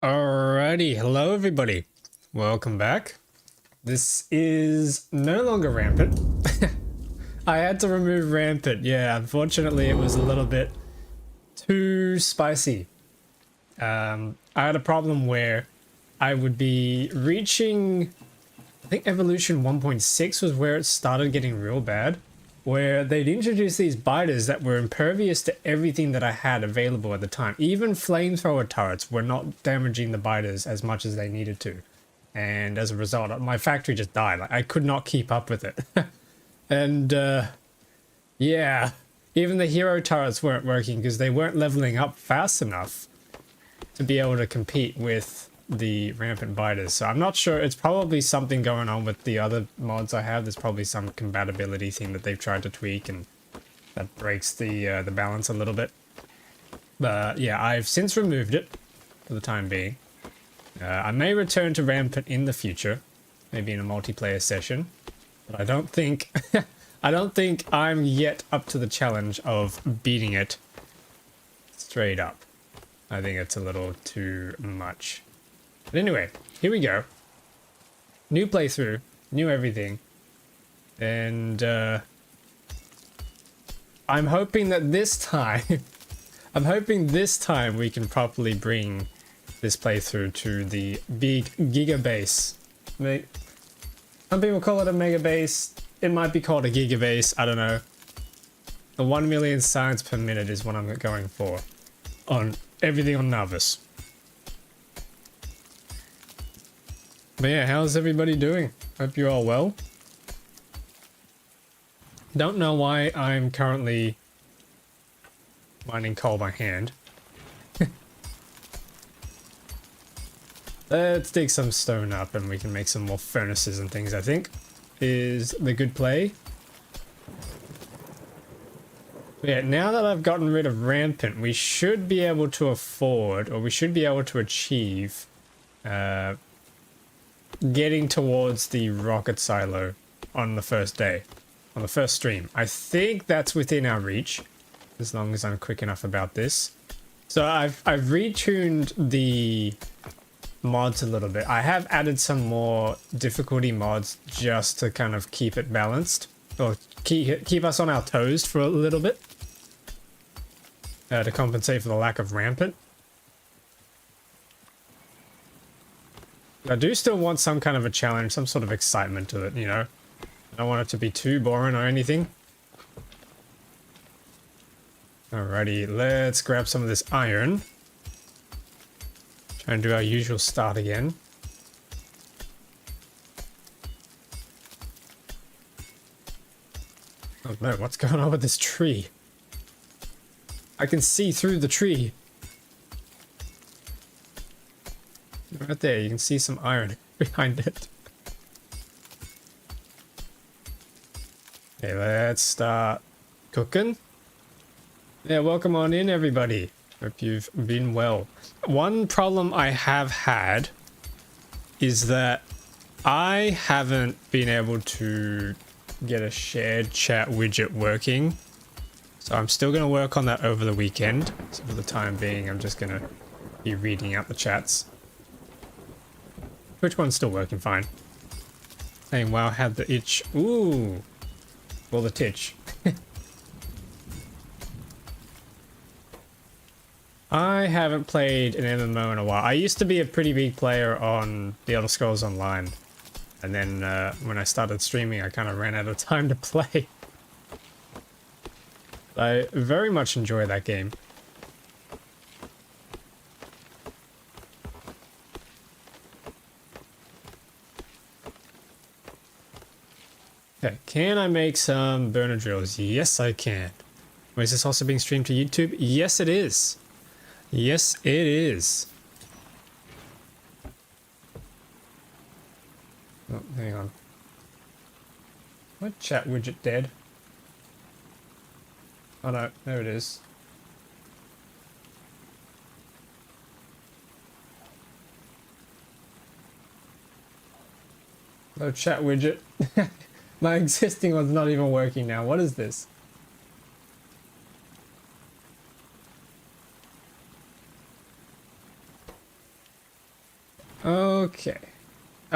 Alrighty, hello everybody. Welcome back. This is no longer rampant. I had to remove rampant. Yeah, unfortunately it was a little bit too spicy. I had a problem where I would be reaching, I think evolution 1.6 was where it started getting real bad, where they'd introduce these biters that were impervious to everything that I had available at the time. Even flamethrower turrets were not damaging the biters as much as they needed to. And as a result, my factory just died. Like, I could not keep up with it. And yeah, even the hero turrets weren't working because they weren't leveling up fast enough to be able to compete with the rampant biters. So I'm not sure. It's probably something going on with the other mods I have. There's probably some compatibility thing that they've tried to tweak and that breaks the balance a little bit. But yeah, I've since removed it for the time being. I may return to rampant in the future, maybe in a multiplayer session, but I don't think I don't think I'm yet up to the challenge of beating it straight up. I think it's a little too much. But anyway, here we go. New playthrough, new everything. And I'm hoping that this time, we can properly bring this playthrough to the big gigabase. Some people call it a megabase. It might be called a gigabase, I don't know. The 1 million signs per minute is what I'm going for on everything on Nauvis. But yeah, how's everybody doing? Hope you're all well. Don't know why I'm currently mining coal by hand. Let's dig some stone up and we can make some more furnaces and things, I think, is the good play. But yeah, now that I've gotten rid of rampant, we should be able to afford, or we should be able to achieve, getting towards the rocket silo on the first day, on the first stream. I think that's within our reach, as long as I'm quick enough about this. So I've retuned the mods a little bit. I have added some more difficulty mods just to kind of keep it balanced, or keep us on our toes for a little bit, to compensate for the lack of rampant. I do still want some kind of a challenge, some sort of excitement to it, you know? I don't want it to be too boring or anything. Alrighty, let's grab some of this iron. Try and do our usual start again. Oh no, what's going on with this tree? I can see through the tree. Right there, you can see some iron behind it. Okay, let's start cooking. Yeah, welcome on in, everybody. Hope you've been well. One problem I have had is that I haven't been able to get a shared chat widget working. So I'm still going to work on that over the weekend. So for the time being, I'm just going to be reading out the chats. Which one's still working fine? Saying, wow, had the itch. Ooh. Well, the titch. I haven't played an MMO in a while. I used to be a pretty big player on The Elder Scrolls Online. And then when I started streaming, I kind of ran out of time to play. I very much enjoy that game. Okay, can I make some burner drills? Yes, I can. Is this also being streamed to YouTube? Yes, it is. Yes, it is. Oh, hang on. My chat widget dead? Oh no, there it is. No chat widget. My existing one's not even working now. What is this?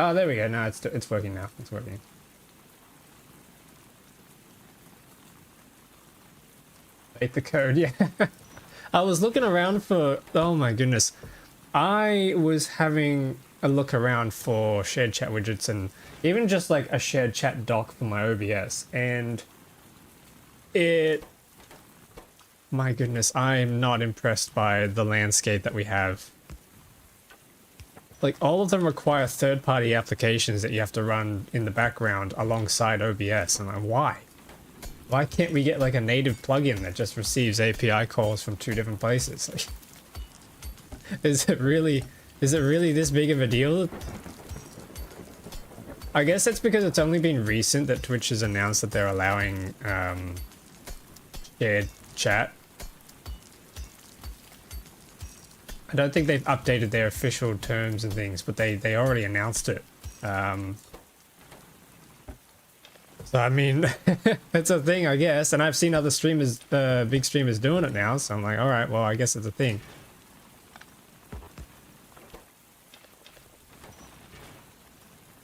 Oh, there we go. No, it's working now. It's working. Hate the code, yeah. I was looking around for... Oh my goodness. I was having a look around for shared chat widgets and even just like a shared chat dock for my OBS. And it... My goodness, I'm not impressed by the landscape that we have. Like, all of them require third-party applications that you have to run in the background alongside OBS. And I'm like, why? Why can't we get like a native plugin that just receives API calls from two different places? Like, is it really this big of a deal? I guess it's because it's only been recent that Twitch has announced that they're allowing shared chat. I don't think they've updated their official terms and things, but they already announced it. So I mean, it's a thing, I guess, and I've seen other streamers, big streamers doing it now, so I'm like, alright, well, I guess it's a thing.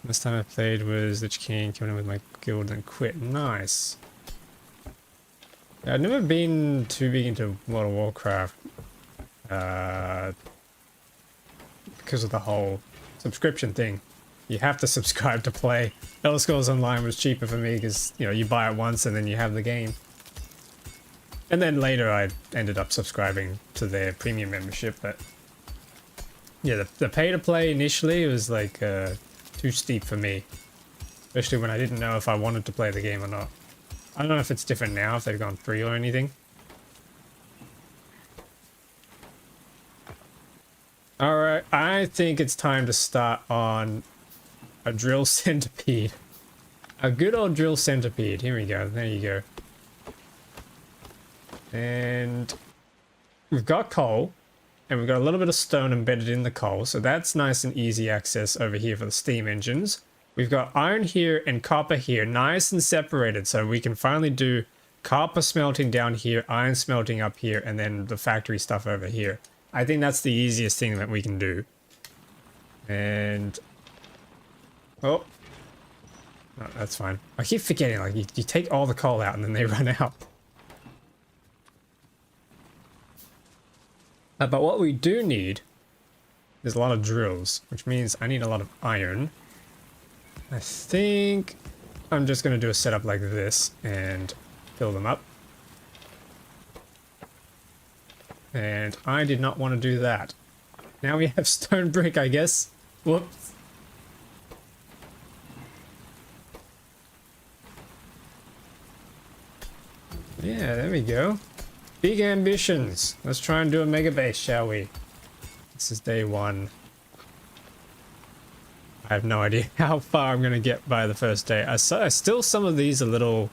Last time I played was Lich King, coming in with my guild and quit. Nice. Yeah, I've never been too big into World of Warcraft, because of the whole subscription thing. You have to subscribe to play. Elder Scrolls Online was cheaper for me because, you know, you buy it once and then you have the game. And then later I ended up subscribing to their premium membership, but yeah, the pay to play initially was like too steep for me. Especially when I didn't know if I wanted to play the game or not. I don't know if it's different now, if they've gone free or anything. Alright, I think it's time to start on a drill centipede. A good old drill centipede. Here we go. There you go. And we've got coal. And we've got a little bit of stone embedded in the coal. So that's nice and easy access over here for the steam engines. We've got iron here and copper here. Nice and separated. So we can finally do copper smelting down here, iron smelting up here, and then the factory stuff over here. I think that's the easiest thing that we can do. And... Oh. No, that's fine. I keep forgetting, like, you take all the coal out and then they run out. But what we do need is a lot of drills, which means I need a lot of iron. I think I'm just going to do a setup like this and fill them up. And I did not want to do that. Now we have stone brick, I guess. Whoops. Yeah, there we go. Big ambitions. Let's try and do a Megabase, shall we? This is day one. I have no idea how far I'm going to get by the first day. I still some of these a little...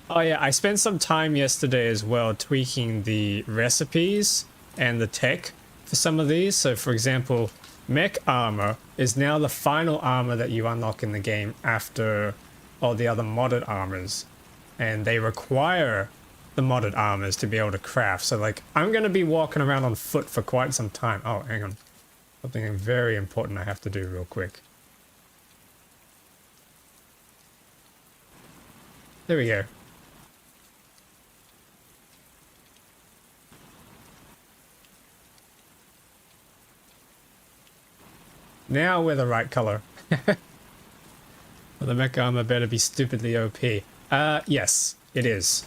Oh yeah, I spent some time yesterday as well tweaking the recipes and the tech for some of these. So for example, mech armor is now the final armor that you unlock in the game after all the other modded armors. And they require the modded armors to be able to craft. So like, I'm going to be walking around on foot for quite some time. Oh, hang on. Something very important I have to do real quick. There we go. Now we're the right color. Well, the mech armor better be stupidly OP. Yes, it is.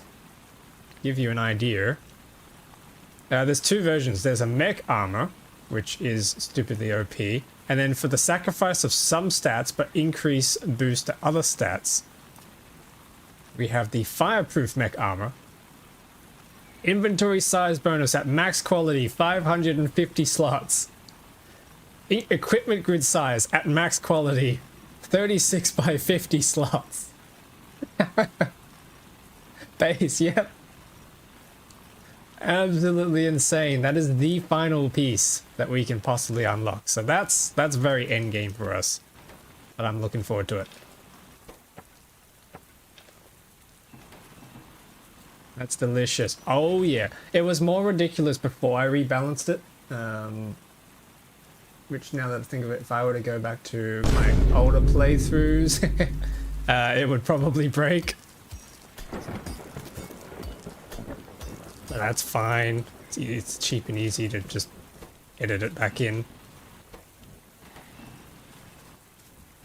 Give you an idea. There's two versions. There's a mech armor, which is stupidly OP, and then for the sacrifice of some stats but increase boost to other stats, we have the fireproof mech armor. Inventory size bonus at max quality, 550 slots. Equipment grid size at max quality, 36 by 50 slots. Base, yep. Absolutely insane. That is the final piece that we can possibly unlock. So that's very end game for us. But I'm looking forward to it. That's delicious. Oh yeah. It was more ridiculous before I rebalanced it. which now that I think of it, if I were to go back to my older playthroughs, it would probably break. But that's fine. It's cheap and easy to just edit it back in.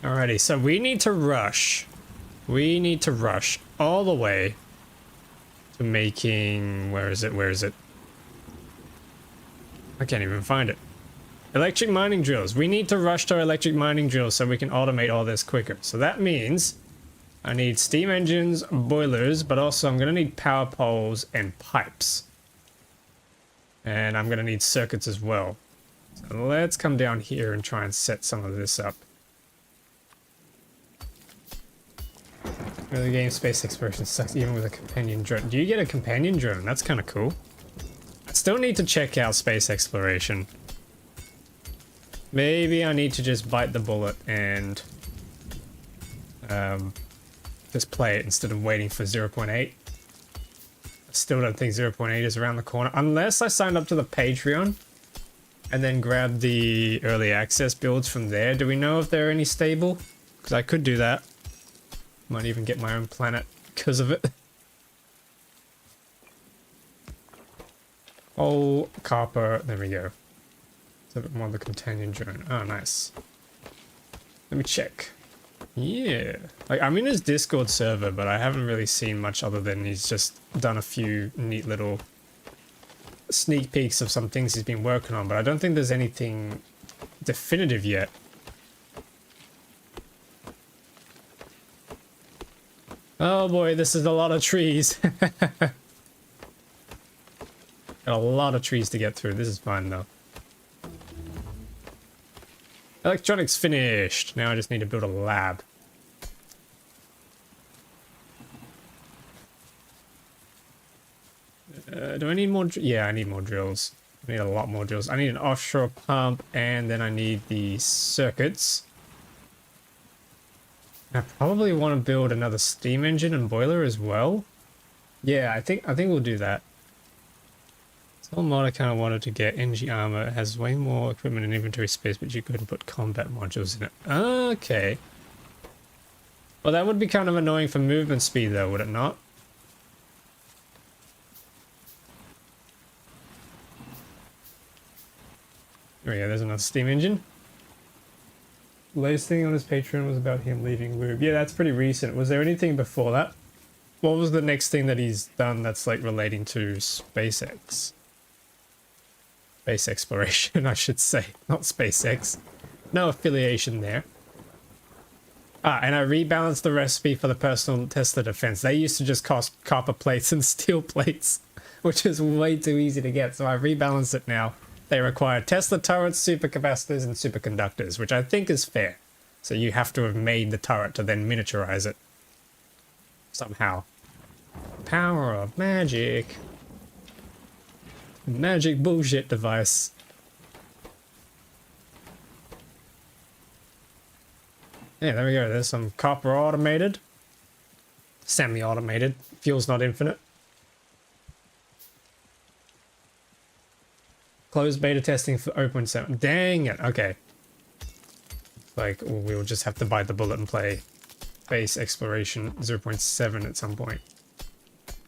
Alrighty, so we need to rush. We need to rush all the way to making... Where is it? Where is it? I can't even find it. Electric mining drills. We need to rush to electric mining drills so we can automate all this quicker. So that means I need steam engines, boilers, but also I'm going to need power poles and pipes. And I'm going to need circuits as well. So let's come down here and try and set some of this up. The game space exploration sucks even with a companion drone. Do you get a companion drone? That's kind of cool. I still need to check out space exploration. Maybe I need to just bite the bullet and just play it instead of waiting for 0.8. I still don't think 0.8 is around the corner. Unless I signed up to the Patreon and then grab the early access builds from there. Do we know if they're any stable? Because I could do that. Might even get my own planet because of it. Oh, copper. There we go. It's a bit more of the companion drone. Oh, nice. Let me check. Yeah. Like, I'm in his Discord server, but I haven't really seen much other than he's just done a few neat little sneak peeks of some things he's been working on, but I don't think there's anything definitive yet. Oh boy, this is a lot of trees. Got a lot of trees to get through. This is fine though. Electronics finished. Now I just need to build a lab. Do I need more? Yeah, I need more drills. I need a lot more drills. I need an offshore pump, and then I need the circuits. I probably want to build another steam engine and boiler as well. Yeah, I think we'll do that. Some mod I kind of wanted to get NG armor. It has way more equipment and inventory space, but you couldn't put combat modules in it. Okay. Well, that would be kind of annoying for movement speed, though, would it not? There we go. There's another steam engine. Latest thing on his Patreon was about him leaving Lube. Yeah, that's pretty recent. Was there anything before that? What was the next thing that he's done that's like relating to SpaceX? Space exploration, I should say, not SpaceX. No affiliation there. Ah, and I rebalanced the recipe for the personal Tesla defense. They used to just cost copper plates and steel plates, which is way too easy to get, so I rebalanced it now. They require Tesla turrets, supercapacitors, and superconductors, which I think is fair. So you have to have made the turret to then miniaturize it. Somehow. Power of magic. Magic bullshit device. Yeah, there we go. There's some copper automated. Semi-automated. Fuel's not infinite. Closed beta testing for 0.7. Dang it. Okay. Like, we'll just have to bite the bullet and play base exploration 0.7 at some point.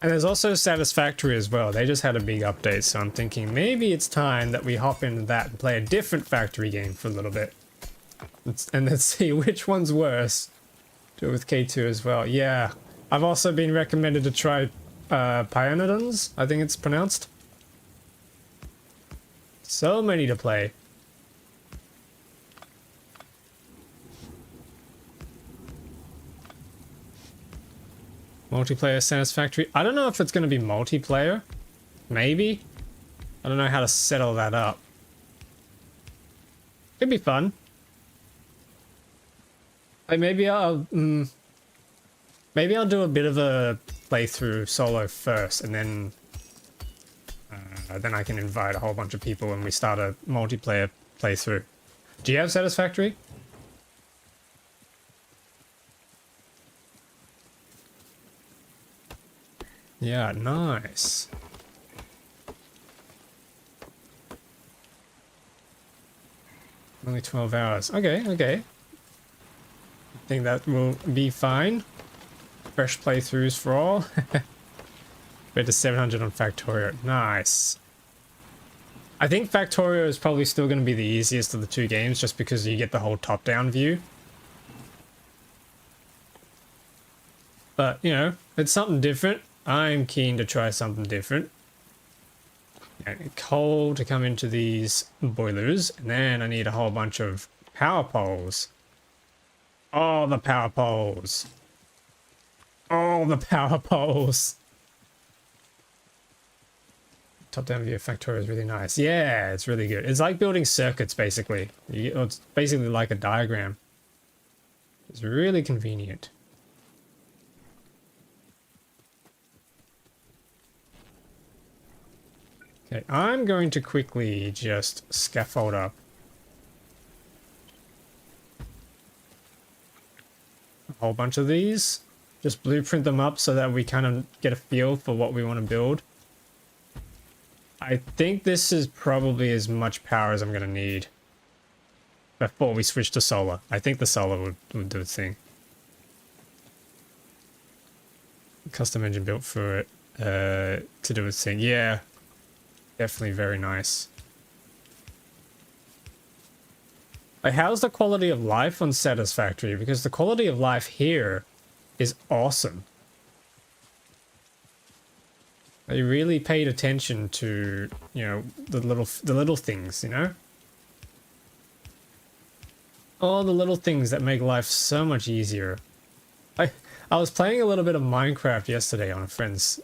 And there's also Satisfactory as well. They just had a big update, so I'm thinking maybe it's time that we hop into that and play a different factory game for a little bit. And let's see which one's worse. Do it with K2 as well. Yeah. I've also been recommended to try Pionodons, I think it's pronounced. So many to play. Multiplayer Satisfactory. I don't know if it's going to be multiplayer. Maybe. I don't know how to settle that up. Could be fun. Like maybe I'll do a bit of a playthrough solo first, and then I can invite a whole bunch of people and we start a multiplayer playthrough. Do you have Satisfactory? Yeah, nice. Only 12 hours. Okay, okay. I think that will be fine. Fresh playthroughs for all. We're to 700 on Factorio. Nice. I think Factorio is probably still going to be the easiest of the two games just because you get the whole top-down view. But, you know, it's something different. I'm keen to try something different. And coal to come into these boilers, and then I need a whole bunch of power poles. All the power poles. All the power poles. Top-down view of Factorio is really nice. Yeah, it's really good. It's like building circuits, basically. It's basically like a diagram. It's really convenient. Okay, I'm going to quickly just scaffold up a whole bunch of these. Just blueprint them up so that we kind of get a feel for what we want to build. I think this is probably as much power as I'm going to need before we switch to solar. I think the solar would do its thing. Custom engine built for it to do its thing. Yeah, definitely very nice. Like, how's the quality of life on Satisfactory? Because the quality of life here is awesome. They really paid attention to, you know, the little things, you know? All the little things that make life so much easier. I was playing a little bit of Minecraft yesterday on a friend's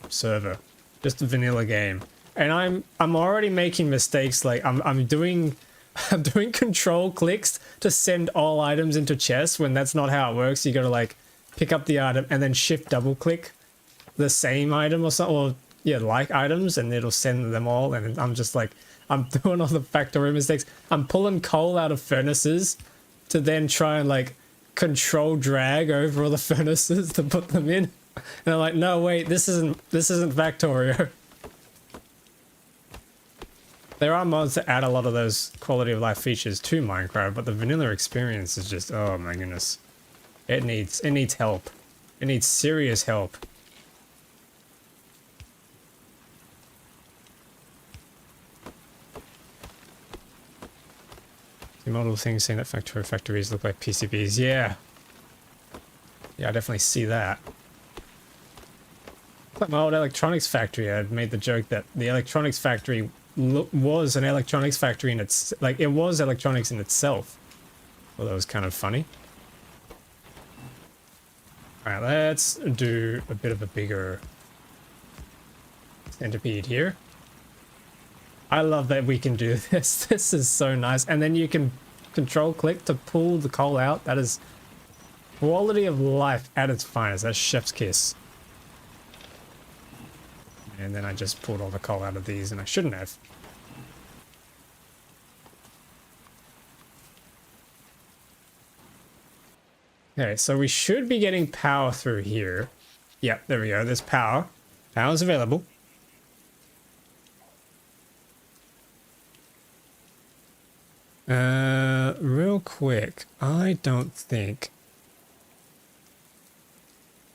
server, just a vanilla game, and I'm already making mistakes. Like I'm doing control clicks to send all items into chests when that's not how it works. You gotta like pick up the item and then shift double click the same item or something, or yeah, like items, and it'll send them all. And I'm just like, I'm doing all the factory mistakes. I'm pulling coal out of furnaces to then try and like control drag over all the furnaces to put them in. And I'm like, no, wait, this isn't Factorio. There are mods that add a lot of those quality of life features to Minecraft, but the vanilla experience is just, oh my goodness. It needs help. It needs serious help. The model thing saying that factories look like PCBs. Yeah. Yeah, I definitely see that. Like my old electronics factory, I made the joke that the electronics factory was an electronics factory in its, like, it was electronics in itself. Well, that was kind of funny. Alright, let's do a bit of a bigger centipede here. I love that we can do this. This is so nice. And then you can control click to pull the coal out. That is quality of life at its finest. That's chef's kiss. And then I just pulled all the coal out of these, and I shouldn't have. Okay, so we should be getting power through here. Yep, there we go. There's power. Power's available. Real quick, I don't think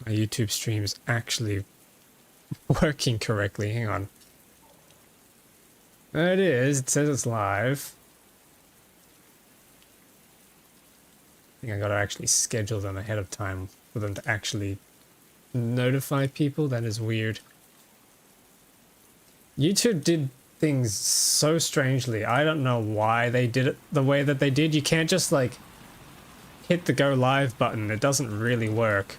my YouTube stream is actually working correctly. Hang on. There it is. It says it's live. I think I gotta actually schedule them ahead of time for them to actually notify people. That is weird. YouTube did things so strangely. I don't know why they did it the way that they did. You can't just like hit the go live button. It doesn't really work.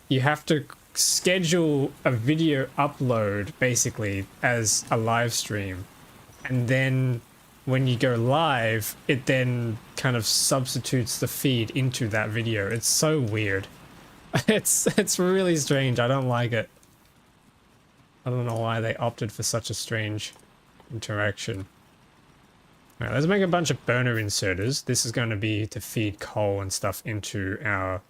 You have to schedule a video upload basically as a live stream, and then when you go live it then kind of substitutes the feed into that video. It's so weird. It's really strange. I don't like it. I don't know why they opted for such a strange interaction. Alright, let's make a bunch of burner inserters. This is going to be to feed coal and stuff into our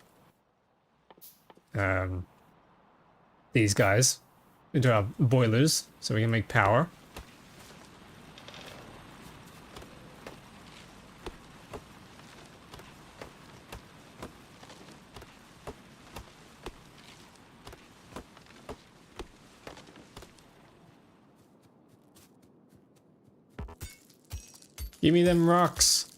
these guys, into our boilers, so we can make power. Give me them rocks.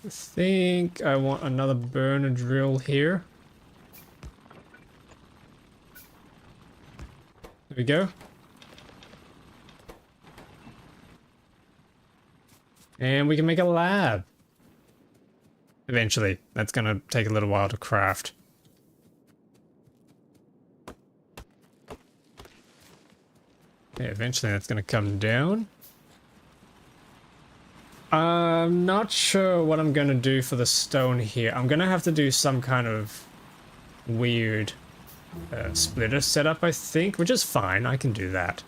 I think I want another burner drill here. There we go. And we can make a lab. Eventually. That's gonna take a little while to craft. Yeah, eventually that's gonna come down. I'm not sure what I'm gonna do for the stone here. I'm gonna have to do some kind of weird splitter setup, I think, which is fine. I can do that.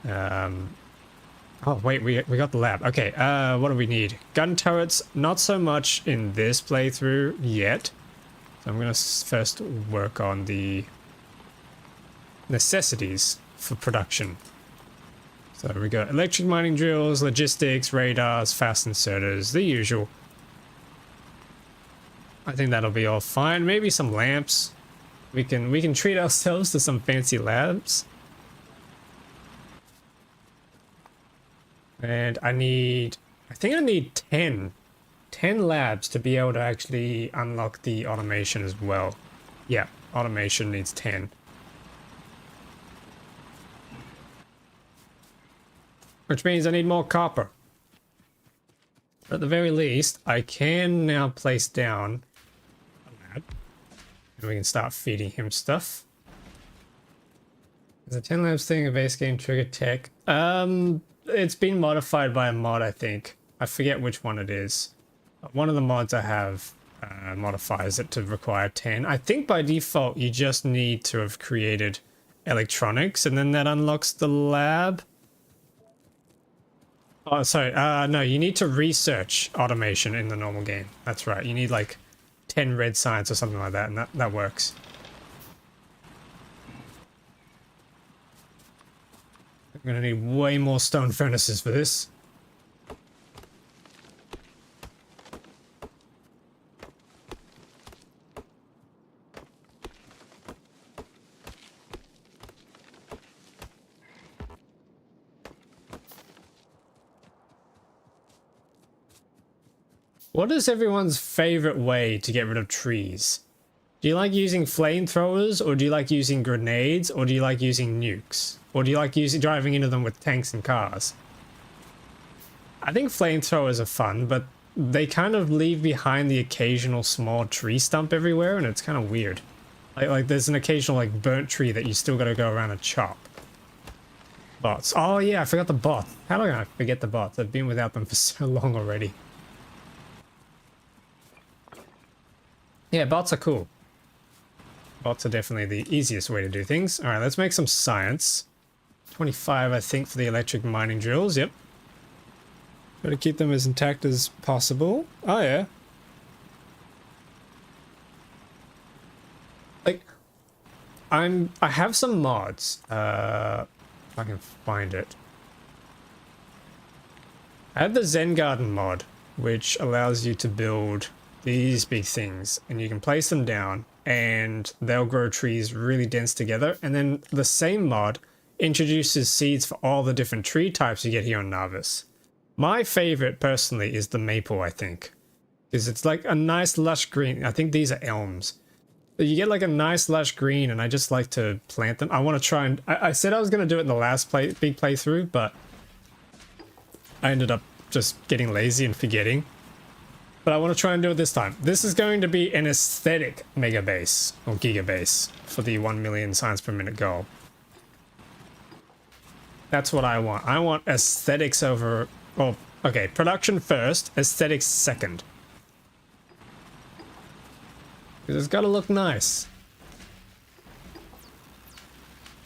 Oh wait, we got the lab. Okay, what do we need? Gun turrets, not so much in this playthrough yet. So I'm gonna first work on the necessities for production. So we got electric mining drills, logistics, radars, fast inserters, the usual. I think that'll be all fine. Maybe some lamps. We can treat ourselves to some fancy labs. And I think I need 10 labs to be able to actually unlock the automation as well. Yeah, automation needs 10. Which means I need more copper. But at the very least, I can now place down a lab. And we can start feeding him stuff. Is a 10 labs thing a base game trigger tech? It's been modified by a mod, I think. I forget which one it is. One of the mods I have modifies it to require 10. I think by default you just need to have created electronics and then that unlocks the lab. Oh, sorry. No, you need to research automation in the normal game. That's right. You need like 10 red science or something like that, and that works. I'm gonna need way more stone furnaces for this. What is everyone's favorite way to get rid of trees? Do you like using flamethrowers, or do you like using grenades, or do you like using nukes? Or do you like driving into them with tanks and cars? I think flamethrowers are fun, but they kind of leave behind the occasional small tree stump everywhere, and it's kind of weird. Like there's an occasional like burnt tree that you still gotta go around and chop. Bots. Oh yeah, I forgot the bot. How did I forget the bots? I've been without them for so long already. Yeah, bots are cool. Bots are definitely the easiest way to do things. All right, let's make some science. 25, I think, for the electric mining drills. Yep. Got to keep them as intact as possible. Oh, yeah. Like, I have some mods. If I can find it. I have the Zen Garden mod, which allows you to build these big things, and you can place them down and they'll grow trees really dense together. And then the same mod introduces seeds for all the different tree types you get here on Nauvis. My favorite personally is the maple, I think, because it's like a nice lush green. I think these are elms. But you get like a nice lush green, and I just like to plant them. I want to try and I said I was going to do it in the last big playthrough, but I ended up just getting lazy and forgetting. But I want to try and do it this time. This is going to be an aesthetic megabase, or gigabase, for the 1 million science per minute goal. That's what I want. I want aesthetics over... Well, okay, production first, aesthetics second. Because it's got to look nice.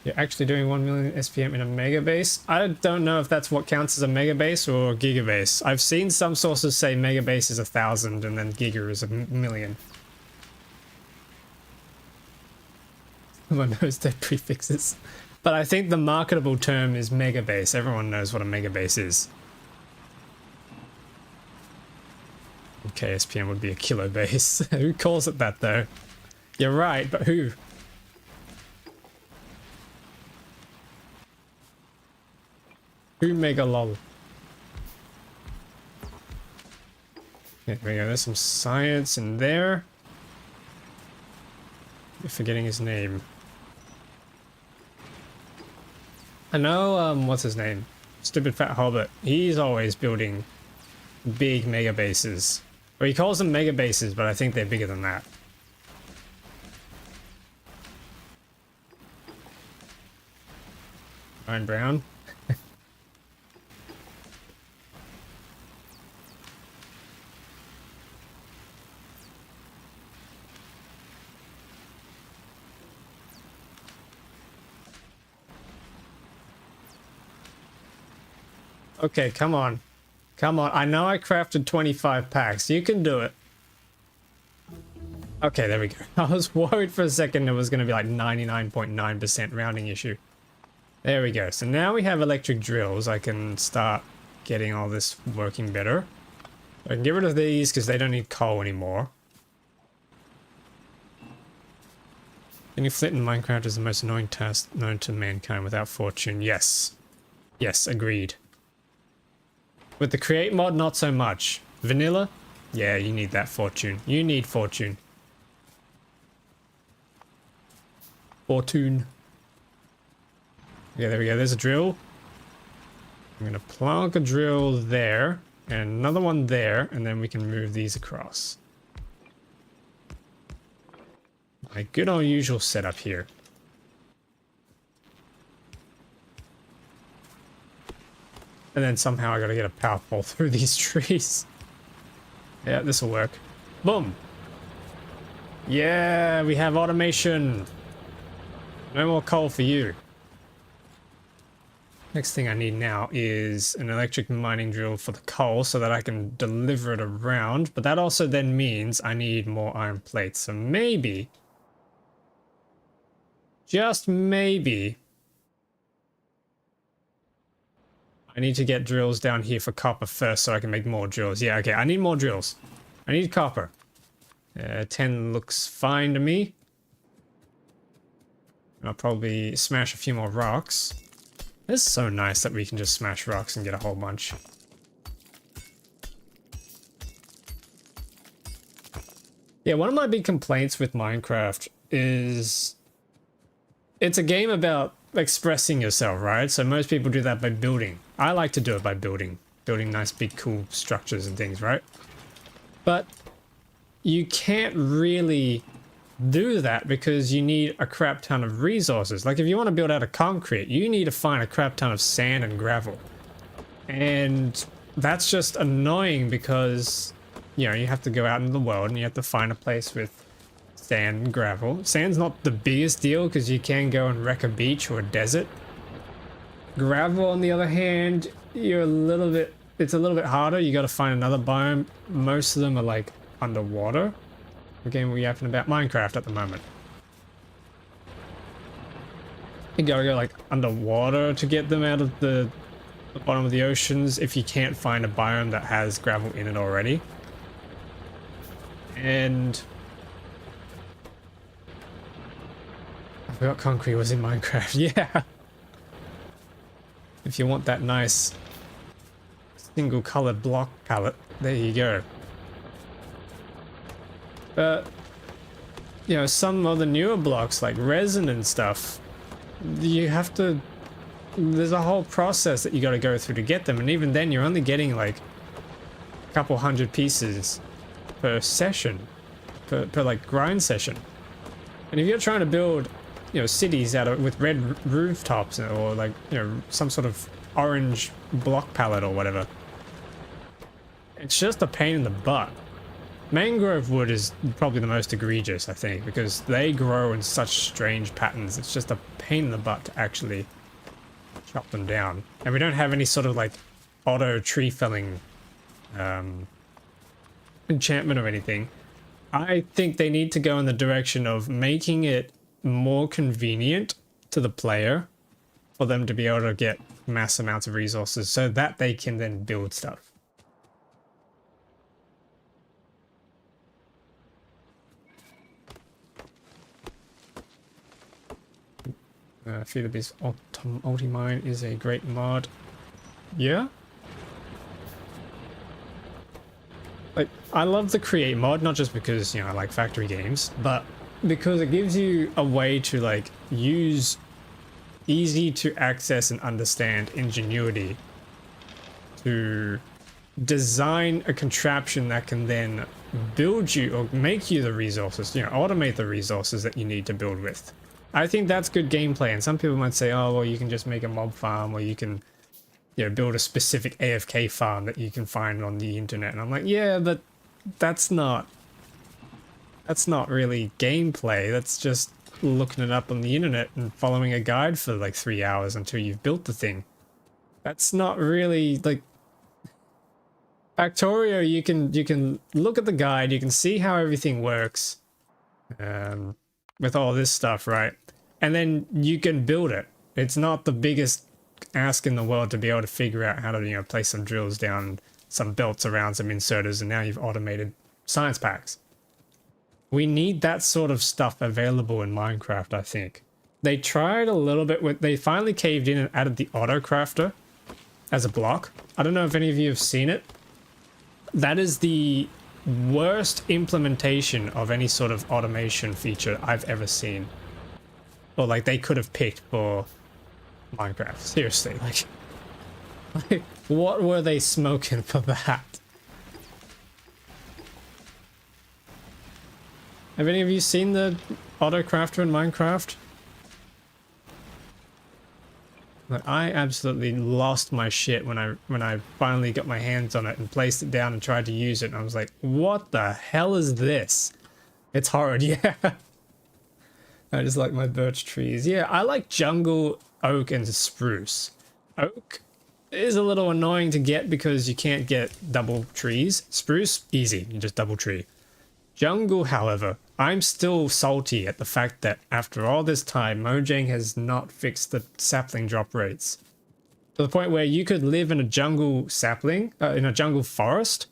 You're actually doing 1 million SPM in a megabase? I don't know if that's what counts as a megabase or gigabase. I've seen some sources say megabase is 1,000 and then giga is a million. Everyone knows their prefixes. But I think the marketable term is megabase. Everyone knows what a megabase is. Okay, SPM would be a kilobase. Who calls it that though? You're right, but who? Who mega lol? There we go, there's some science in there. You're forgetting his name. I know, what's his name? Stupid Fat Hobbit. He's always building big mega bases. Or he calls them mega bases, but I think they're bigger than that. Ryan Brown. Okay, come on. Come on. I know I crafted 25 packs. You can do it. Okay, there we go. I was worried for a second it was going to be like 99.9% rounding issue. There we go. So now we have electric drills. I can start getting all this working better. I can get rid of these because they don't need coal anymore. Getting flint in Minecraft is the most annoying task known to mankind without fortune. Yes. Yes, agreed. With the create mod, not so much. Vanilla? Yeah, you need that fortune. You need fortune. Fortune. Yeah, there we go. There's a drill. I'm going to plonk a drill there and another one there, and then we can move these across. My good old usual setup here. And then somehow I gotta get a power pole through these trees. Yeah, this will work. Boom! Yeah, we have automation. No more coal for you. Next thing I need now is an electric mining drill for the coal so that I can deliver it around. But that also then means I need more iron plates. So maybe, just maybe, I need to get drills down here for copper first so I can make more drills. Yeah, okay, I need more drills. I need copper. 10 looks fine to me. I'll probably smash a few more rocks. It's so nice that we can just smash rocks and get a whole bunch. Yeah, one of my big complaints with Minecraft is it's a game about expressing yourself, right? So most people do that by building. I like to do it by building nice big cool structures and things, right? But you can't really do that because you need a crap ton of resources. Like if you want to build out of concrete, you need to find a crap ton of sand and gravel. And that's just annoying because, you know, you have to go out in the world and you have to find a place with sand and gravel. Sand's not the biggest deal because you can go and wreck a beach or a desert. Gravel, on the other hand, it's a little bit harder. You got to find another biome. Most of them are like underwater. Again, we're yapping about Minecraft at the moment. You gotta go like underwater to get them out of the bottom of the oceans if you can't find a biome that has gravel in it already. And I forgot concrete was in Minecraft. Yeah. If you want that nice single colored block palette, there you go. But, you know, some of the newer blocks like resin and stuff, you have to, there's a whole process that you got to go through to get them. And even then you're only getting like a couple hundred pieces per session, per like grind session. And if you're trying to build, you know, cities out of, with red rooftops or like, you know, some sort of orange block palette or whatever, it's just a pain in the butt. Mangrove wood is probably the most egregious, I think, because they grow in such strange patterns. It's just a pain in the butt to actually chop them down. And we don't have any sort of like auto tree felling enchantment or anything. I think they need to go in the direction of making it more convenient to the player for them to be able to get mass amounts of resources so that they can then build stuff. Feeder Beast Ultimine is a great mod. Yeah? Like, I love the create mod, not just because, you know, I like factory games, but because it gives you a way to, like, use easy to access and understand ingenuity to design a contraption that can then build you or make you the resources, you know, automate the resources that you need to build with. I think that's good gameplay, and some people might say, oh, well, you can just make a mob farm, or you can, you know, build a specific AFK farm that you can find on the internet. And I'm like, yeah, but that's not really gameplay. That's just looking it up on the internet and following a guide for like 3 hours until you've built the thing. That's not really like Factorio. You can look at the guide, you can see how everything works with all this stuff, right? And then you can build it. It's not the biggest ask in the world to be able to figure out how to, you know, place some drills down, some belts around some inserters, and now you've automated science packs. We need that sort of stuff available in Minecraft, I think. They tried a little bit with, they finally caved in and added the auto crafter as a block. I don't know if any of you have seen it. That is the worst implementation of any sort of automation feature I've ever seen. Or like they could have picked for Minecraft. Seriously, like what were they smoking for that? Have any of you seen the auto crafter in Minecraft? Like, I absolutely lost my shit when I finally got my hands on it and placed it down and tried to use it. And I was like, what the hell is this? It's horrid, yeah. I just like my birch trees. Yeah, I like jungle, oak, and spruce. Oak is a little annoying to get because you can't get double trees. Spruce, easy, you just double tree. Jungle, however, I'm still salty at the fact that after all this time, Mojang has not fixed the sapling drop rates. To the point where you could live in a jungle sapling, in a jungle forest,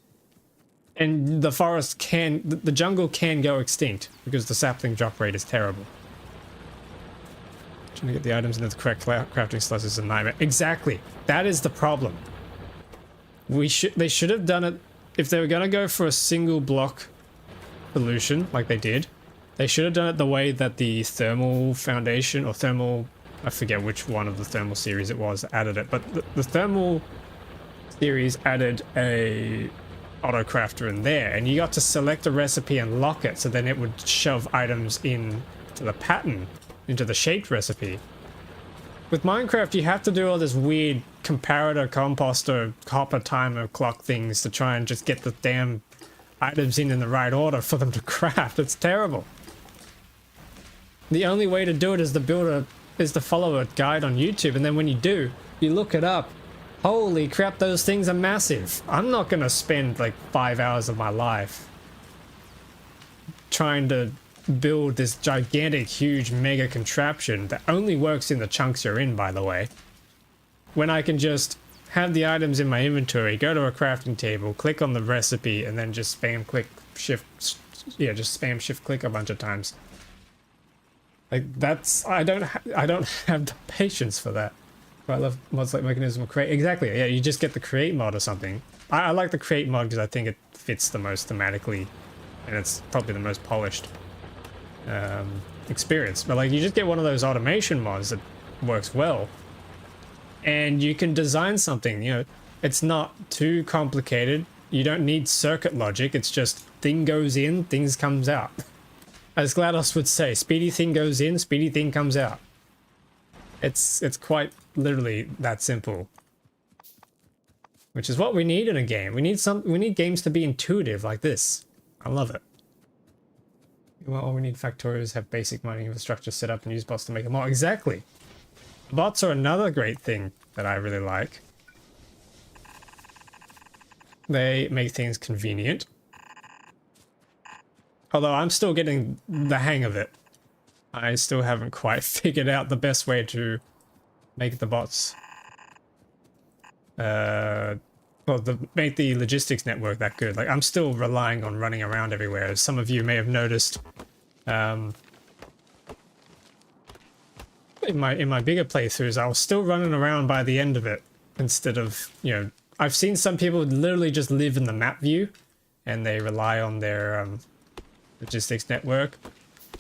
and the forest can, the jungle can go extinct because the sapling drop rate is terrible. Trying to get the items into the correct crafting slots is a nightmare. Exactly, that is the problem. They should have done it, if they were going to go for a single block solution like they did, they should have done it the way that the thermal foundation or thermal, I forget which one of the thermal series it was that added it, but the thermal series added a auto crafter in there, and you got to select a recipe and lock it, so then it would shove items in to the pattern, into the shaped recipe. With Minecraft, you have to do all this weird comparator, composter, copper timer clock things to try and just get the damn items in the right order for them to craft. It's terrible. The only way to do it is to follow a guide on YouTube, and then when you do, you look it up. Holy crap, those things are massive. I'm not gonna spend like 5 hours of my life trying to build this gigantic, huge, mega contraption that only works in the chunks you're in, by the way, when I can just have the items in my inventory, go to a crafting table, click on the recipe, and then just spam shift click a bunch of times. Like, that's, I don't have the patience for that. But I love mods like Mechanism Create. Exactly, yeah, you just get the create mod or something. I like the create mod because I think it fits the most thematically, and it's probably the most polished experience. But like, you just get one of those automation mods that works well, and you can design something, you know, it's not too complicated. You don't need circuit logic. It's just thing goes in, things comes out. As GLaDOS would say, speedy thing goes in, speedy thing comes out. It's quite literally that simple. Which is what we need in a game. We need games to be intuitive like this. I love it. Well, all we need Factorios have basic mining infrastructure set up and use bots to make them all. Exactly. Bots are another great thing that I really like. They make things convenient. Although I'm still getting the hang of it. I still haven't quite figured out the best way to make the bots. Make the logistics network that good. Like, I'm still relying on running around everywhere. As some of you may have noticed, in my bigger playthroughs, I was still running around by the end of it instead of, you know, I've seen some people literally just live in the map view and they rely on their logistics network.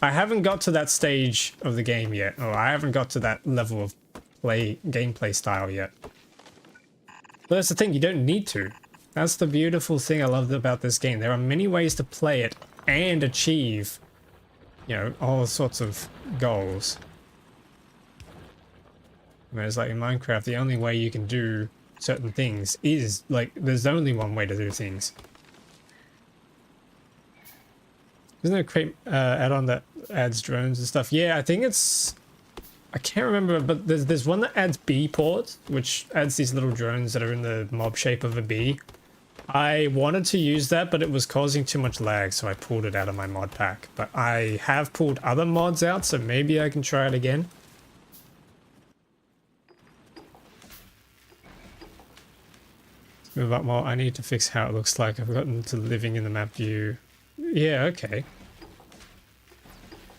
I haven't got to that stage of the game yet, or I haven't got to that level of gameplay style yet. But that's the thing, you don't need to. That's the beautiful thing I love about this game. There are many ways to play it and achieve, you know, all sorts of goals. Whereas like in Minecraft, the only way you can do certain things is, like, there's only one way to do things. Isn't there a create add-on that adds drones and stuff? Yeah, I think it's... I can't remember, but there's one that adds bee ports, which adds these little drones that are in the mob shape of a bee. I wanted to use that, but it was causing too much lag, so I pulled it out of my mod pack. But I have pulled other mods out, so maybe I can try it again. Let's move up more. I need to fix how it looks like. I've gotten to living in the map view. Yeah, okay.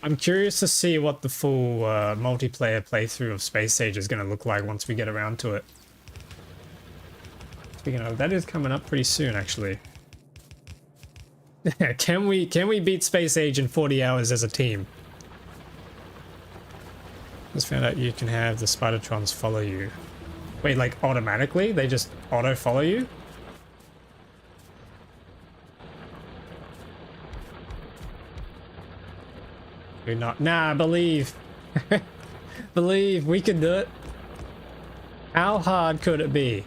I'm curious to see what the full multiplayer playthrough of Space Age is going to look like once we get around to it. Speaking of, that is coming up pretty soon, actually. Can we beat Space Age in 40 hours as a team? Just found out you can have the Spidertrons follow you. Wait, like automatically? They just auto follow you? We're not. Nah, believe. Believe, we can do it. How hard could it be?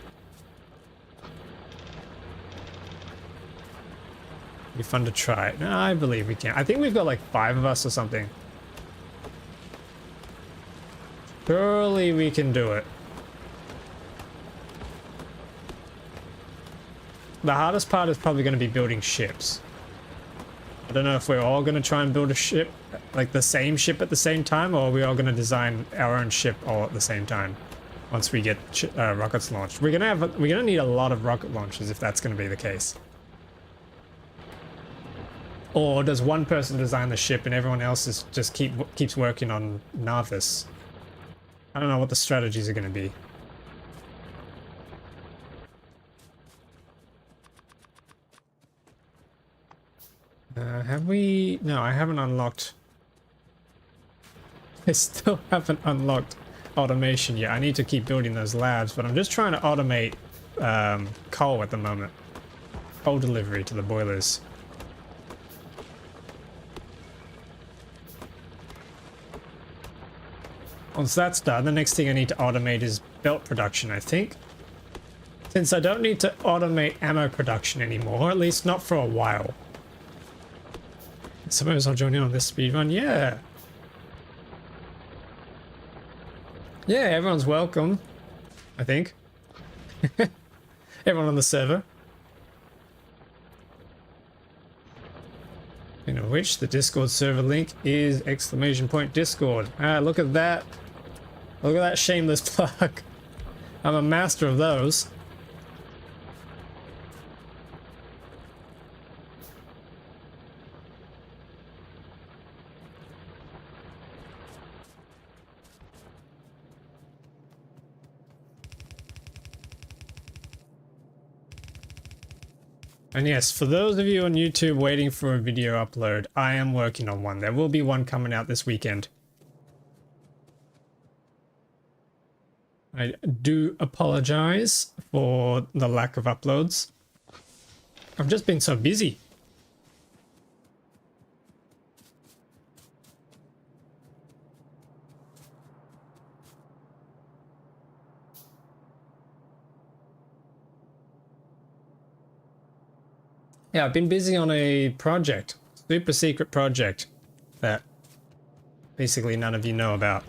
Be fun to try. No, I believe we can. I think we've got like 5 of us or something. Surely we can do it. The hardest part is probably going to be building ships. I don't know if we're all going to try and build a ship, like the same ship at the same time, or are we all going to design our own ship all at the same time once we get rockets launched. We're going to need a lot of rocket launches if that's going to be the case. Or does one person design the ship and everyone else just keeps working on Nauvis? I don't know what the strategies are going to be. Have we... No, I haven't unlocked... I still haven't unlocked automation yet. I need to keep building those labs, but I'm just trying to automate coal at the moment. Coal delivery to the boilers. Once that's done, the next thing I need to automate is belt production, I think. Since I don't need to automate ammo production anymore, at least not for a while. I suppose I'll join in on this speedrun. Yeah. Yeah, everyone's welcome, I think. Everyone on the server. Speaking of which, the Discord server link is !Discord. Ah, look at that. Look at that shameless plug. I'm a master of those. And yes, for those of you on YouTube waiting for a video upload, I am working on one. There will be one coming out this weekend. I do apologize for the lack of uploads. I've just been so busy. Yeah, I've been busy on a project, super secret project that basically none of you know about.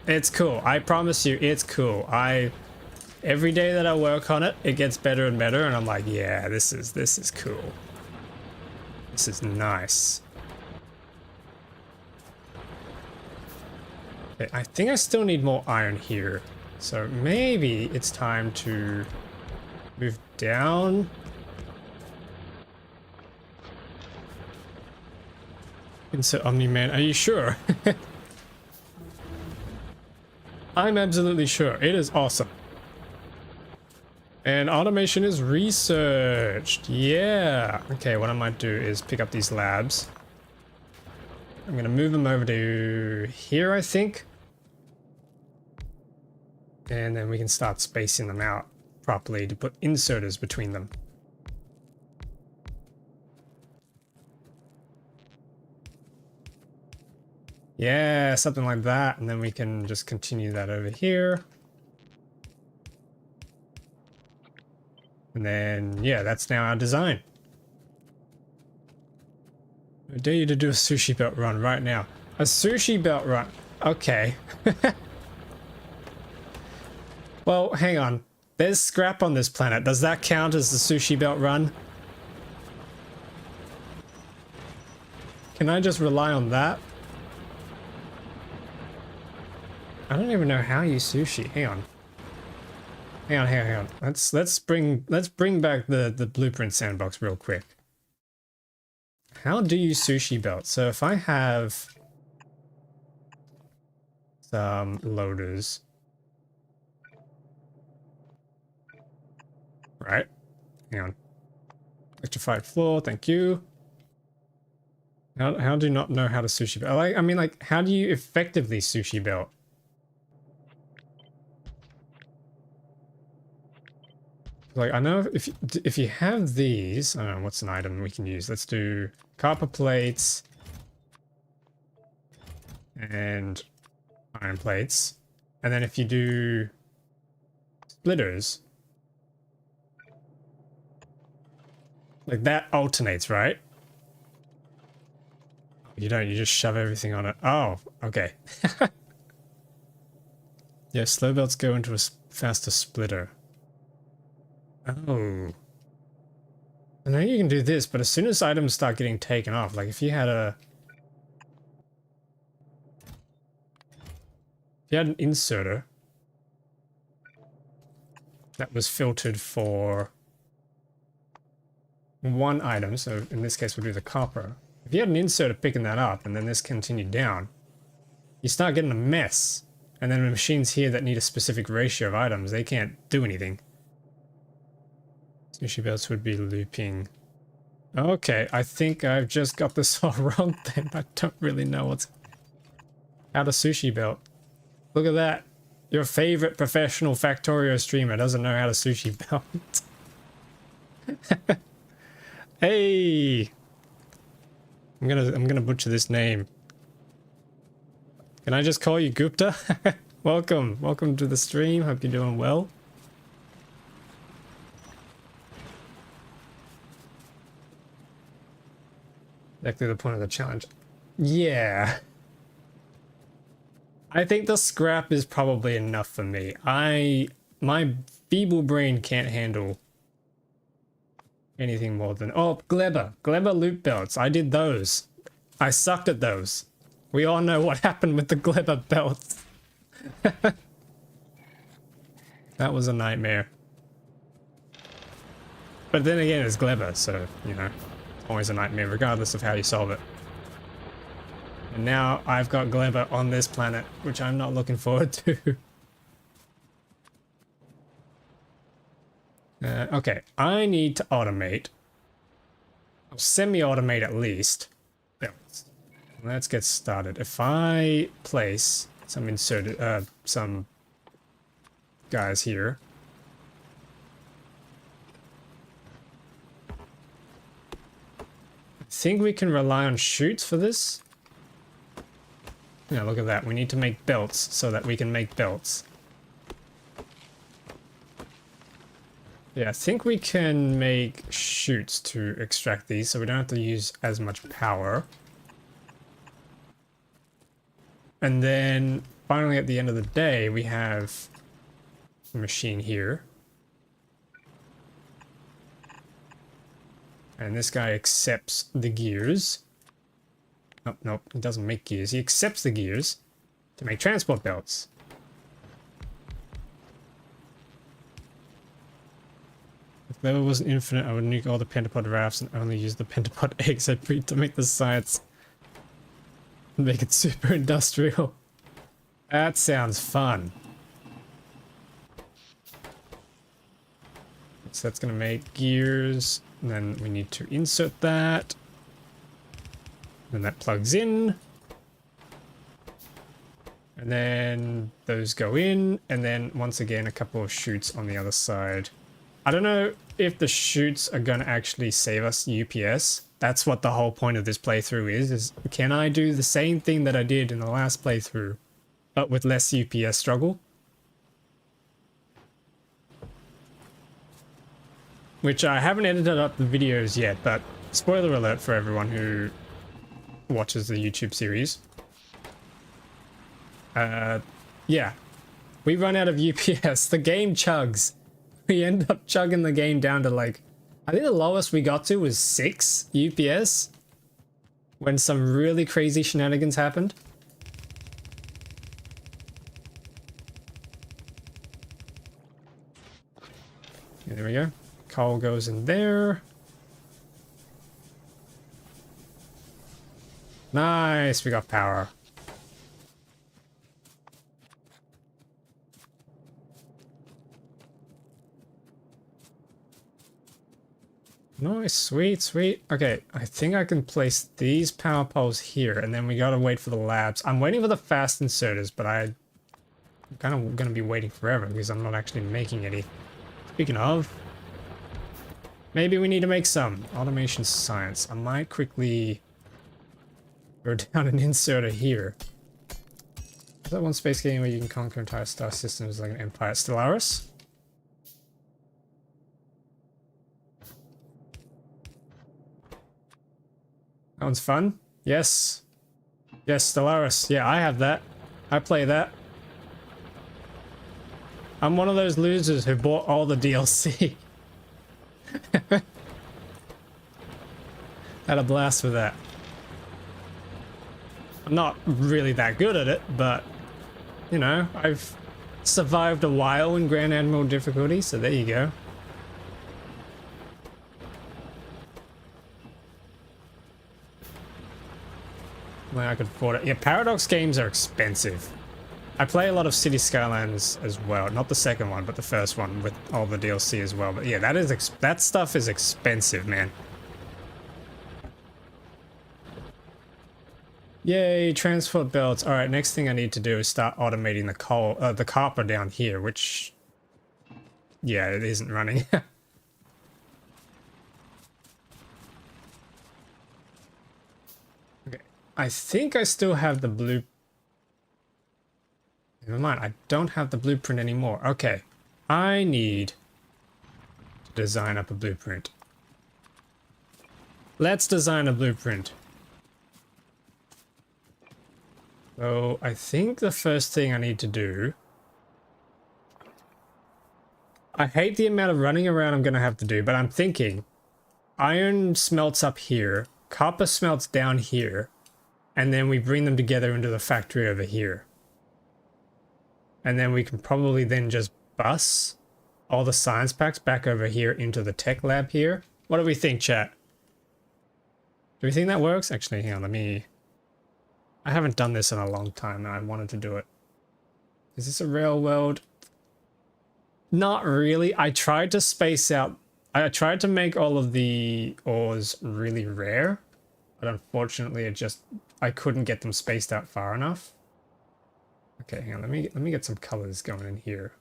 It's cool. I promise you, it's cool. Every day that I work on it, it gets better and better, and I'm like, yeah, this is cool. This is nice. Okay, I think I still need more iron here, so maybe it's time to move down. Insert Omni-Man, are you sure? I'm absolutely sure. It is awesome. And automation is researched. Yeah. Okay, what I might do is pick up these labs. I'm going to move them over to here, I think. And then we can start spacing them out properly to put inserters between them. Yeah, something like that. And then we can just continue that over here. And then, yeah, that's now our design. I dare you to do a sushi belt run right now. A sushi belt run. Okay. Well, hang on. There's scrap on this planet. Does that count as the sushi belt run? Can I just rely on that? I don't even know how you sushi. Hang on. Hang on. Let's bring back the blueprint sandbox real quick. How do you sushi belt? So if I have some loaders, right? Hang on. Electrified floor, thank you. How do you not know how to sushi belt? I mean, like, how do you effectively sushi belt? Like, I know if you have these, I don't know, what's an item we can use? Let's do copper plates and iron plates. And then if you do splitters, like that alternates, right? You don't, you just shove everything on it. Oh, okay. Yeah, slow belts go into a faster splitter. Oh. I know you can do this, but as soon as items start getting taken off, like if you had an inserter that was filtered for one item, so in this case we'll do the copper. If you had an inserter picking that up and then this continued down, you start getting a mess. And then the machines here that need a specific ratio of items, they can't do anything. Sushi belts would be looping. Okay, I think I've just got this all wrong then. I don't really know how to sushi belt. Look at that. Your favorite professional Factorio streamer doesn't know how to sushi belt. Hey! I'm gonna butcher this name. Can I just call you Gupta? Welcome to the stream. Hope you're doing well. Exactly the point of the challenge. Yeah. I think the scrap is probably enough for me. My feeble brain can't handle anything more than... Oh, Glebber loop belts. I did those. I sucked at those. We all know what happened with the Glebber belts. That was a nightmare. But then again, it's Glebber, so, you know, it's always a nightmare, regardless of how you solve it. And now I've got Glebber on this planet, which I'm not looking forward to. Okay, I need to automate. Or semi-automate at least. Belts. Let's get started. If I place some some guys here. I think we can rely on chutes for this. Yeah, look at that. We need to make belts so that we can make belts. Yeah, I think we can make chutes to extract these so we don't have to use as much power. And then finally at the end of the day, we have a machine here. And this guy accepts the gears. Oh, no, he doesn't make gears. He accepts the gears to make transport belts. If level wasn't infinite, I would nuke all the pentapod rafts and only use the pentapod eggs I breed to make the science. Make it super industrial. That sounds fun. So that's going to make gears, and then we need to insert that. Then that plugs in. And then those go in, and then once again a couple of chutes on the other side. I don't know if the chutes are going to actually save us UPS. That's what the whole point of this playthrough is can I do the same thing that I did in the last playthrough, but with less UPS struggle? Which I haven't edited up the videos yet, but spoiler alert for everyone who watches the YouTube series. Yeah, we run out of UPS. The game chugs. We end up chugging the game down to like, I think the lowest we got to was 6 UPS when some really crazy shenanigans happened. Yeah, there we go. Coal goes in there. Nice, we got power. Nice, sweet, sweet. Okay, I think I can place these power poles here, and then we gotta wait for the labs. I'm waiting for the fast inserters, but I'm kind of gonna be waiting forever because I'm not actually making any. Speaking of, maybe we need to make some automation science. I might quickly go down an inserter here. Is that one space game where you can conquer entire star systems like an empire? Stellaris? That one's fun. Yes. Yes, Stellaris. Yeah, I have that. I play that. I'm one of those losers who bought all the DLC. Had a blast with that. I'm not really that good at it, but, you know, I've survived a while in Grand Admiral difficulty, so there you go. Well, I could afford it. Yeah, Paradox games are expensive. I play a lot of City Skylines as well. Not the second one, but the first one with all the DLC as well. But yeah, that stuff is expensive, man. Yay, transport belts. All right, next thing I need to do is start automating the copper down here, which, yeah, it isn't running. Okay, I think I still have the blue. Never mind, I don't have the blueprint anymore. Okay, I need to design up a blueprint. Let's design a blueprint. So I think the first thing I need to do... I hate the amount of running around I'm going to have to do, but I'm thinking iron smelts up here, copper smelts down here, and then we bring them together into the factory over here. And then we can probably then just bus all the science packs back over here into the tech lab here. What do we think, chat? Do we think that works? Actually, hang on, let me... I haven't done this in a long time and I wanted to do it. Is this a real world? Not really. I tried to space out... I tried to make all of the ores really rare, but unfortunately it just... I couldn't get them spaced out far enough. Okay, hang on, let me get some colors going in here.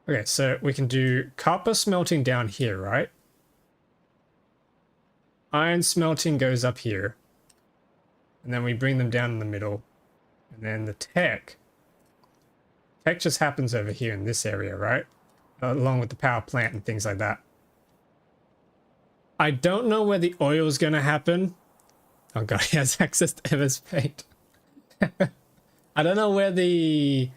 Okay, so we can do copper smelting down here, right? Iron smelting goes up here. And then we bring them down in the middle. And then the tech just happens over here in this area, right? Along with the power plant and things like that. I don't know where the oil is going to happen. Oh god, he has access to Ever's paint. I don't know where the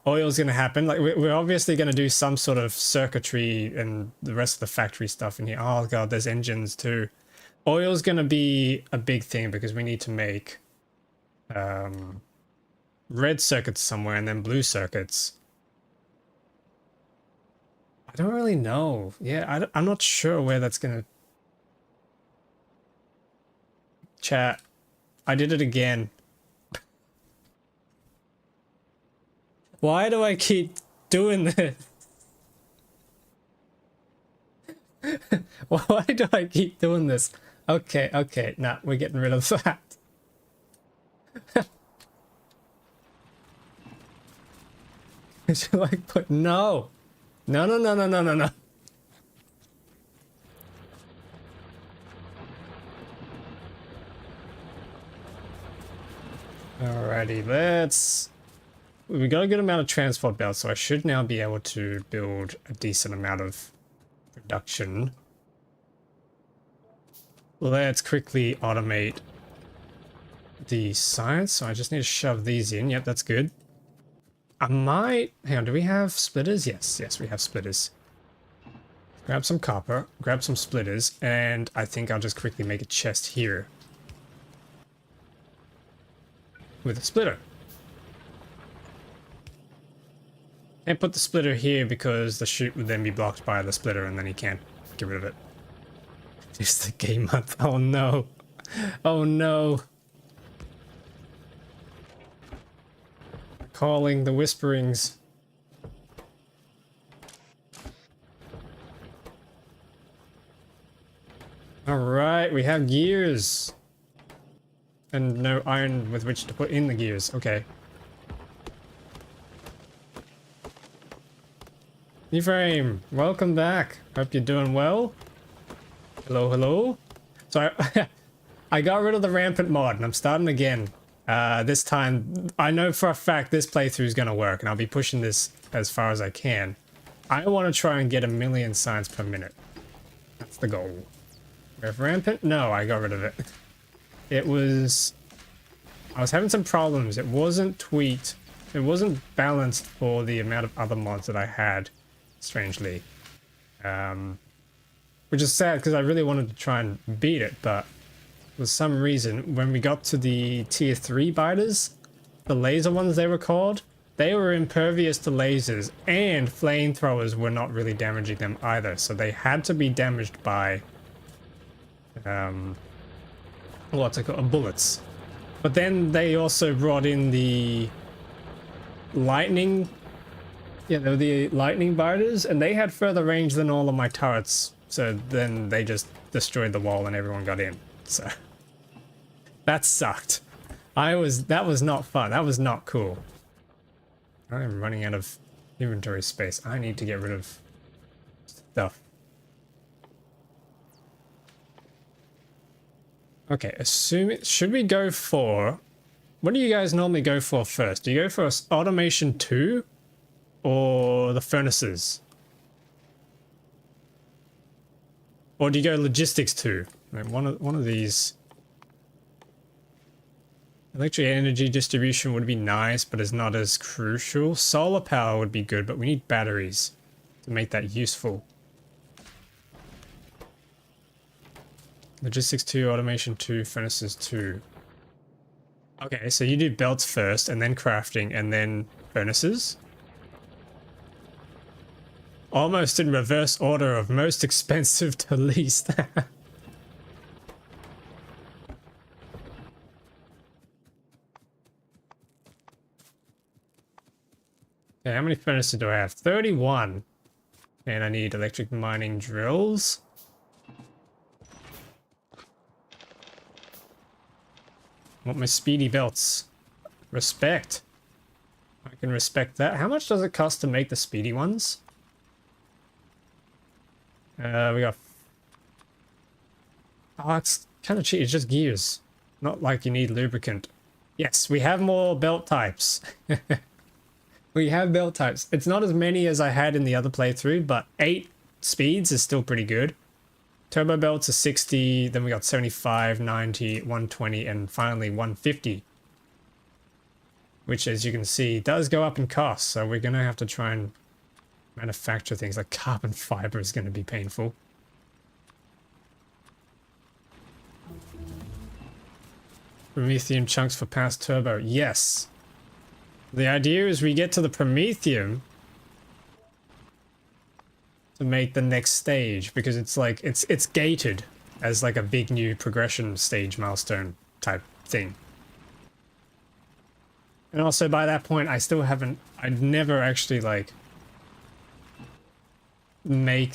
oil is going to happen. Like, we're obviously going to do some sort of circuitry and the rest of the factory stuff in here. Oh god, there's engines too. Oil is going to be a big thing because we need to make red circuits somewhere and then blue circuits. I don't really know. Yeah, I'm not sure where that's going to... Chat, I did it again. Why do I keep doing this? Why do I keep doing this? Okay, okay, nah, we're getting rid of that. Should like put no. No, no, no, no, no, no, no. Alrighty, let's... We got a good amount of transport belts, so I should now be able to build a decent amount of production. Let's quickly automate the science. So I just need to shove these in. Yep, that's good. I might... Hang on, do we have splitters? Yes, yes, we have splitters. Grab some copper, grab some splitters, and I think I'll just quickly make a chest here. With a splitter. And put the splitter here because the chute would then be blocked by the splitter and then you can't get rid of it. It's the game month. Oh no. Oh no. Calling the whisperings. Alright, we have gears. And no iron with which to put in the gears. Okay. Ephraim, welcome back. Hope you're doing well. Hello, hello. So I got rid of the rampant mod and I'm starting again. This time, I know for a fact this playthrough is going to work and I'll be pushing this as far as I can. I want to try and get 1,000,000 signs per minute. That's the goal. With rampant? No, I got rid of it. It was... I was having some problems. It wasn't tweaked. It wasn't balanced for the amount of other mods that I had, strangely. Which is sad because I really wanted to try and beat it, but for some reason, when we got to the tier 3 biters, the laser ones they were called, they were impervious to lasers, and flamethrowers were not really damaging them either, so they had to be damaged by what's it called? Bullets. But then they also brought in the lightning, the lightning biters, and they had further range than all of my turrets, so then they just destroyed the wall and everyone got in. So that sucked. That was not fun. That was not cool. I am running out of inventory space. I need to get rid of stuff. Okay, should we go for... What do you guys normally go for first? Do you go for automation 2 or the furnaces? Or do you go logistics 2? Like one of these. Electric energy distribution would be nice, but is not as crucial. Solar power would be good, but we need batteries to make that useful. Logistics 2, automation 2, furnaces 2. Okay, so you do belts first, and then crafting, and then furnaces. Almost in reverse order of most expensive to least. Okay, how many furnaces do I have? 31. And I need electric mining drills. I want my speedy belts. Respect. I can respect that. How much does it cost to make the speedy ones? We got... Oh, it's kind of cheap. It's just gears. Not like you need lubricant. Yes, we have more belt types. We have belt types. It's not as many as I had in the other playthrough, but 8 speeds is still pretty good. Turbo belts are 60, then we got 75, 90, 120, and finally 150. Which, as you can see, does go up in cost, so we're going to have to try and manufacture things like carbon fiber is going to be painful. Promethium chunks for past turbo. Yes. The idea is we get to the Promethium to make the next stage, because it's like it's gated as like a big new progression stage milestone type thing. And also by that point, I'd never actually like make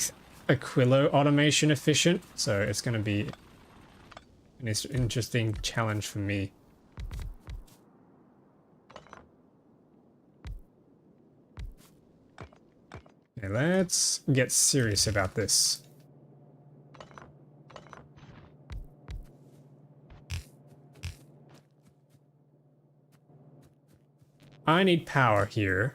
Aquilo automation efficient. So it's going to be an interesting challenge for me. Okay, let's get serious about this. I need power here.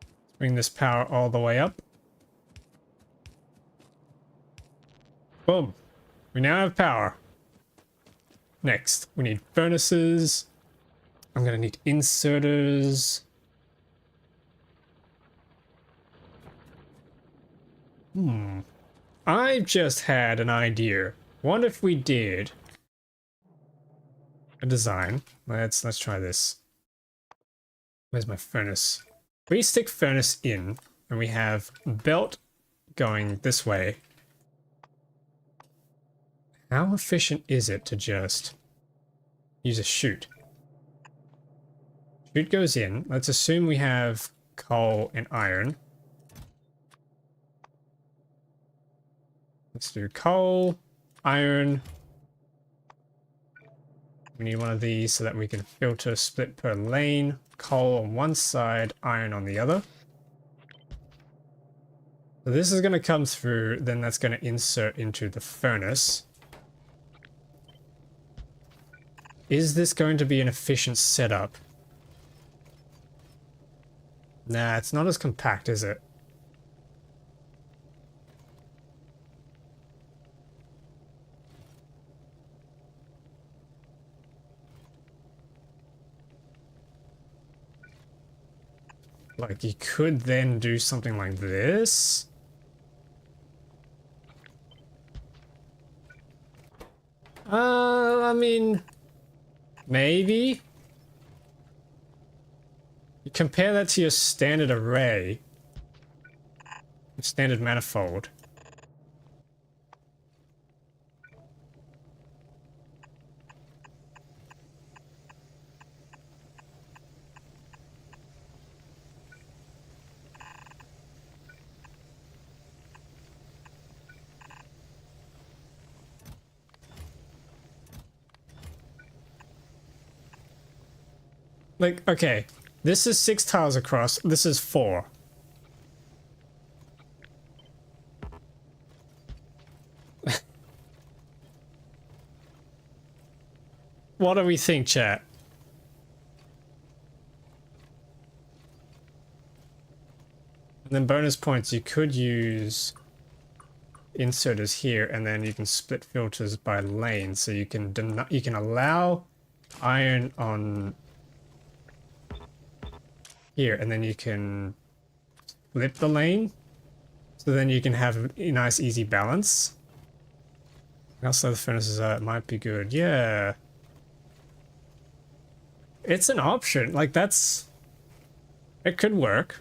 Let's bring this power all the way up. Boom. We now have power. Next, we need furnaces. I'm gonna need inserters. I've just had an idea. What if we did a design? Let's try this. Where's my furnace? We stick furnace in, and we have belt going this way. How efficient is it to just use a chute? Chute goes in. Let's assume we have coal and iron. Let's do coal, iron. We need one of these so that we can filter split per lane. Coal on one side, iron on the other. So this is going to come through, then that's going to insert into the furnace. Is this going to be an efficient setup? Nah, it's not as compact, is it? Like, you could then do something like this. I mean, maybe. You compare that to your standard array, standard manifold. Like, okay, this is 6 tiles across, this is 4. What do we think, chat? And then bonus points, you could use inserters here, and then you can split filters by lane, so you can allow iron on here, and then you can flip the lane, so then you can have a nice easy balance. Also, the furnaces are, it might be good. Yeah, it's an option. Like, it could work.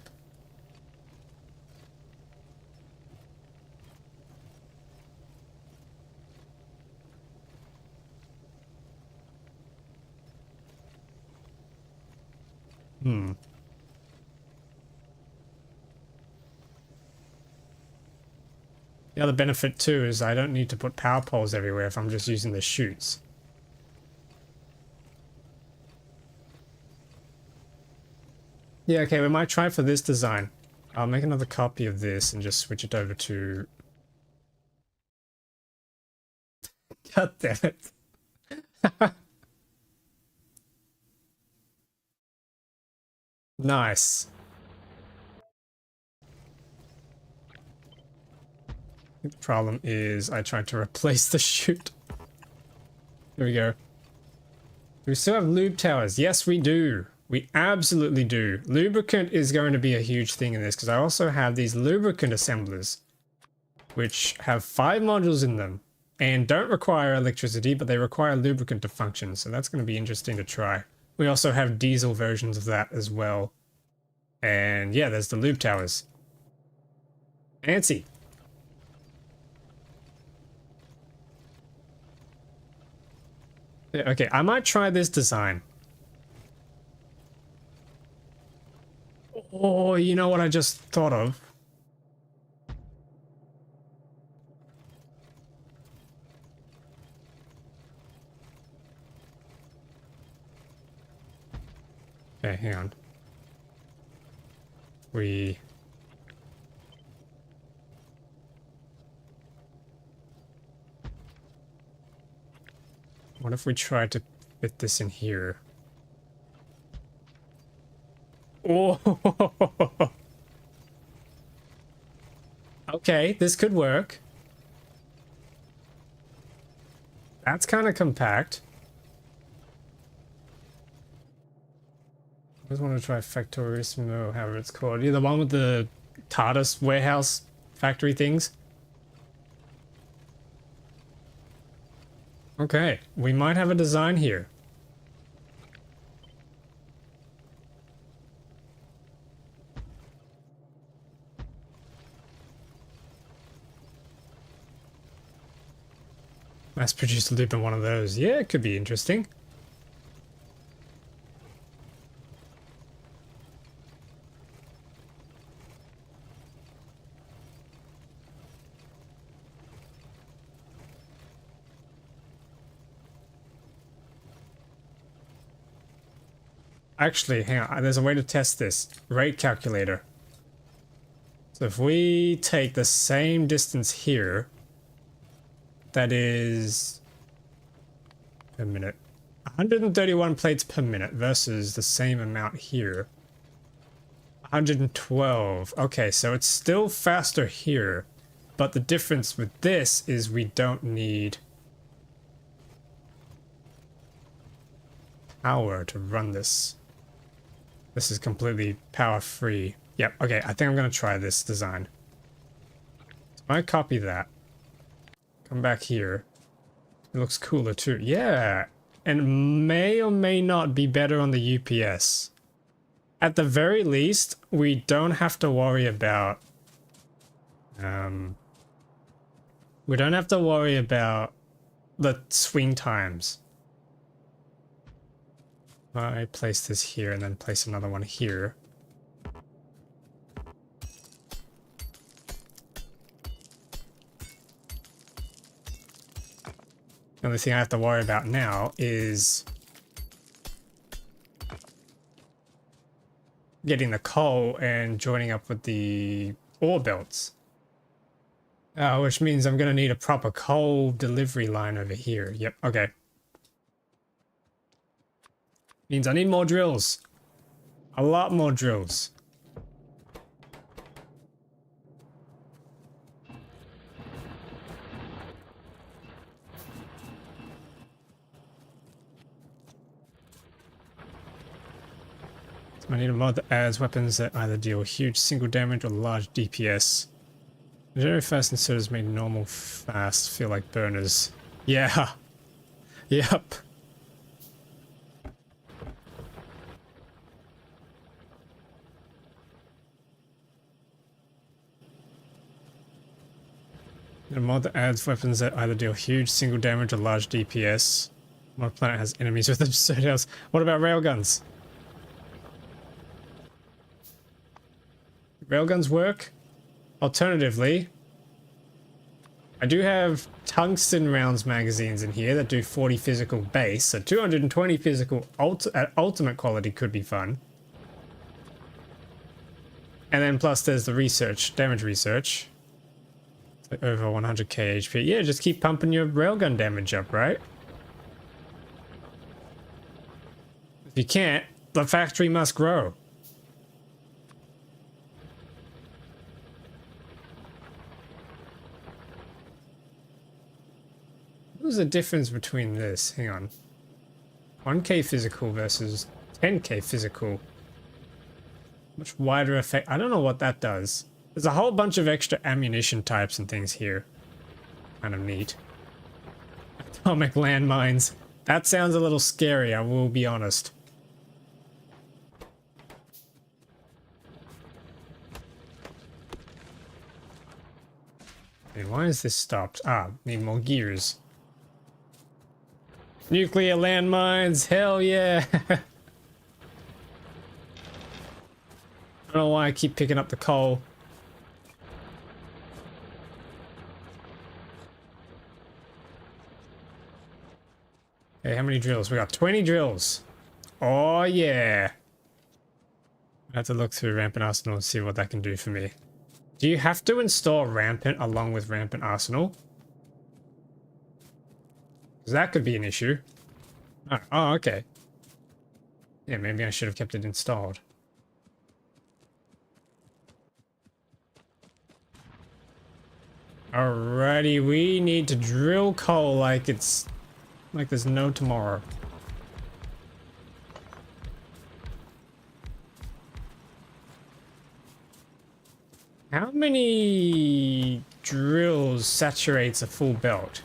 The other benefit too is I don't need to put power poles everywhere if I'm just using the chutes. Yeah, okay, we might try for this design. I'll make another copy of this and just switch it over to... God damn it. Nice. The problem is I tried to replace the chute. Here we go. Do we still have lube towers? Yes, we do. We absolutely do. Lubricant is going to be a huge thing in this because I also have these lubricant assemblers, which have 5 modules in them and don't require electricity, but they require lubricant to function. So that's going to be interesting to try. We also have diesel versions of that as well. And yeah, there's the loop towers. Fancy. Yeah, okay, I might try this design. Oh, you know what I just thought of? Okay, hang on. What if we tried to fit this in here? Oh! Okay, this could work. That's kind of compact. I just want to try Factorismo, however it's called. Yeah, the one with the TARDIS warehouse factory things. Okay, we might have a design here. Mass produced a loop in one of those. Yeah, it could be interesting. Actually, hang on. There's a way to test this. Rate calculator. So if we take the same distance here, that is per minute. 131 plates per minute versus the same amount here. 112. Okay, so it's still faster here. But the difference with this is we don't need power to run this. This is completely power free. Yep, okay, I think I'm going to try this design. So I copy that. Come back here. It looks cooler too. Yeah, and may or may not be better on the UPS. At the very least, we don't have to worry about... we don't have to worry about the swing times. I place this here and then place another one here. The only thing I have to worry about now is getting the coal and joining up with the ore belts. Which means I'm going to need a proper coal delivery line over here. Yep, okay. Means I need more drills. A lot more drills. So I need a mod that adds weapons that either deal huge single damage or large DPS. Very fast inserters make normal fast feel like burners. Yeah. Yep. A mod that adds weapons that either deal huge single damage or large DPS. My planet has enemies with absurd health. What about railguns? Railguns work? Alternatively, I do have tungsten rounds magazines in here that do 40 physical base, so 220 physical at ultimate quality could be fun. And then plus there's the research, damage research. So over 100k HP. Yeah, just keep pumping your railgun damage up, right? If you can't, the factory must grow. What was the difference between this? Hang on. 1k physical versus 10k physical. Much wider effect. I don't know what that does. There's a whole bunch of extra ammunition types and things here. Kind of neat. Atomic landmines. That sounds a little scary, I will be honest. And why is this stopped? Ah, need more gears. Nuclear landmines, hell yeah! I don't know why I keep picking up the coal. Okay, how many drills? We got 20 drills. Oh yeah! I have to look through Rampant Arsenal and see what that can do for me. Do you have to install Rampant along with Rampant Arsenal? Because that could be an issue. Oh, okay. Yeah, maybe I should have kept it installed. Alrighty, we need to drill coal like it's... like there's no tomorrow. How many drills saturates a full belt?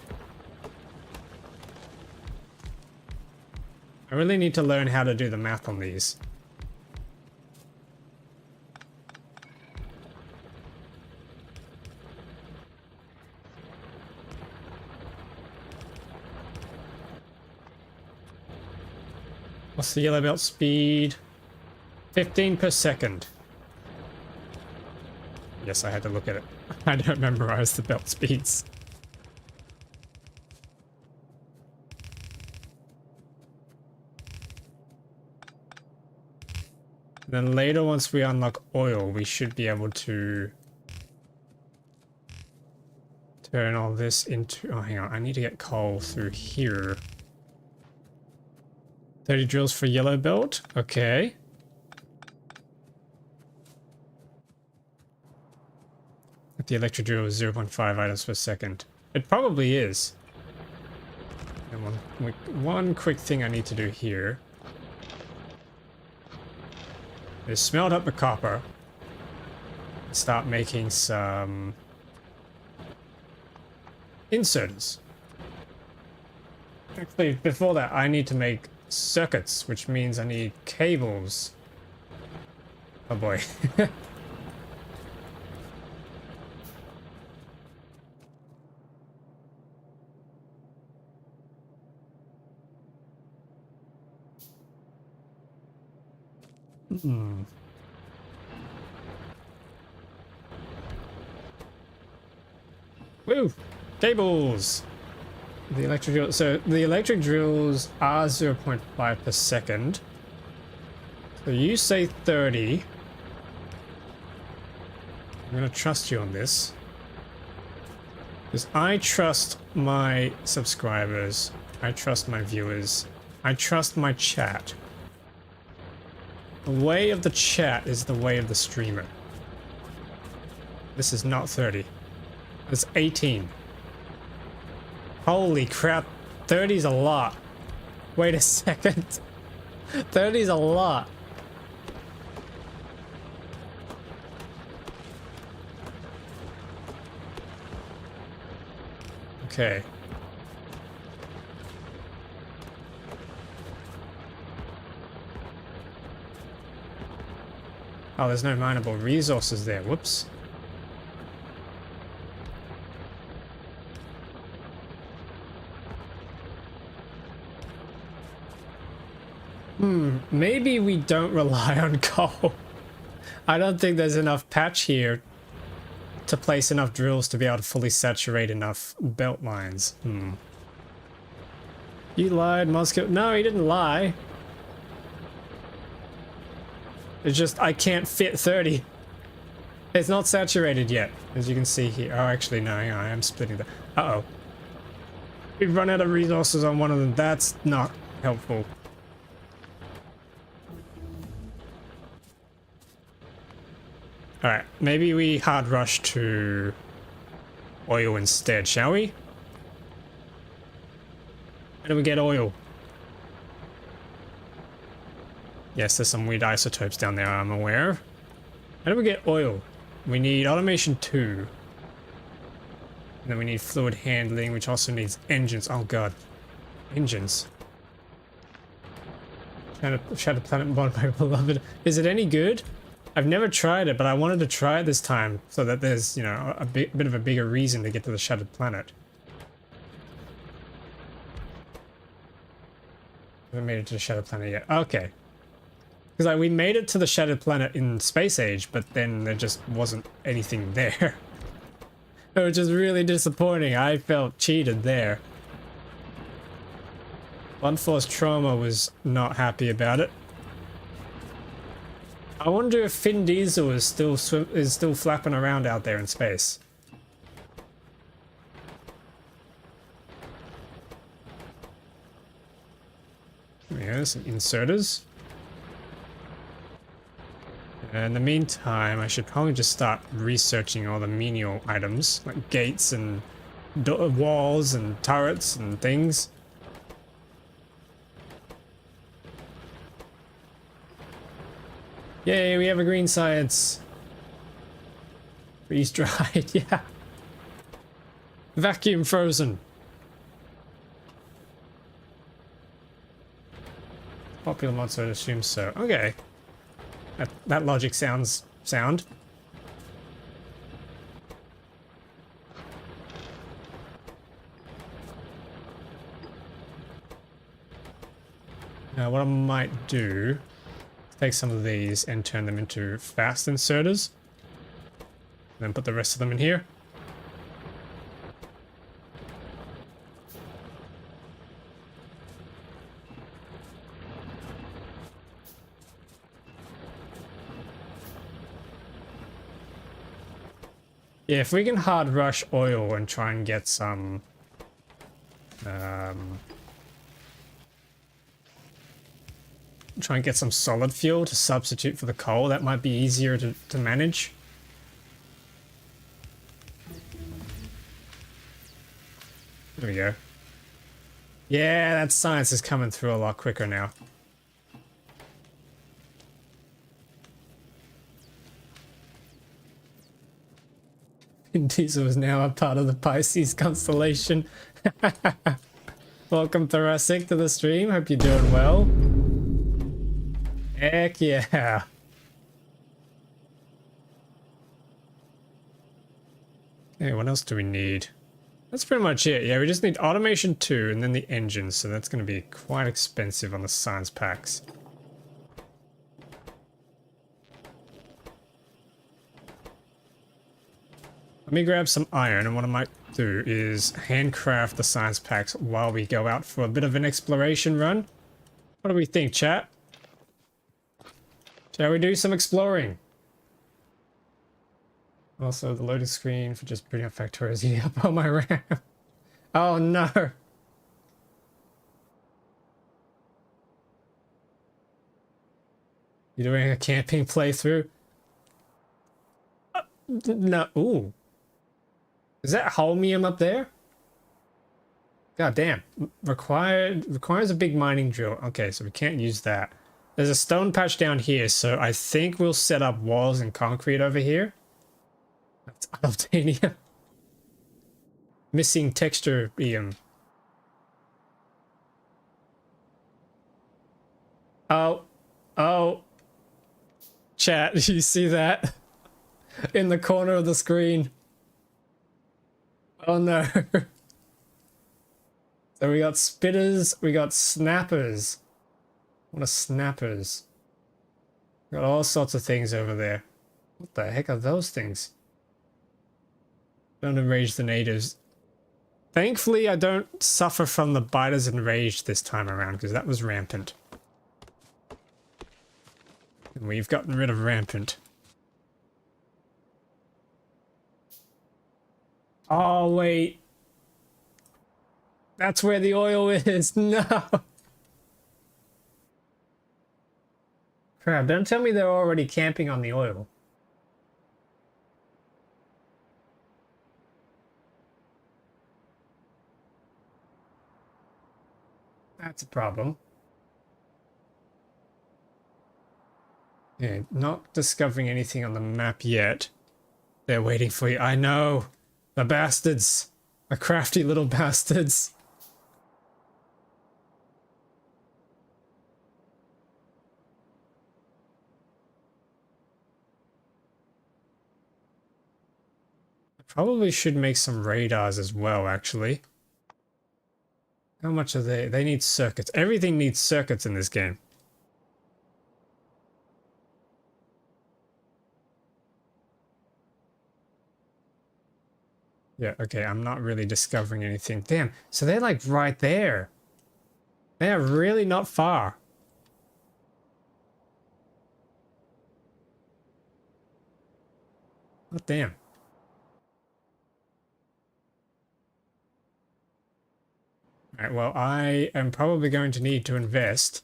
I really need to learn how to do the math on these. What's the yellow belt speed? 15 per second. Yes, I had to look at it. I don't memorize the belt speeds. Then later, once we unlock oil, we should be able to turn all this into... oh, hang on. I need to get coal through here. 30 drills for yellow belt. Okay. The electric drill is 0.5 items per second. It probably is. And one quick thing I need to do here is smelt up the copper. Start making some inserters. Actually, before that, I need to make circuits, which means I need cables. Oh boy. Woo! Cables! The electric drill. So the electric drills are 0.5 per second. So you say 30. I'm gonna trust you on this. Because I trust my subscribers. I trust my viewers. I trust my chat. The way of the chat is the way of the streamer. This is not 30. It's 18. Holy crap. 30's a lot. Wait a second. 30's a lot. Okay. Oh, there's no mineable resources there. Whoops. Maybe we don't rely on coal. I don't think there's enough patch here to place enough drills to be able to fully saturate enough belt lines. You lied, Moscow. No, he didn't lie. It's just I can't fit 30. It's not saturated yet, as you can see here. Oh, actually, no, hang on, I am splitting that. Uh-oh. We've run out of resources on one of them. That's not helpful. Alright, maybe we hard rush to oil instead, shall we? How do we get oil? Yes, there's some weird isotopes down there, I'm aware. How do we get oil? We need automation 2. And then we need fluid handling, which also needs engines. Oh god. Engines. Shadow Planet Bond, my beloved. Is it any good? I've never tried it, but I wanted to try it this time so that there's, you know, a bit of a bigger reason to get to the Shattered Planet. We haven't made it to the Shattered Planet yet. Okay. Because like, we made it to the Shattered Planet in Space Age, but then there just wasn't anything there. Which is really disappointing. I felt cheated there. Blunt Force Trauma was not happy about it. I wonder if Vin Diesel is still flapping around out there in space. Yeah, some inserters. In the meantime, I should probably just start researching all the menial items, like gates and walls and turrets and things. Yay, we have a green science. Freeze dried, yeah. Vacuum frozen. Popular mod, so I assume so. Okay. That logic sounds sound. Now what I might do, take some of these and turn them into fast inserters. Then put the rest of them in here. Yeah, if we can hard rush oil and try and get some solid fuel to substitute for the coal, that might be easier to manage. There we go. Yeah, that science is coming through a lot quicker now. Vin Diesel is now a part of the Pisces constellation. Welcome, Thoracic, to the stream. Hope you're doing well. Heck yeah. Okay, what else do we need? That's pretty much it. Yeah, we just need automation 2 and then the engine, so that's going to be quite expensive on the science packs. Let me grab some iron, and what I might do is handcraft the science packs while we go out for a bit of an exploration run. What do we think, chat? Shall we do some exploring? Also, the loading screen for just bringing up Factorio is eating up on my RAM. Oh no! You doing a camping playthrough? No. Ooh. Is that holmium up there? God damn. Requires a big mining drill. Okay, so we can't use that. There's a stone patch down here, so I think we'll set up walls and concrete over here. That's unobtainium. Missing texture-ium. Oh. Oh. Chat, you see that? In the corner of the screen. Oh no. So we got spitters, we got snappers. What are snappers? Got all sorts of things over there. What the heck are those things? Don't enrage the natives. Thankfully, I don't suffer from the biters enraged this time around, because that was rampant. And we've gotten rid of rampant. Oh, wait. That's where the oil is. No. Crap, don't tell me they're already camping on the oil. That's a problem. Yeah, not discovering anything on the map yet. They're waiting for you. I know. The bastards. The crafty little bastards. Probably should make some radars as well, actually. How much are they? They need circuits. Everything needs circuits in this game. Yeah, okay, I'm not really discovering anything. Damn, so they're like right there. They're really not far. Oh, damn. Alright, well, I am probably going to need to invest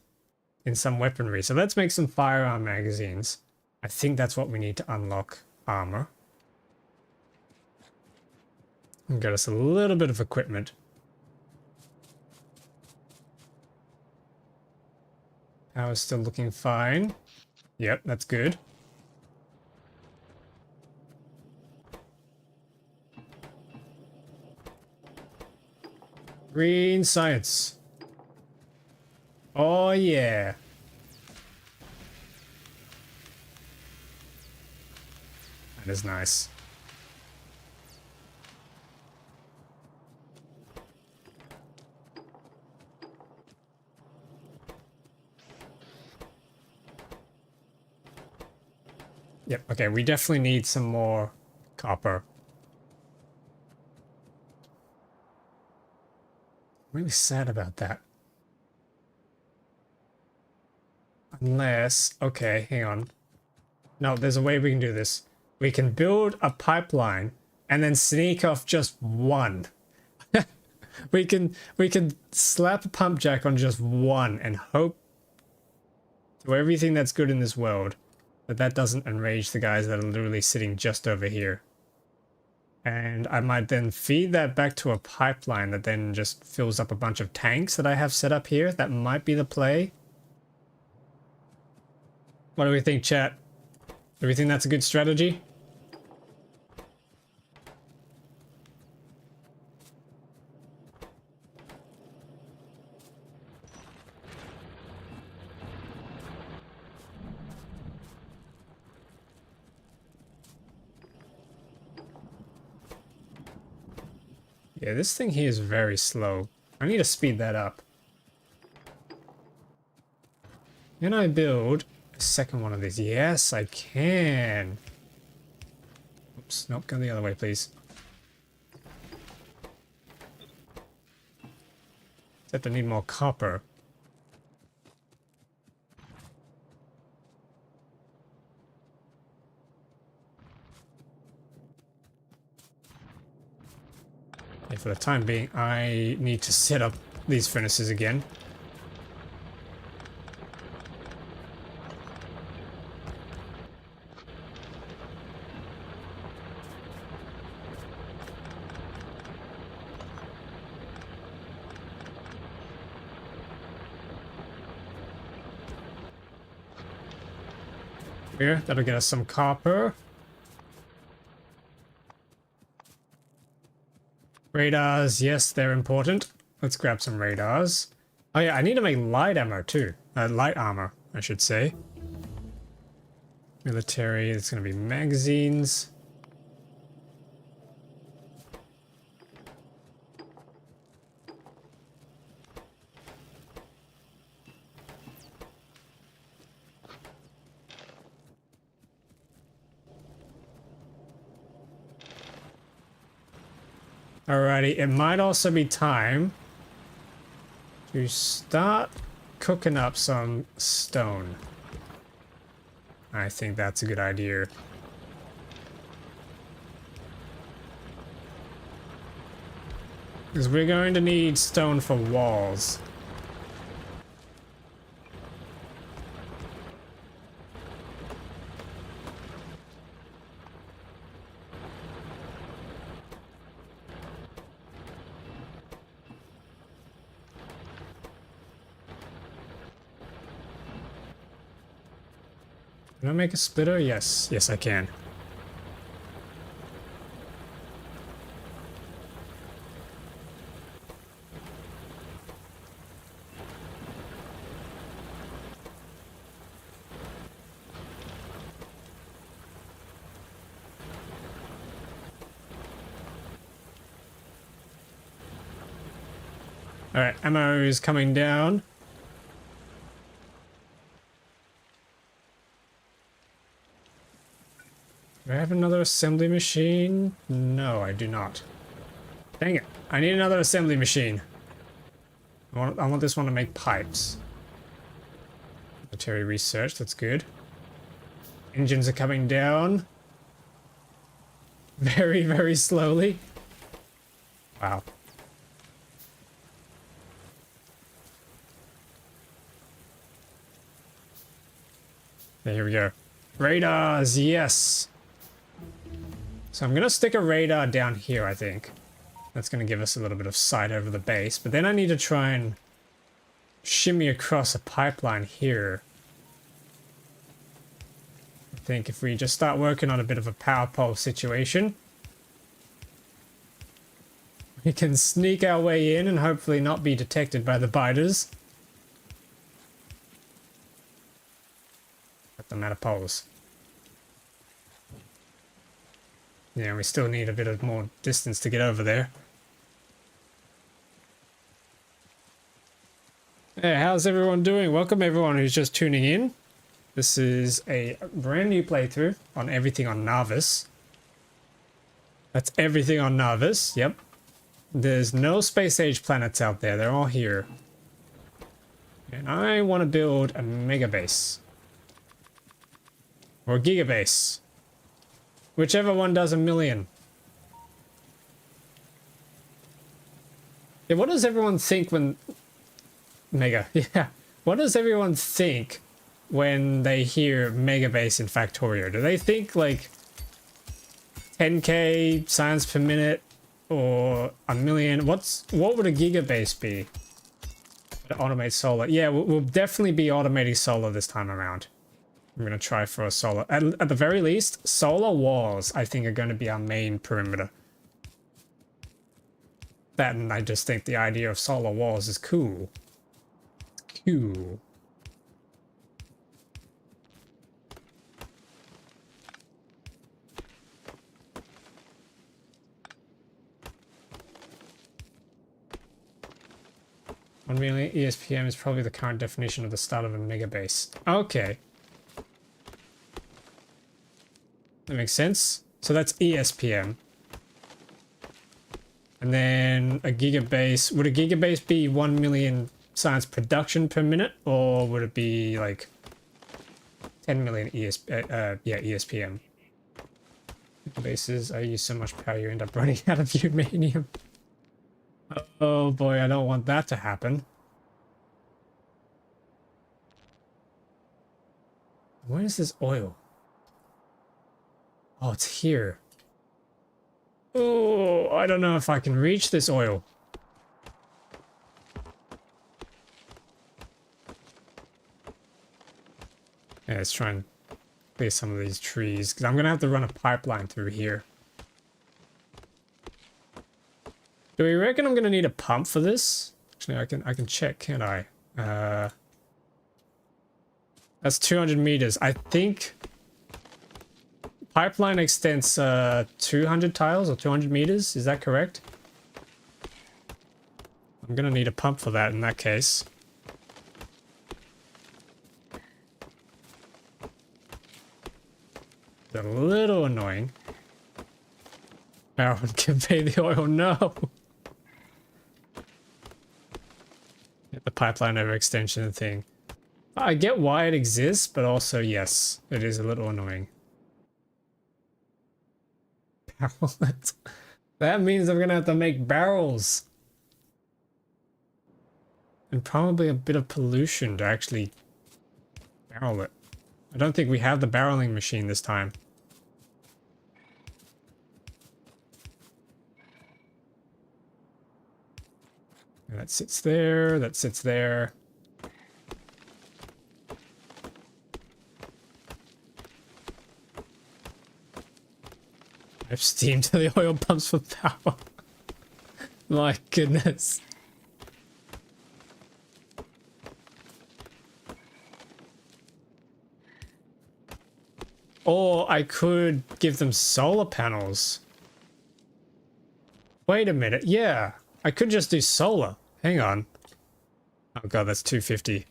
in some weaponry. So let's make some firearm magazines. I think that's what we need to unlock armor. And get us a little bit of equipment. Power's still looking fine. Yep, that's good. Green science. Oh yeah. That is nice. Yep, okay, we definitely need some more copper. I'm really sad about that. Unless, okay, hang on. No, there's a way we can do this. We can build a pipeline and then sneak off just one. we can slap a pump jack on just one and hope to everything that's good in this world that doesn't enrage the guys that are literally sitting just over here. And I might then feed that back to a pipeline that then just fills up a bunch of tanks that I have set up here. That might be the play. What do we think, chat? Do we think that's a good strategy? Yeah, this thing here is very slow. I need to speed that up. Can I build a second one of these? Yes, I can. Oops, nope, go the other way, please. Except I need more copper. And for the time being, I need to set up these furnaces again. Here, that'll get us some copper. Radars, yes, they're important. Let's grab some radars. Oh yeah, I need to make light ammo too. Light armor, I should say. Military, it's going to be magazines. Alrighty, it might also be time to start cooking up some stone. I think that's a good idea. Because we're going to need stone for walls. Can I make a splitter? Yes. Yes, I can. Alright, ammo is coming down. Do I have another assembly machine? No, I do not. Dang it. I need another assembly machine. I want this one to make pipes. Military research, that's good. Engines are coming down. Very, very slowly. Wow. There we go. Radars, yes. So I'm gonna stick a radar down here, I think. That's gonna give us a little bit of sight over the base, but then I need to try and shimmy across a pipeline here. I think if we just start working on a bit of a power pole situation, we can sneak our way in and hopefully not be detected by the biters. At the matter poles. Yeah, we still need a bit of more distance to get over there. Hey, how's everyone doing? Welcome everyone who's just tuning in. This is a brand new playthrough on everything on Nauvis. That's everything on Nauvis, yep. There's no space age planets out there, they're all here. And I want to build a Megabase. Or Gigabase. Whichever one does a million. Yeah, what does everyone think when... Mega, yeah. What does everyone think when they hear Megabase in Factorio? Do they think like 10k science per minute or a million? What would a Gigabase be? To automate solar. Yeah, we'll definitely be automating solar this time around. I'm going to try for a solar. At the very least, solar walls, I think, are going to be our main perimeter. That, and I just think the idea of solar walls is cool. Cool. $1 million ESPM is probably the current definition of the start of a megabase. Okay. That makes sense. So that's ESPM. And then a gigabase. Would a gigabase be 1 million science production per minute? Or would it be like 10 million ESPM? Gigabases, I use so much power you end up running out of uranium. Oh boy, I don't want that to happen. Where is this oil? Oh, it's here. Oh, I don't know if I can reach this oil. Yeah, let's try and clear some of these trees, because I'm going to have to run a pipeline through here. Do we reckon I'm going to need a pump for this? Actually, I can check, can't I? That's 200 meters. I think pipeline extends 200 tiles or 200 meters. Is that correct? I'm going to need a pump for that in that case. It's a little annoying. Barrel would convey the oil. No! The pipeline overextension thing. I get why it exists, but also, yes, it is a little annoying. Barrels. That means I'm gonna have to make barrels. And probably a bit of pollution to actually barrel it. I don't think we have the barreling machine this time. And that sits there, that sits there. I have steam to the oil pumps for power. My goodness. Or I could give them solar panels. Wait a minute, yeah. I could just do solar. Hang on. Oh god, that's 250.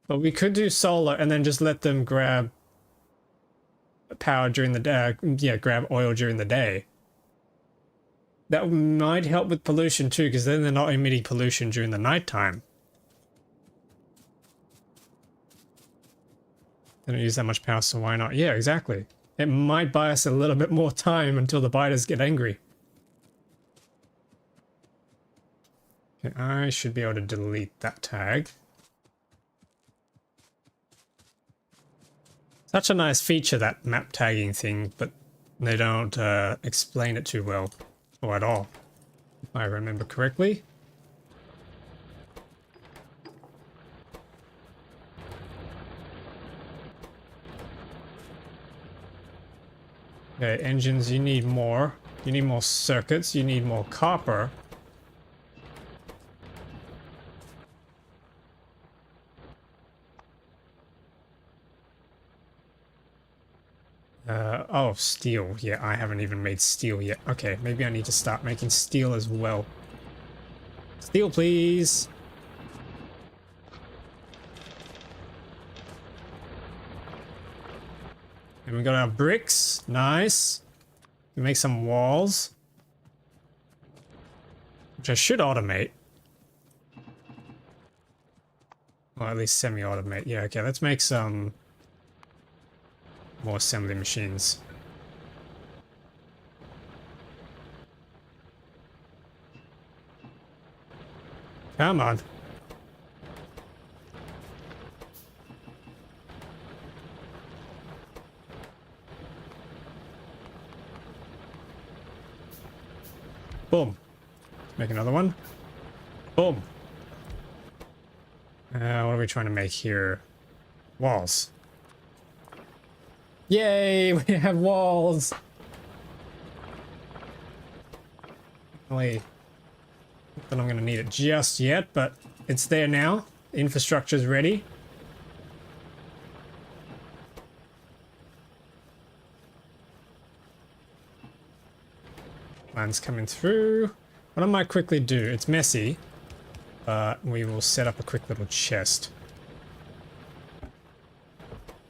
But we could do solar and then just let them grab power during the day. Yeah, grab oil during the day. That might help with pollution too, because then they're not emitting pollution during the nighttime. They don't use that much power, so why not? Yeah, exactly. It might buy us a little bit more time until the biters get angry. Okay, I should be able to delete that tag. Such a nice feature, that map tagging thing, but they don't explain it too well, or at all, if I remember correctly. Okay, engines, you need more. You need more circuits, you need more copper. Oh, steel. Yeah, I haven't even made steel yet. Okay, maybe I need to start making steel as well. Steel, please. And we got our bricks. Nice. We make some walls, which I should automate. Or at least semi-automate. Yeah, okay, let's make some more assembly machines. Come on. Boom. Make another one. Boom. What are we trying to make here? Walls. Yay, we have walls. Really, not that I'm going to need it just yet, but it's there now. Infrastructure's ready. Lines coming through. What I might quickly do, it's messy, but we will set up a quick little chest.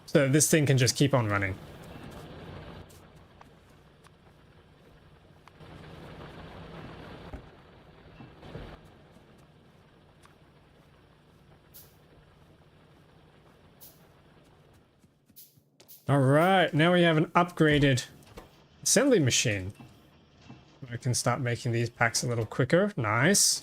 So this thing can just keep on running. All right, now we have an upgraded assembly machine. I can start making these packs a little quicker. Nice.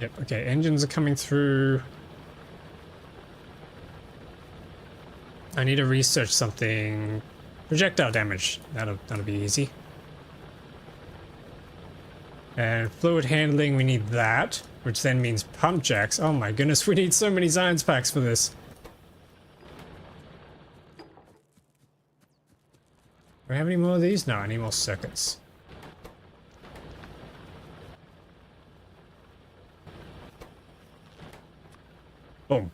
Yep, okay, engines are coming through. I need to research something. Projectile damage. That'll be easy. And fluid handling, we need that, which then means pump jacks. Oh my goodness, we need so many science packs for this. Do I have any more of these? No, I need more circuits. Boom.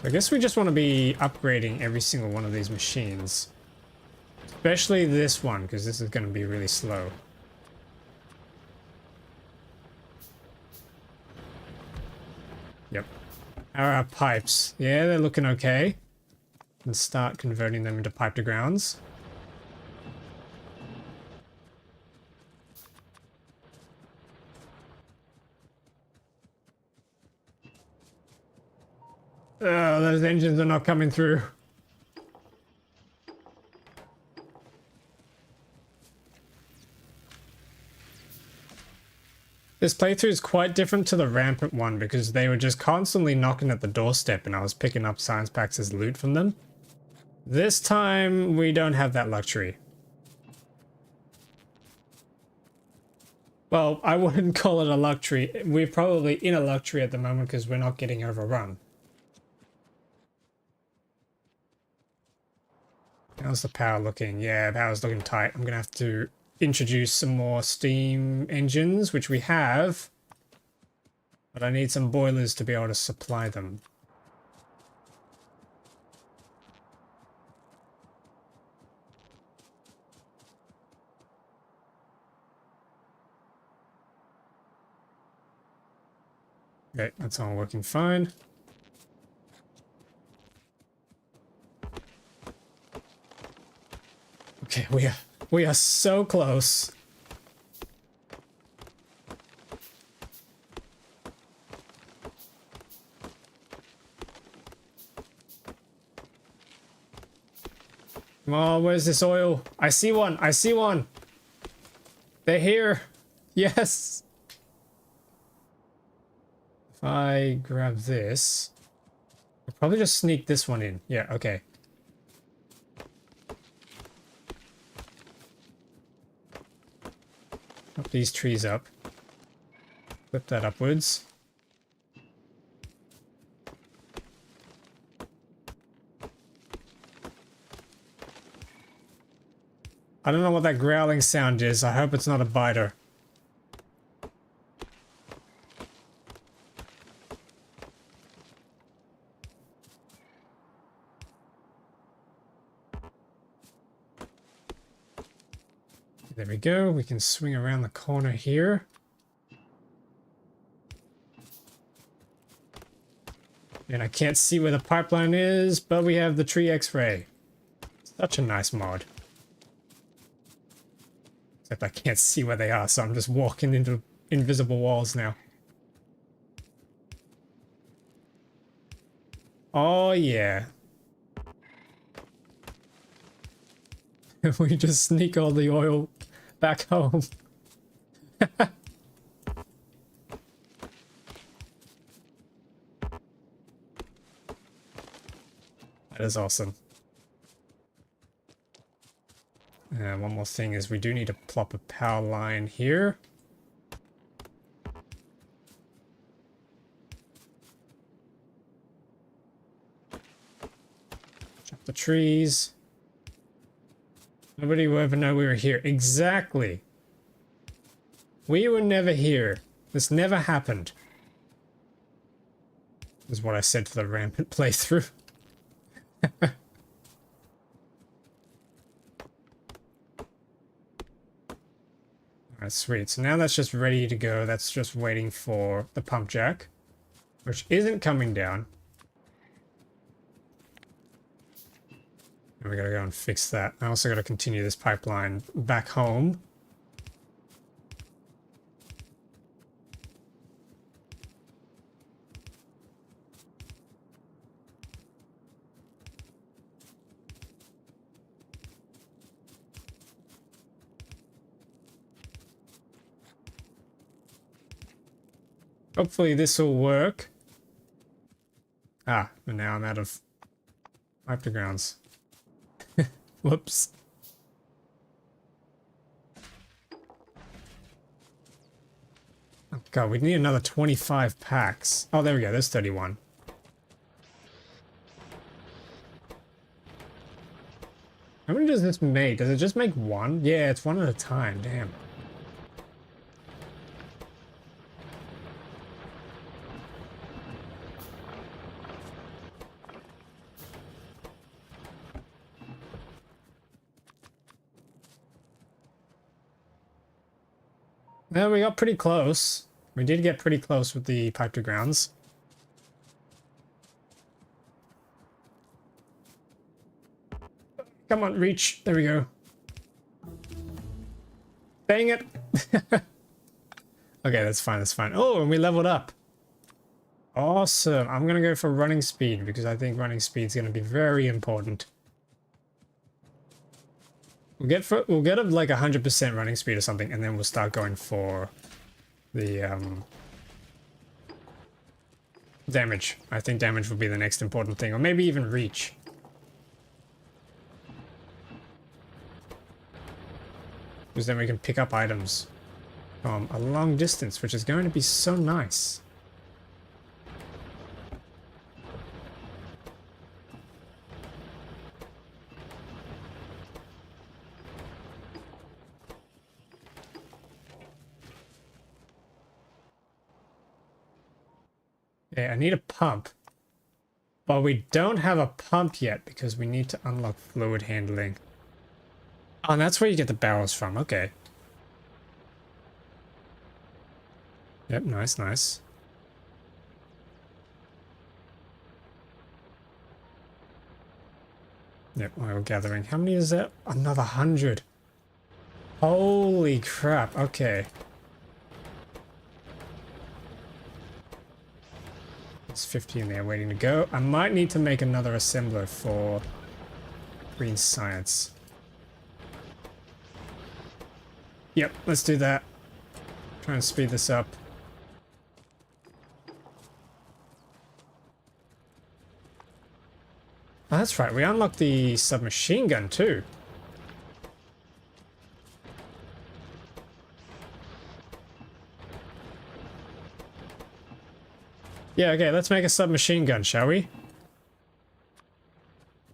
I guess we just want to be upgrading every single one of these machines. Especially this one, because this is going to be really slow. Yep. Our pipes. Yeah, they're looking okay. And start converting them into pipe to grounds. Oh, those engines are not coming through. This playthrough is quite different to the rampant one because they were just constantly knocking at the doorstep and I was picking up science packs as loot from them. This time we don't have that luxury. Well, I wouldn't call it a luxury. We're probably in a luxury at the moment because we're not getting overrun. How's the power looking? Yeah, power's looking tight. I'm gonna have to introduce some more steam engines, which we have, but I need some boilers to be able to supply them. Okay, that's all working fine. Okay, we are so close. Come on, where's this oil? I see one. I see one. They're here. Yes. If I grab this, I'll probably just sneak this one in. Yeah, okay. Chop these trees up. Flip that upwards. I don't know what that growling sound is. I hope it's not a biter. There we go. We can swing around the corner here. And I can't see where the pipeline is, but we have the tree X-ray. Such a nice mod. Except I can't see where they are, so I'm just walking into invisible walls now. Oh yeah. We just sneak all the oil back home. That is awesome. One more thing is we do need to plop a power line here. Chop the trees. Nobody will ever know we were here. Exactly. We were never here. This never happened. Is what I said for the rampant playthrough. Alright, sweet. So now that's just ready to go. That's just waiting for the pump jack, which isn't coming down. And we gotta go and fix that. I also gotta continue this pipeline back home. Hopefully this will work. Ah, and now I'm out of hypergrounds. Whoops. Oh god, we need another 25 packs. Oh, there we go, there's 31. How many does this make? Does it just make one? Yeah, it's one at a time, damn. Well, we got pretty close. We did get pretty close with the pipe to grounds. Come on, reach. There we go. Dang it. Okay, that's fine, that's fine. Oh, and we leveled up. Awesome. I'm gonna go for running speed because I think running speed is gonna be very important. We'll get like 100% running speed or something, and then we'll start going for the damage. I think damage will be the next important thing, or maybe even reach. Because then we can pick up items. from a long distance, which is going to be so nice. Okay, I need a pump. But we don't have a pump yet because we need to unlock fluid handling. Oh, and that's where you get the barrels from. Okay. Yep, nice, nice. Yep, oil gathering. How many is that? Another 100. Holy crap. Okay. There's 50 in there waiting to go. I might need to make another assembler for green science. Yep, let's do that. Try and speed this up. Oh, that's right. We unlocked the submachine gun too. Yeah, okay, let's make a submachine gun, shall we?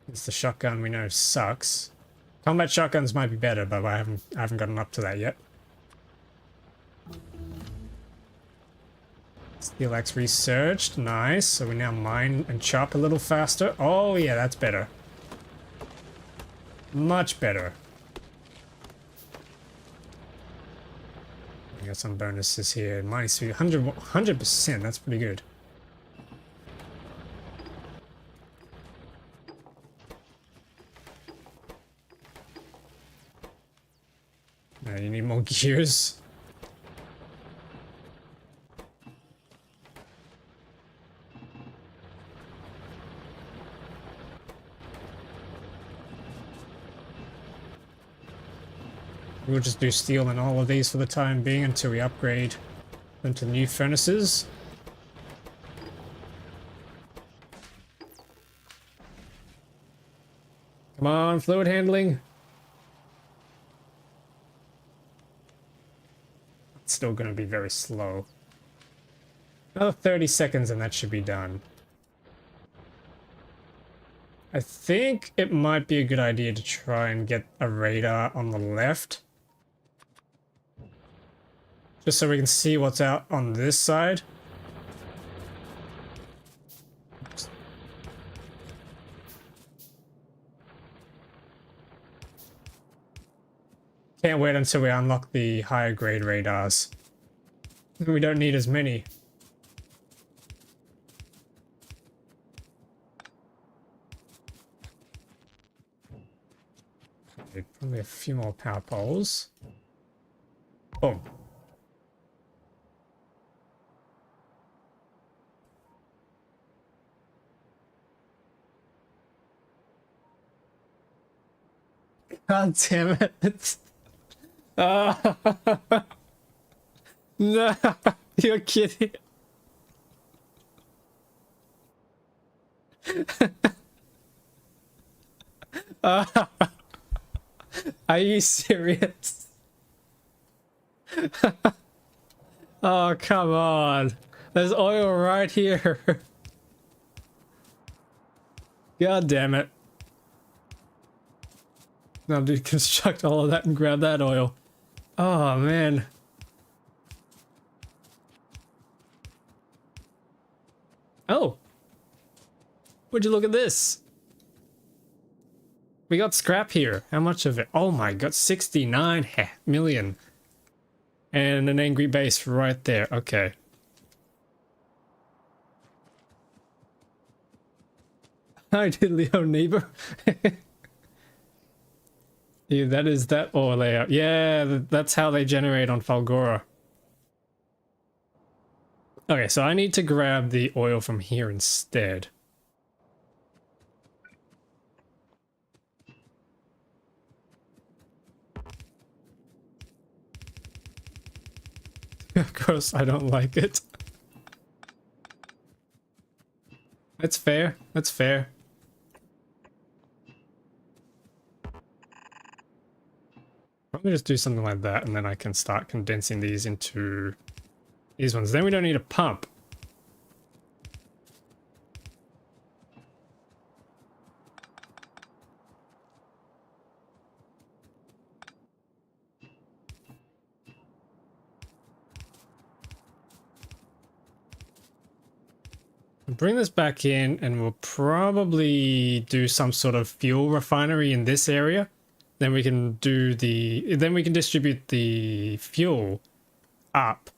It's the shotgun we know sucks. Combat shotguns might be better, but I haven't gotten up to that yet. Steel axe researched, nice. So we now mine and chop a little faster. Oh yeah, that's better. Much better. We got some bonuses here. Minus 100%, that's pretty good. Now you need more gears. We'll just do steel in all of these for the time being until we upgrade them to new furnaces. Come on, fluid handling. It's still going to be very slow. Another 30 seconds and that should be done. I think it might be a good idea to try and get a radar on the left. Just so we can see what's out on this side. Can't wait until we unlock the higher grade radars. We don't need as many. Okay, probably a few more power poles. Boom. God damn it. No, you're kidding. Are you serious? Oh, come on. There's oil right here. God damn it. Now deconstruct all of that and grab that oil. Oh, man. Oh. Would you look at this? We got scrap here. How much of it? Oh my god, 69 million. And an angry base right there. Okay. Hi, diddly-o neighbor. Yeah, that is that ore layout. Yeah, that's how they generate on Falgora. Okay, so I need to grab the oil from here instead. Of course, I don't like it. That's fair. That's fair. . Probably just do something like that, and then I can start condensing these into these ones. Then we don't need a pump. Bring this back in, and we'll probably do some sort of fuel refinery in this area. Then we can do then we can distribute the fuel up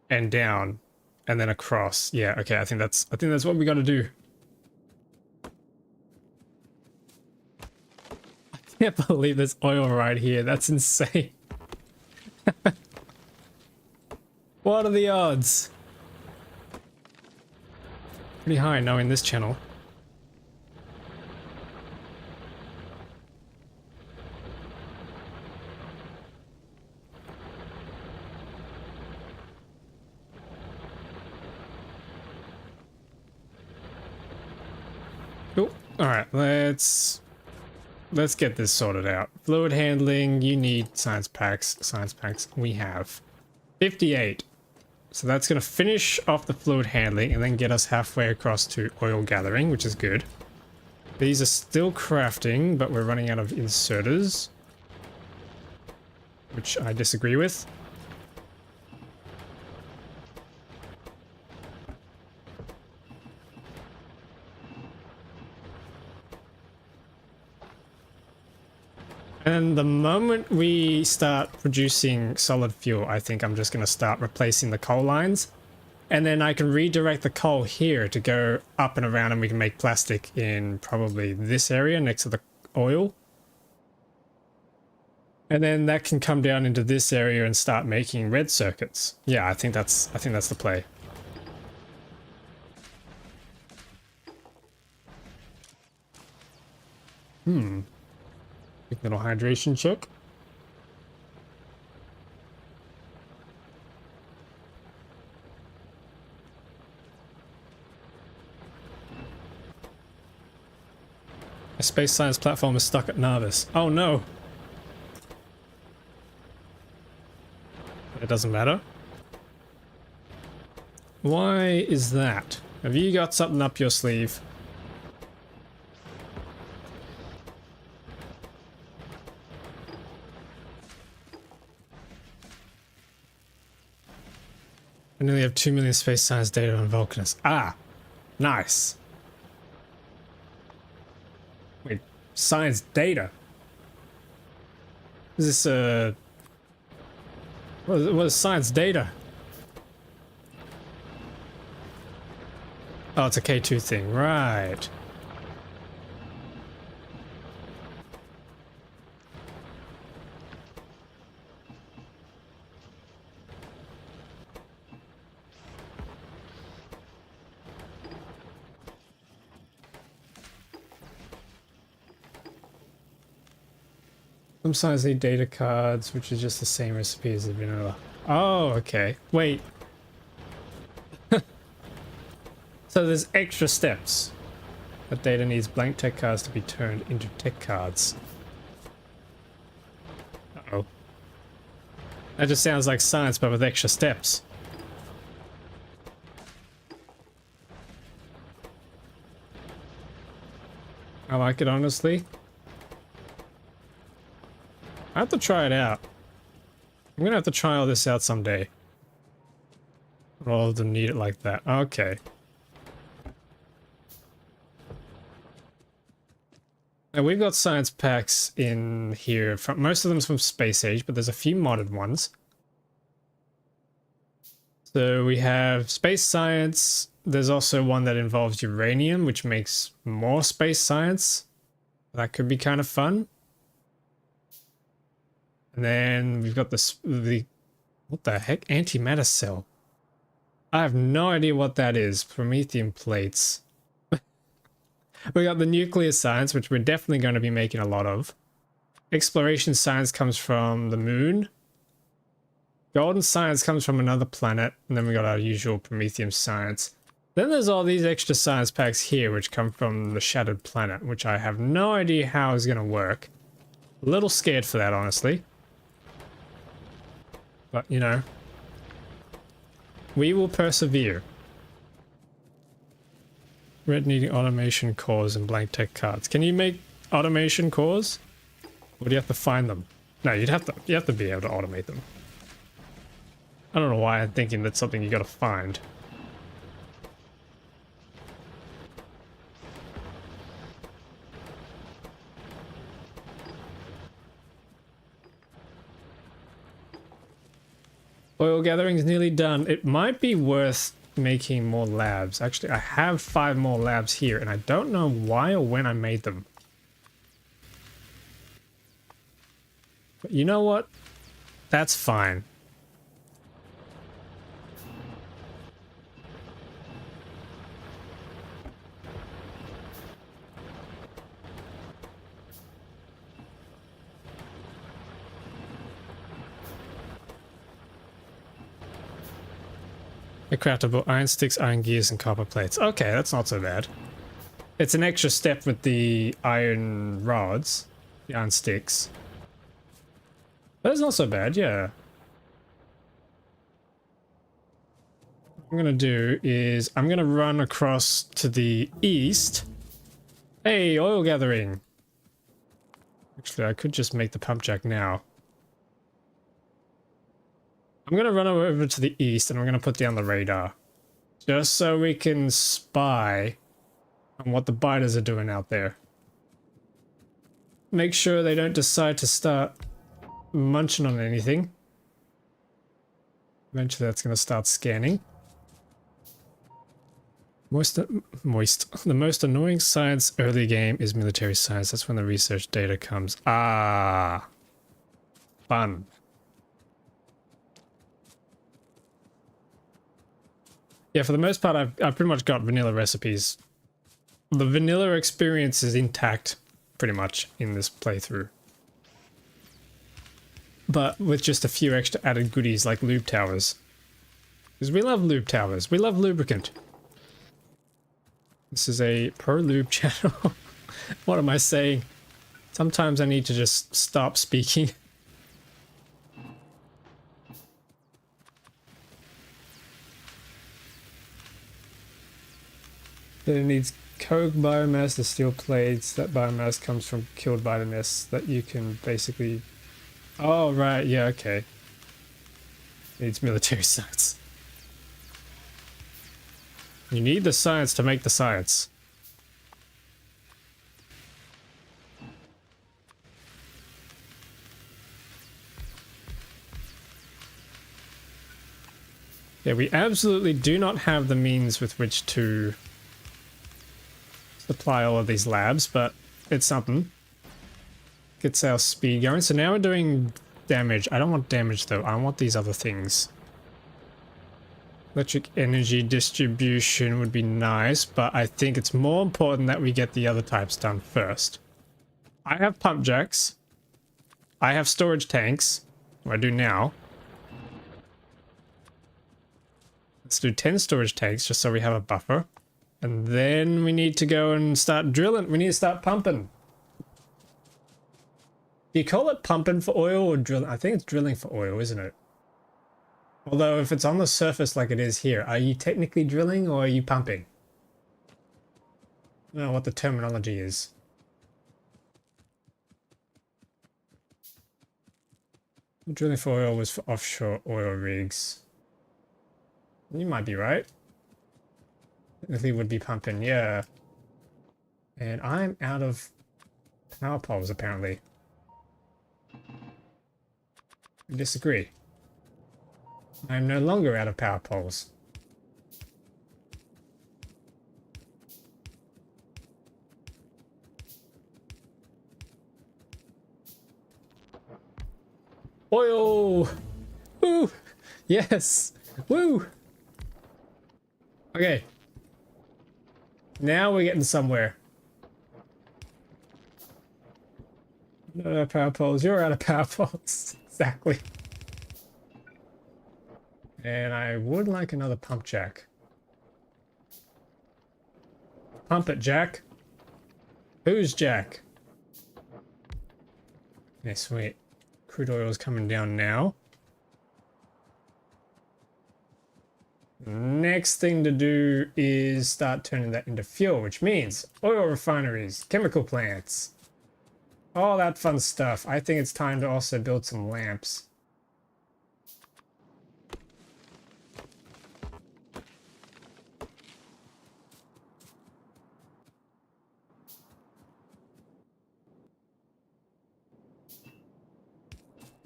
and down and then across. Yeah, okay, I think that's what we got to do. I can't believe there's oil right here. That's insane. What are the odds? Pretty high knowing this channel. Oh, all right, let's get this sorted out. Fluid handling, you need science packs. Science packs we have 58. So that's going to finish off the fluid handling and then get us halfway across to oil gathering, which is good. These are still crafting, but we're running out of inserters, which I disagree with. And the moment we start producing solid fuel, I think I'm just going to start replacing the coal lines. And then I can redirect the coal here to go up and around, and we can make plastic in probably this area next to the oil. And then that can come down into this area and start making red circuits. Yeah, I think that's the play. Quick little hydration check. A space science platform is stuck at Nauvis. Oh no! It doesn't matter. Why is that? Have you got something up your sleeve? I nearly have 2 million space science data on Vulcanus. Ah! Nice! Wait, science data? Is this what is science data? Oh, it's a K2 thing, right. Some science need data cards, which is just the same recipe as the vanilla. Oh, okay. Wait. So there's extra steps. That data needs blank tech cards to be turned into tech cards. Uh-oh. That just sounds like science, but with extra steps. I like it, honestly. I have to try it out. I'm gonna have to try all this out someday. All of them need it like that. Okay. Now we've got science packs in here. From, most of them from Space Age, but there's a few modded ones. So we have space science. There's also one that involves uranium, which makes more space science. That could be kind of fun. And then we've got what the heck? Antimatter cell. I have no idea what that is. Promethean plates. We got the nuclear science, which we're definitely going to be making a lot of. Exploration science comes from the moon. Golden science comes from another planet. And then we got our usual Promethean science. Then there's all these extra science packs here, which come from the Shattered Planet, which I have no idea how is going to work. A little scared for that, honestly. But, you know, we will persevere. Red needing automation cores and blank tech cards. Can you make automation cores? Or do you have to find them? No, you have to be able to automate them. I don't know why I'm thinking that's something you gotta find. Oil gathering is nearly done. It might be worth making more labs. Actually, I have 5 more labs here, and I don't know why or when I made them. But you know what? That's fine. A craftable iron sticks, iron gears, and copper plates. Okay, that's not so bad. It's an extra step with the iron rods, the iron sticks. But it's not so bad, yeah. What I'm gonna do is I'm gonna run across to the east. Hey, oil gathering. Actually, I could just make the pump jack now. I'm gonna run over to the east and I'm gonna put down the radar. Just so we can spy on what the biters are doing out there. Make sure they don't decide to start munching on anything. Eventually that's gonna start scanning. The most annoying science early game is military science. That's when the research data comes. Ah. Fun. Yeah, for the most part, I've pretty much got vanilla recipes. The vanilla experience is intact, pretty much, in this playthrough. But with just a few extra added goodies like lube towers. Because we love lube towers. We love lubricant. This is a pro-lube channel. What am I saying? Sometimes I need to just stop speaking. It needs coke biomass, the steel plates. That biomass comes from killed biomass that you can basically... Oh, right, yeah, okay. It needs military science. You need the science to make the science. Yeah, we absolutely do not have the means with which to supply all of these labs, but it's something. Gets our speed going. So now we're doing damage. I don't want damage though. I want these other things. Electric energy distribution would be nice, but I think it's more important that we get the other types done first. I have pump jacks. I have storage tanks. What I do now. Let's do 10 storage tanks just so we have a buffer. And then we need to go and start drilling. We need to start pumping. Do you call it pumping for oil or drilling? I think it's drilling for oil, isn't it? Although if it's on the surface like it is here, are you technically drilling or are you pumping? I don't know what the terminology is. Drilling for oil was for offshore oil rigs. You might be right. Technically would be pumping, yeah. And I'm out of power poles apparently. I disagree. I'm no longer out of power poles. Oil! Woo! Yes! Woo! Okay. Now we're getting somewhere. Not out of power poles. You're out of power poles. Exactly. And I would like another pump jack. Pump it, Jack. Who's Jack? Okay, sweet. Crude oil is coming down now. Next thing to do is start turning that into fuel, which means oil refineries, chemical plants, all that fun stuff. I think it's time to also build some lamps.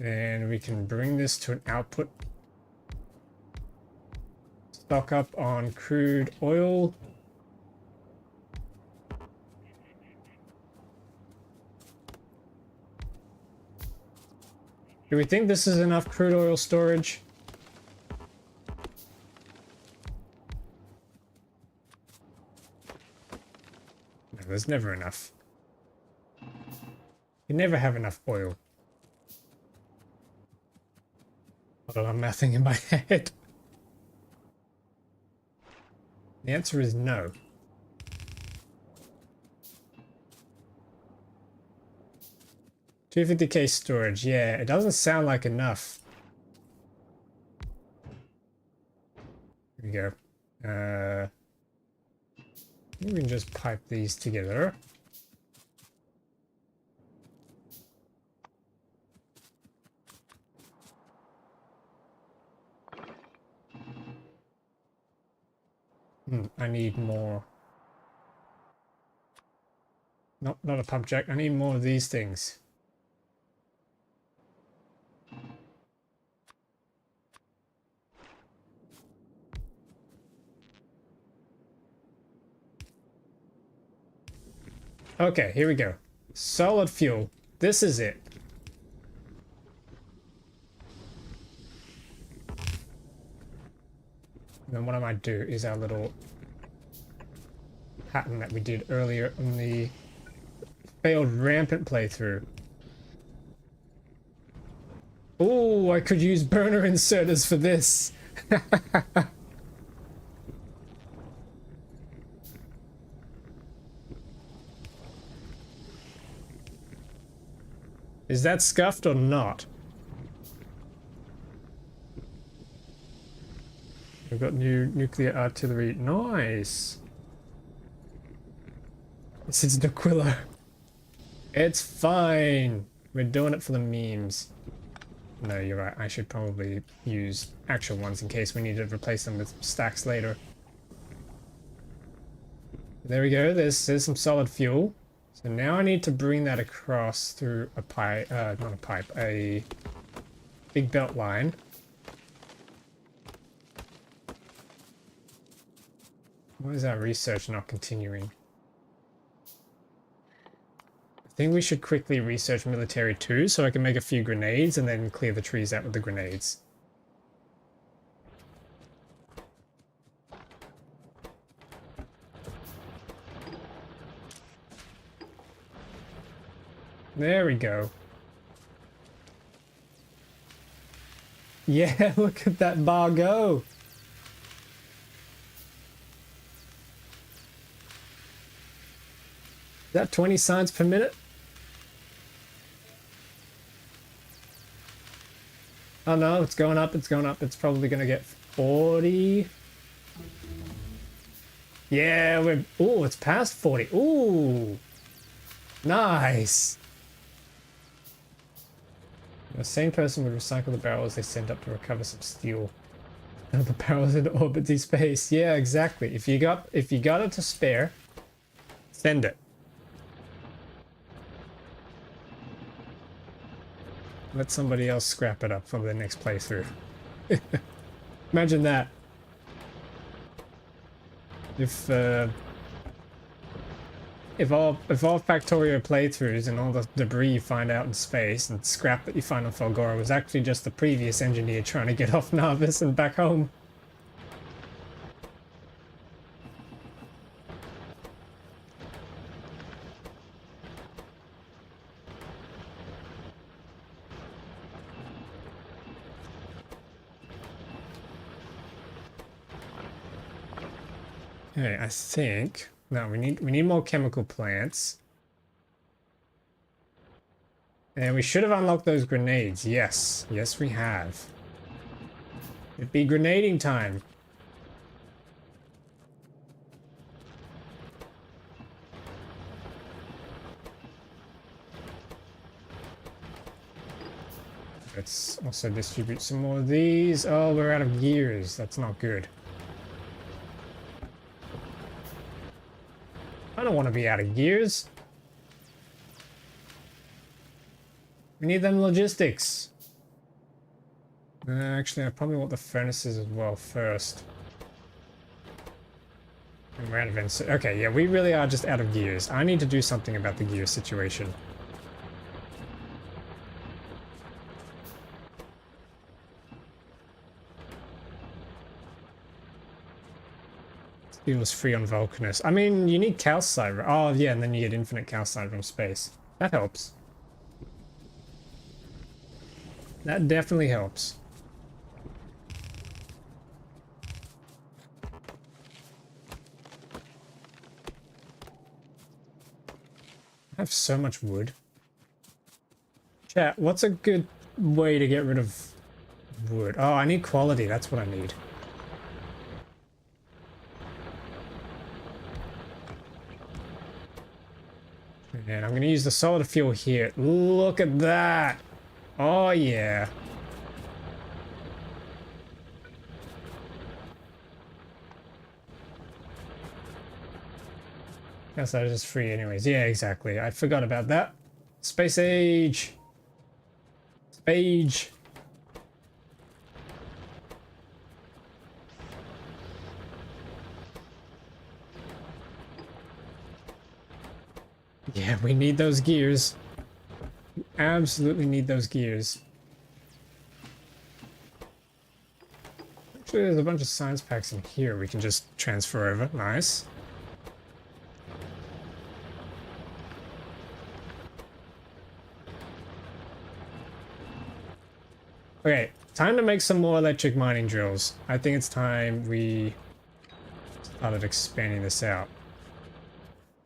And we can bring this to an output. Stock up on crude oil. Do we think this is enough crude oil storage? No, there's never enough. You never have enough oil. Hold on, I'm mathing in my head. The answer is no. $250K storage, yeah, it doesn't sound like enough. Here we go. We can just pipe these together. I need more. Nope, not a pump jack. I need more of these things. Okay, here we go. Solid fuel. This is it. And then what I might do is our little pattern that we did earlier on the failed rampant playthrough. Oh, I could use burner inserters for this. Is that scuffed or not? We've got new nuclear artillery. Nice. This is Aquila. It's fine. We're doing it for the memes. No, you're right. I should probably use actual ones in case we need to replace them with stacks later. There we go. There's some solid fuel. So now I need to bring that across through a pipe, not a pipe, a big belt line. Why is our research not continuing? I think we should quickly research military too, so I can make a few grenades and then clear the trees out with the grenades. There we go. Yeah, look at that bar go. Is that 20 signs per minute? Oh no, it's going up, it's going up. It's probably gonna get 40. Yeah, we're, oh, it's past 40. Ooh, nice. The same person would recycle the barrels they sent up to recover some steel. And the barrels in orbity space. Yeah, exactly. If you got it to spare, send it. Let somebody else scrap it up for the next playthrough. Imagine that. If all Factorio playthroughs and all the debris you find out in space and scrap that you find on Falgora was actually just the previous engineer trying to get off Nauvis and back home. Okay, I think no, we need more chemical plants. And we should have unlocked those grenades. Yes. Yes, we have. It'd be grenading time. Let's also distribute some more of these. Oh, we're out of gears. That's not good. I don't want to be out of gears. We need them logistics. Actually, I probably want the furnaces as well first. And we're out of insert. Okay, yeah, we really are just out of gears. I need to do something about the gear situation. Steel is free on Vulcanus. I mean, you need calcite. Oh, yeah, and then you get infinite calcite from space. That helps. That definitely helps. I have so much wood. Chat, what's a good way to get rid of wood? Oh, I need quality. That's what I need. And I'm going to use the solid fuel here. Look at that. Oh, yeah. Guess that is free anyways. Yeah, exactly. I forgot about that. Space age. Spage. Yeah, we need those gears. We absolutely need those gears. Actually, there's a bunch of science packs in here we can just transfer over. Nice. Okay, time to make some more electric mining drills. I think it's time we started expanding this out.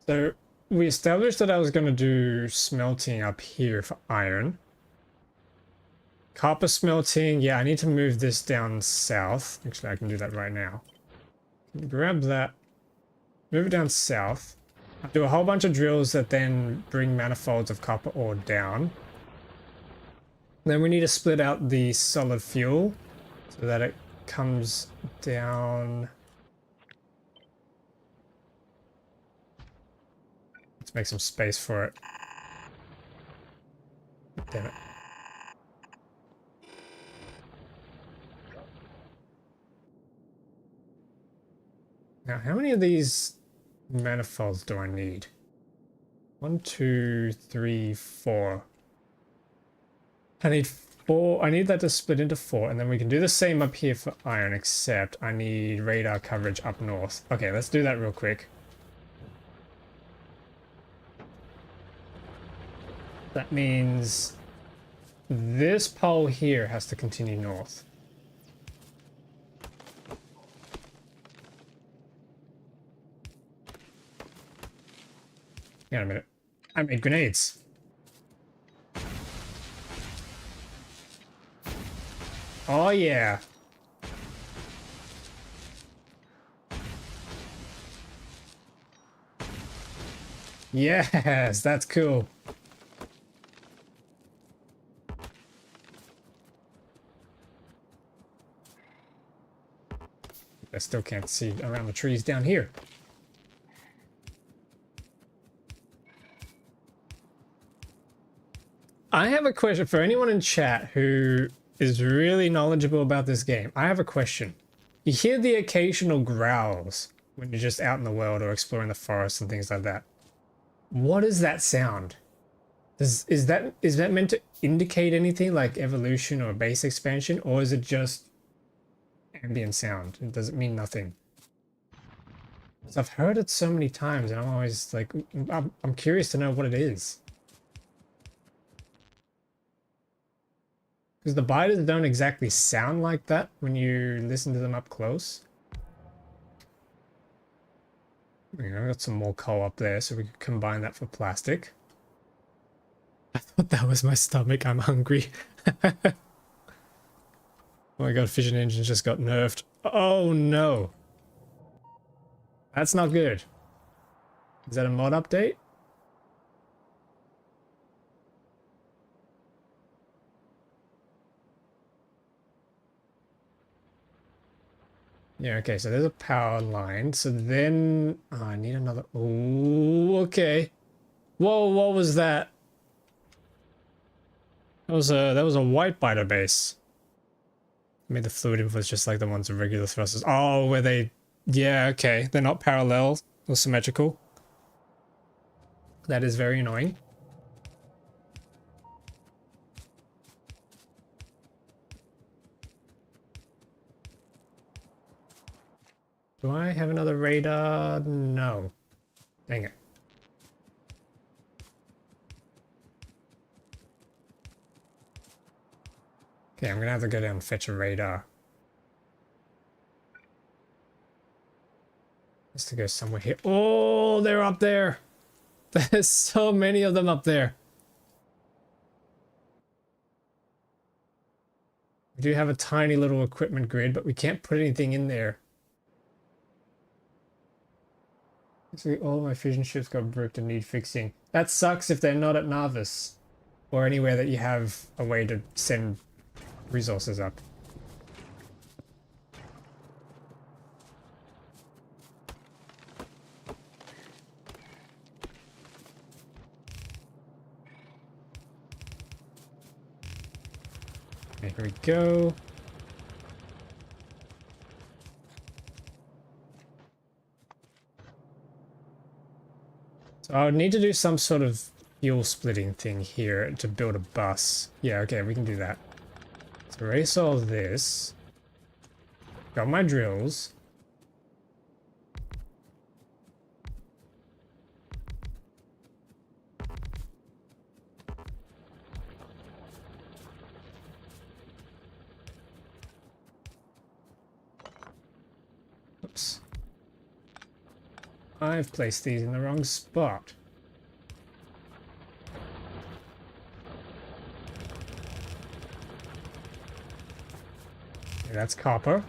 So we established that I was going to do smelting up here for iron. Copper smelting, yeah, I need to move this down south. Actually, I can do that right now. Grab that, move it down south. I'll do a whole bunch of drills that then bring manifolds of copper ore down. Then we need to split out the solid fuel so that it comes down. Let's make some space for it. Damn it. Now, how many of these manifolds do I need? 1, 2, 3, 4. I need 4. I need that to split into 4, and then we can do the same up here for iron, except I need radar coverage up north. Okay, let's do that real quick. That means this pole here has to continue north. Hang on a minute. I made grenades. Oh yeah. Yes, that's cool. I still can't see around the trees down here. I have a question for anyone in chat who is really knowledgeable about this game. I have a question. You hear the occasional growls when you're just out in the world or exploring the forest and things like that. What is that sound? Is that meant to indicate anything like evolution or base expansion, or is it just ambient sound? Does it mean nothing? So I've heard it so many times and I'm always like, I'm curious to know what it is. Because the biters don't exactly sound like that when you listen to them up close. I've got some more coal up there, so we can combine that for plastic. I thought that was my stomach. I'm hungry. Oh my god, fission engine just got nerfed. Oh no. That's not good. Is that a mod update? Yeah, okay, so there's a power line. So then oh, I need another. Oh, okay. Whoa, what was that? That was a white biter base. Maybe the fluid inputs just like the ones of regular thrusters. Oh, where they yeah, okay. They're not parallel or symmetrical. That is very annoying. Do I have another radar? No. Dang it. Okay, I'm gonna have to go down and fetch a radar. Just to go somewhere here. Oh, they're up there. There's so many of them up there. We do have a tiny little equipment grid, but we can't put anything in there. Basically, all my fusion ships got bricked and need fixing. That sucks if they're not at Nauvis. Or anywhere that you have a way to send resources up. Okay, here we go. So I would need to do some sort of fuel splitting thing here to build a bus. Yeah, okay, we can do that. So erase all this. Got my drills. Oops. I've placed these in the wrong spot. Okay, that's copper.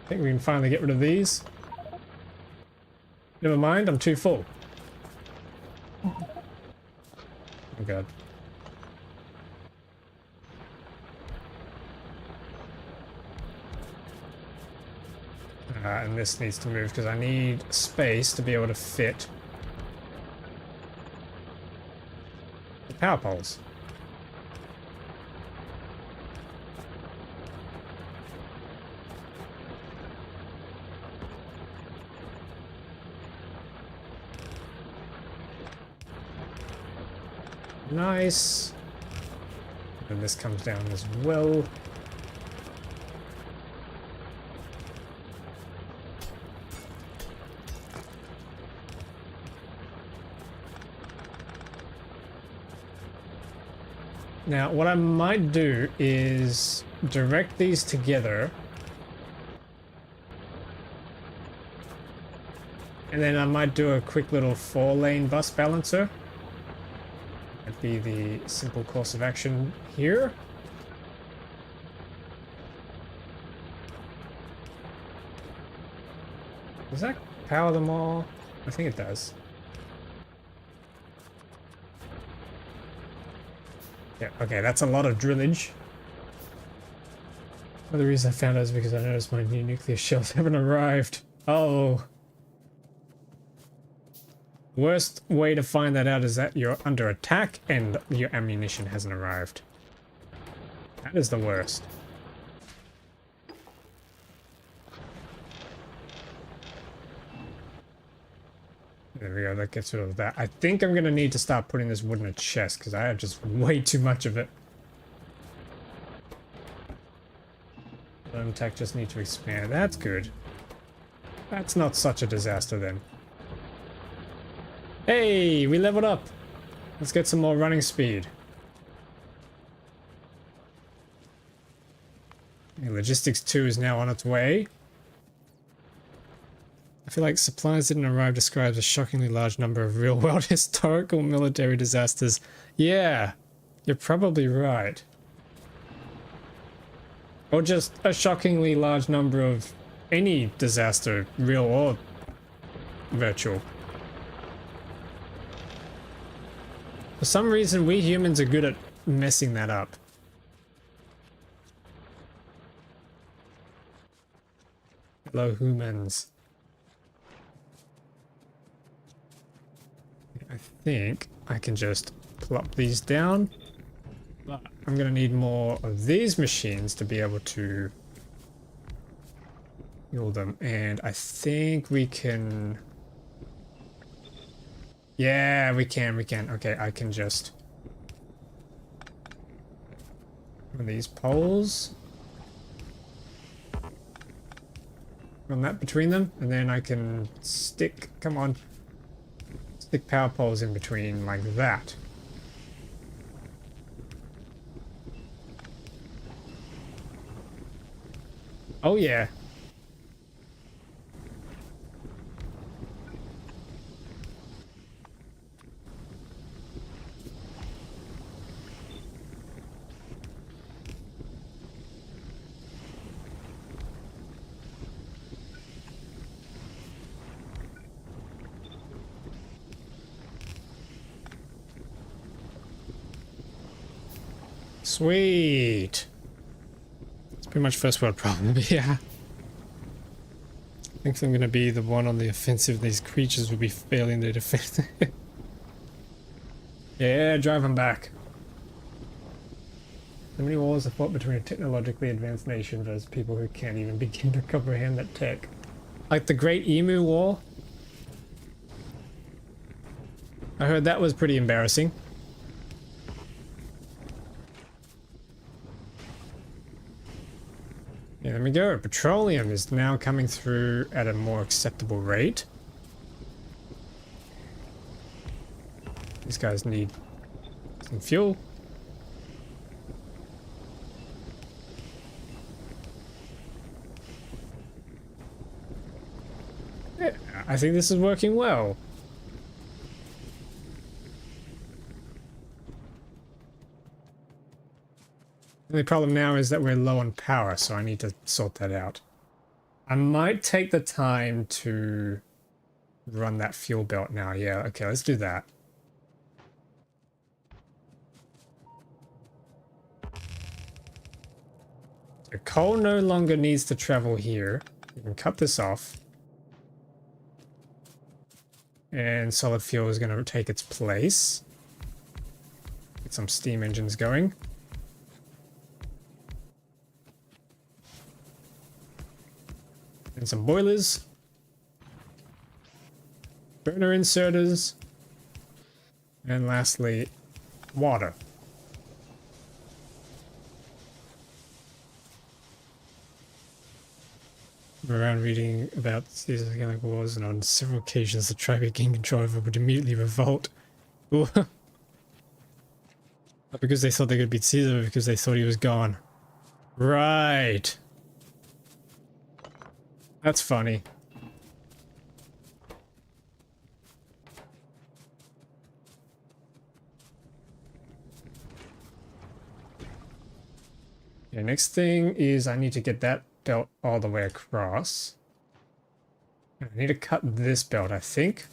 I think we can finally get rid of these. Never mind, I'm too full. Oh god. And this needs to move because I need space to be able to fit the power poles. Nice. And this comes down as well. Now, what I might do is direct these together. And then I might do a quick little 4-lane bus balancer. That'd be the simple course of action here. Does that power them all? I think it does. Yeah, okay, that's a lot of drillage. One of the reasons I found out is because I noticed my new nuclear shells haven't arrived. Oh. Worst way to find that out is that you're under attack and your ammunition hasn't arrived. That is the worst. There we go, that gets rid of that. I think I'm gonna need to start putting this wood in a chest because I have just way too much of it. Dome tech just need to expand. That's good. That's not such a disaster then. Hey, we leveled up. Let's get some more running speed. Okay, Logistics 2 is now on its way. I feel like supplies didn't arrive describes a shockingly large number of real-world historical military disasters. Yeah, you're probably right. Or just a shockingly large number of any disaster, real or virtual. For some reason, we humans are good at messing that up. Hello, humans. I think I can just plop these down. But I'm going to need more of these machines to be able to fuel them. And I think we can... Yeah, we can. Okay, I can just... on these poles. Run that between them, and then I can stick... Come on. Stick power poles in between like that. Oh yeah. Sweet. It's pretty much first world problem, but yeah. I think I'm going to be the one on the offensive. These creatures will be failing their defense. Yeah, drive them back. So many wars are fought between a technologically advanced nation versus people who can't even begin to comprehend that tech. Like the Great Emu War. I heard that was pretty embarrassing. Yeah, there we go. Petroleum is now coming through at a more acceptable rate. These guys need some fuel. Yeah, I think this is working well. The only problem now is that we're low on power, so I need to sort that out. I might take the time to run that fuel belt now. Yeah, okay, let's do that. So coal no longer needs to travel here. We can cut this off. And solid fuel is going to take its place. Get some steam engines going. And some boilers. Burner inserters. And lastly, water. Around reading about Caesar's organic wars, and on several occasions the tribe it gained control over would immediately revolt. Not because they thought they could beat Caesar, but because they thought he was gone. Right. That's funny. Okay, next thing is I need to get that belt all the way across. I need to cut this belt, I think.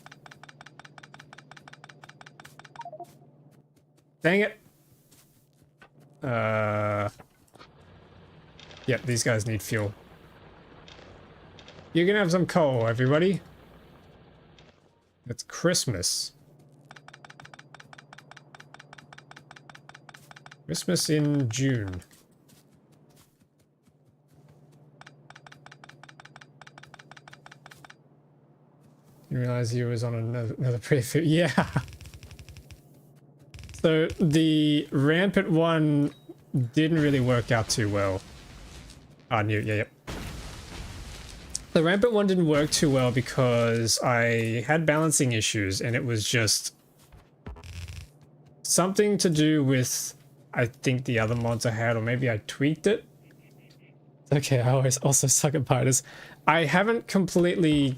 Dang it. Yep, these guys need fuel. You can have some coal, everybody. It's Christmas. Christmas in June. Didn't realize he was on another prefix. Yeah. So the rampant one didn't really work out too well. Ah, new, yeah, yep. The rampant one didn't work too well because I had balancing issues, and it was just something to do with, I think, the other mods I had, or maybe I tweaked it. Okay, I always also suck at fighters. I haven't completely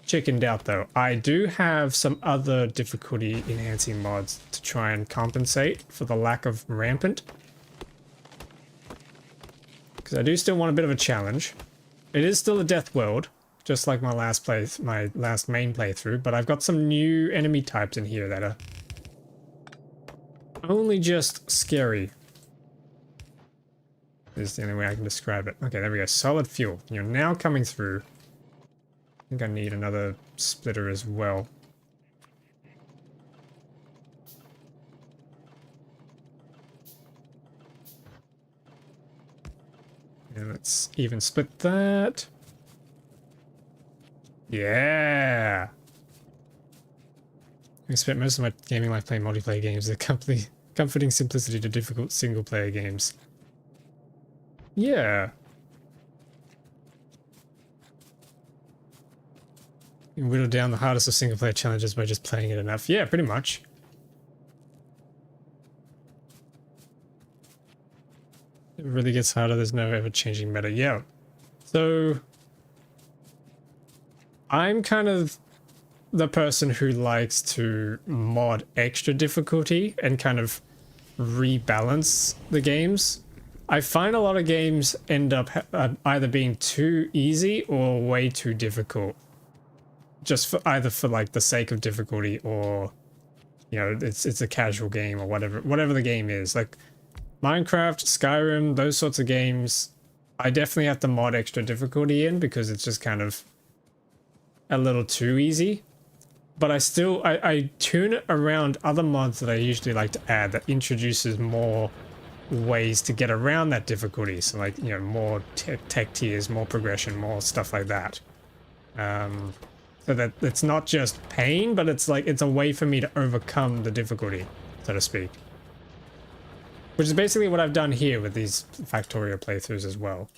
chickened out though. I do have some other difficulty enhancing mods to try and compensate for the lack of rampant. Because I do still want a bit of a challenge. It is still a death world, just like my last main playthrough, but I've got some new enemy types in here that are only just scary. This is the only way I can describe it. Okay, there we go. Solid fuel. You're now coming through. I think I need another splitter as well. And let's even split that. Yeah! I spent most of my gaming life playing multiplayer games. The comforting simplicity to difficult single-player games. Yeah. You whittle down the hardest of single-player challenges by just playing it enough. Yeah, pretty much. It really gets harder. There's no ever-changing meta. Yeah. So I'm kind of the person who likes to mod extra difficulty and kind of rebalance the games. I find a lot of games end up either being too easy or way too difficult. Just for either for like the sake of difficulty, or you know, it's a casual game or whatever the game is. Like Minecraft, Skyrim, those sorts of games, I definitely have to mod extra difficulty in because it's just kind of a little too easy. But I tune it around other mods that I usually like to add that introduces more ways to get around that difficulty. So like, you know, more tech tiers, more progression, more stuff like that. So that it's not just pain, but it's like, it's a way for me to overcome the difficulty, so to speak. Which is basically what I've done here with these Factorio playthroughs as well.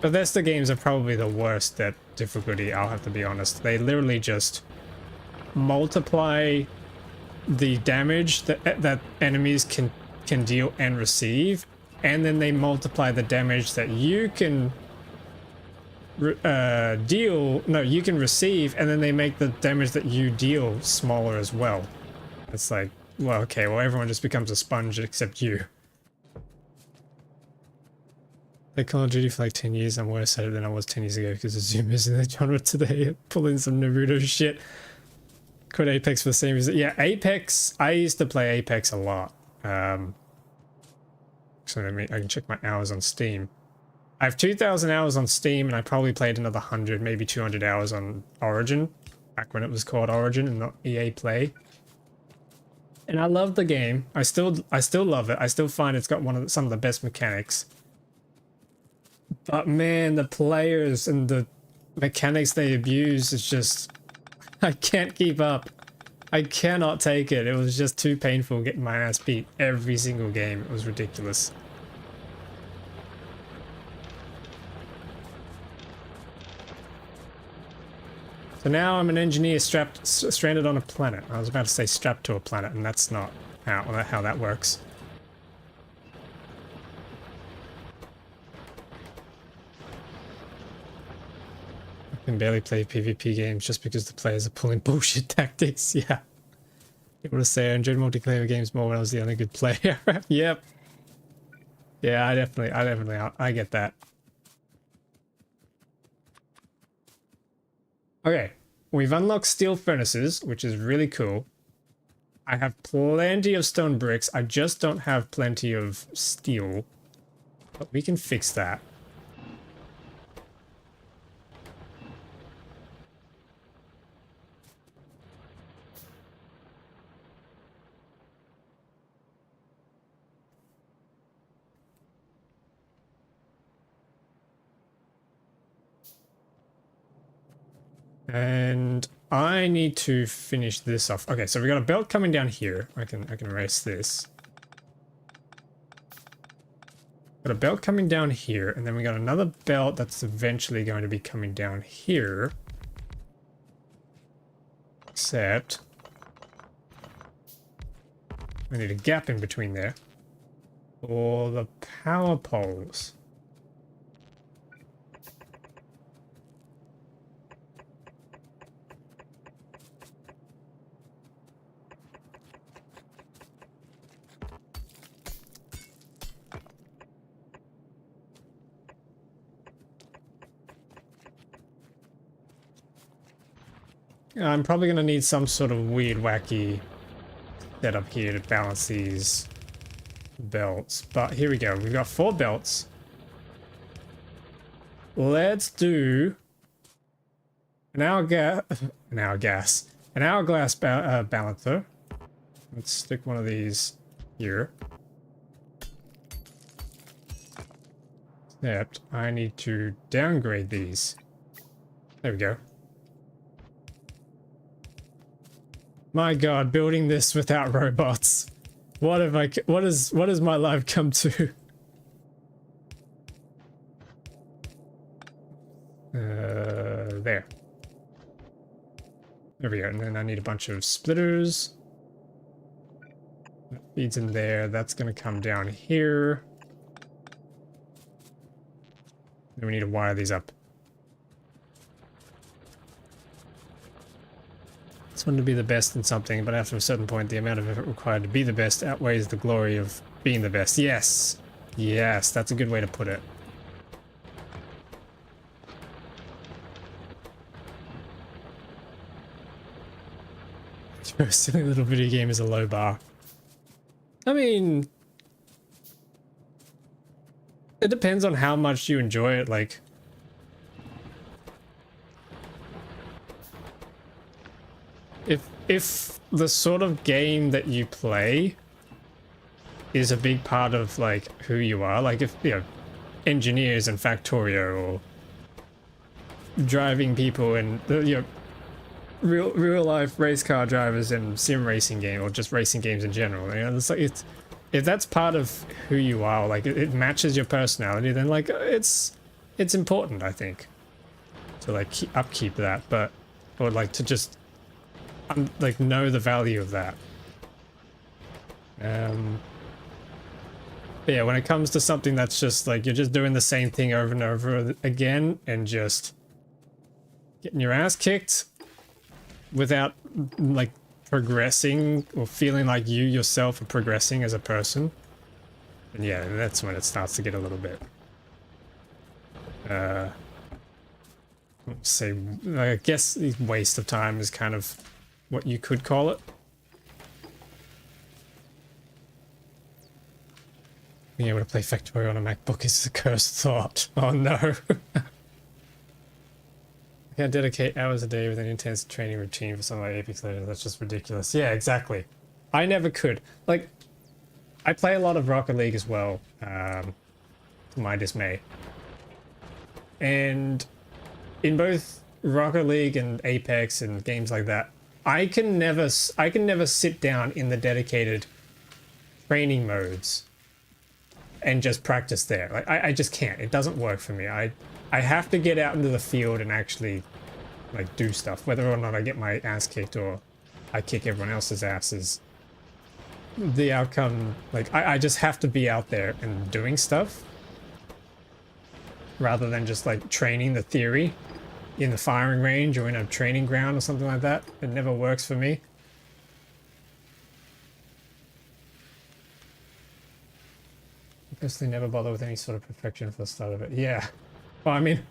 Bethesda games are probably the worst at difficulty, I'll have to be honest. They literally just multiply the damage that enemies can deal and receive, and then they multiply the damage that you can you can receive, and then they make the damage that you deal smaller as well. It's like, well, okay, well, everyone just becomes a sponge except you. They Call of Duty for like 10 years. I'm worse at it than I was 10 years ago because the Zoomers in the genre today pull in some Naruto shit. Quit Apex for the same reason. Yeah, Apex. I used to play Apex a lot. So I can check my hours on Steam. I have 2,000 hours on Steam, and I probably played another 100, maybe 200 hours on Origin, back when it was called Origin and not EA Play. And I love the game. I still love it. I still find it's got some of the best mechanics. But man, the players and the mechanics they abuse is just... I can't keep up. I cannot take it. It was just too painful getting my ass beat every single game. It was ridiculous. So now I'm an engineer stranded on a planet. I was about to say strapped to a planet, and that's not how that works. I can barely play PvP games just because the players are pulling bullshit tactics. Yeah. People to say I enjoyed multiplayer games more when I was the only good player. Yep. Yeah, I get that. Okay, we've unlocked steel furnaces, which is really cool. I have plenty of stone bricks. I just don't have plenty of steel, but we can fix that. And I need to finish this off. Okay, so we got a belt coming down here. I can erase this. Got a belt coming down here, and then we got another belt that's eventually going to be coming down here. Except we need a gap in between there. Or the power poles. I'm probably going to need some sort of weird, wacky setup here to balance these belts. But here we go. We've got 4 belts. Let's do an hourglass balancer. Let's stick one of these here. Except I need to downgrade these. There we go. My God, building this without robots. What has my life come to? There. There we go. And then I need a bunch of splitters. That feeds in there. That's going to come down here. Then we need to wire these up. It's fun to be the best in something, but after a certain point, the amount of effort required to be the best outweighs the glory of being the best. Yes! Yes, that's a good way to put it. A silly little video game is a low bar. I mean, it depends on how much you enjoy it, like... If the sort of game that you play is a big part of, like, who you are, like if, you know, engineers in Factorio or driving people in, you know, real life race car drivers in sim racing game or just racing games in general, you know, it's like, if that's part of who you are, like it matches your personality, then like it's important, I think, to like upkeep that, but or like to just like know the value of that. But yeah, when it comes to something that's just like you're just doing the same thing over and over again and just getting your ass kicked without like progressing or feeling like you yourself are progressing as a person, and yeah, that's when it starts to get a little bit say, I guess waste of time is kind of what you could call it. Being able to play Factorio on a MacBook is a cursed thought. Oh no. I can't dedicate hours a day with an intense training routine for something like Apex Legends. That's just ridiculous. Yeah, exactly. I never could. Like, I play a lot of Rocket League as well, to my dismay. And in both Rocket League and Apex and games like that, I can never sit down in the dedicated training modes and just practice there. Like I just can't. It doesn't work for me. I have to get out into the field and actually like do stuff. Whether or not I get my ass kicked or I kick everyone else's asses, the outcome, like I just have to be out there and doing stuff rather than just like training the theory in the firing range or in a training ground or something like that. It never works for me. I personally never bother with any sort of perfection for the start of it. Yeah. Well, I mean,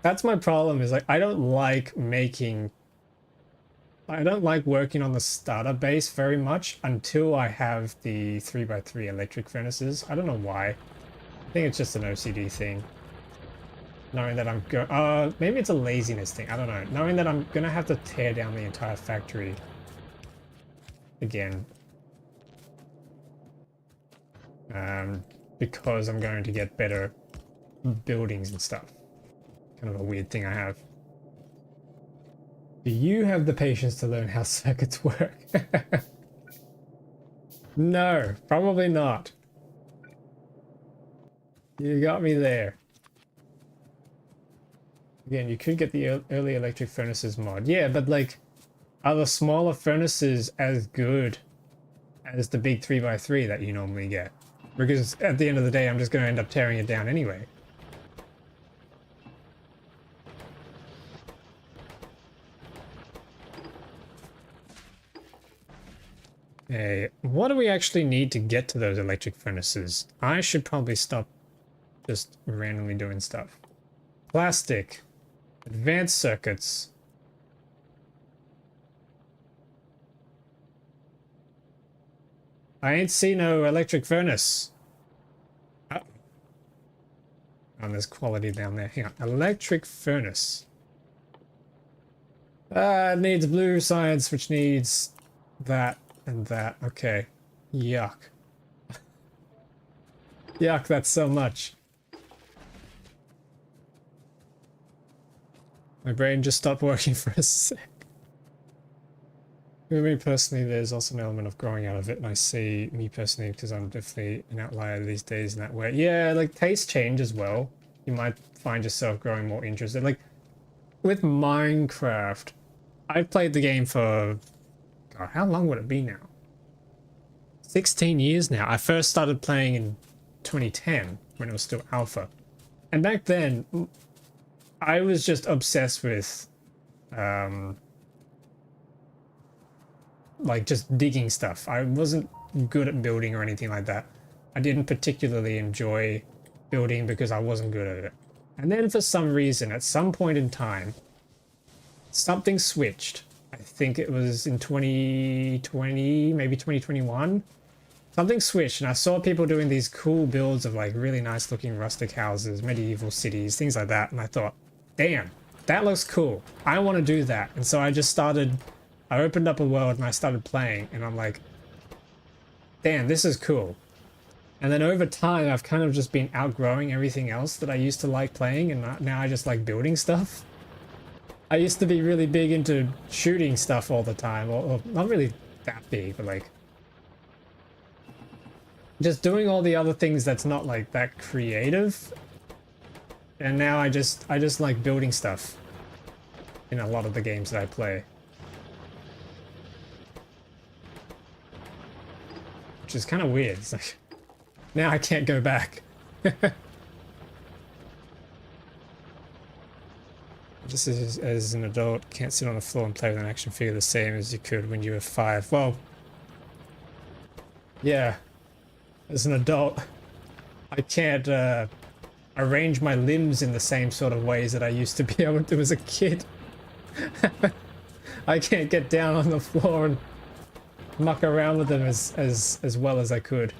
that's my problem, is like I don't like working on the starter base very much until I have the 3x3 electric furnaces. I don't know why. I think it's just an OCD thing. Knowing that I'm maybe it's a laziness thing, I don't know. Knowing that I'm gonna have to tear down the entire factory again. Because I'm going to get better buildings and stuff. Kind of a weird thing I have. Do you have the patience to learn how circuits work? No, probably not. You got me there. Again, you could get the early electric furnaces mod. Yeah, but like, are the smaller furnaces as good as the big 3x3 that you normally get? Because at the end of the day, I'm just going to end up tearing it down anyway. Hey, what do we actually need to get to those electric furnaces? I should probably stop just randomly doing stuff. Plastic. Advanced circuits. I ain't seen no electric furnace. Oh. Oh, there's quality down there. Hang on. Electric furnace. It needs blue science, which needs that and that. Okay. Yuck. Yuck, that's so much. My brain just stopped working for a sec. For me personally, there's also an element of growing out of it, and I see me personally, because I'm definitely an outlier these days in that way. Yeah, like tastes change as well. You might find yourself growing more interested. Like with Minecraft, I've played the game for, God, how long would it be now? 16 years now. I first started playing in 2010 when it was still alpha. And back then, I was just obsessed with like just digging stuff. I wasn't good at building or anything like that. I didn't particularly enjoy building because I wasn't good at it. And then for some reason, at some point in time, something switched. I think it was in 2020, maybe 2021. Something switched and I saw people doing these cool builds of like really nice looking rustic houses, medieval cities, things like that. And I thought, damn, that looks cool. I want to do that. And so I just started, I opened up a world and I started playing and I'm like, damn, this is cool. And then over time, I've kind of just been outgrowing everything else that I used to like playing, and now I just like building stuff. I used to be really big into shooting stuff all the time, or not really that big, but like just doing all the other things that's not like that creative. And now I just like building stuff in a lot of the games that I play. Which is kind of weird. It's like, now I can't go back. Just as an adult, can't sit on the floor and play with an action figure the same as you could when you were 5. Well, yeah, as an adult, I can't arrange my limbs in the same sort of ways that I used to be able to as a kid. I can't get down on the floor and muck around with them as well as I could.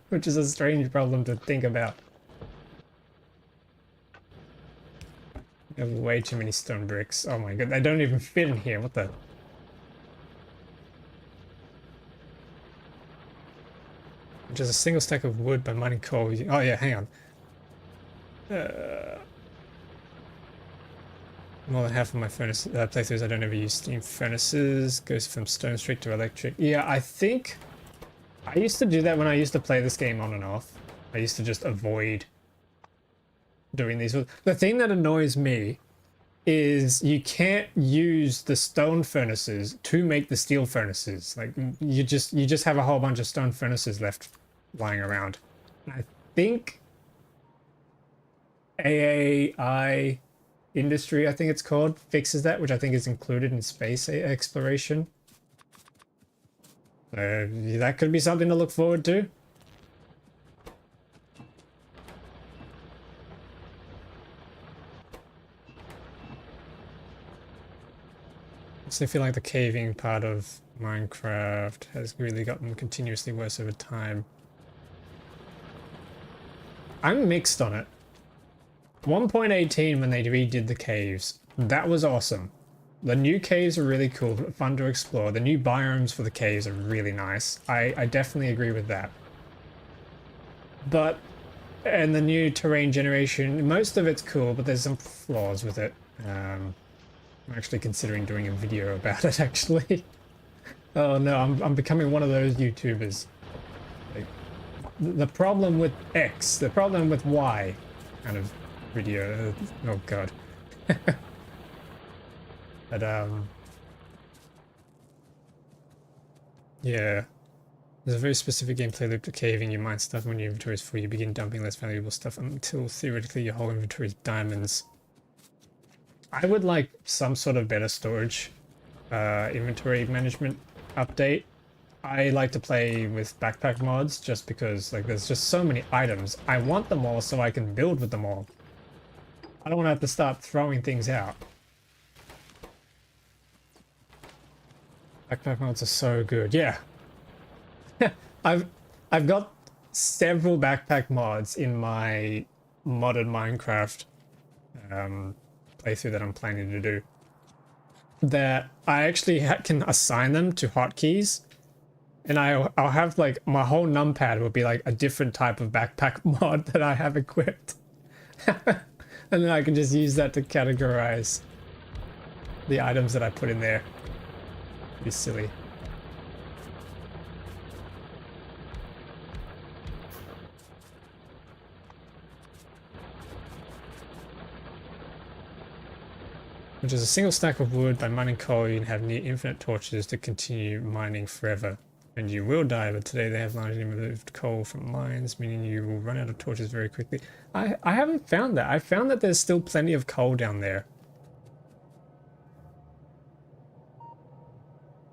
Which is a strange problem to think about. I have way too many stone bricks. Oh my god, they don't even fit in here. What the? Which is a single stack of wood by mining coal. Oh yeah, hang on. More than half of my furnace playthroughs, I don't ever use steam furnaces. Goes from stone straight to electric. Yeah, I think I used to do that when I used to play this game on and off. I used to just avoid doing these. The thing that annoys me is you can't use the stone furnaces to make the steel furnaces. Like you just have a whole bunch of stone furnaces left lying around. I think AAI Industry, I think it's called, fixes that, which I think is included in space exploration. That could be something to look forward to. So I feel like the caving part of Minecraft has really gotten continuously worse over time. I'm mixed on it. 1.18, when they redid the caves, that was awesome. The new caves are really cool, fun to explore. The new biomes for the caves are really nice. I definitely agree with that. But, and the new terrain generation, most of it's cool, but there's some flaws with it. I'm actually considering doing a video about it, actually. Oh no, I'm becoming one of those YouTubers. Like, the problem with X, the problem with Y kind of video. Oh god. But yeah. There's a very specific gameplay loop to caving. You mine stuff when your inventory is full. You begin dumping less valuable stuff until theoretically your whole inventory is diamonds. I would like some sort of better storage inventory management update. I like to play with backpack mods just because like there's just so many items. I want them all so I can build with them all. I don't want to have to start throwing things out. Backpack mods are so good. Yeah. I've got several backpack mods in my modded Minecraft playthrough that I'm planning to do. That I actually can assign them to hotkeys. And I'll have like my whole numpad will be like a different type of backpack mod that I have equipped. And then I can just use that to categorize the items that I put in there. It'd be silly. Which is a single stack of wood. By mining coal, you can have near infinite torches to continue mining forever. And you will die, but today they have largely removed coal from mines, meaning you will run out of torches very quickly. I haven't found that. I found that there's still plenty of coal down there.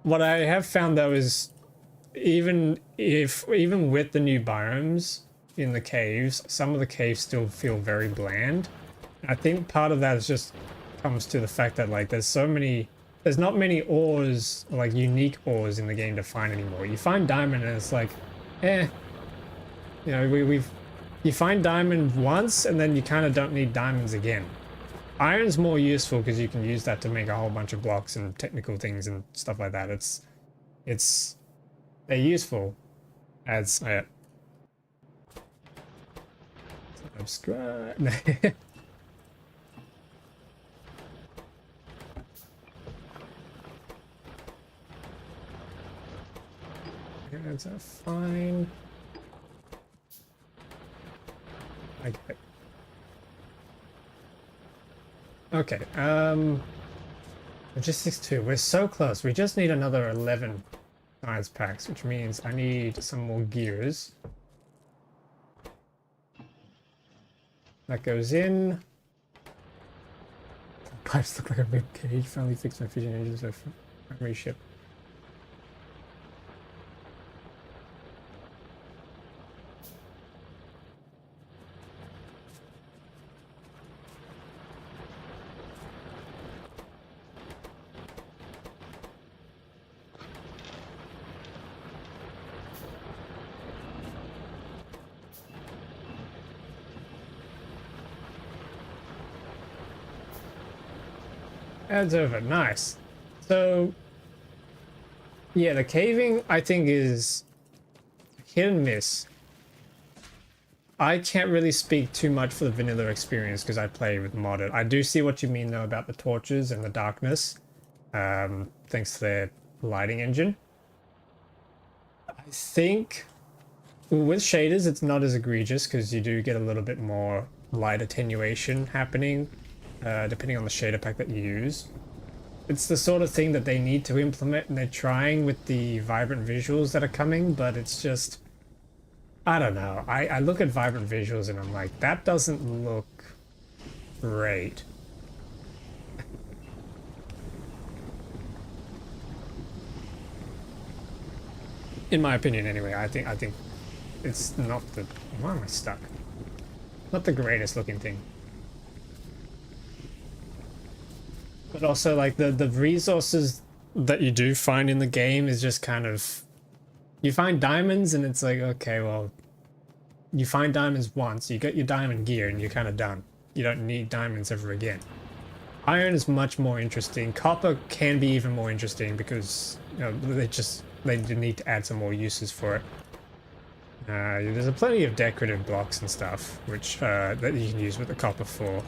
What I have found though is even with the new biomes in the caves, some of the caves still feel very bland. I think part of that is just comes to the fact that like there's not many ores, like unique ores in the game to find anymore. You find diamond and it's like, you know, you find diamond once and then you kind of don't need diamonds again. Iron's more useful because you can use that to make a whole bunch of blocks and technical things and stuff like that. They're useful as subscribe. That's fine. Okay. Okay. Logistics 2. We're so close. We just need another 11 science packs, which means I need some more gears. That goes in. Pipes look like a rib cage. Finally fixed my fission engines for primary ship. Adds over. Nice. So yeah, the caving I think is hit and miss. I can't really speak too much for the vanilla experience because I play with modded. I do see what you mean though about the torches and the darkness, thanks to their lighting engine. I think with shaders it's not as egregious because you do get a little bit more light attenuation happening depending on the shader pack that you use. It's the sort of thing that they need to implement and they're trying with the vibrant visuals that are coming, but it's just, I don't know. I look at vibrant visuals and I'm like, that doesn't look great. In my opinion anyway, I think it's not the, why am I stuck? Not the greatest looking thing. But also like the resources that you do find in the game is just kind of, you find diamonds and it's like, okay, well, you find diamonds once, you get your diamond gear and you're kind of done. You don't need diamonds ever again. Iron is much more interesting. Copper can be even more interesting because, you know, they need to add some more uses for it. There's plenty of decorative blocks and stuff which that you can use with the copper for.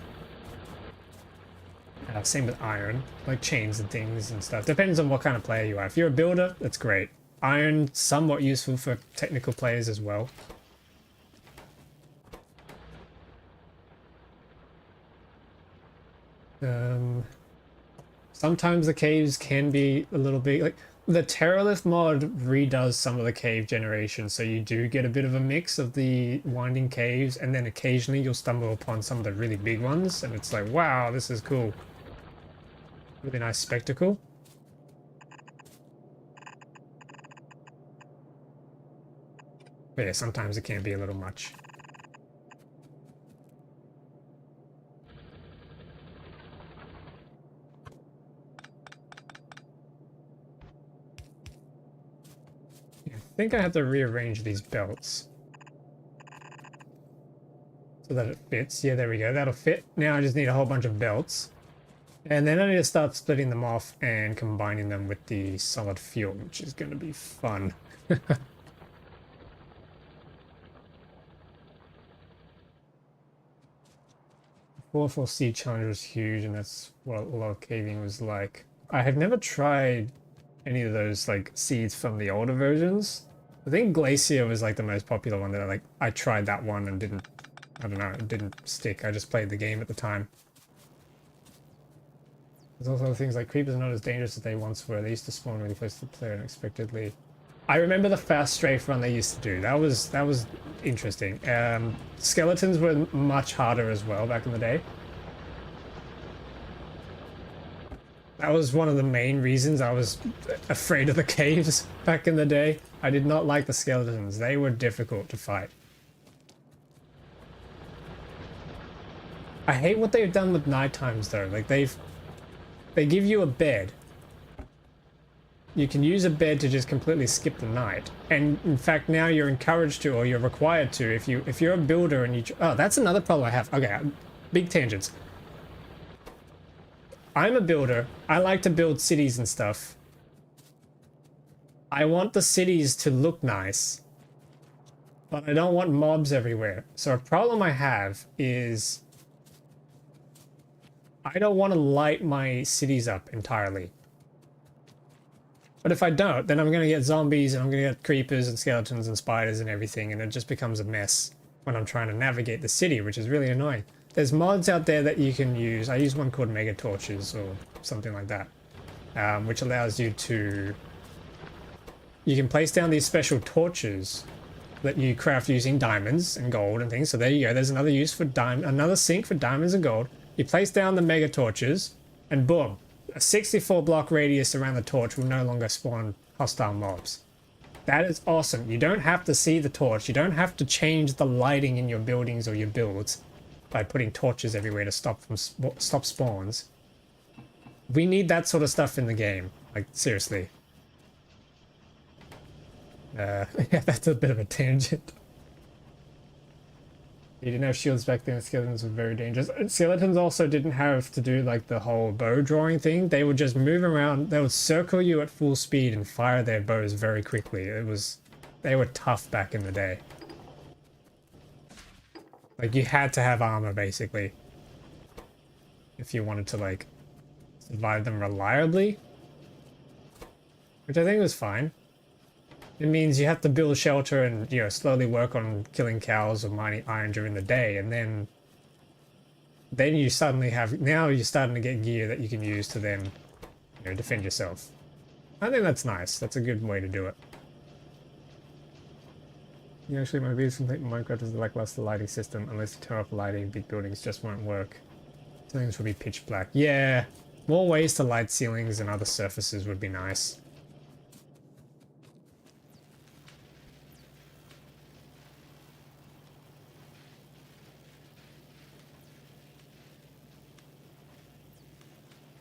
Same with iron, like chains and things and stuff. Depends on what kind of player you are. If you're a builder, that's great. Iron, somewhat useful for technical players as well. Sometimes the caves can be a little big. Like The Terralift mod redoes some of the cave generation, so you do get a bit of a mix of the winding caves, and then occasionally you'll stumble upon some of the really big ones, and it's like, wow, this is cool. Really nice spectacle. But yeah, sometimes it can be a little much. I think I have to rearrange these belts so that it fits. Yeah, there we go. That'll fit. Now I just need a whole bunch of belts. And then I need to start splitting them off and combining them with the solid fuel, which is going to be fun. 4-4C challenge was huge, and that's what a lot of caving was like. I have never tried any of those like seeds from the older versions. I think Glacier was like the most popular one that I tried that one and didn't, I don't know, it didn't stick. I just played the game at the time. There's also things like creepers are not as dangerous as they once were. They used to spawn really close to the player unexpectedly. I remember the fast strafe run they used to do. That was interesting. Skeletons were much harder as well back in the day. That was one of the main reasons I was afraid of the caves back in the day. I did not like the skeletons. They were difficult to fight. I hate what they've done with night times though. Like they give you a bed. You can use a bed to just completely skip the night. And in fact, now you're encouraged to, or you're required to, if you're a builder and you... Oh, that's another problem I have. Okay, big tangents. I'm a builder. I like to build cities and stuff. I want the cities to look nice, but I don't want mobs everywhere. So a problem I have is I don't want to light my cities up entirely. But if I don't, then I'm going to get zombies and I'm going to get creepers and skeletons and spiders and everything, and it just becomes a mess when I'm trying to navigate the city, which is really annoying. There's mods out there that you can use. I use one called Mega Torches or something like that, which allows you to... You can place down these special torches that you craft using diamonds and gold and things. So there you go. There's another use for another sink for diamonds and gold. You place down the Mega Torches, and boom. A 64 block radius around the torch will no longer spawn hostile mobs. That is awesome. You don't have to see the torch. You don't have to change the lighting in your buildings or your builds by putting torches everywhere to stop spawns. We need that sort of stuff in the game. Like, seriously. Yeah, that's a bit of a tangent. You didn't have shields back then, skeletons were very dangerous. Skeletons also didn't have to do like the whole bow drawing thing. They would just move around, they would circle you at full speed and fire their bows very quickly. They were tough back in the day. Like you had to have armor basically if you wanted to like survive them reliably. Which I think was fine. It means you have to build shelter and, you know, slowly work on killing cows or mining iron during the day, and then you suddenly have, now you're starting to get gear that you can use to then, you know, defend yourself. I think that's nice. That's a good way to do it. Yeah, actually, my biggest complaint in Minecraft is the lackluster lighting system. Unless you turn off the lighting, big buildings just won't work. Ceilings will be pitch black. Yeah, more ways to light ceilings and other surfaces would be nice.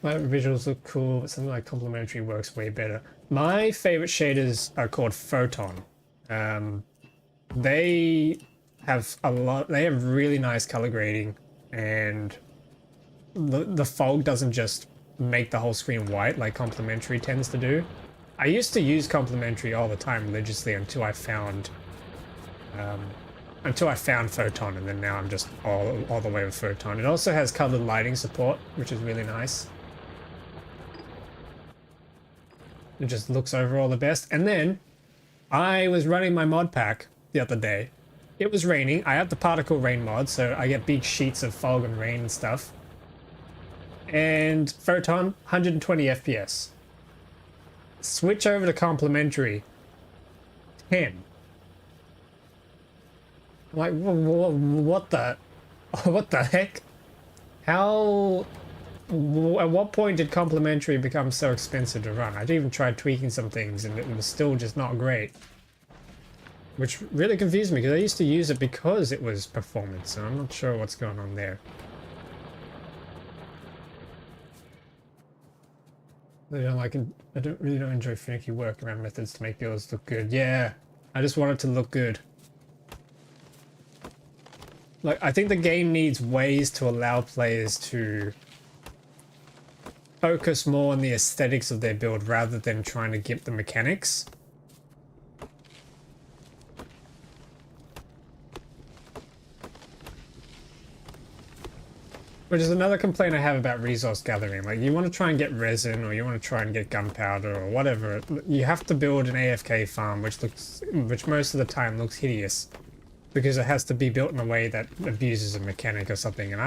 My visuals look cool, but something like complementary works way better. My favorite shaders are called Photon. They have really nice color grading, and the fog doesn't just make the whole screen white like complementary tends to do. I used to use complementary all the time religiously until I found Photon, and then now I'm just all the way with Photon. It also has colored lighting support, which is really nice. It just looks overall the best. And then I was running my mod pack the other day. It was raining. I have the particle rain mod, so I get big sheets of fog and rain and stuff. And Photon, 120 FPS. Switch over to complementary. 10. Like, what the... What the heck? How... At what point did complementary become so expensive to run? I even tried tweaking some things and it was still just not great. Which really confused me because I used to use it because it was performance, and I'm not sure what's going on there. I don't really enjoy finicky workaround methods to make builds look good. Yeah, I just want it to look good. Like, I think the game needs ways to allow players to focus more on the aesthetics of their build rather than trying to get the mechanics. Which is another complaint I have about resource gathering. Like, you want to try and get resin, or you want to try and get gunpowder, or whatever. You have to build an AFK farm, which most of the time looks hideous, because it has to be built in a way that abuses a mechanic or something. And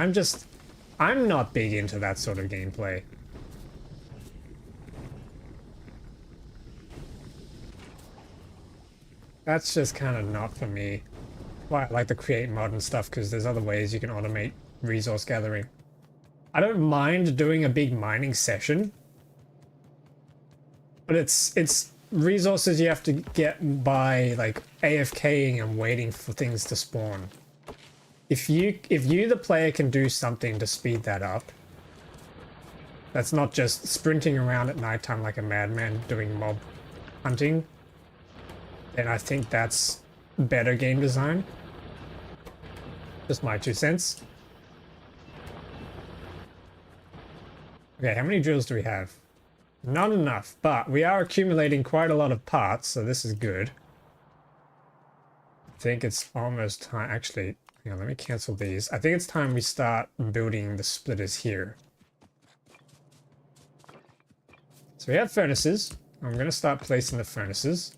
I'm not big into that sort of gameplay. That's just kind of not for me. Why I like to create mod and stuff, because there's other ways you can automate resource gathering. I don't mind doing a big mining session, but it's resources you have to get by like AFKing and waiting for things to spawn. If you the player can do something to speed that up, that's not just sprinting around at nighttime like a madman doing mob hunting, then I think that's better game design. Just my 2 cents. Okay, how many drills do we have? Not enough, but we are accumulating quite a lot of parts, so this is good. I think it's almost time. Actually, hang on, let me cancel these. I think it's time we start building the splitters here. So we have furnaces. I'm going to start placing the furnaces.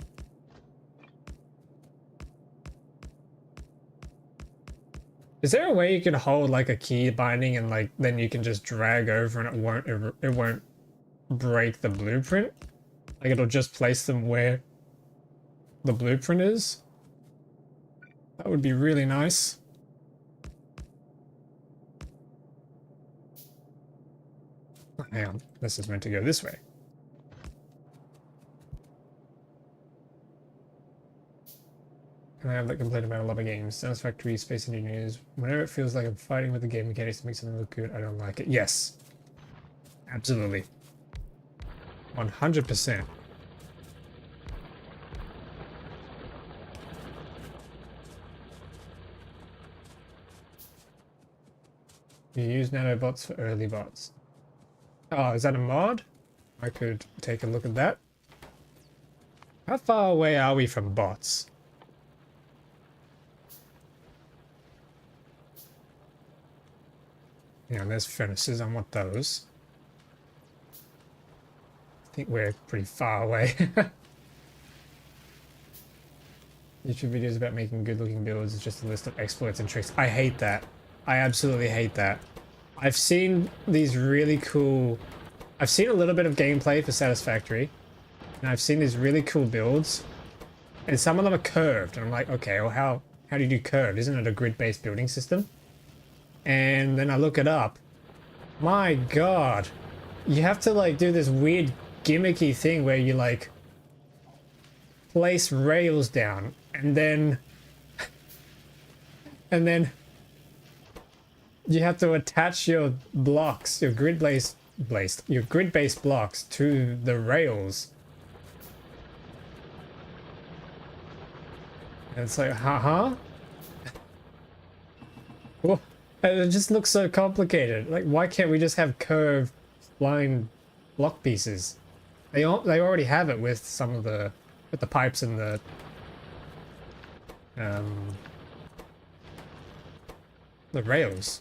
Is there a way you can hold like a key binding and like then you can just drag over and it won't break the blueprint? Like it'll just place them where the blueprint is? That would be really nice. Oh, hang on, this is meant to go this way. And I have that complaint about a lot of games. Satisfactory Space Engineers. Whenever it feels like I'm fighting with the game mechanics to make something look good, I don't like it. Yes. Absolutely. 100%. You use nanobots for early bots. Oh, is that a mod? I could take a look at that. How far away are we from bots? Yeah, there's furnaces. I want those. I think we're pretty far away. YouTube videos about making good-looking builds is just a list of exploits and tricks. I hate that. I absolutely hate that. I've seen these really cool... I've seen a little bit of gameplay for Satisfactory, and I've seen these really cool builds, and some of them are curved, and I'm like, okay, well, how do you do curved? Isn't it a grid-based building system? And then I look it up. My god. You have to like do this weird gimmicky thing where you like place rails down and then you have to attach your blocks, your grid-based blocks to the rails. And it's like, huh? Whoa. And it just looks so complicated. Like, why can't we just have curved line block pieces? They already have it with some of the pipes and the rails.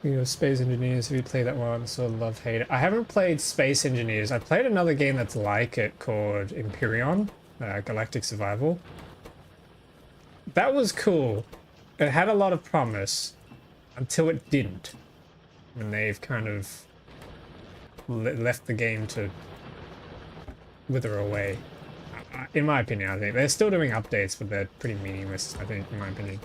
You know, Space Engineers. Have you played that one? So love hate it. I haven't played Space Engineers. I played another game that's like it called Empyrean, Galactic Survival. That was cool. It had a lot of promise until it didn't. And they've kind of left the game to wither away. In my opinion, I think they're still doing updates, but they're pretty meaningless, I think, in my opinion.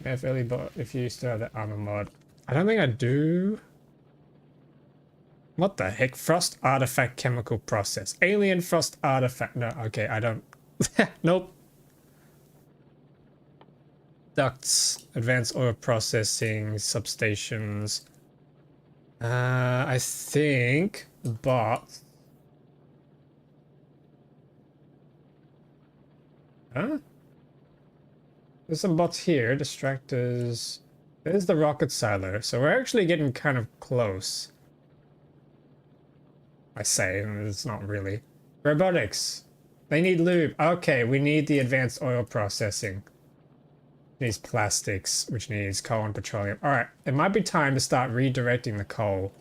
If early bot, if you still have the armor mod. I don't think I do. What the heck? Frost artifact chemical process. Alien frost artifact. No, okay, I don't. Nope. Ducts, advanced oil processing, substations. I think bot. Huh? There's some bots here, distractors. There's the rocket silo, so we're actually getting kind of close. I say, and it's not really. Robotics. They need lube. Okay, we need the advanced oil processing. Needs plastics, which needs coal and petroleum. Alright, it might be time to start redirecting the coal.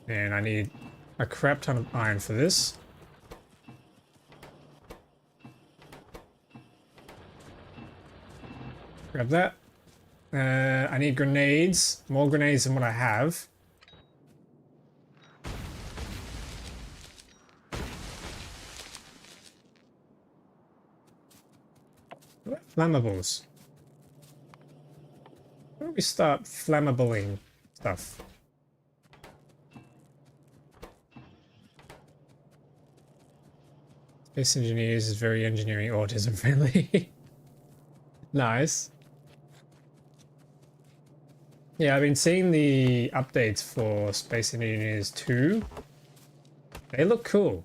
And I need a crap ton of iron for this. Grab that. I need grenades. More grenades than what I have. Flammables. Why don't we start flammabling stuff? Space Engineers is very engineering autism friendly. Nice. Yeah, I've been seeing the updates for Space Engineers 2. They look cool.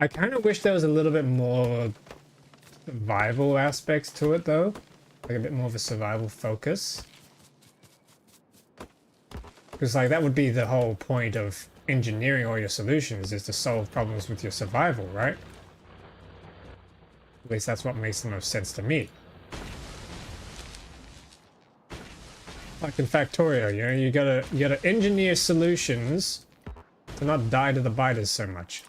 I kind of wish there was a little bit more survival aspects to it though. Like a bit more of a survival focus. Because like that would be the whole point of engineering all your solutions, is to solve problems with your survival, right? At least that's what makes the most sense to me. Like in Factorio, you know, you gotta engineer solutions to not die to the biters so much.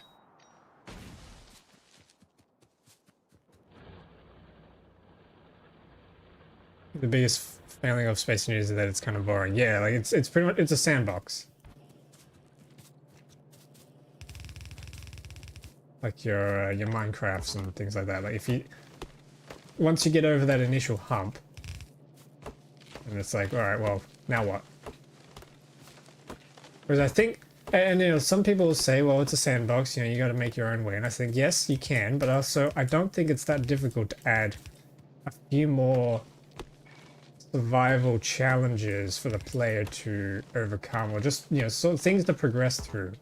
The biggest failing of Space News is that it's kind of boring. Yeah, like it's pretty much, it's a sandbox. Like your Minecrafts and things like that. Like if you, once you get over that initial hump, and it's like, all right, well, now what? Whereas I think, and you know, some people will say, well, it's a sandbox, you know, you got to make your own way. And I think, yes, you can, but also I don't think it's that difficult to add a few more survival challenges for the player to overcome, or just, you know, sort of things to progress through.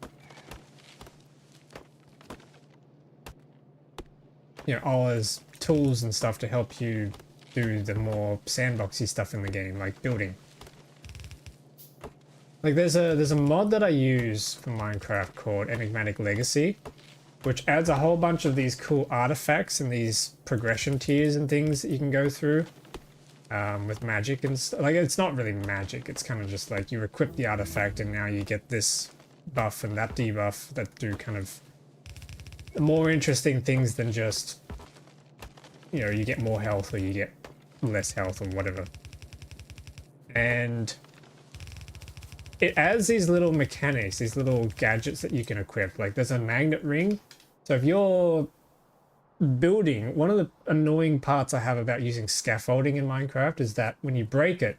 You know, all as tools and stuff to help you do the more sandboxy stuff in the game, like building. Like there's a mod that I use for Minecraft called Enigmatic Legacy, which adds a whole bunch of these cool artifacts and these progression tiers and things that you can go through with magic and stuff. Like it's not really magic, it's kind of just like you equip the artifact and now you get this buff and that debuff that do kind of more interesting things than just, you know, you get more health or you get less health or whatever. And it adds these little mechanics, these little gadgets that you can equip. Like there's a magnet ring. So if you're building, one of the annoying parts I have about using scaffolding in Minecraft is that when you break it,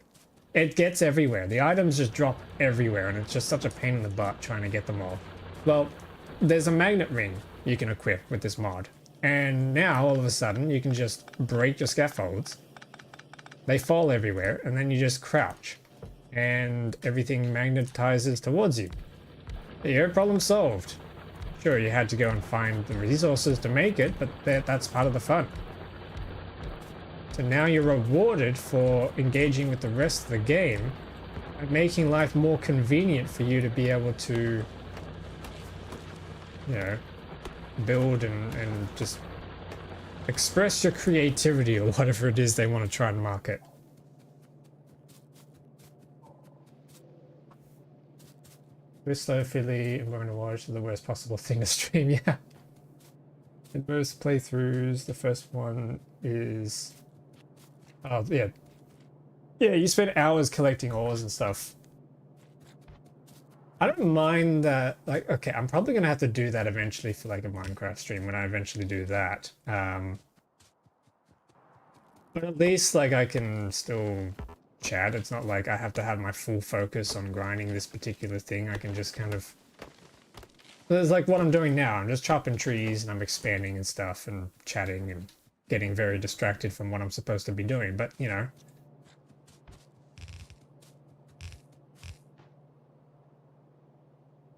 it gets everywhere. The items just drop everywhere and it's just such a pain in the butt trying to get them all. Well, there's a magnet ring you can equip with this mod. And now all of a sudden you can just break your scaffolds. They fall everywhere and then you just crouch and everything magnetizes towards you. There you go, problem solved. Sure, you had to go and find the resources to make it, but that's part of the fun. So now you're rewarded for engaging with the rest of the game and making life more convenient for you to be able to, you know, build and just express your creativity or whatever it is they want to try and market. This slow fiddly and going to watch is the worst possible thing to stream, yeah. In most playthroughs, the first one is... Oh, yeah. Yeah, you spend hours collecting ores and stuff. I don't mind that, like, okay, I'm probably gonna have to do that eventually for like a Minecraft stream when I eventually do that. But at least like I can still chat. It's not like I have to have my full focus on grinding this particular thing. I can just kind of... There's like what I'm doing now. I'm just chopping trees and I'm expanding and stuff and chatting and getting very distracted from what I'm supposed to be doing. But, you know...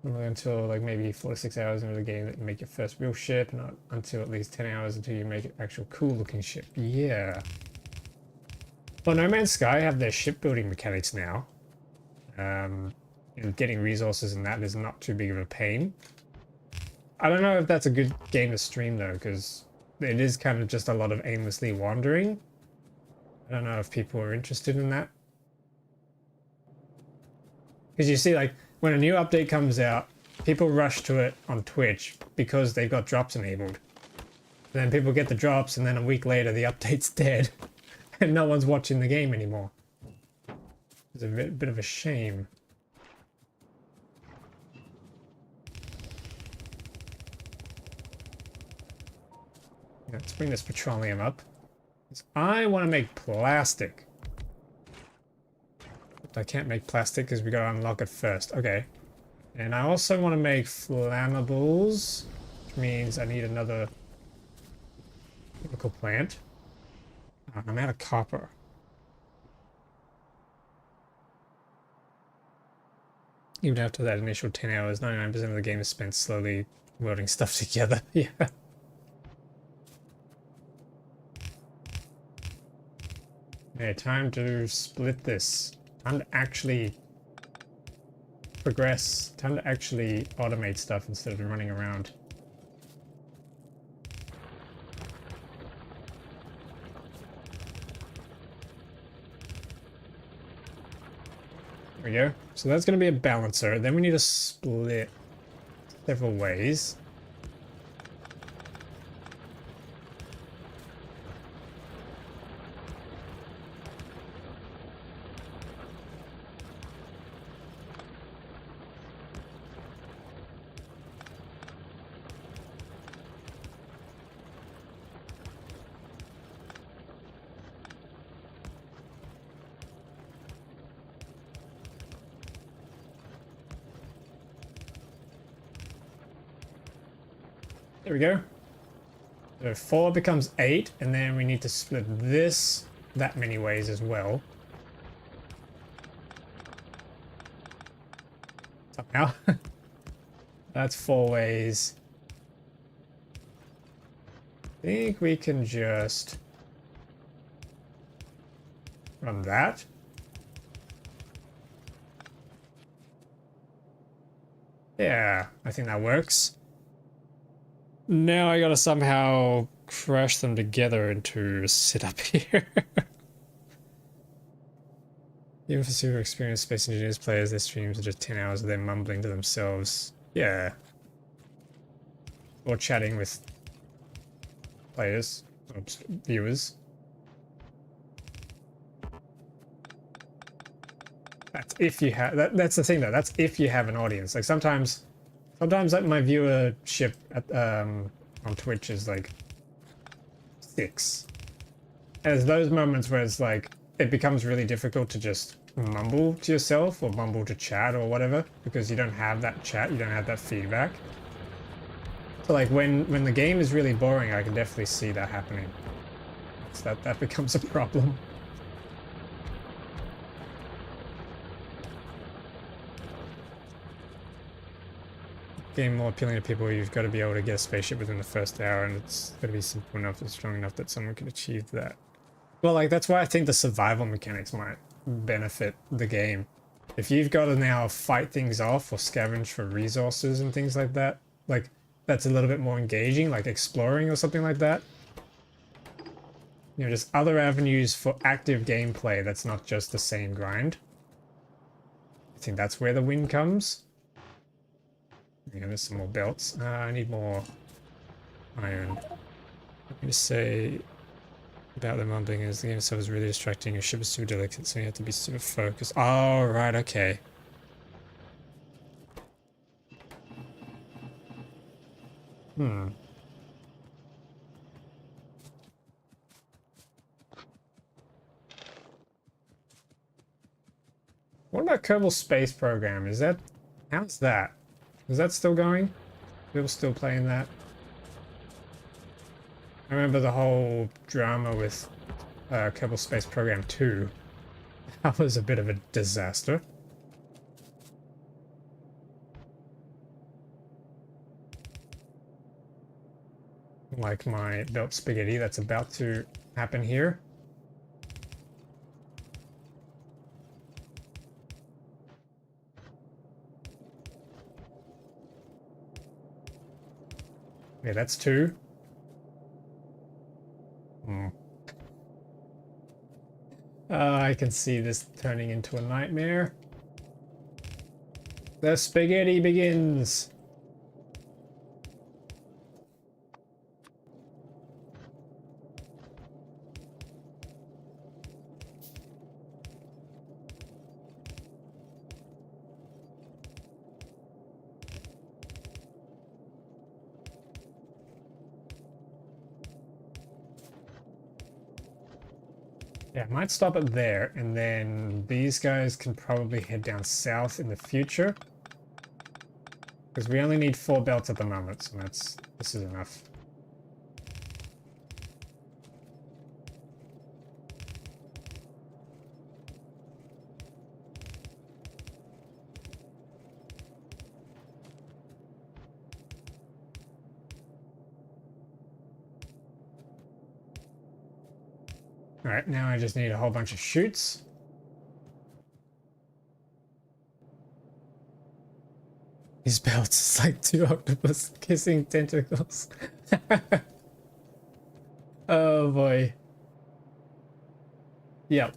Until like maybe 4 to 6 hours into the game that you make your first real ship, not until at least 10 hours until you make an actual cool looking ship. Yeah. Well, No Man's Sky have their shipbuilding mechanics now. And getting resources and that is not too big of a pain. I don't know if that's a good game to stream though, because it is kind of just a lot of aimlessly wandering. I don't know if people are interested in that. Because you see, like, when a new update comes out, people rush to it on Twitch because they've got drops enabled. And then people get the drops, and then a week later the update's dead, and no one's watching the game anymore. It's a bit of a shame. Let's bring this petroleum up. I want to make plastic. I can't make plastic because we gotta unlock it first. Okay. And I also want to make flammables, which means I need another chemical plant. I'm out of copper. Even after that initial 10 hours, 99% of the game is spent slowly welding stuff together. Yeah. Okay, time to split this. Time to actually progress. Time to actually automate stuff instead of running around. There we go. So that's going to be a balancer. Then we need to split several ways. There we go. So 4 becomes 8, and then we need to split this that many ways as well. Somehow. That's 4 ways. I think we can just run that. Yeah, I think that works. Now I gotta somehow crash them together into a setup here. Even for super experienced Space Engineers players, their streams are just 10 hours of them mumbling to themselves. Yeah. Or chatting with players, or viewers. That's if you have, that's the thing though, that's if you have an audience. Like sometimes like my viewership at, on Twitch is like 6. And there's those moments where it's like, it becomes really difficult to just mumble to yourself or mumble to chat or whatever, because you don't have that chat, you don't have that feedback. So like when the game is really boring, I can definitely see that happening. So that becomes a problem. Game more appealing to people, you've got to be able to get a spaceship within the first hour, and it's got to be simple enough and strong enough that someone can achieve that. Well, like, that's why I think the survival mechanics might benefit the game. If you've got to now fight things off or scavenge for resources and things like that, like, that's a little bit more engaging, like exploring or something like that. You know, just other avenues for active gameplay that's not just the same grind. I think that's where the win comes. Yeah, there's some more belts. I need more iron. Let me just say about the mumbling is the game itself is really distracting. Your ship is super delicate, so you have to be super focused. Oh, right, okay. Hmm. What about Kerbal Space Program? Is that... how's that? Is that still going? People still playing that? I remember the whole drama with Kerbal Space Program 2. That was a bit of a disaster. Like my belt spaghetti that's about to happen here. Yeah, that's 2. Hmm. I can see this turning into a nightmare. The spaghetti begins! Yeah, I might stop it there, and then these guys can probably head down south in the future. Because we only need 4 belts at the moment, so this is enough. Alright, now I just need a whole bunch of chutes. These belts is like 2 octopus kissing tentacles. Oh boy. Yep.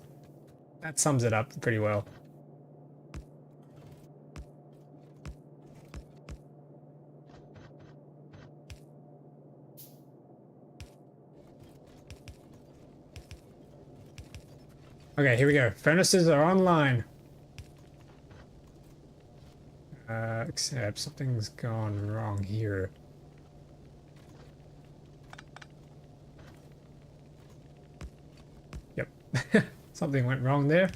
That sums it up pretty well. Okay, here we go. Furnaces are online. Except something's gone wrong here. Yep. Something went wrong there.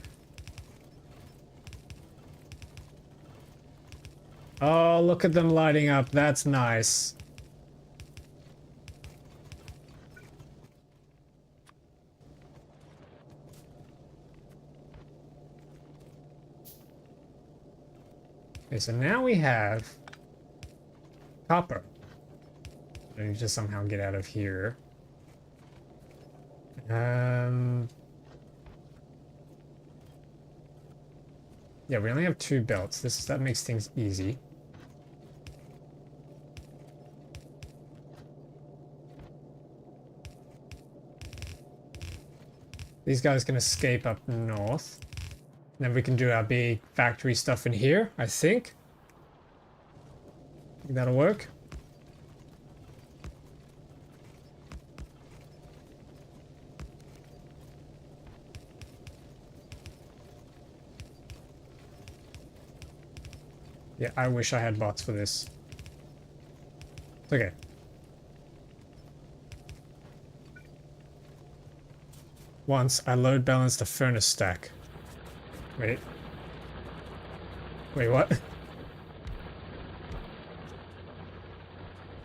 Oh, look at them lighting up. That's nice. Okay, so now we have copper. I need to somehow get out of here. Yeah, we only have 2 belts. That makes things easy. These guys can escape up north. Then we can do our big factory stuff in here, I think. Think that'll work. Yeah, I wish I had bots for this. It's okay. Once I load balanced a furnace stack. Wait. Wait, what?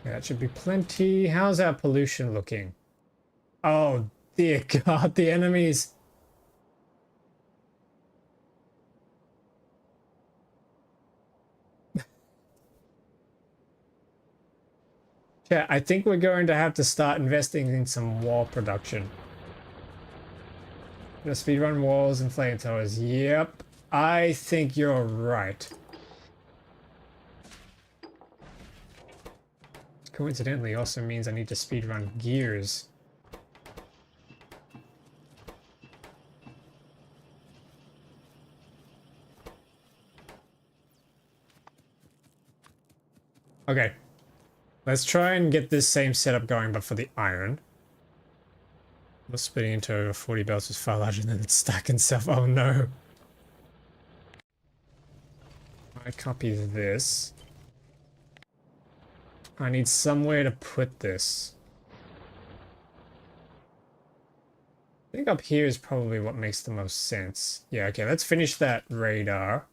Yeah, that should be plenty. How's our pollution looking? Oh, dear God, the enemies. Yeah, I think we're going to have to start investing in some wall production. The speedrun walls and flamethrowers. Yep, I think you're right. coincidentally also means I need to speedrun gears. Okay. Let's try and get this same setup going, but for the iron. We're splitting into over 40 belts is far larger than its stack itself. Oh no. I copy this. I need somewhere to put this. I think up here is probably what makes the most sense. Yeah, okay, let's finish that radar.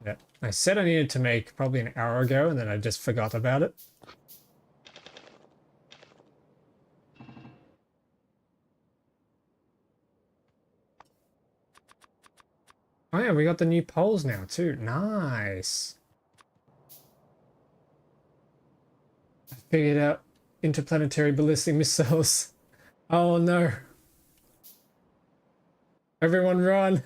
Yeah, I said I needed to make probably an hour ago, and then I just forgot about it. Oh yeah, we got the new poles now too. Nice. I figured out interplanetary ballistic missiles. Oh no. Everyone run.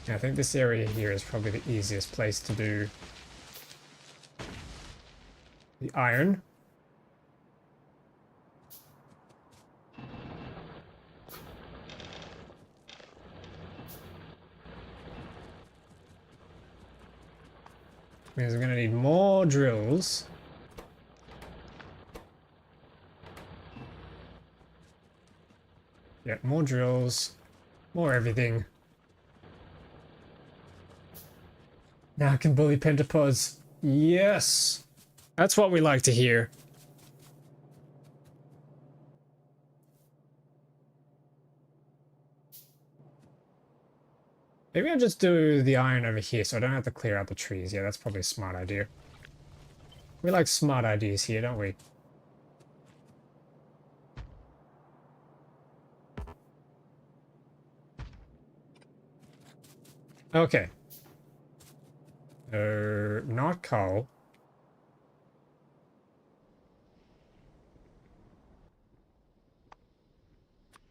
Yeah, I think this area here is probably the easiest place to do the iron. Means I'm gonna need more drills. Yeah, more drills, more everything. Now I can bully pentapods. Yes! That's what we like to hear. Maybe I'll just do the iron over here so I don't have to clear out the trees. Yeah, that's probably a smart idea. We like smart ideas here, don't we? Okay. Not coal.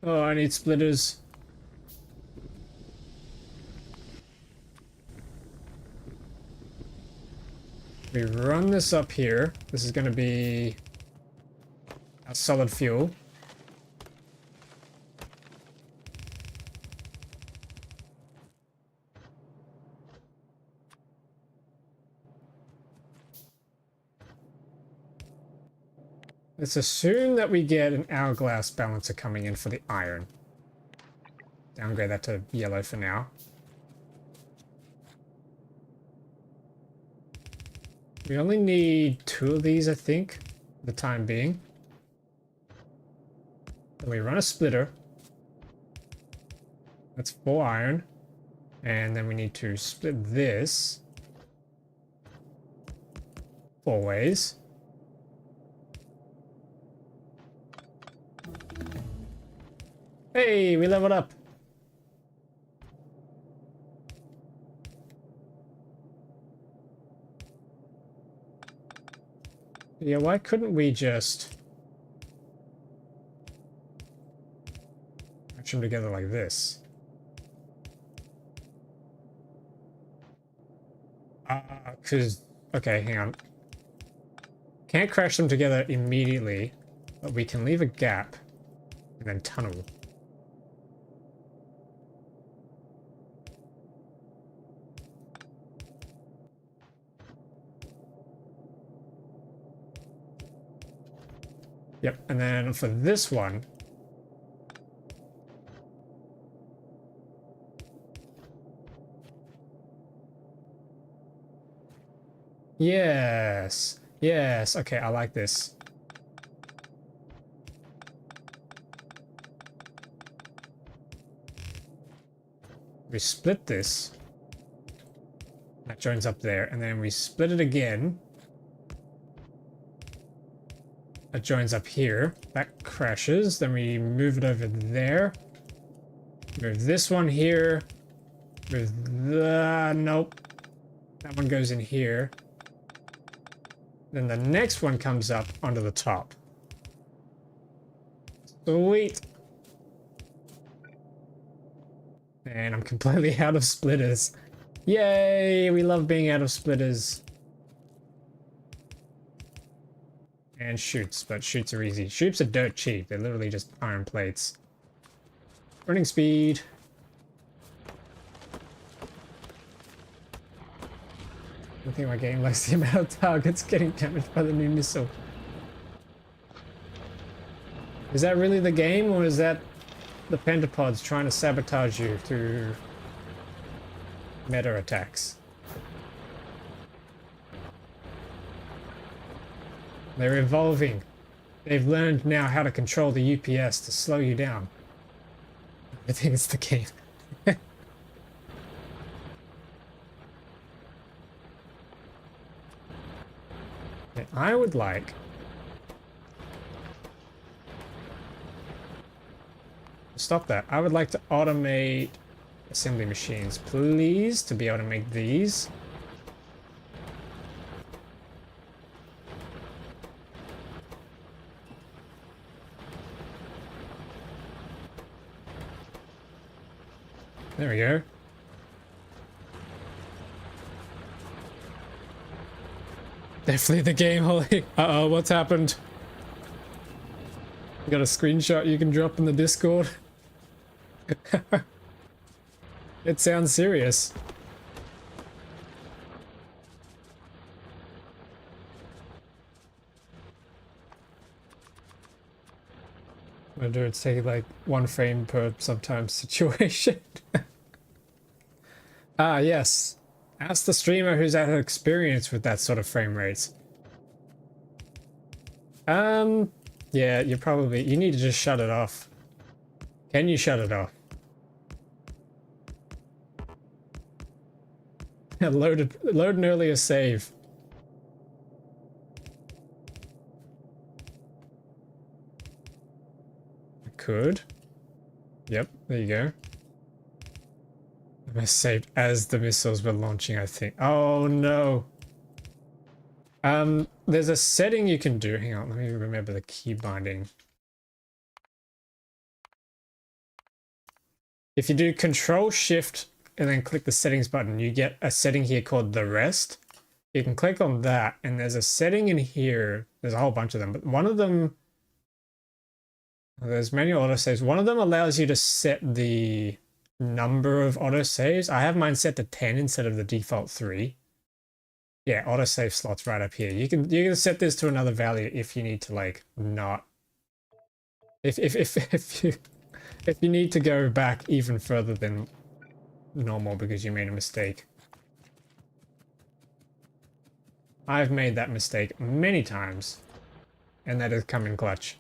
Oh, I need splitters. We run this up here. This is going to be a solid fuel. Let's assume that we get an hourglass balancer coming in for the iron. Downgrade that to yellow for now. We only need 2 of these, I think, for the time being. Then we run a splitter. That's 4 iron. And then we need to split this 4 ways. Hey, we leveled up. Yeah, why couldn't we just match them together like this? Okay, hang on. Can't crash them together immediately, but we can leave a gap and then tunnel. Yep, and then for this one, yes, yes, okay, I like this. We split this. That joins up there, and then we split it again. That joins up here. That crashes. Then we move it over there. Move this one here. Move the... Nope. That one goes in here. Then the next one comes up onto the top. Sweet. And I'm completely out of splitters. Yay! We love being out of splitters. And shoots, but shoots are easy. Shoots are dirt cheap. They're literally just iron plates. Running speed. I think my game likes the amount of targets getting damaged by the new missile. Is that really the game, or is that the pentapods trying to sabotage you through meta attacks? They're evolving. They've learned now how to control the UPS to slow you down. I think it's the game. Okay, I would like... Stop that. I would like to automate assembly machines, please, to be able to make these. There we go. Definitely the game, Holly. Uh-oh, what's happened? You got a screenshot you can drop in the Discord? It sounds serious. Wonder it's taking like 1 frame per sometimes situation. Ah, yes. Ask the streamer who's had experience with that sort of frame rates. Yeah, you need to just shut it off. Can you shut it off? Load an earlier save. I could. Yep, there you go. I saved as the missiles were launching, I think. Oh no. There's a setting you can do. Hang on, let me remember the key binding. If you do Control Shift and then click the settings button, you get a setting here called the rest. You can click on that, and there's a setting in here. There's a whole bunch of them, but one of them, there's manual autosaves. One of them allows you to set the number of autosaves. I have mine set to 10 instead of the default 3. Yeah, autosave slots right up here. You can set this to another value if you need to like not if you need to go back even further than normal because you made a mistake. I've made that mistake many times, and that has come in clutch.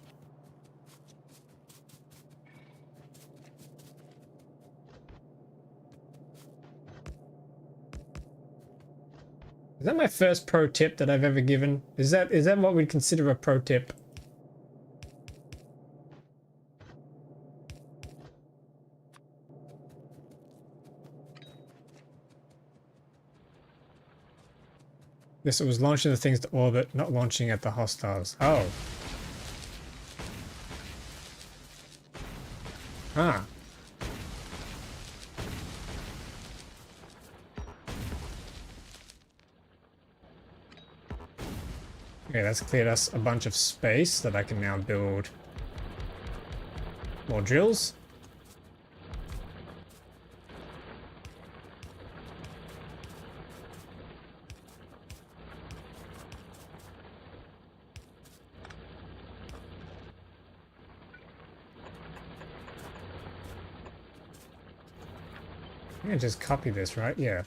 Is that my first pro tip that I've ever given? Is that what we'd consider a pro tip? Yes, it was launching the things to orbit, not launching at the hostiles. Oh. Ah. Okay, that's cleared us a bunch of space that I can now build more drills. I can just copy this, right? Yeah.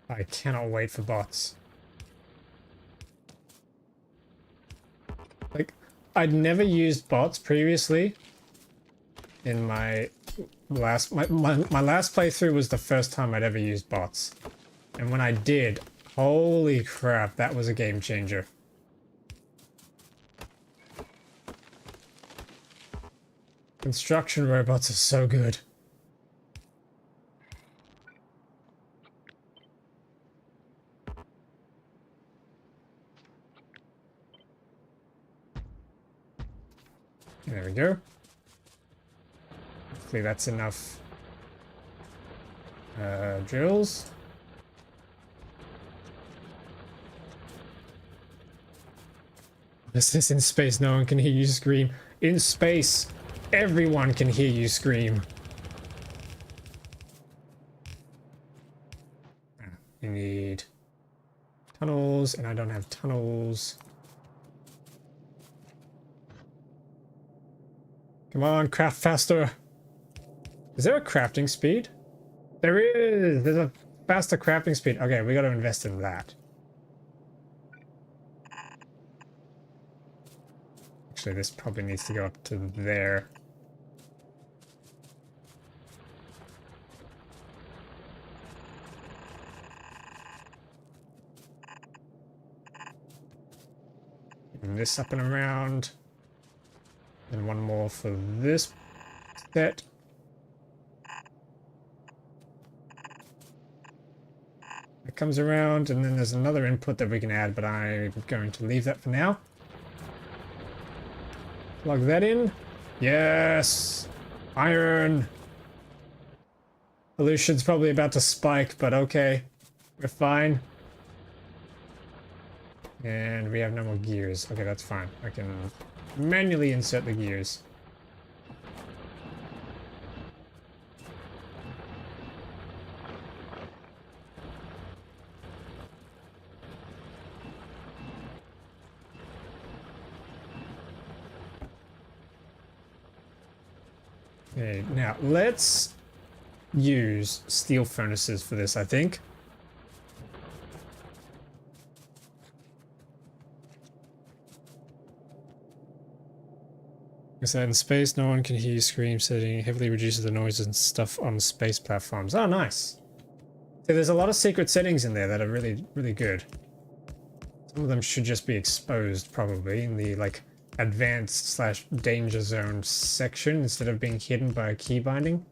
I cannot wait for bots. Like, I'd never used bots previously. In my last playthrough was the first time I'd ever used bots. And when I did, holy crap, that was a game changer. Construction robots are so good. There we go. Hopefully that's enough drills. Is this in space? No one can hear you scream. In space, everyone can hear you scream. You need tunnels, and I don't have tunnels. Come on, craft faster. Is there a crafting speed? There is! There's a faster crafting speed. Okay, we gotta invest in that. Actually, this probably needs to go up to there. And this up and around. And one more for this set. It comes around, and then there's another input that we can add, but I'm going to leave that for now. Plug that in. Yes! Iron! Pollution's probably about to spike, but okay. We're fine. And we have no more gears. Okay, that's fine. I can manually insert the gears. Okay, now let's use steel furnaces for this, I think. So in space, no one can hear you scream. Setting heavily reduces the noise and stuff on space platforms. Oh, nice. So there's a lot of secret settings in there that are really, really good. Some of them should just be exposed, probably, in the, like, advanced / danger zone section instead of being hidden by a key binding.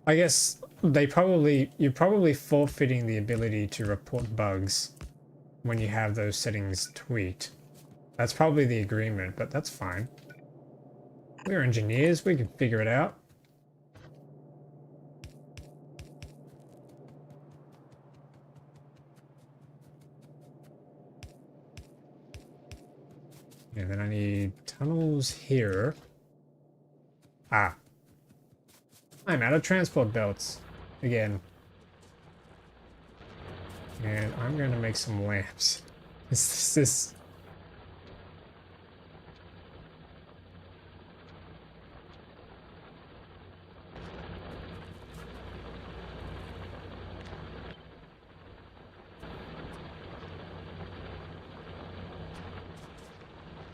I guess you're probably forfeiting the ability to report bugs when you have those settings tweaked. That's probably the agreement, but that's fine. We're engineers, we can figure it out. And then I need tunnels here. Ah. I'm out of transport belts. Again. And I'm going to make some lamps. This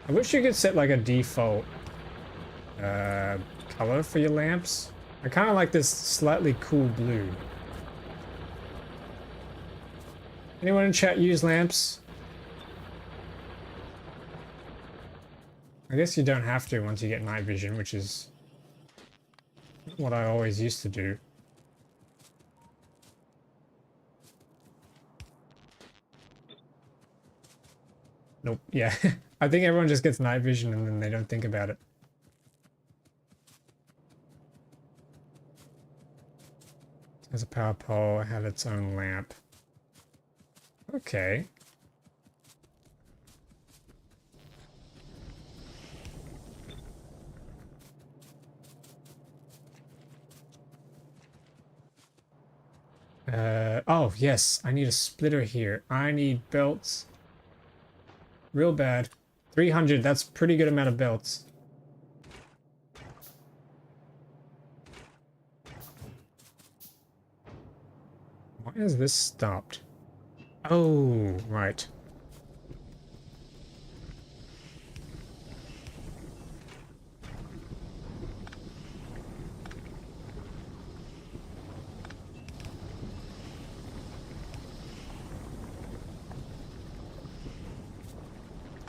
I wish you could set like a default color for your lamps. I kind of like this slightly cool blue. Anyone in chat use lamps? I guess you don't have to once you get night vision, which is what I always used to do. Nope, yeah. I think everyone just gets night vision and then they don't think about it. There's a power pole, I have its own lamp. Okay. Oh, yes, I need a splitter here. I need belts. Real bad. 300, that's a pretty good amount of belts. Why is this stopped? Oh, right.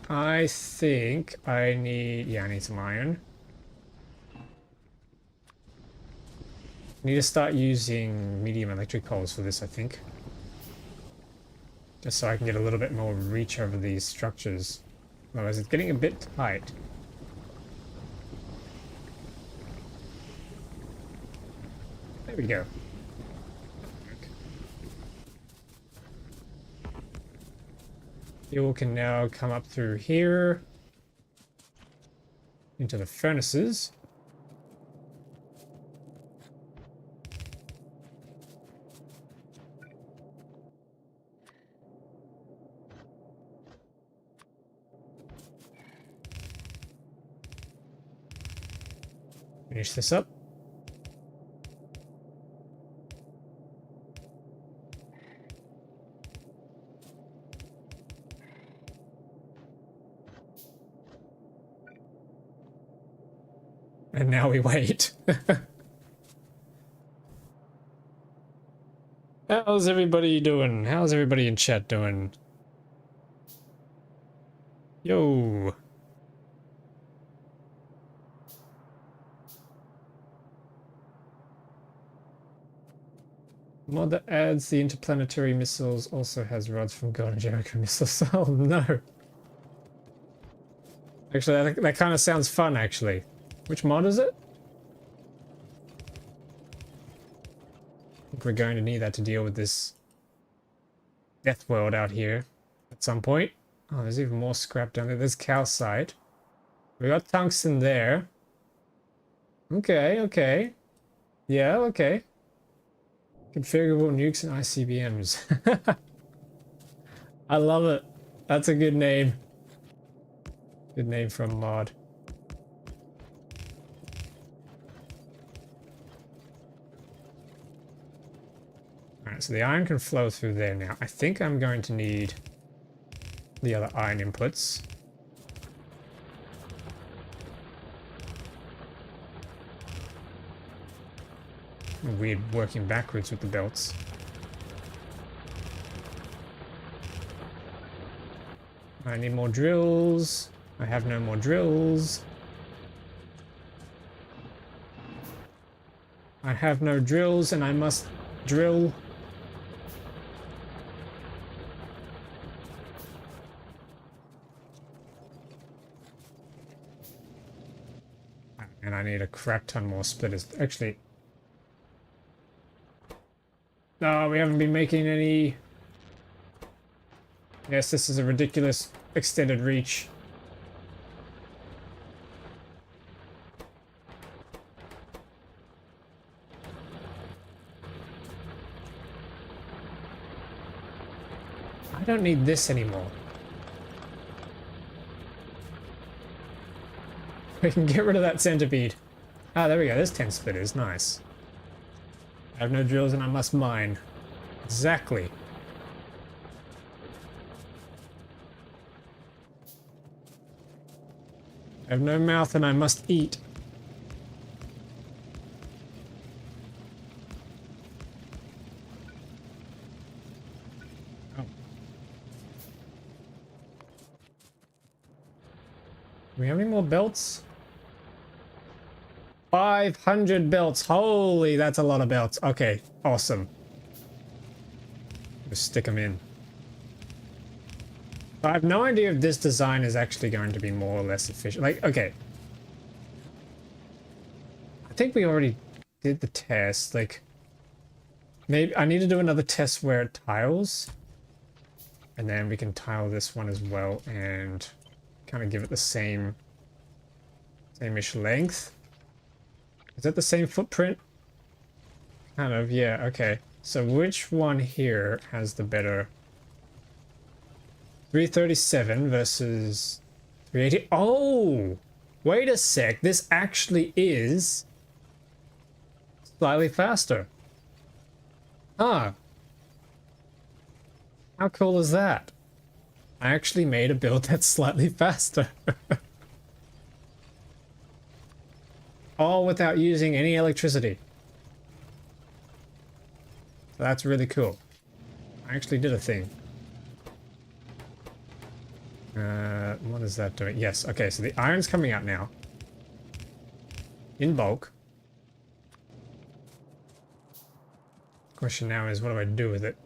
I think I need... yeah, I need some iron. I need to start using medium electric poles for this, I think. Just so I can get a little bit more reach over these structures. Otherwise it's getting a bit tight. There we go. Fuel can now come up through here into the furnaces. Finish this up. And now we wait. How's everybody doing? How's everybody in chat doing? Yo. Mod that adds the interplanetary missiles also has rods from Golden Jericho missiles. Oh no. Actually, that kind of sounds fun, actually. Which mod is it? I think we're going to need that to deal with this death world out here at some point. Oh, there's even more scrap down there. There's calcite. We got tungsten there. Okay, okay. Yeah, okay. Configurable nukes and ICBMs. I love it. That's a good name. Good name for a mod. Alright, so the iron can flow through there now. I think I'm going to need the other iron inputs. Weird working backwards with the belts. I need more drills. I have no more drills. I have no drills and I must drill. And I need a crap ton more splitters. Actually, no, we haven't been making any. Yes, this is a ridiculous extended reach. I don't need this anymore. We can get rid of that centipede. Ah, there we go. There's 10 splitters. Nice. I have no drills and I must mine. Exactly. I have no mouth and I must eat. Oh. Do we have any more belts? 500 belts. Holy, that's a lot of belts. Okay, awesome. Just stick them in. I have no idea if this design is actually going to be more or less efficient. Like, okay. I think we already did the test. Like, maybe I need to do another test where it tiles. And then we can tile this one as well and kind of give it the same-ish length. Is that the same footprint? Kind of, yeah, okay. So which one here has the better... 337 versus 380. Oh! Wait a sec. This actually is slightly faster. Ah. How cool is that? I actually made a build that's slightly faster. All without using any electricity. So that's really cool. I actually did a thing. What is that doing? Yes, okay, so the iron's coming out now. In bulk. Question now is, what do I do with it?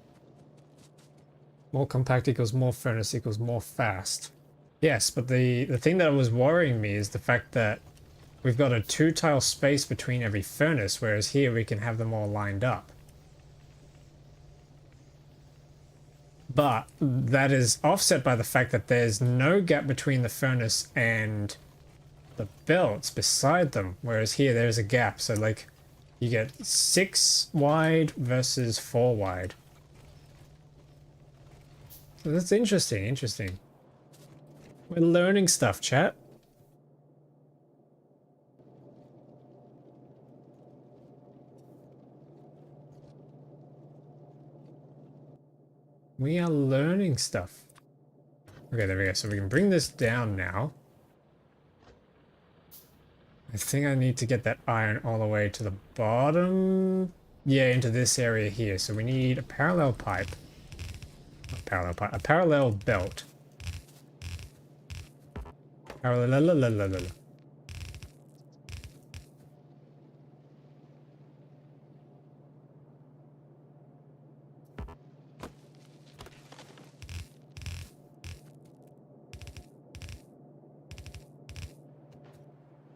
More compact equals more furnace equals more fast. Yes, but the thing that was worrying me is the fact that we've got a 2-tile space between every furnace, whereas here we can have them all lined up. But that is offset by the fact that there's no gap between the furnace and the belts beside them, whereas here there's a gap. So like you get 6 wide versus 4 wide. So that's interesting, interesting. We're learning stuff, chat. We are learning stuff. Okay, there we go. So we can bring this down now. I think I need to get that iron all the way to the bottom. Yeah, into this area here. So we need a parallel pipe. Not parallel pipe, a parallel belt. Parallel.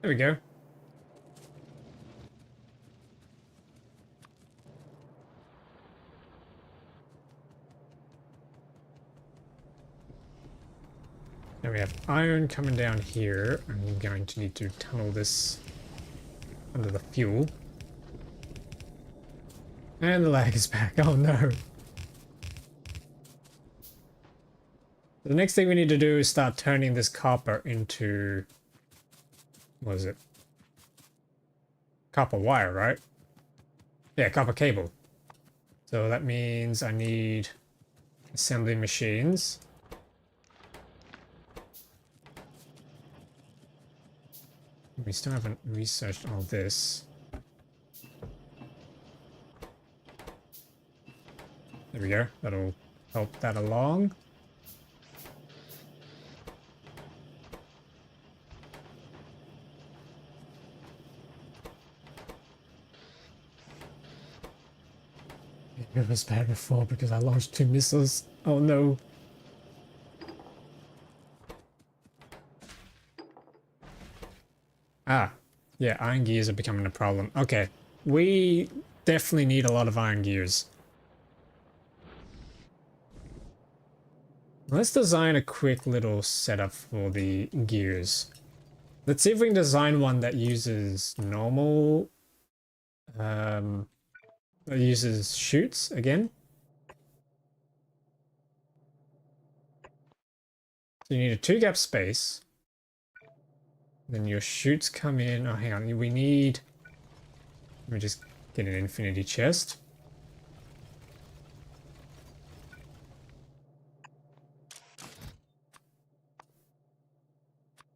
There we go. Now we have iron coming down here. I'm going to need to tunnel this under the fuel. And the lag is back. Oh no. The next thing we need to do is start turning this copper into... what is it? Copper wire, right? Yeah, copper cable. So that means I need assembly machines. We still haven't researched all this. There we go. That'll help that along. It was bad before because I launched 2 missiles. Oh no. Ah, yeah, iron gears are becoming a problem. Okay, we definitely need a lot of iron gears. Let's design a quick little setup for the gears. Let's see if we can design one that uses normal, that uses chutes again. So you need a 2-gap space. Then your chutes come in. Oh, hang on. We need... let me just get an infinity chest.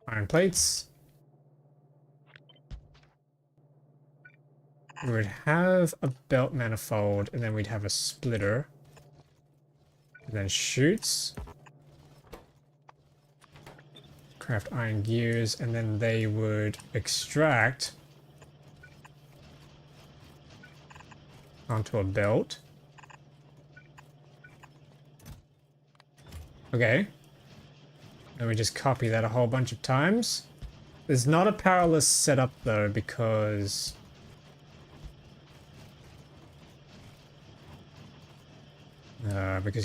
Iron plates. We would have a belt manifold, and then we'd have a splitter. And then chutes. Craft iron gears, and then they would extract onto a belt. Okay. And we just copy that a whole bunch of times. There's not a powerless setup though, because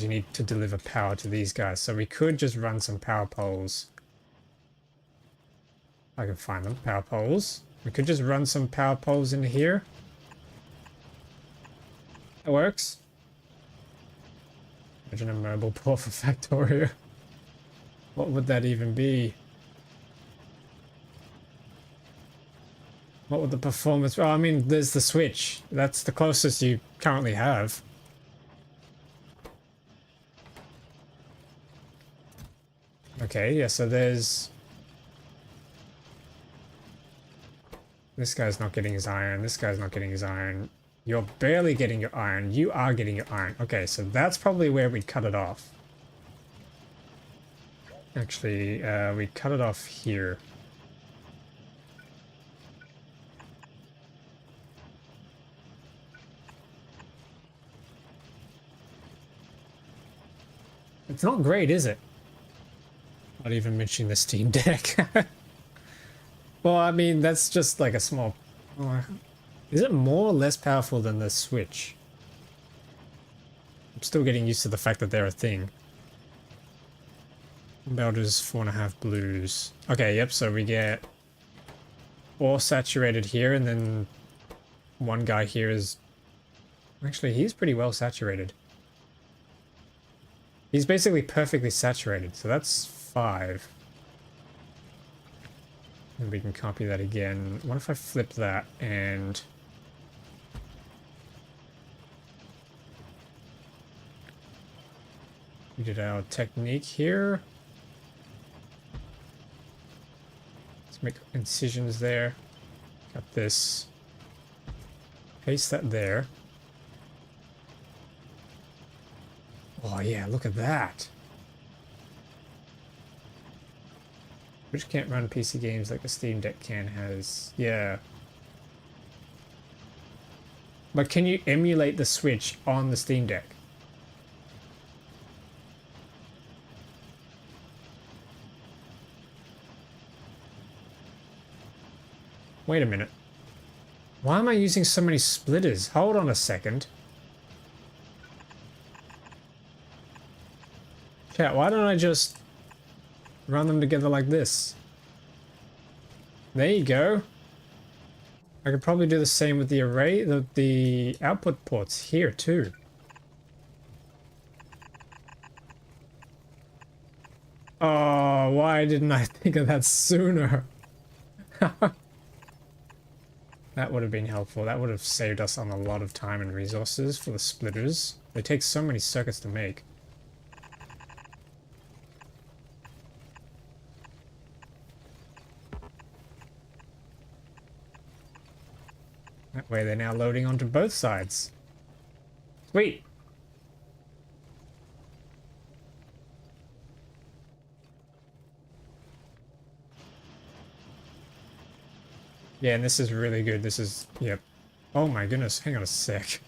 you need to deliver power to these guys. So we could just run some power poles. I can find them, power poles. We could just run some power poles into here. That works. Imagine a mobile port for Factorio. What would that even be? What would the performance... oh, I mean, there's the switch. That's the closest you currently have. Okay, yeah, so there's... this guy's not getting his iron. This guy's not getting his iron. You're barely getting your iron. You are getting your iron. Okay, so that's probably where we'd cut it off. Actually, we'd cut it off here. It's not great, is it? Not even mentioning the Steam Deck. Well, I mean, that's just like a small... Is it more or less powerful than the Switch? I'm still getting used to the fact that they're a thing. Belders 4.5 blues. Okay, yep, so we get all saturated here, and then one guy here is... Actually, he's pretty well saturated. He's basically perfectly saturated, so that's 5. And we can copy that again. What if I flip that and... We did our technique here. Let's make incisions there. Got this. Paste that there. Oh yeah, look at that. Which can't run PC games like the Steam Deck can has. Yeah. But can you emulate the Switch on the Steam Deck? Wait a minute. Why am I using so many splitters? Hold on a second. Chat, why don't I just run them together like this? There you go. I could probably do the same with the array, the output ports here too. Oh, why didn't I think of that sooner? That would have been helpful. That would have saved us on a lot of time and resources for the splitters. They take so many circuits to make. That way they're now loading onto both sides. Sweet. Yeah, and this is really good. This is, yep. Oh my goodness, hang on a sec.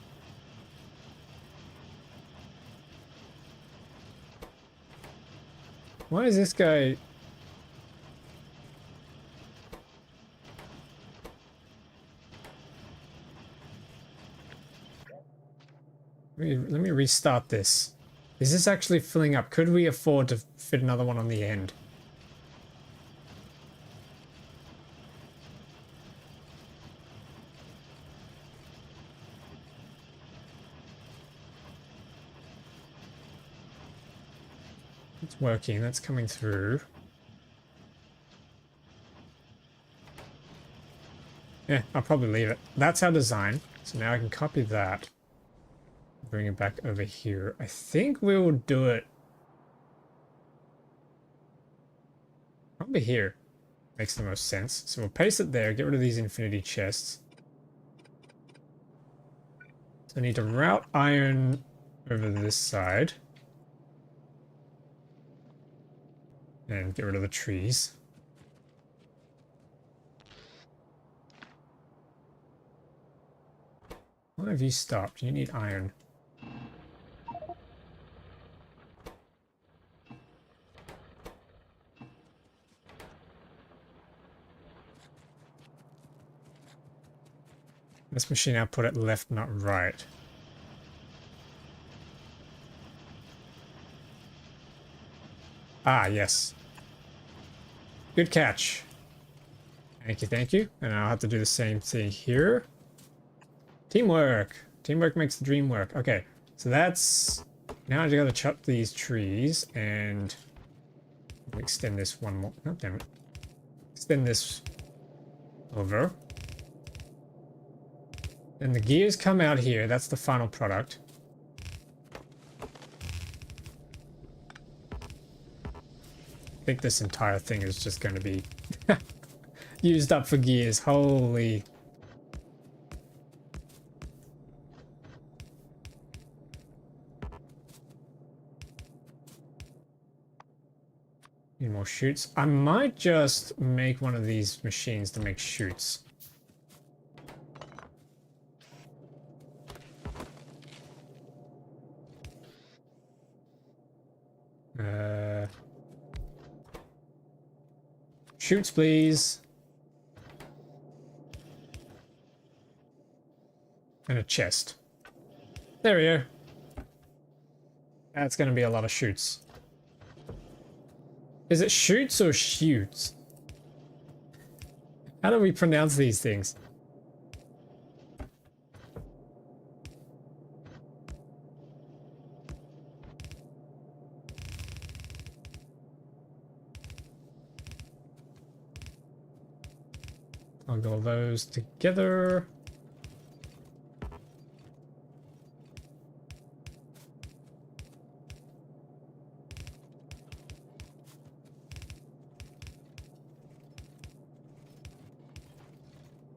Why is this guy... Let me restart this. Is this actually filling up? Could we afford to fit another one on the end? It's working, that's coming through. Yeah, I'll probably leave it. That's our design. So now I can copy that. Bring it back over here. I think we will do it probably here. Makes the most sense. So we'll paste it there, get rid of these infinity chests. So I need to route iron over this side. And get rid of the trees. Why have you stopped? You need iron. This machine output at left, not right. Ah, yes. Good catch. Thank you, thank you. And I'll have to do the same thing here. Teamwork. Teamwork makes the dream work. Okay, so that's... Now I just gotta chop these trees and extend this one more. Oh, damn it. Extend this over. Then the gears come out here. That's the final product. I think this entire thing is just going to be used up for gears. Holy. Need more chutes. I might just make one of these machines to make chutes. Shoots, please. And a chest. There we go. That's gonna be a lot of shoots. Is it shoots or shoots? How do we pronounce these things? I'll go those together.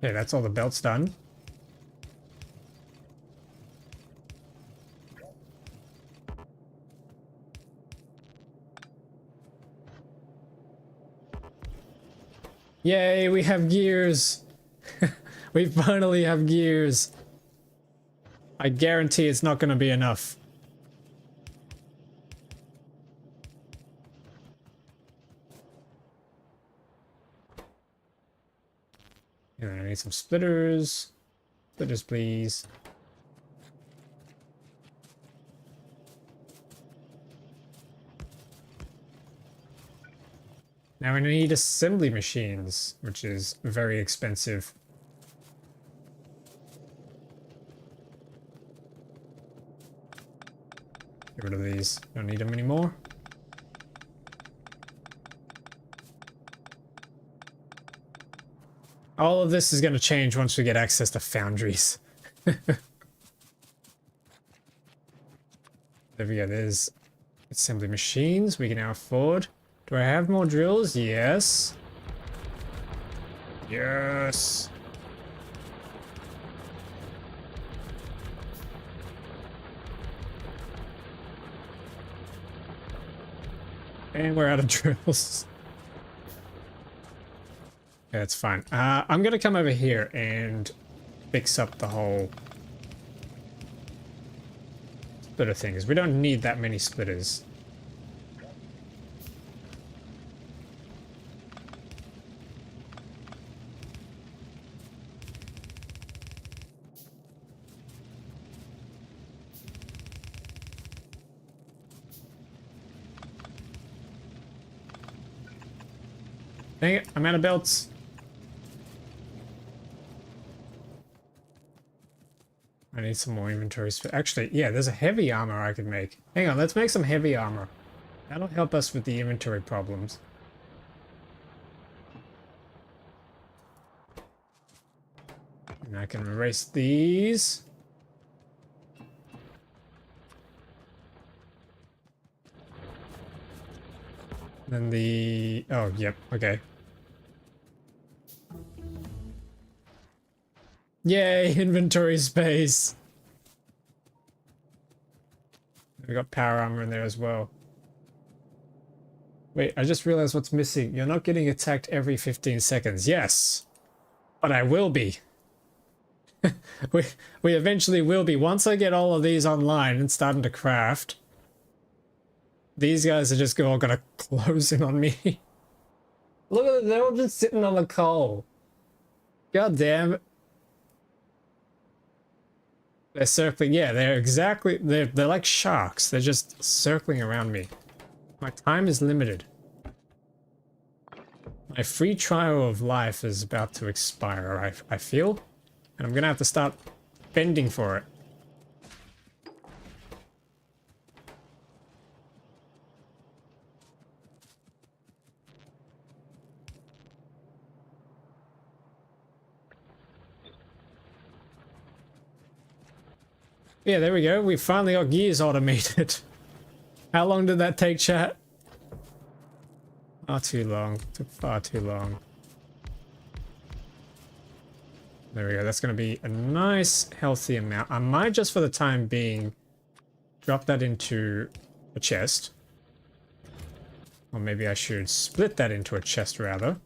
Okay, that's all the belts done. Yay, we have gears. We finally have gears. I guarantee it's not going to be enough. Yeah, I need some splitters. Splitters, please. Now we need assembly machines, which is very expensive. Get rid of these. Don't need them anymore. All of this is going to change once we get access to foundries. There we go. There's assembly machines we can now afford. Do I have more drills? Yes. Yes. And we're out of drills. Yeah, that's fine. I'm gonna come over here and fix up the whole splitter things. We don't need that many splitters. Dang it, I'm out of belts. I need some more inventory space. Actually, yeah, there's a heavy armor I could make. Hang on, let's make some heavy armor. That'll help us with the inventory problems. And I can erase these. Then the... oh, yep, okay. Yay, inventory space! We got power armor in there as well. Wait, I just realized what's missing. You're not getting attacked every 15 seconds. Yes! But I will be. we eventually will be. Once I get all of these online and starting to craft, these guys are just all gonna close in on me. Look at them, they're all just sitting on the coal. God damn it. They're circling, yeah, they're exactly, they're like sharks. They're just circling around me. My time is limited. My free trial of life is about to expire, I feel. And I'm gonna have to start bending for it. Yeah, there we go. We finally got gears automated. How long did that take, chat? Far too long. Took far too long. There we go. That's going to be a nice, healthy amount. I might just for the time being drop that into a chest. Or maybe I should split that into a chest rather.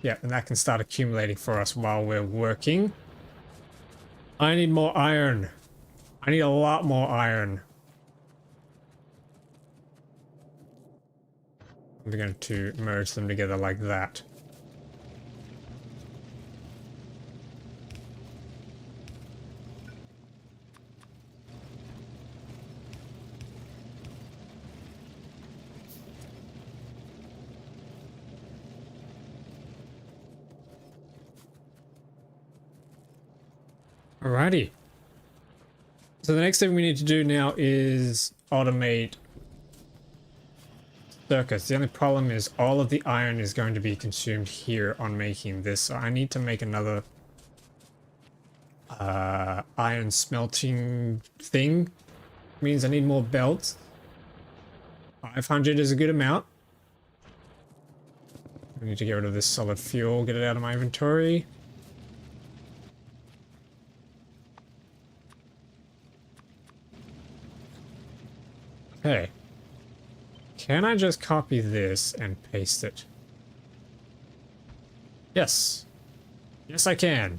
Yeah, and that can start accumulating for us while we're working. I need more iron. I need a lot more iron. We're going to merge them together like that. Alrighty. So the next thing we need to do now is automate circuits. The only problem is all of the iron is going to be consumed here on making this. So I need to make another iron smelting thing. Means I need more belts. 500 is a good amount. I need to get rid of this solid fuel, get it out of my inventory. Okay. Can I just copy this and paste it? Yes. Yes, I can.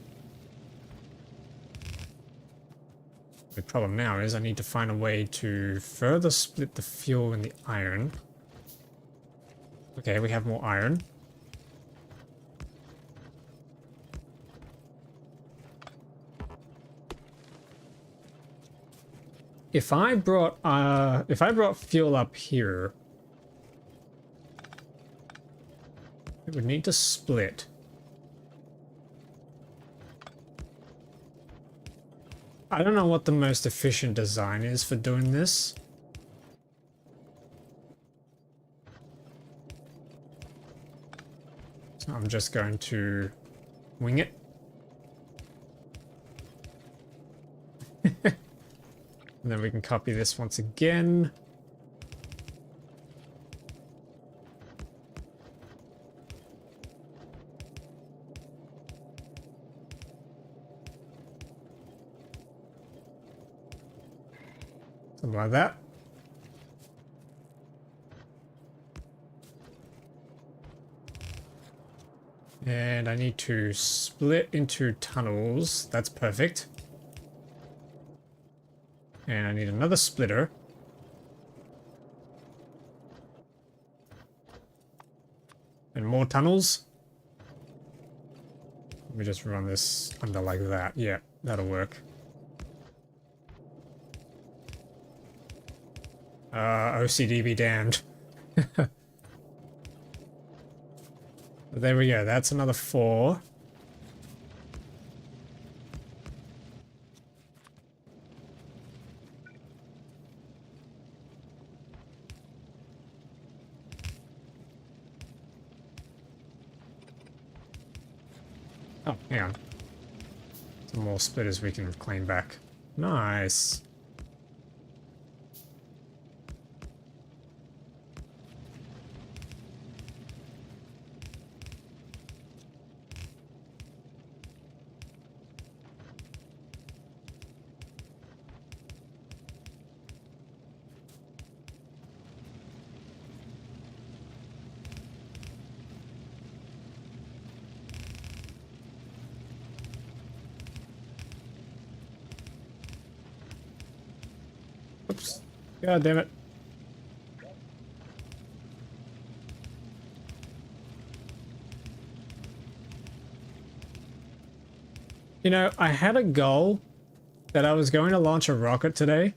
The problem now is I need to find a way to further split the fuel and the iron. Okay, we have more iron. If I brought fuel up here, it would need to split. I don't know what the most efficient design is for doing this. So I'm just going to wing it. And then we can copy this once again. Something like that. And I need to split into tunnels. That's perfect. And I need another splitter. And more tunnels. Let me just run this under like that. Yeah, that'll work. OCD be damned. There we go. That's another 4. Oh, hang on. Some more splitters we can claim back. Nice. Oops. God damn it. You know, I had a goal that I was going to launch a rocket today.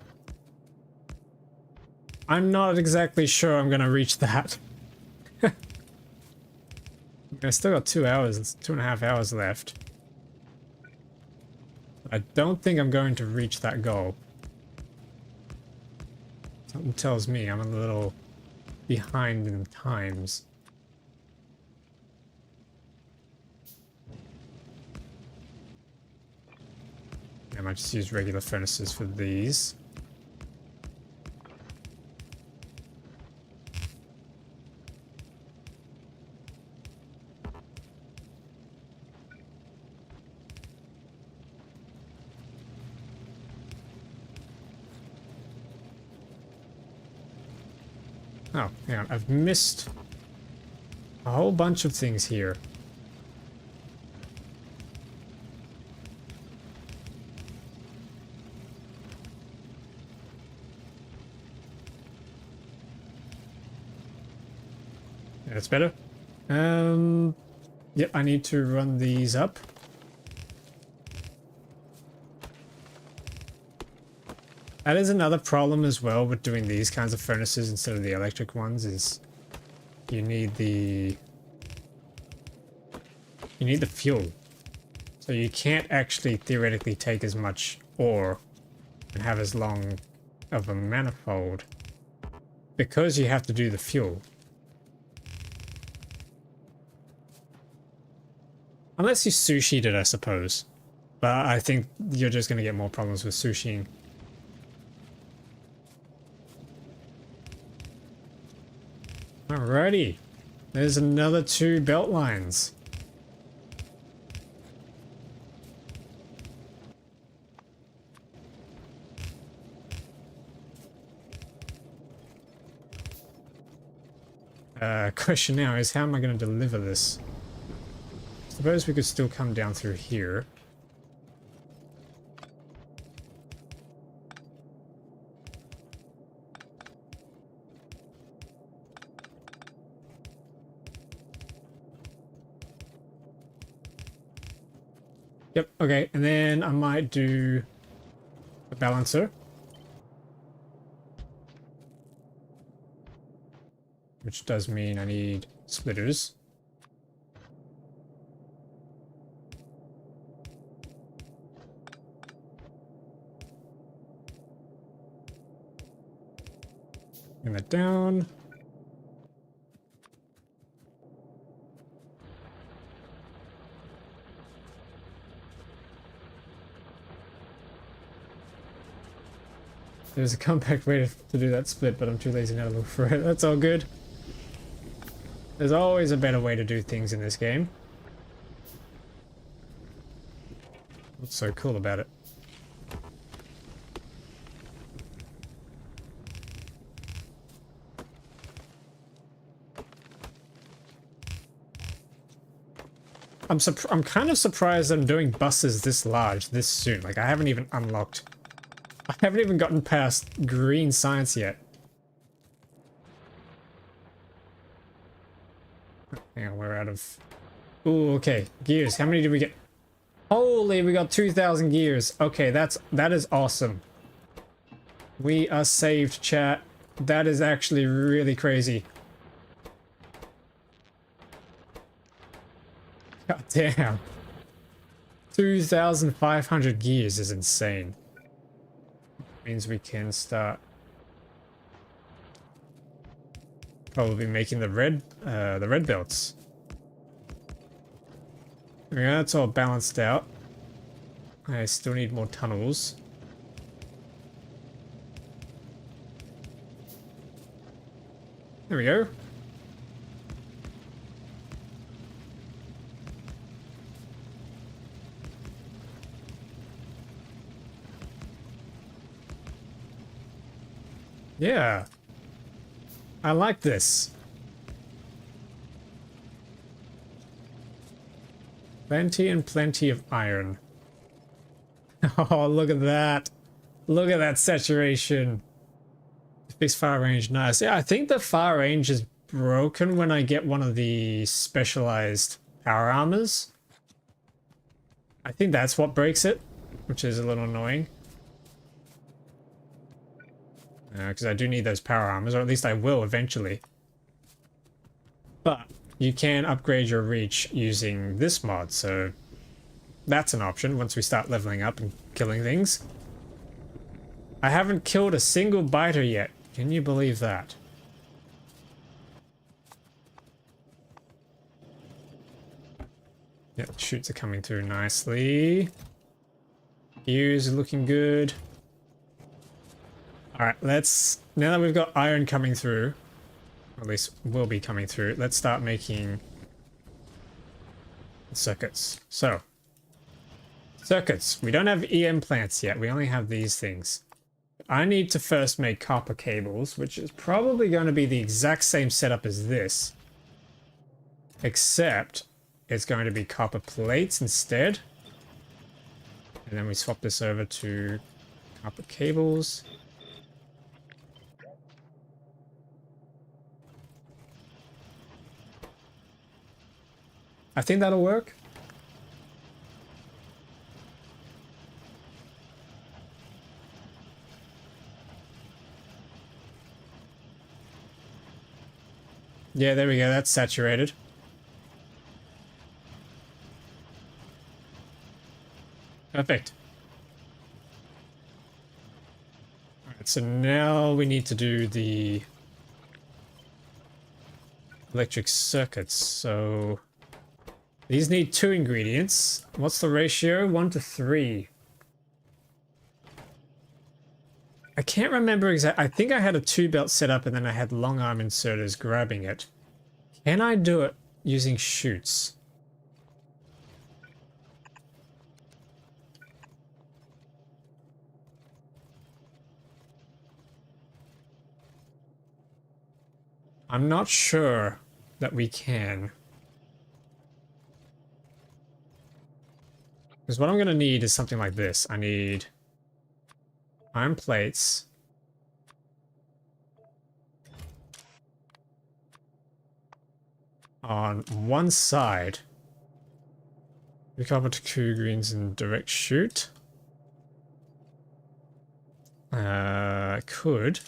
I'm not exactly sure I'm going to reach that. I still got 2 hours, it's 2.5 hours left. I don't think I'm going to reach that goal. Something tells me I'm a little behind in times. I might just use regular furnaces for these. Oh, hang on. I've missed a whole bunch of things here. That's better. Yep, I need to run these up. That is another problem as well with doing these kinds of furnaces instead of the electric ones, is you need the fuel. So you can't actually theoretically take as much ore and have as long of a manifold because you have to do the fuel. Unless you sushi'd it, I suppose. But I think you're just going to get more problems with sushiing. Alrighty. There's another 2 belt lines. Question now is, how am I going to deliver this? Suppose we could still come down through here. Yep, okay, and then I might do a balancer. Which does mean I need splitters. Bring that down. There's a compact way to do that split, but I'm too lazy now to look for it. That's all good. There's always a better way to do things in this game. What's so cool about it? I'm kind of surprised I'm doing buses this large this soon. Like, I haven't even gotten past green science yet. Hang on, we're out of... Ooh, okay. Gears. How many did we get? Holy, we got 2,000 gears. Okay, that is awesome. We are saved, chat. That is actually really crazy. God damn. 2,500 gears is insane. Means we can start probably making the red belts. Yeah, that's all balanced out. I still need more tunnels. There we go. Yeah. I like this. Plenty and plenty of iron. Oh, look at that. Look at that saturation. Fixed far range, nice. Yeah, I think the far range is broken when I get one of the specialized power armors. I think that's what breaks it, which is a little annoying. Because I do need those power armors, or at least I will eventually. But you can upgrade your reach using this mod, so that's an option once we start leveling up and killing things. I haven't killed a single biter yet. Can you believe that? Yep, shoots are coming through nicely. Ears are looking good. Alright, let's... Now that we've got iron coming through, or at least will be coming through, let's start making circuits. So, circuits. We don't have EM plants yet. We only have these things. I need to first make copper cables, which is probably going to be the exact same setup as this. Except, it's going to be copper plates instead. And then we swap this over to copper cables. I think that'll work. Yeah, there we go. That's saturated. Perfect. Alright, so now we need to do the electric circuits. So these need 2 ingredients. What's the ratio? 1 to 3. I can't remember exactly. I think I had a 2-belt set up and then I had long arm inserters grabbing it. Can I do it using chutes? I'm not sure that we can. Because what I'm going to need is something like this. I need iron plates. On one side. We cover to 2 greens in direct shoot. Could.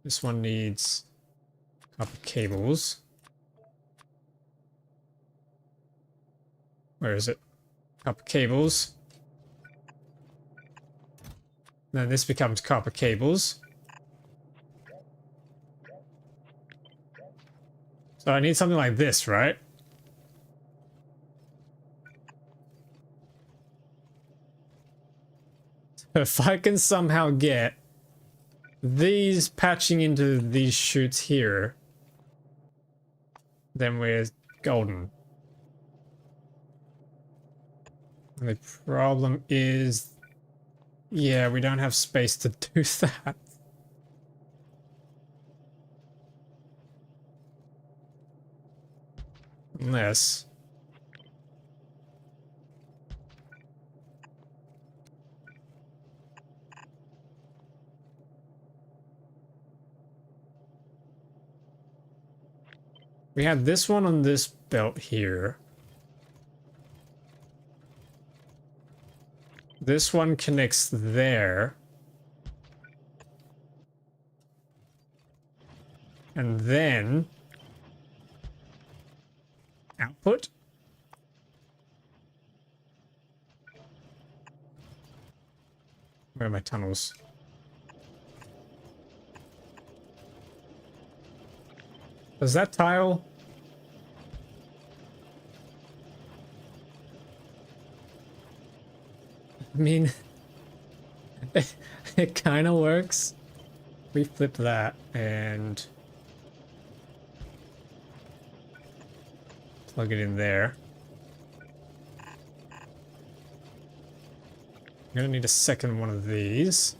This one needs copper cables. Where is it? Copper cables. Then this becomes copper cables. So I need something like this, right? If I can somehow get these patching into these chutes here, then we're golden. And the problem is, yeah, we don't have space to do that. Unless... we have this one on this belt here. This one connects there. And then... output. Where are my tunnels? Does that tile? I mean, it kind of works. We flip that and plug it in there. I'm gonna need a second one of these.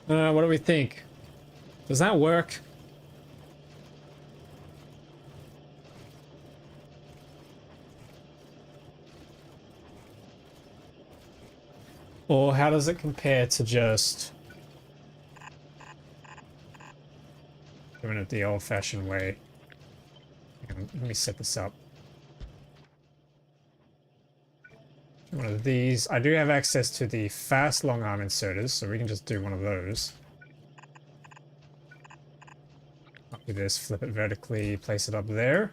What do we think? Does that work? Or how does it compare to just doing it the old-fashioned way? Let me set this up. One of these. I do have access to the fast long arm inserters, so we can just do one of those. Copy this, flip it vertically, place it up there.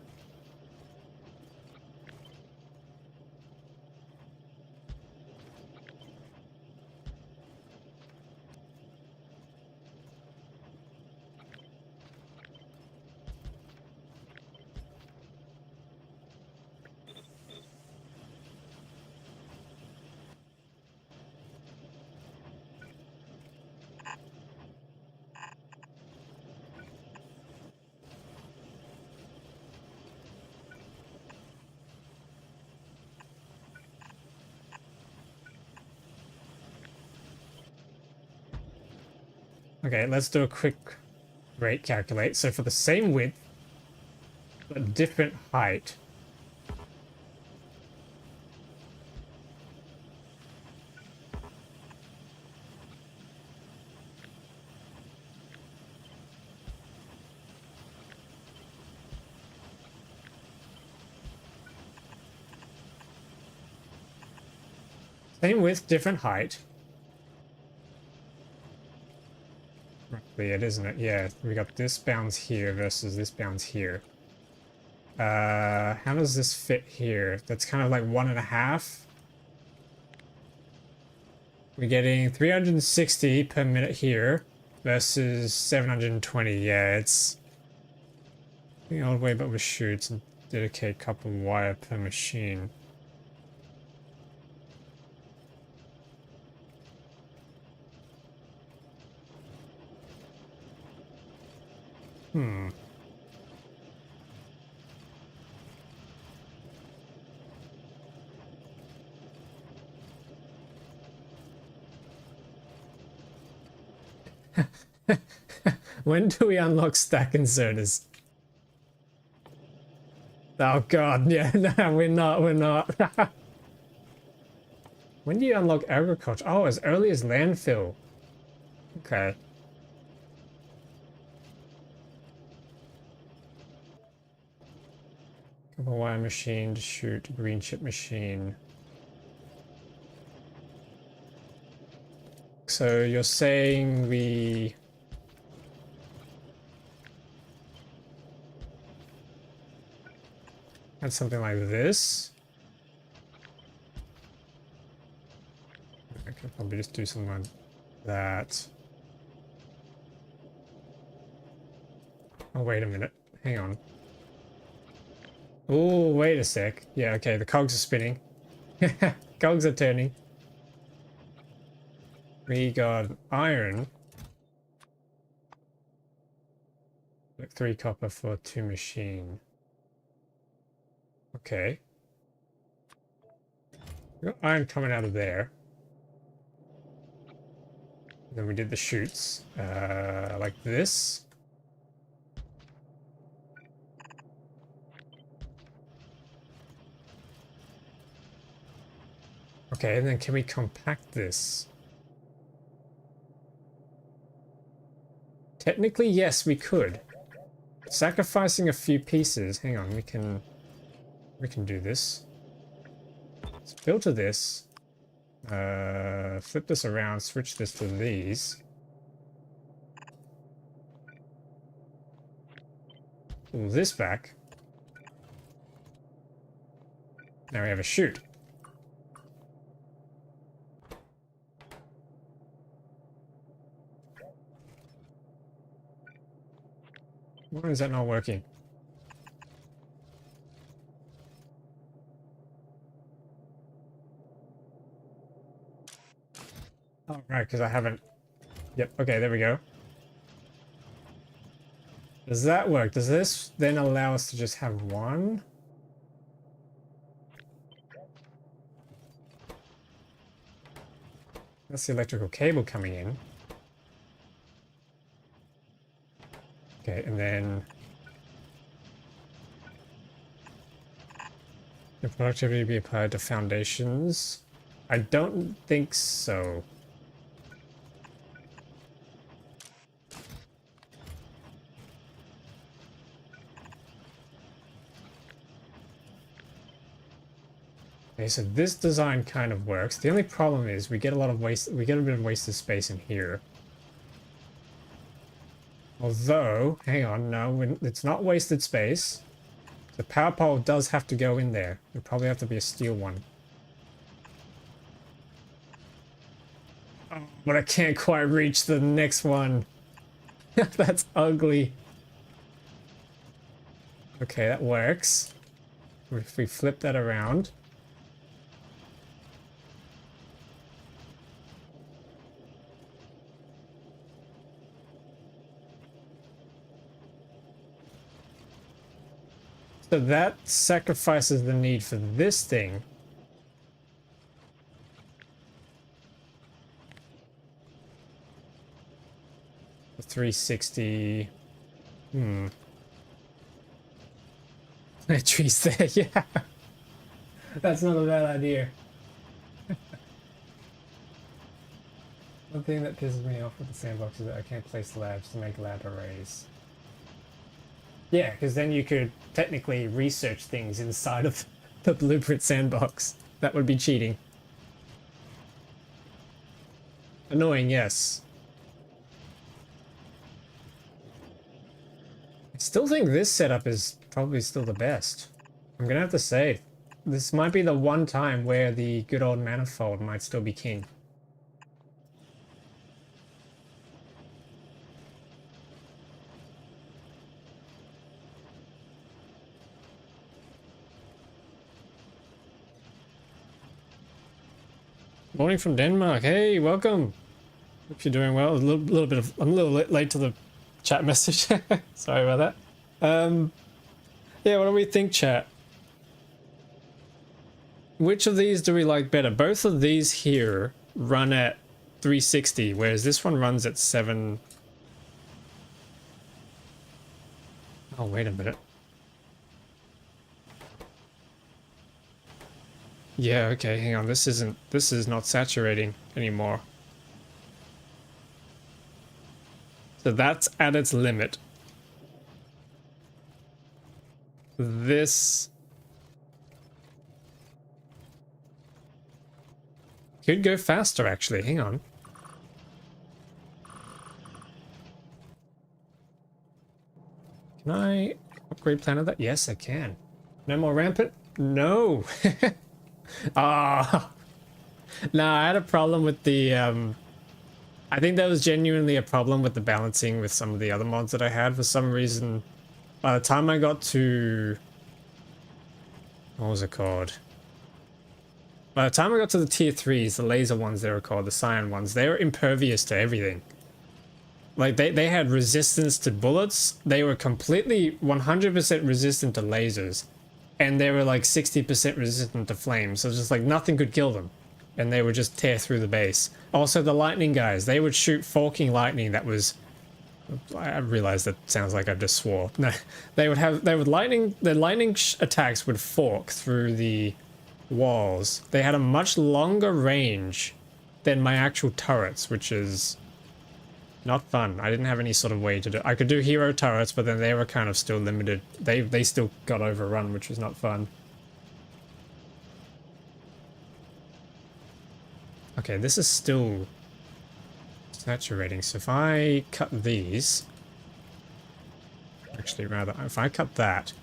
Okay, let's do a quick rate calculate. So for the same width, but different height. Same width, different height. Roughly it, isn't it? Yeah, we got this bounds here versus this bounds here. How does this fit here? That's kind of like 1.5. We're getting 360 per minute here versus 720. Yeah, it's the old way, but with shoots and dedicate couple wire per machine. When do we unlock stack inserters? Oh god, yeah, no, we're not. When do you unlock agriculture? Oh, as early as landfill. Okay. Couple wire machine to shoot, green chip machine. So you're saying we... had something like this? I could probably just do something like that. Oh, wait a minute. Hang on. Oh, wait a sec. Yeah, okay, the cogs are spinning. Cogs are turning. We got iron. Like 3 copper for 2 machine. Okay. We got iron coming out of there. Then we did the chutes. Like this. Okay, and then can we compact this? Technically, yes, we could. Sacrificing a few pieces. Hang on, we can do this. Let's filter this. Flip this around, switch this to these. Pull this back. Now we have a chute. Why is that not working? Oh, right, because I haven't... Yep, okay, there we go. Does that work? Does this then allow us to just have one? That's the electrical cable coming in. Okay, and then... the productivity be applied to foundations? I don't think so. Okay, so this design kind of works. The only problem is we get a lot of waste. We get a bit of wasted space in here. Although, hang on, no, it's not wasted space. The power pole does have to go in there. It'll probably have to be a steel one. Oh, but I can't quite reach the next one. That's ugly. Okay, that works. If we flip that around. So that sacrifices the need for this thing. The 360. Trees there, yeah. That's not a bad idea. One thing that pisses me off with the sandbox is that I can't place labs to make lab arrays. Yeah, because then you could technically research things inside of the blueprint sandbox. That would be cheating. Annoying, yes. I still think this setup is probably still the best. I'm gonna have to say, this might be the one time where the good old manifold might still be king. Morning from Denmark. Hey, welcome. Hope you're doing well. I'm a little late to the chat message. Sorry about that. Yeah, what do we think, chat? Which of these do we like better? Both of these here run at 360, whereas this one runs at 7. Oh, wait a minute. Yeah, okay, hang on. This is not saturating anymore. So that's at its limit. This could go faster, actually. Hang on. Can I upgrade plan of that? Yes, I can. No more rampant? No. Ah. Nah, I had a problem with the, I think that was genuinely a problem with the balancing with some of the other mods that I had. For some reason, by the time I got to... What was it called? By the time I got to the tier 3s, the laser ones they were called, the cyan ones, they were impervious to everything. Like, they had resistance to bullets. They were completely 100% resistant to lasers. And they were like 60% resistant to flames. So it's just like nothing could kill them. And they would just tear through the base. Also, the lightning guys, they would shoot forking lightning that was... I realize that sounds like I just swore. No, their lightning attacks would fork through the walls. They had a much longer range than my actual turrets, which is not fun. I didn't have any sort of way to do... I could do hero turrets, but then they were kind of still limited. They still got overrun, which was not fun. Okay, this is still saturating. So if I cut these... Actually, rather, if I cut that...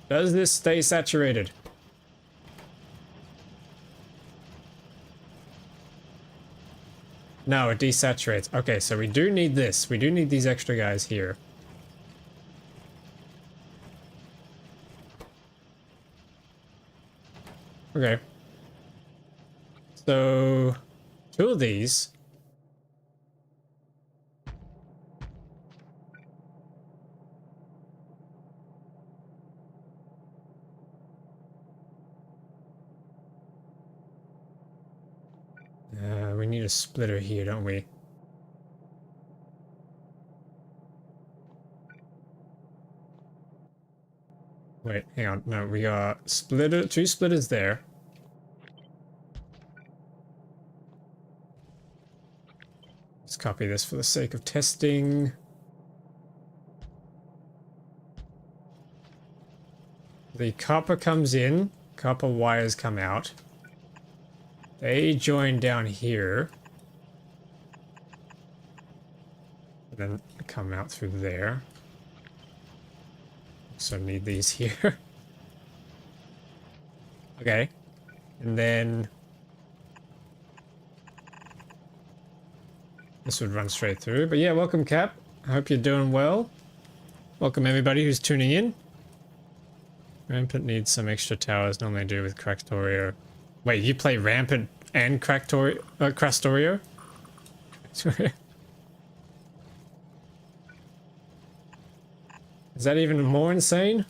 Does this stay saturated? No, it desaturates. Okay, so we do need this. We do need these extra guys here. Okay. So, 2 of these. We need a splitter here, don't we? Wait, hang on. No, we got 2 splitters there. Let's copy this for the sake of testing. The copper comes in, copper wires come out. They join down here. And then come out through there. So need these here. Okay. And then this would run straight through. But yeah, welcome Cap. I hope you're doing well. Welcome everybody who's tuning in. Rampant needs some extra towers, normally do with Cractorio. Wait, you play Rampant and Crastorio? Is that even more insane?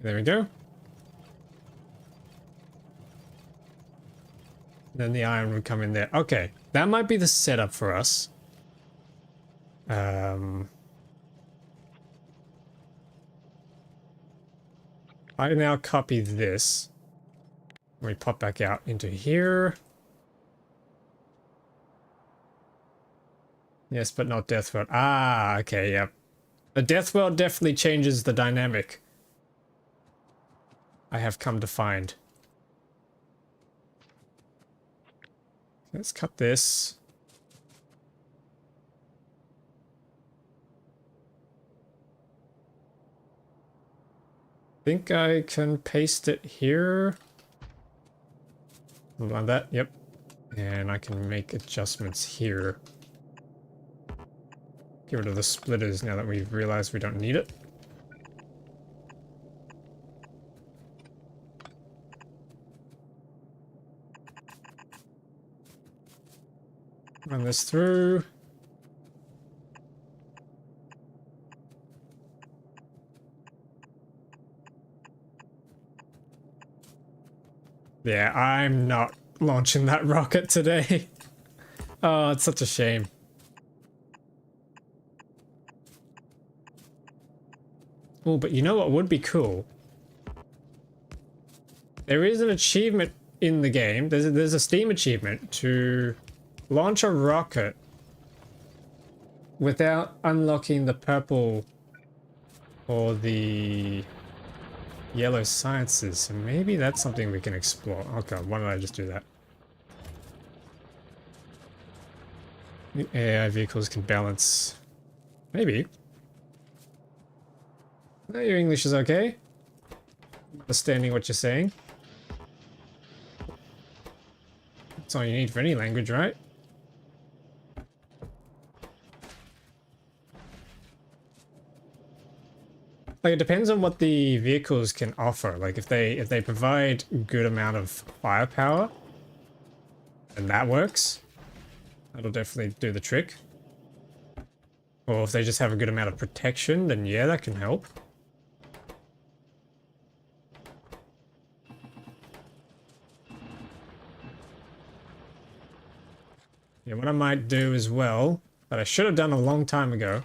There we go. Then the iron would come in there. Okay, that might be the setup for us. I now copy this. We pop back out into here. Yes, but not Death World. Ah, okay, yep. The Death World definitely changes the dynamic. I have come to find. Let's cut this. I think I can paste it here. Like that, yep. And I can make adjustments here. Get rid of the splitters now that we've realized we don't need it. Run this through. Yeah, I'm not launching that rocket today. Oh, it's such a shame. Oh, but you know what would be cool? There is an achievement in the game. There's a Steam achievement to launch a rocket without unlocking the purple or the yellow sciences. So maybe that's something we can explore. Oh god, why did I just do that? The AI vehicles can balance. Maybe. No, your English is okay. Understanding what you're saying. That's all you need for any language, right? Like, it depends on what the vehicles can offer. Like, if they provide a good amount of firepower, then that works. That'll definitely do the trick. Or if they just have a good amount of protection, then yeah, that can help. Yeah, what I might do as well, that I should have done a long time ago,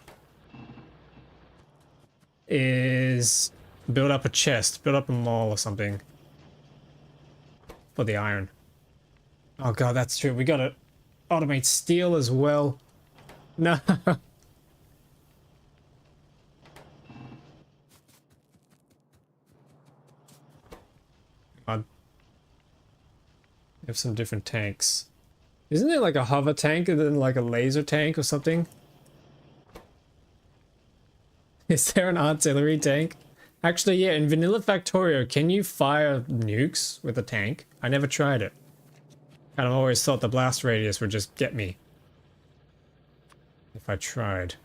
is build up a chest, build up a mall or something for the iron. Oh god, that's true. We gotta automate steel as well. No. God. We have some different tanks. Isn't there like a hover tank and then like a laser tank or something? Is there an artillery tank? Actually, yeah, in Vanilla Factorio, can you fire nukes with a tank? I never tried it. And I've always thought the blast radius would just get me if I tried.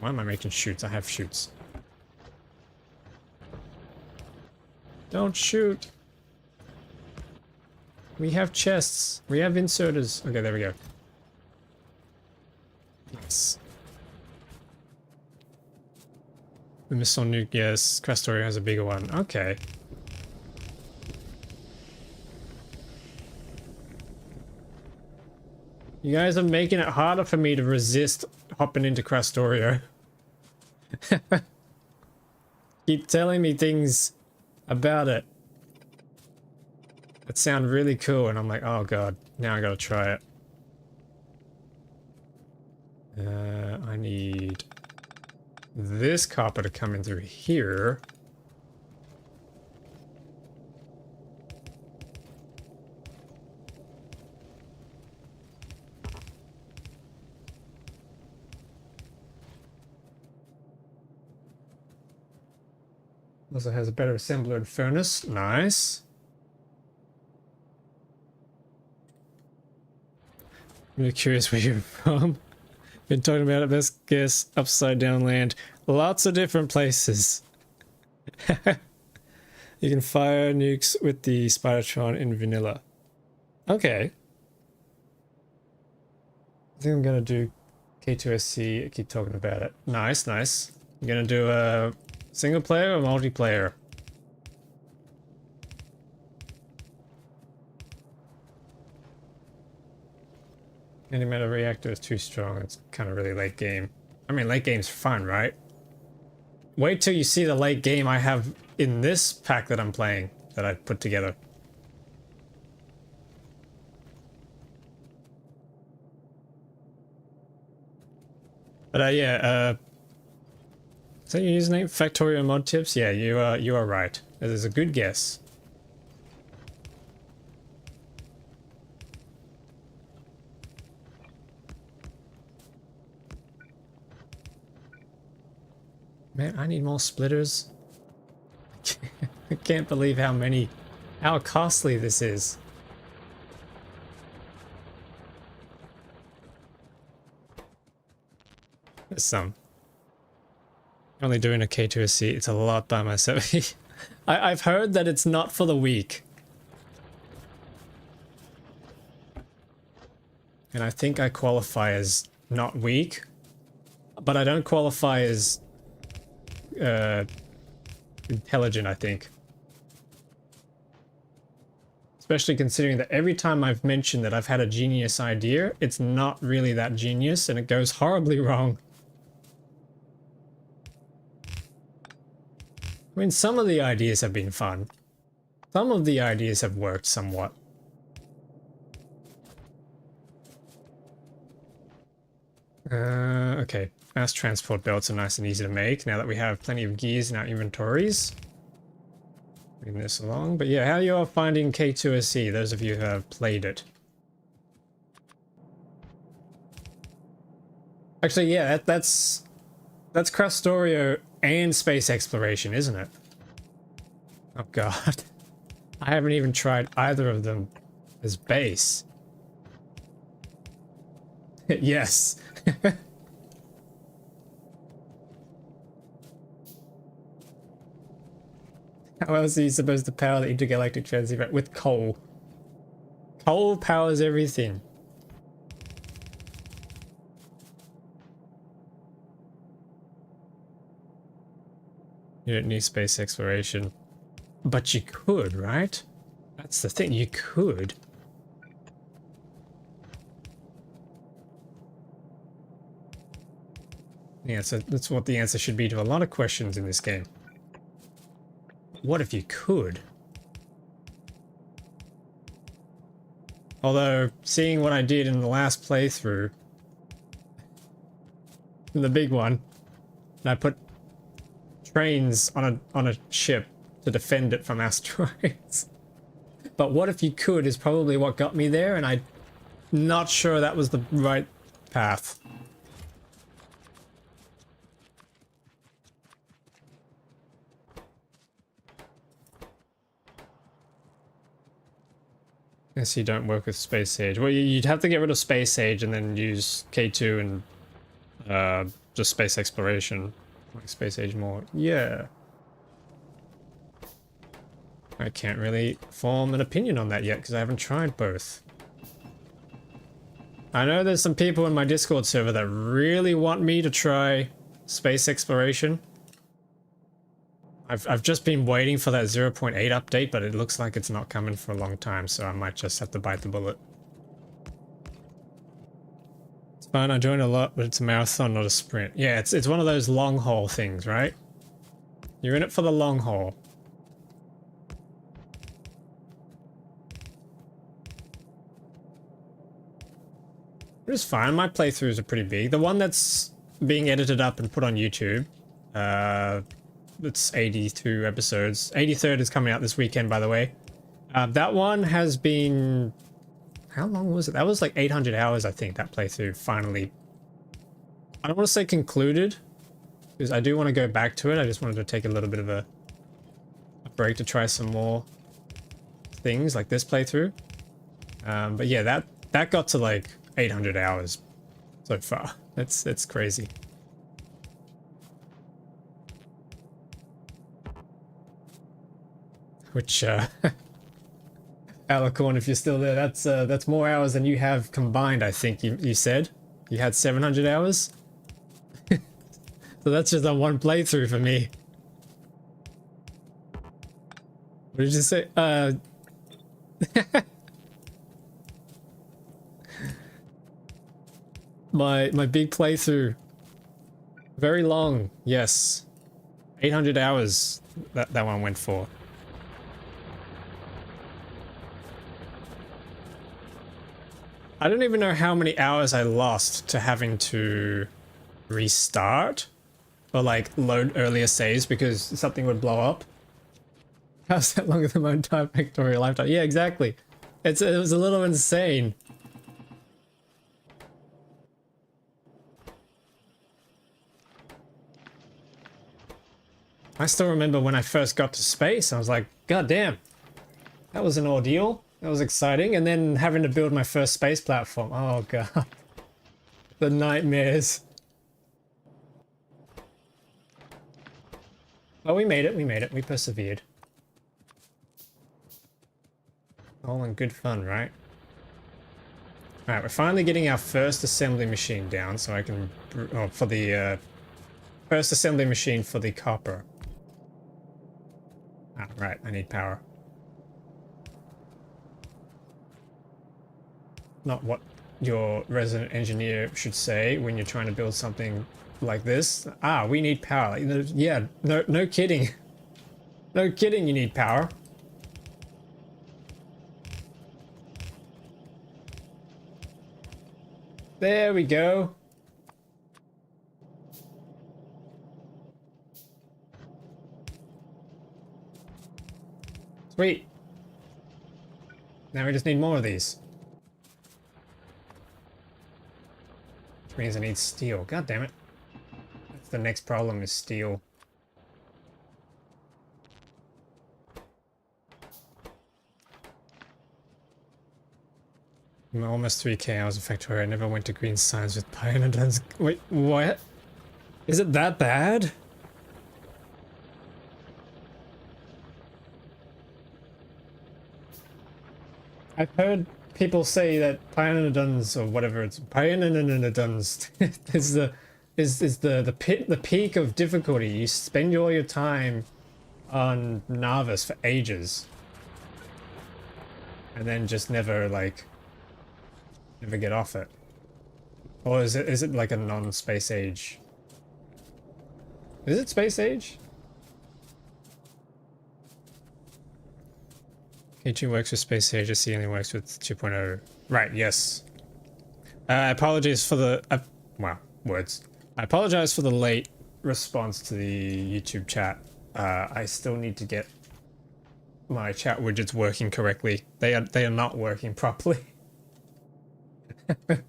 Why am I making chutes? I have chutes. Don't shoot. We have chests. We have inserters. Okay, there we go. Yes. The missile nuke, yes. Questorio has a bigger one. Okay. You guys are making it harder for me to resist hopping into Questorio. Keep telling me things about it that sound really cool, and I'm like, oh god, now I gotta try it. I need this copper to come in through here. Also has a better assembler and furnace. Nice. I'm really curious where you're from. Been talking about it, best guess, upside down land. Lots of different places. You can fire nukes with the Spidertron in vanilla. Okay. I think I'm gonna do K2SC, keep talking about it. Nice, nice. I'm gonna do a single player or multiplayer? Antimatter reactor is too strong. It's kind of really late game. I mean, late game's fun, right? Wait till you see the late game I have in this pack that I'm playing, that I put together. But yeah, is that your username? Factorio Mod Tips? Yeah, you are right. That is a good guess. Man, I need more splitters. I can't believe how costly this is. There's some. Only doing a K2SC, it's a lot by myself. I've heard that it's not for the weak. And I think I qualify as not weak, but I don't qualify as intelligent, I think. Especially considering that every time I've mentioned that I've had a genius idea, it's not really that genius and it goes horribly wrong. I mean, some of the ideas have been fun. Some of the ideas have worked somewhat. Okay. Fast transport belts are nice and easy to make now that we have plenty of gears in our inventories. Bring this along. But yeah, how you are finding K2SC, those of you who have played it? Actually, yeah, that's Crastorio and space exploration, isn't it? Oh god. I haven't even tried either of them as base. Yes. How else are you supposed to power the intergalactic transceiver? With coal. Coal powers everything. You don't need space exploration. But you could, right? That's the thing, you could. Yeah, so that's what the answer should be to a lot of questions in this game. What if you could? Although, seeing what I did in the last playthrough, in the big one, and I put trains on a ship to defend it from asteroids. But what if you could is probably what got me there, and I'm not sure that was the right path. Guess you don't work with Space Age. Well, you'd have to get rid of Space Age and then use K2 and just Space Exploration. Like Space Age more. Yeah. I can't really form an opinion on that yet because I haven't tried both. I know there's some people in my Discord server that really want me to try Space Exploration. I've just been waiting for that 0.8 update, but it looks like it's not coming for a long time, so I might just have to bite the bullet. It's fine, I joined a lot, but it's a marathon, not a sprint. Yeah, it's one of those long haul things, right? You're in it for the long haul. It was fine, my playthroughs are pretty big. The one that's being edited up and put on YouTube, it's 82 episodes. 83rd is coming out this weekend, by the way. That one has been... How long was it? That was like 800 hours, I think, that playthrough finally... I don't want to say concluded, because I do want to go back to it. I just wanted to take a little bit of a break to try some more things, like this playthrough. But yeah, that got to like 800 hours so far. That's crazy. Which, Alicorn, if you're still there, that's more hours than you have combined, I think you said. You had 700 hours? So that's just on one playthrough for me. What did you say? My big playthrough. Very long, yes. 800 hours that one went for. I don't even know how many hours I lost to having to restart or like load earlier saves because something would blow up. How's that longer than my entire Victoria lifetime? Yeah, exactly. It was a little insane. I still remember when I first got to space, I was like, God damn, that was an ordeal. That was exciting. And then having to build my first space platform. Oh God. The nightmares. Oh, we made it, we persevered. All in good fun, right? Alright, we're finally getting our first assembly machine down so I can... Oh, for the first assembly machine for the copper. Ah, right, I need power. Not what your resident engineer should say when you're trying to build something like this. Ah, we need power. Yeah, no kidding. No kidding, you need power. There we go. Sweet. Now we just need more of these. Which means I need steel. God damn it. That's the next problem is steel. I'm almost 3k hours of Factoria. I never went to green signs with Pioneers. Wait, what? Is it that bad? I've heard people say that Pioneers or whatever it's Pioneers is the peak of difficulty. You spend all your time on Nauvis for ages. And then just never get off it. Or is it like a non-space age? Is it space age? K2 works with space age, C only works with 2.0. Right, yes. Apologies for the... wow, words. I apologize for the late response to the YouTube chat. I still need to get my chat widgets working correctly. They are not working properly. For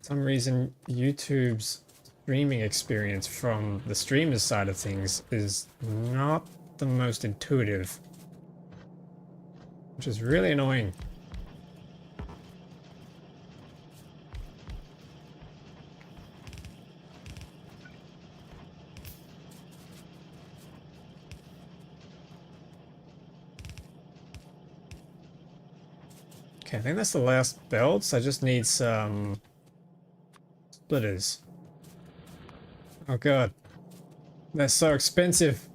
some reason, YouTube's streaming experience from the streamer's side of things is not the most intuitive, which is really annoying. Okay, I think that's the last belts. I just need some splitters. Oh god. They're so expensive.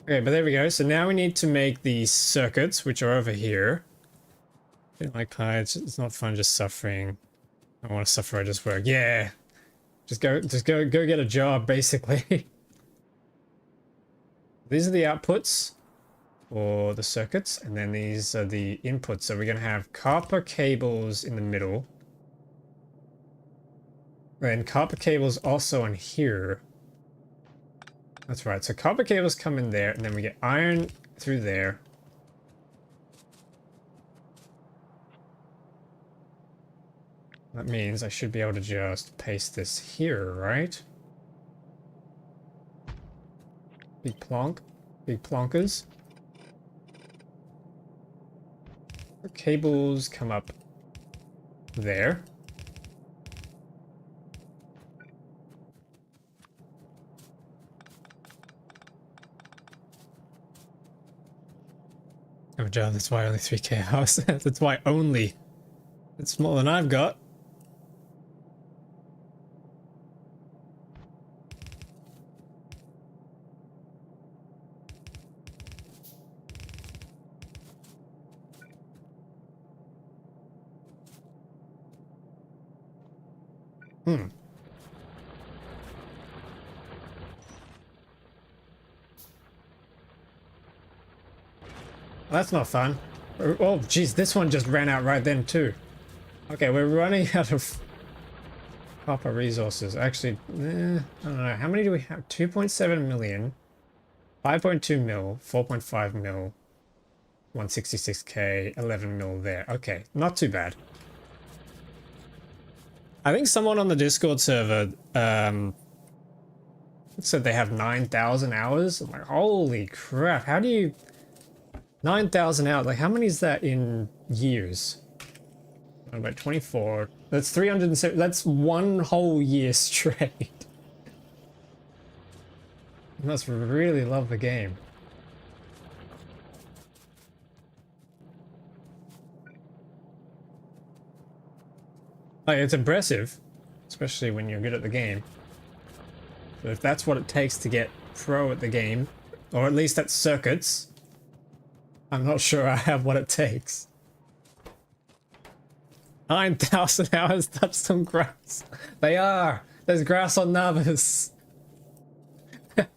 Okay, but there we go. So now we need to make these circuits, which are over here. I don't like pie. It's not fun just suffering. I want to suffer, I just work. Yeah. Just go get a job, basically. These are the outputs for the circuits, and then these are the inputs. So we're going to have copper cables in the middle. And copper cables also on here. That's right. So copper cables come in there, and then we get iron through there. That means I should be able to just paste this here, right? Big plonk. Big plonkers. The cables come up there. Oh, Joe, that's why only 3k house. That's why only. It's more than I've got. Hmm. That's not fun. Oh, geez, this one just ran out right then too. Okay, we're running out of copper resources. Actually, I don't know. How many do we have? 2.7 million, 5.2 mil, 4.5 mil, 166k, 11 mil there. Okay, not too bad. I think someone on the Discord server said they have 9,000 hours. I'm like, holy crap, how do you... 9,000 hours, like how many is that in years? About 24. That's 307. That's one whole year straight. You must really love the game. Like, it's impressive, especially when you're good at the game. But if that's what it takes to get pro at the game, or at least at circuits, I'm not sure I have what it takes. 9,000 hours, touch some grass. They are. There's grass on Nauvis.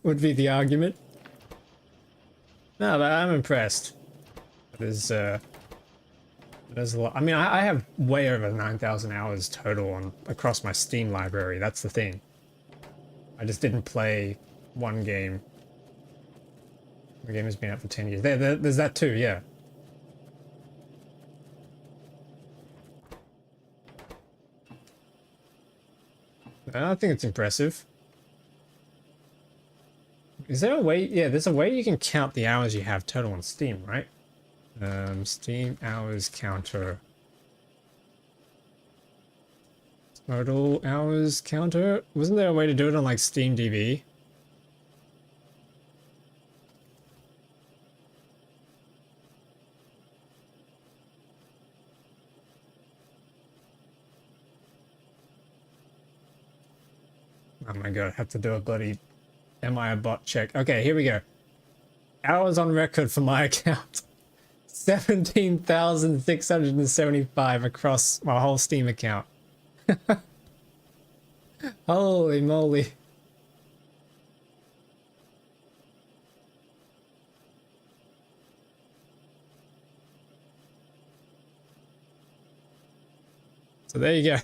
Would be the argument. No, but I'm impressed. There's a lot. I mean, I have way over 9,000 hours total on across my Steam library. That's the thing. I just didn't play one game. The game has been out for 10 years. There's that too, yeah. I think it's impressive. Is there a way? Yeah, there's a way you can count the hours you have total on Steam, right? Steam hours counter. Total hours counter? Wasn't there a way to do it on like SteamDB? Oh my god, I have to do a bloody am I a bot check. Okay, here we go. Hours on record for my account. 17,675 across my whole Steam account. Holy moly. So there you go.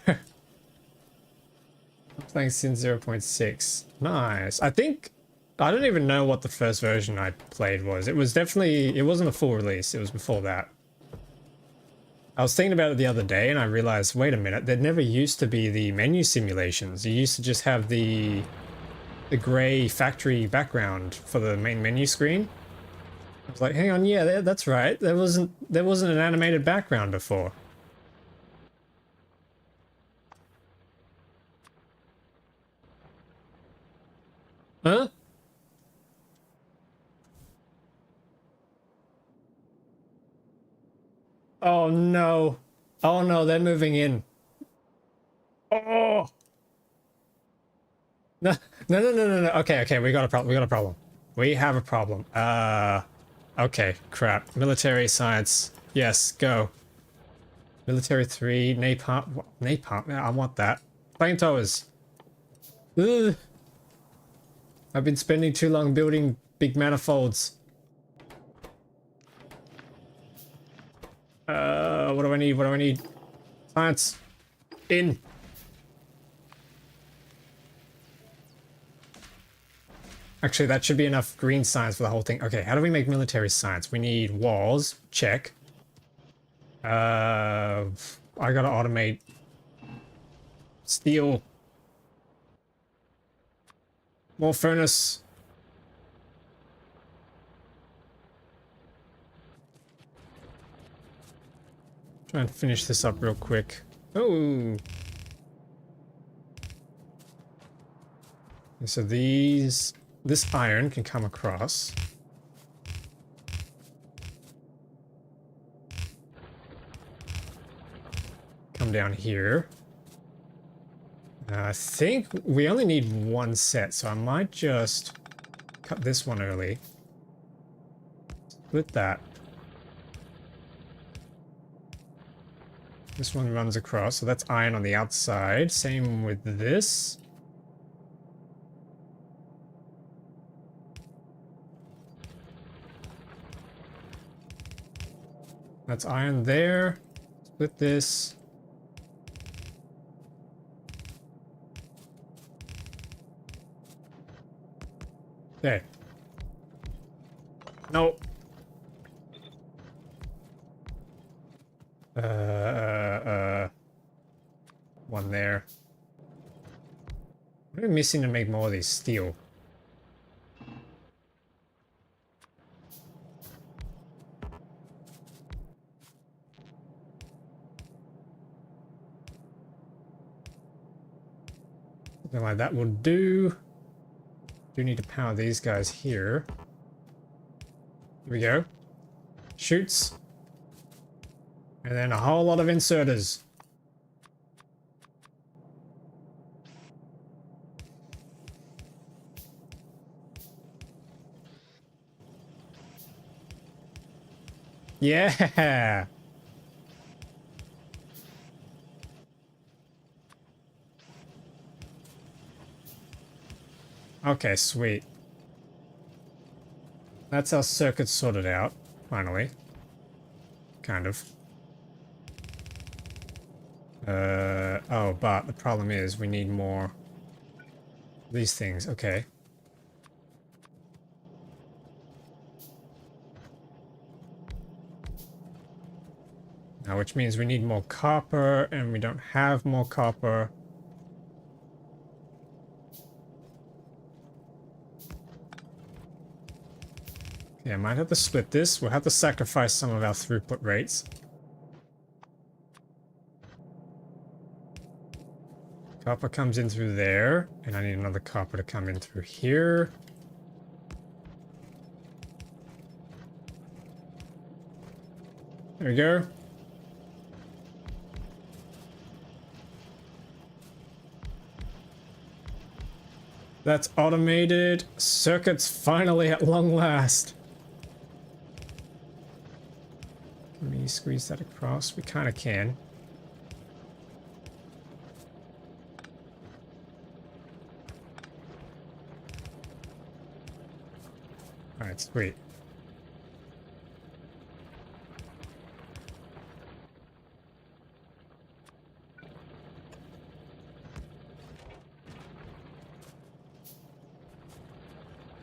I'm playing Sin 0.6. Nice. I don't even know what the first version I played was. It was definitely, it wasn't a full release. It was before that. I was thinking about it the other day and I realized, wait a minute, there never used to be the menu simulations. You used to just have the gray factory background for the main menu screen. I was like, hang on, yeah, that's right. There wasn't an animated background before. Huh? Oh no. Oh no, they're moving in. Oh. No, no. Okay, we got a problem. We got a problem. We have a problem. Okay, crap. Military science. Yes, go. Military 3, napalm. Napalm, I want that. Flamethrowers. Ugh. I've been spending too long building big manifolds. What do I need? What do I need? Science. In. Actually, that should be enough green science for the whole thing. Okay, how do we make military science? We need walls. Check. I gotta automate. Steel. More furnace. Trying to finish this up real quick. Oh. So this iron can come across. Come down here. I think we only need one set, so I might just cut this one early. Split that. This one runs across, so that's iron on the outside. Same with this. That's iron there. Split this. Okay. No. One there. What are we missing to make more of these steel? Something like that will do. Do need to power these guys here. Here we go. Shoots. And then a whole lot of inserters. Yeah. Okay, sweet. That's our circuit sorted out, finally. Kind of. Oh, but the problem is we need more of these things. Okay. Now, which means we need more copper, and we don't have more copper. Yeah, I might have to split this. We'll have to sacrifice some of our throughput rates. Copper comes in through there, and I need another copper to come in through here. There we go. That's automated. Circuits finally at long last. Can we squeeze that across? We kind of can. Alright, sweet.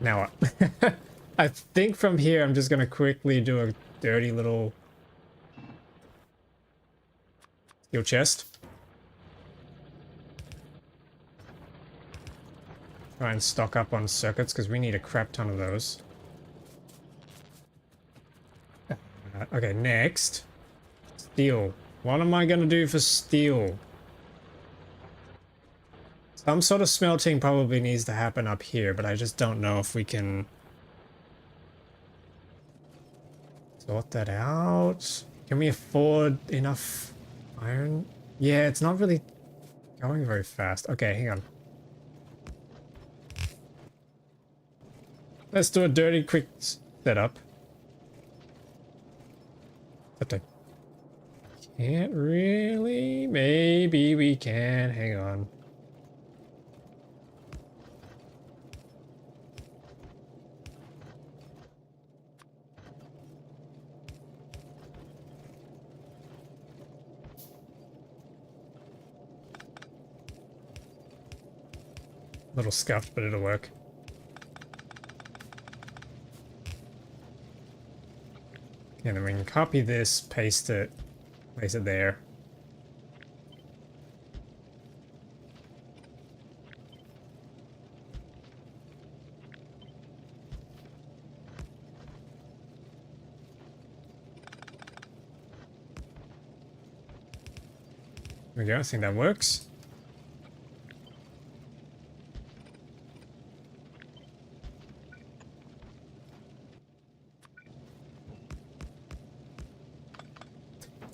Now what? I think from here I'm just gonna quickly do a dirty little steel chest. Try and stock up on circuits because we need a crap ton of those. Okay, next. Steel. What am I gonna do for steel? Some sort of smelting probably needs to happen up here, but I just don't know if we can sort that out. Can we afford enough iron? Yeah, it's not really going very fast. Okay, hang on. Let's do a dirty quick setup. Except I can't really. Maybe we can. Hang on. A little scuffed, but it'll work. And then we can copy this, paste it, place it there. There we go, I think that works.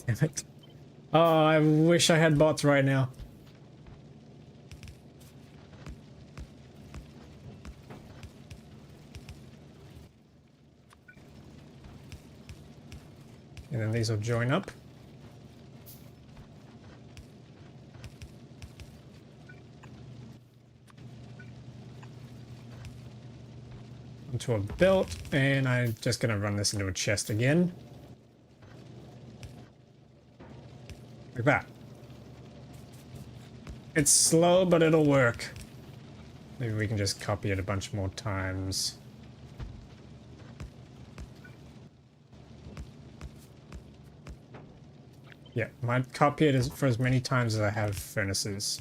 Damn it. Oh, I wish I had bots right now. And then these will join up. onto a belt, and I'm just gonna run this into a chest again. Like that. It's slow, but it'll work. Maybe we can just copy it a bunch more times. Yeah, might copy it for as many times as I have furnaces.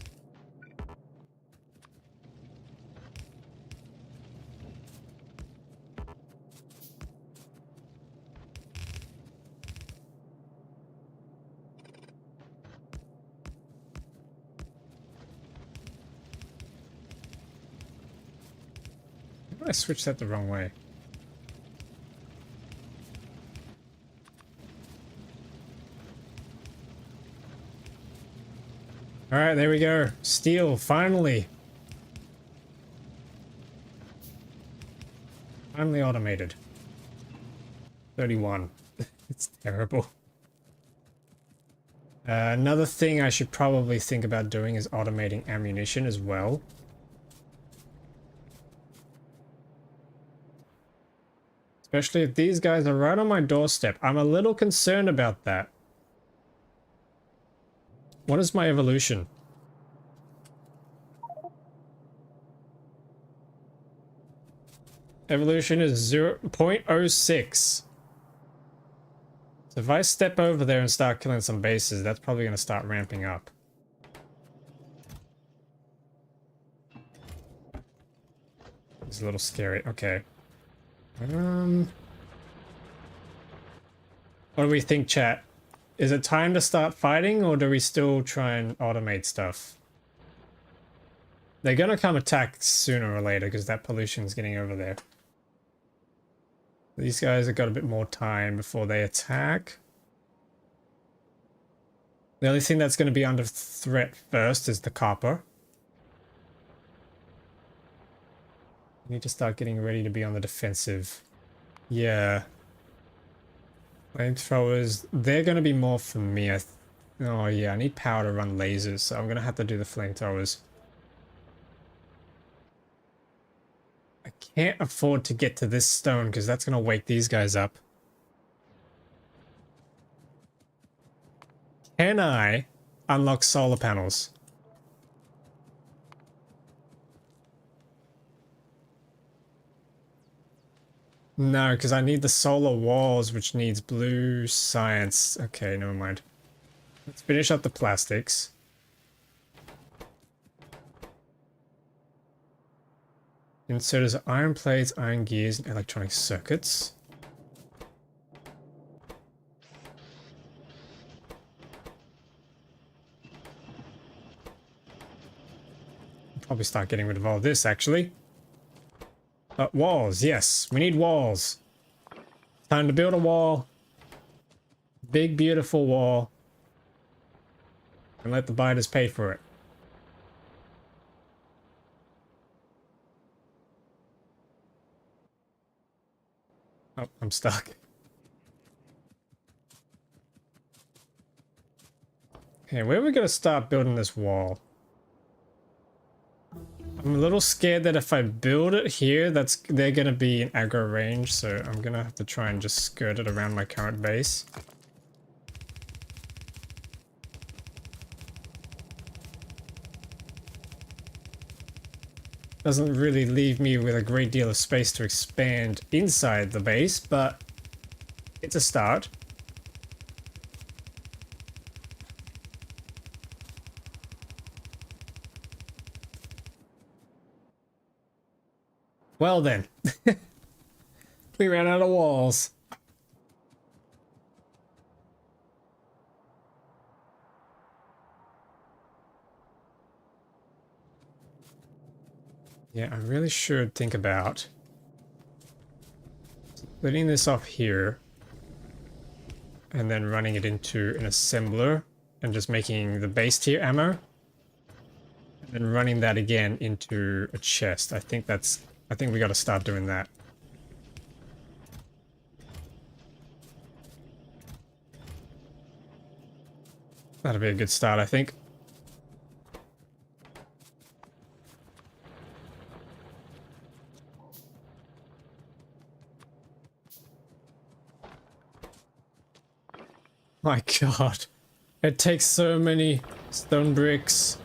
I switched that the wrong way. Alright, there we go. Steel, finally. Finally automated. 31. It's terrible. Another thing I should probably think about doing is automating ammunition as well. Especially if these guys are right on my doorstep. I'm a little concerned about that. What is my evolution? Evolution is 0.06. So if I step over there and start killing some bases, that's probably going to start ramping up. It's a little scary. Okay. What do we think, chat? Is it time to start fighting, or do we still try and automate stuff? They're gonna come attack sooner or later because that pollution's getting over there. These guys have got a bit more time before they attack. The only thing that's going to be under threat first is the copper. I need to start getting ready to be on the defensive. Yeah. Flamethrowers, they're going to be more for me. Oh yeah, I need power to run lasers, so I'm going to have to do the flamethrowers. I can't afford to get to this stone because that's going to wake these guys up. Can I unlock solar panels? No, because I need the solar walls, which needs blue science. Okay, never mind. Let's finish up the plastics. Inserters are iron plates, iron gears, and electronic circuits. Probably start getting rid of all this, actually. Walls, yes. We need walls. Time to build a wall. Big, beautiful wall. And let the biters pay for it. Oh, I'm stuck. Okay, where are we gonna start building this wall? I'm a little scared that if I build it here, they're gonna be in aggro range, so I'm gonna have to try and just skirt it around my current base. Doesn't really leave me with a great deal of space to expand inside the base, but it's a start. Well then, we ran out of walls. Yeah, I really should think about splitting this off here and then running it into an assembler and just making the base tier ammo and then running that again into a chest. I think we got to start doing that. That'll be a good start, I think. My god. It takes so many stone bricks.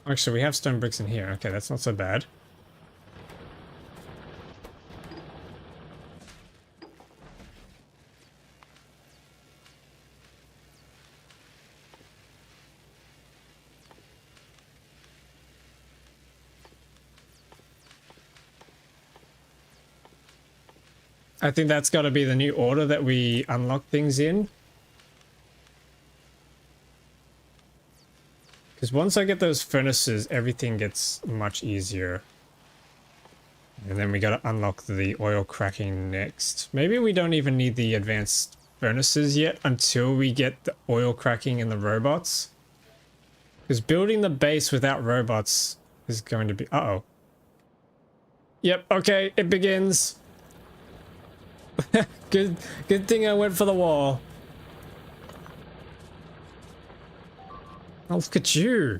Actually, we have stone bricks in here. Okay, that's not so bad. I think that's got to be the new order that we unlock things in. Because once I get those furnaces, everything gets much easier. And then we got to unlock the oil cracking next. Maybe we don't even need the advanced furnaces yet until we get the oil cracking and the robots. Because building the base without robots is going to be... Uh-oh. Yep, okay, it begins. Good thing I went for the wall. Oh, look at you.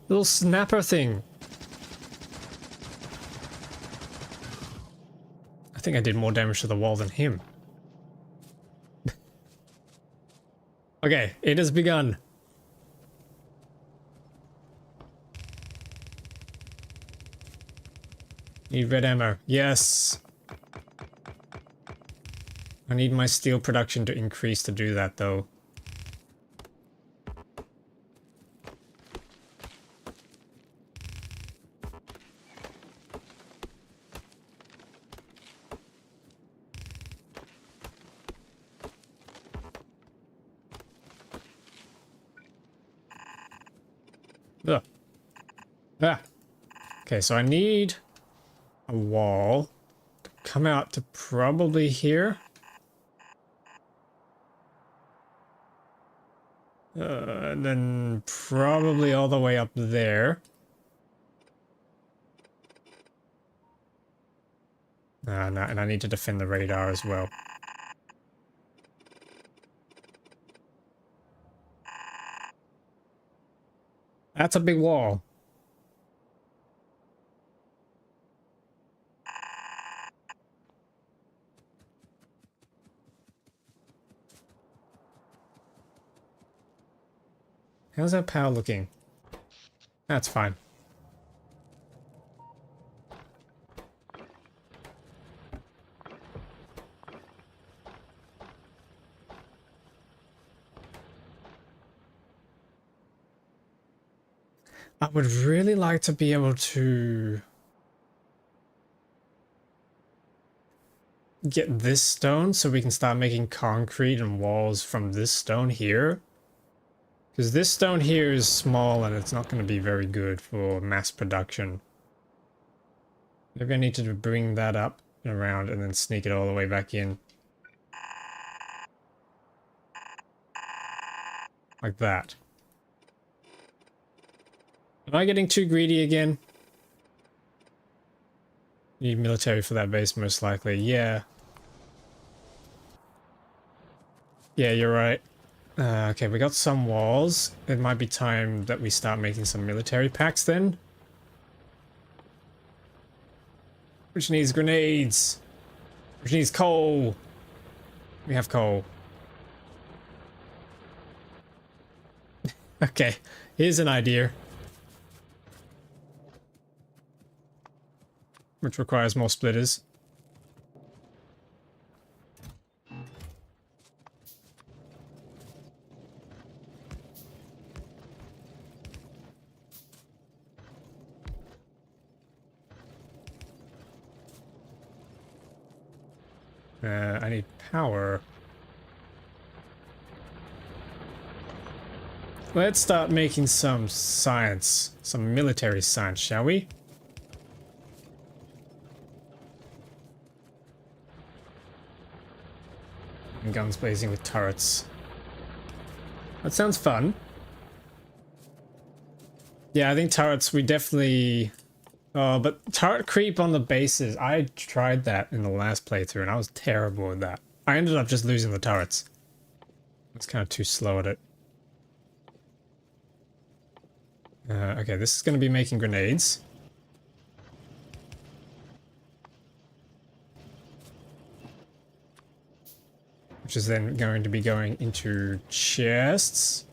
Little snapper thing. I think I did more damage to the wall than him. Okay, it has begun. Need red ammo. Yes. I need my steel production to increase to do that, though. Ugh. Ah. Okay, so I need a wall to come out to probably here. And then probably all the way up there. No, and I need to defend the radar as well. That's a big wall. How's that power looking? That's fine. I would really like to be able to get this stone so we can start making concrete and walls from this stone here. Because this stone here is small and it's not going to be very good for mass production. Maybe I need to bring that up and around and then sneak it all the way back in. Like that. Am I getting too greedy again? Need military for that base, most likely. Yeah. Yeah, you're right. Okay, we got some walls. It might be time that we start making some military packs then. Which needs grenades. Which needs coal. We have coal. Okay, here's an idea. Which requires more splitters. I need power. Let's start making some science. Some military science, shall we? And guns blazing with turrets. That sounds fun. Yeah, I think turrets, we definitely... Oh, but turret creep on the bases. I tried that in the last playthrough and I was terrible at that. I ended up just losing the turrets. I was kind of too slow at it. Okay, this is going to be making grenades. which is then going to be going into chests.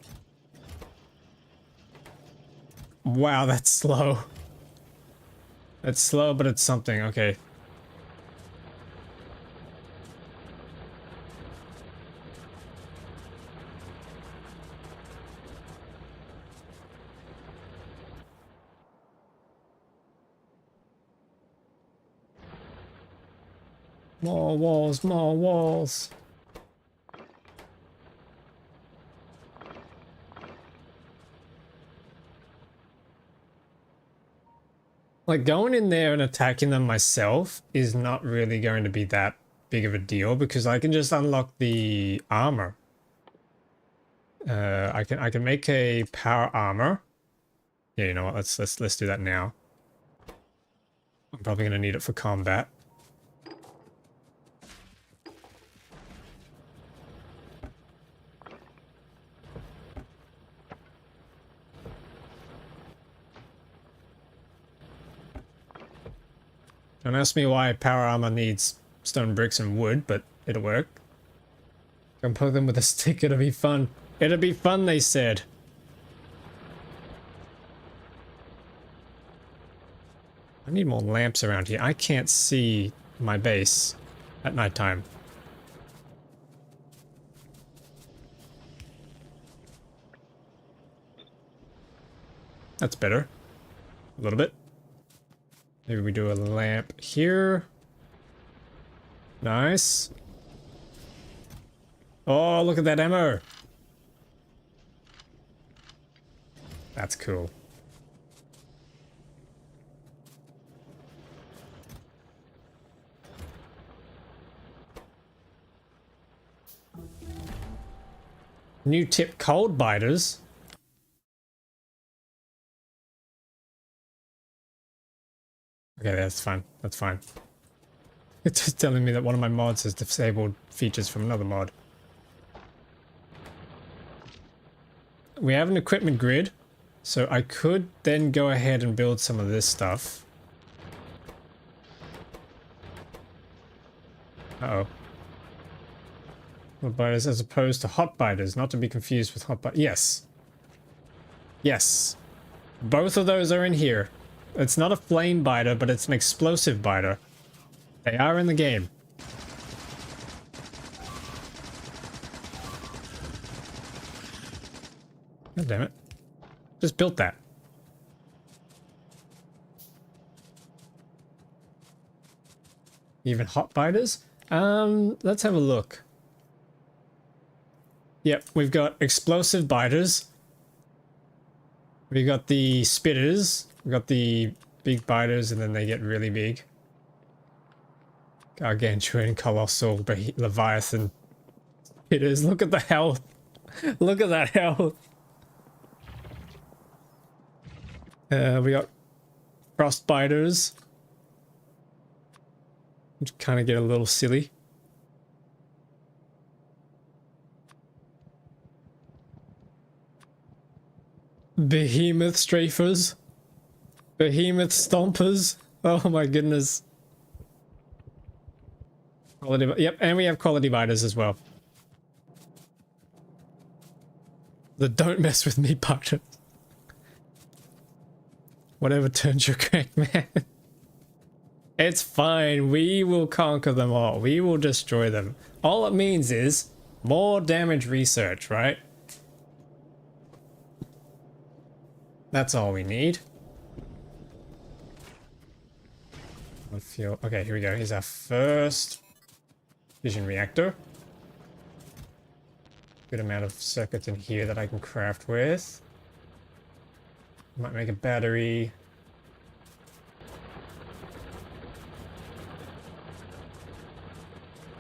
Wow, that's slow. It's slow, but it's something. Okay. More walls, more walls. Like, going in there and attacking them myself is not really going to be that big of a deal because I can just unlock the armor. I can make a power armor. Yeah, you know what? Let's do that now. I'm probably gonna need it for combat. Don't ask me why power armor needs stone bricks and wood, but it'll work. Can poke them with a stick, it'll be fun. It'll be fun, they said. I need more lamps around here. I can't see my base at nighttime. That's better. A little bit. Maybe we do a lamp here. Nice. Oh, look at that ammo. That's cool. New tip, cold biters. Okay, that's fine. That's fine. It's just telling me that one of my mods has disabled features from another mod. We have an equipment grid, so I could then go ahead and build some of this stuff. Uh-oh. Cold biters as opposed to hot biters, not to be confused with hot biters. Yes. Yes. Both of those are in here. It's not a flame biter, but it's an explosive biter. They are in the game. God damn it. Just built that. Even hot biters? Let's have a look. Yep, we've got explosive biters. We've got the spitters. We've got the big biters, and then they get really big. Gargantuan, colossal, leviathan spitters. Look at the health. Look at that health. We got frostbiters, which kind of get a little silly. Behemoth strafers. Behemoth stompers. Oh my goodness. Quality, yep, and we have quality biters as well. The don't mess with me biters. Whatever turns your crank, man. It's fine. We will conquer them all. We will destroy them. All it means is more damage research, right? That's all we need. I feel okay. Here we go. Here's our first fission reactor. Good amount of circuits in here that I can craft with. Might make a battery.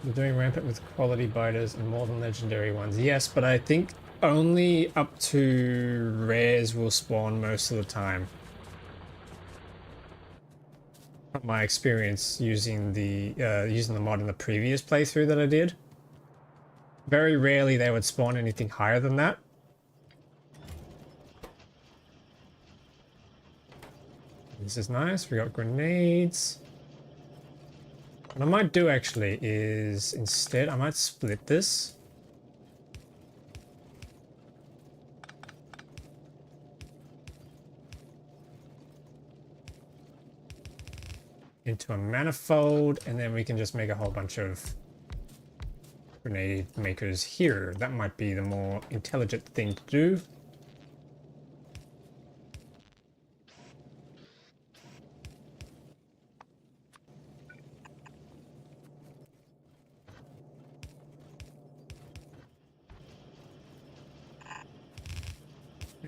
We're doing rampant with quality biters and more than legendary ones. Yes, but I think only up to rares will spawn most of the time. From my experience using the mod in the previous playthrough that I did. Very rarely they would spawn anything higher than that. This is nice. We got grenades. What I might do actually is instead I might split this. Into a manifold, and then we can just make a whole bunch of grenade makers here. That might be the more intelligent thing to do.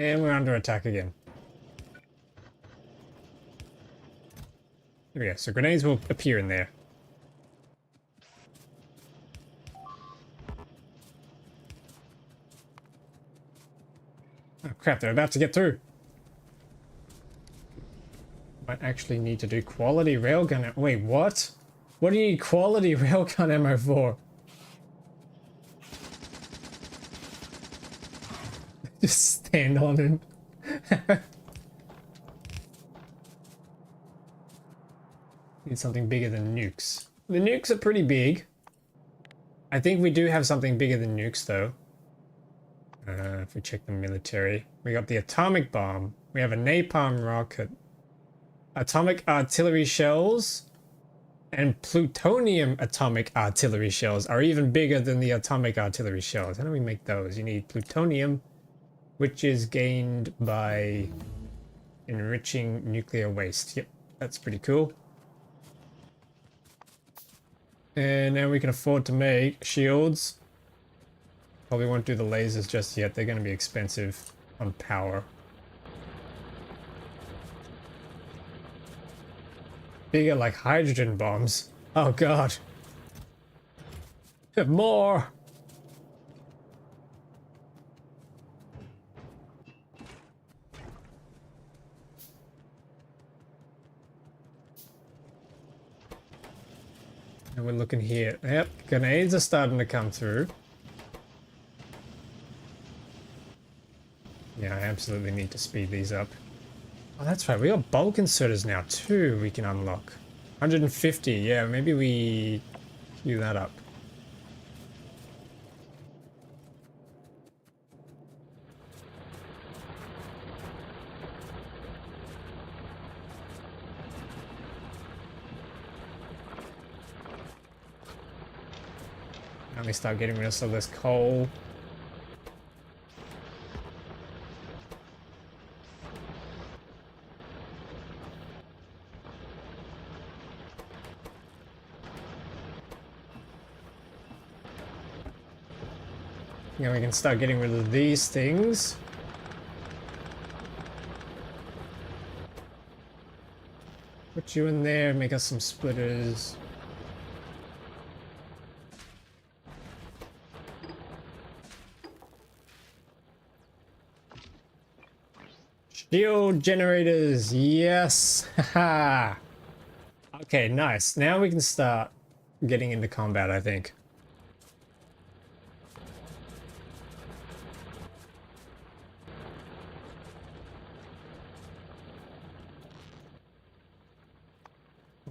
And we're under attack again. There we go. So grenades will appear in there. Oh crap, they're about to get through. Might actually need to do quality railgun. Wait, what? What do you need quality railgun ammo for? Just stand on him. Need something bigger than nukes. The nukes are pretty big. I think we do have something bigger than nukes though. If we check the military. We got the atomic bomb. We have a napalm rocket. Atomic artillery shells. And plutonium atomic artillery shells are even bigger than the atomic artillery shells. How do we make those? You need plutonium, which is gained by enriching nuclear waste. Yep, that's pretty cool. And now we can afford to make shields. Probably won't do the lasers just yet. They're going to be expensive on power. Bigger like hydrogen bombs. Oh god. More! And we're looking here. Yep, grenades are starting to come through. Yeah, I absolutely need to speed these up. Oh, that's right. We got bulk inserters now too we can unlock. 150. Yeah, maybe we queue that up. Now we start getting rid of some of this coal. Now we can start getting rid of these things. Put you in there, make us some splitters. Shield generators, yes! Haha! Okay, nice. Now we can start getting into combat, I think.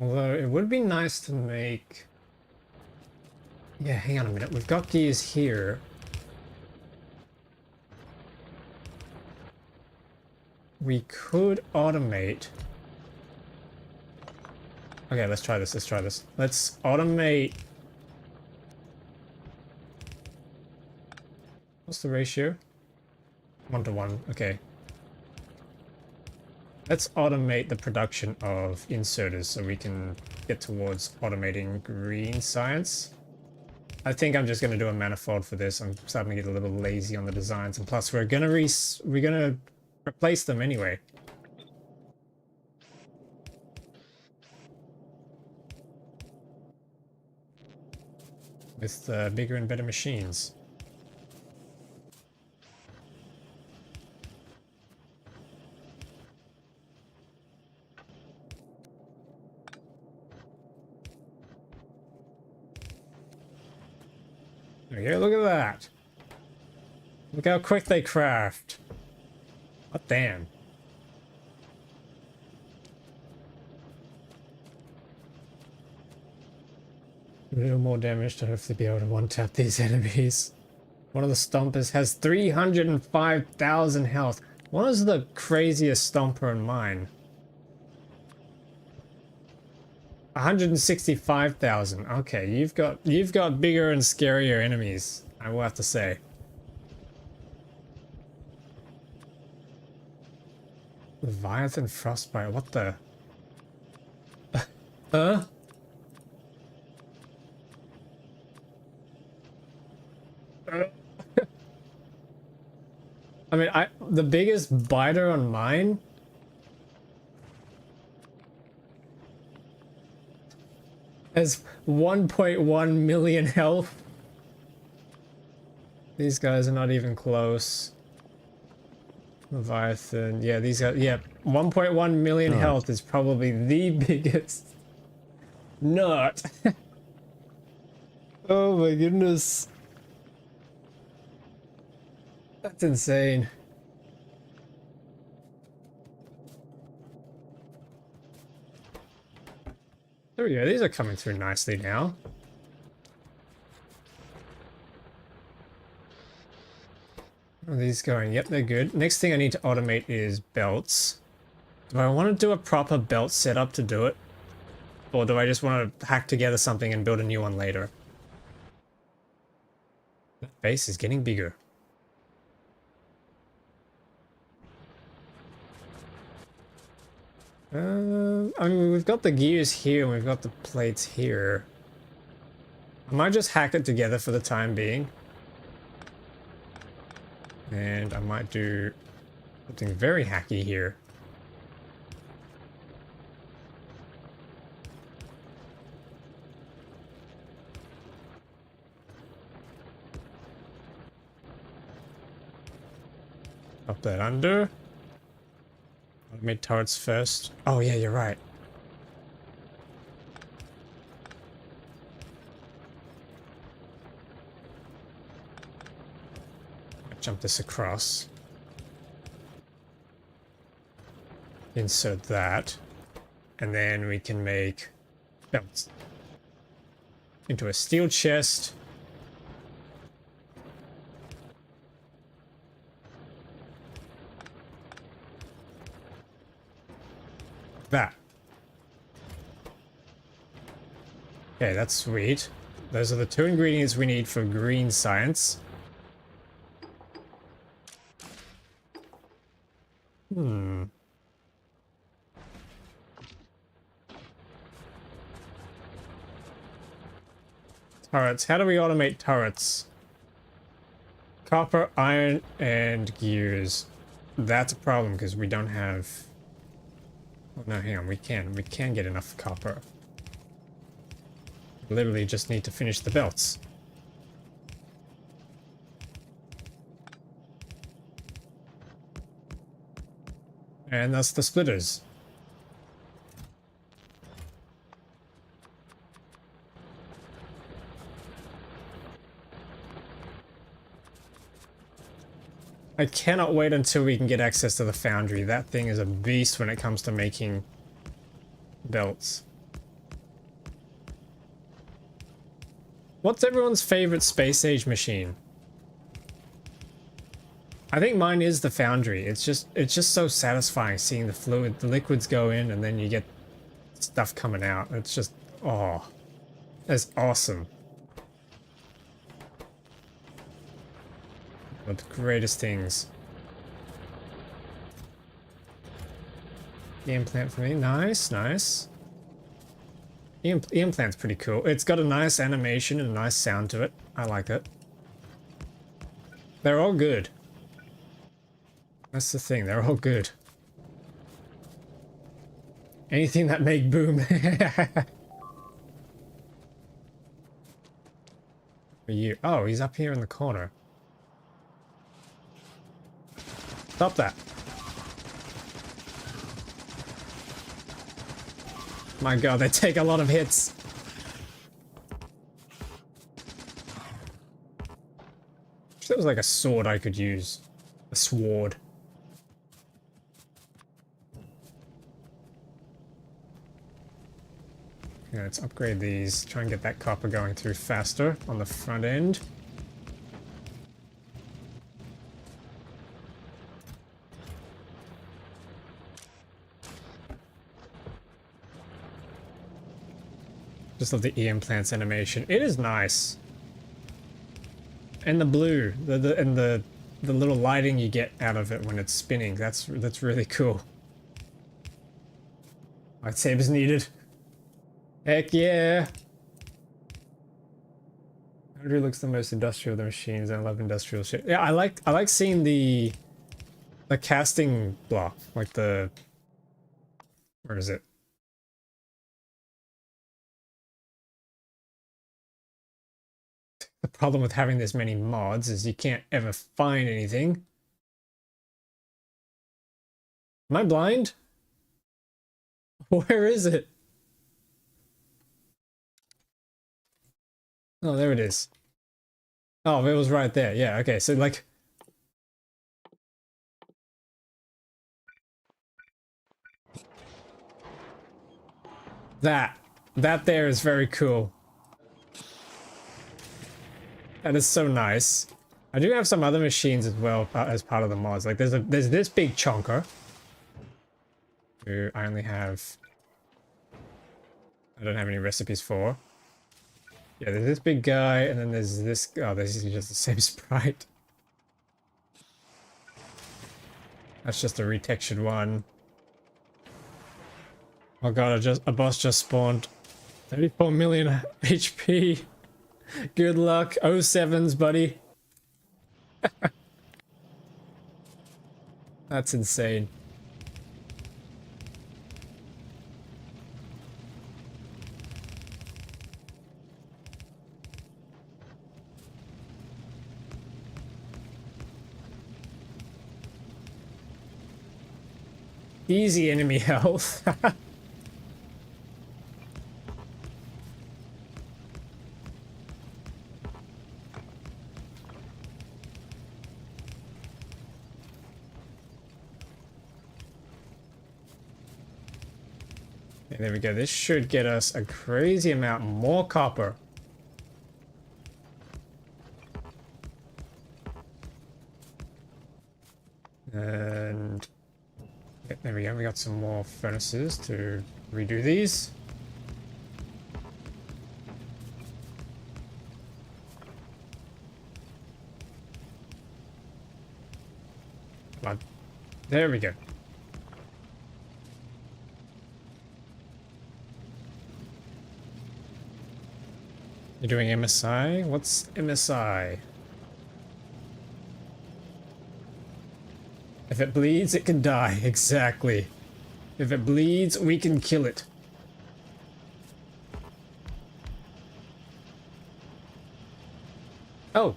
Although it would be nice to make... Yeah, hang on a minute. We've got gears here. We could automate... Okay, let's try this. Let's try this. Let's automate... What's the ratio? 1 to 1. Okay. Let's automate the production of inserters so we can get towards automating green science. I think I'm just going to do a manifold for this. I'm starting to get a little lazy on the designs, and plus we're gonna replace them anyway. With bigger and better machines. Okay, look at that. Look how quick they craft. What damn. A little more damage to hopefully be able to one-tap these enemies. One of the stompers has 305,000 health. What is the craziest stomper in mine? 165,000. Okay, you've got bigger and scarier enemies, I will have to say. Leviathan Frostbite, what the? Huh? I mean, the biggest biter on mine has 1.1 million health. These guys are not even close. Leviathan, yeah, these guys, yeah, 1.1 million health is probably the biggest nut. Oh my goodness. That's insane. There we go, these are coming through nicely now. Are these going? Yep, they're good. Next thing I need to automate is belts. Do I want to do a proper belt setup to do it? Or do I just want to hack together something and build a new one later? That base is getting bigger. I mean, we've got the gears here and we've got the plates here. I might just hack it together for the time being. And I might do something very hacky here. Up that under. Automate turrets first. Oh yeah, you're right. Jump this across. Insert that. And then we can make belts. Into a steel chest. That. Okay, that's sweet. Those are the 2 ingredients we need for green science. Turrets. How do we automate turrets? Copper, iron, and gears. That's a problem because we don't have... Oh, no, hang on. We can get enough copper. Literally just need to finish the belts. And that's the splitters. I cannot wait until we can get access to the foundry. That thing is a beast when it comes to making belts. What's everyone's favorite space age machine? I think mine is the foundry. It's just so satisfying seeing the liquids go in and then you get stuff coming out. It's just, oh, it's awesome. One of the greatest things. The implant for me, nice, nice. The implant's pretty cool. It's got a nice animation and a nice sound to it. I like it. They're all good. That's the thing, they're all good. Anything that make boom. For you. Oh, he's up here in the corner. Stop that. My god, they take a lot of hits. Wish there was like a sword I could use. A sword. Yeah, let's upgrade these. Try and get that copper going through faster on the front end. Just love the EM plants animation. It is nice. And the blue, the little lighting you get out of it when it's spinning. That's really cool. Lightsabers needed. Heck yeah. Andrew looks the most industrial of the machines. I love industrial shit. Yeah, I like seeing the casting block, like the, where is it? The problem with having this many mods is you can't ever find anything. Am I blind? Where is it? Oh, there it is. Oh, it was right there. Yeah, okay. So like that there is very cool. That is so nice. I do have some other machines as well as part of the mods. Like there's this big chonker, who I only have, I don't have any recipes for. Yeah, there's this big guy, and then there's this. Oh, this is just the same sprite. That's just a retextured one. Oh god, a boss just spawned. 34 million HP. Good luck. 07s, buddy. That's insane. Easy enemy health. Okay, there we go. This should get us a crazy amount more copper. And yeah, there we go. We got some more furnaces to redo these. Come on. There we go. You're doing MSI? What's MSI? If it bleeds, it can die. Exactly. If it bleeds, we can kill it. Oh.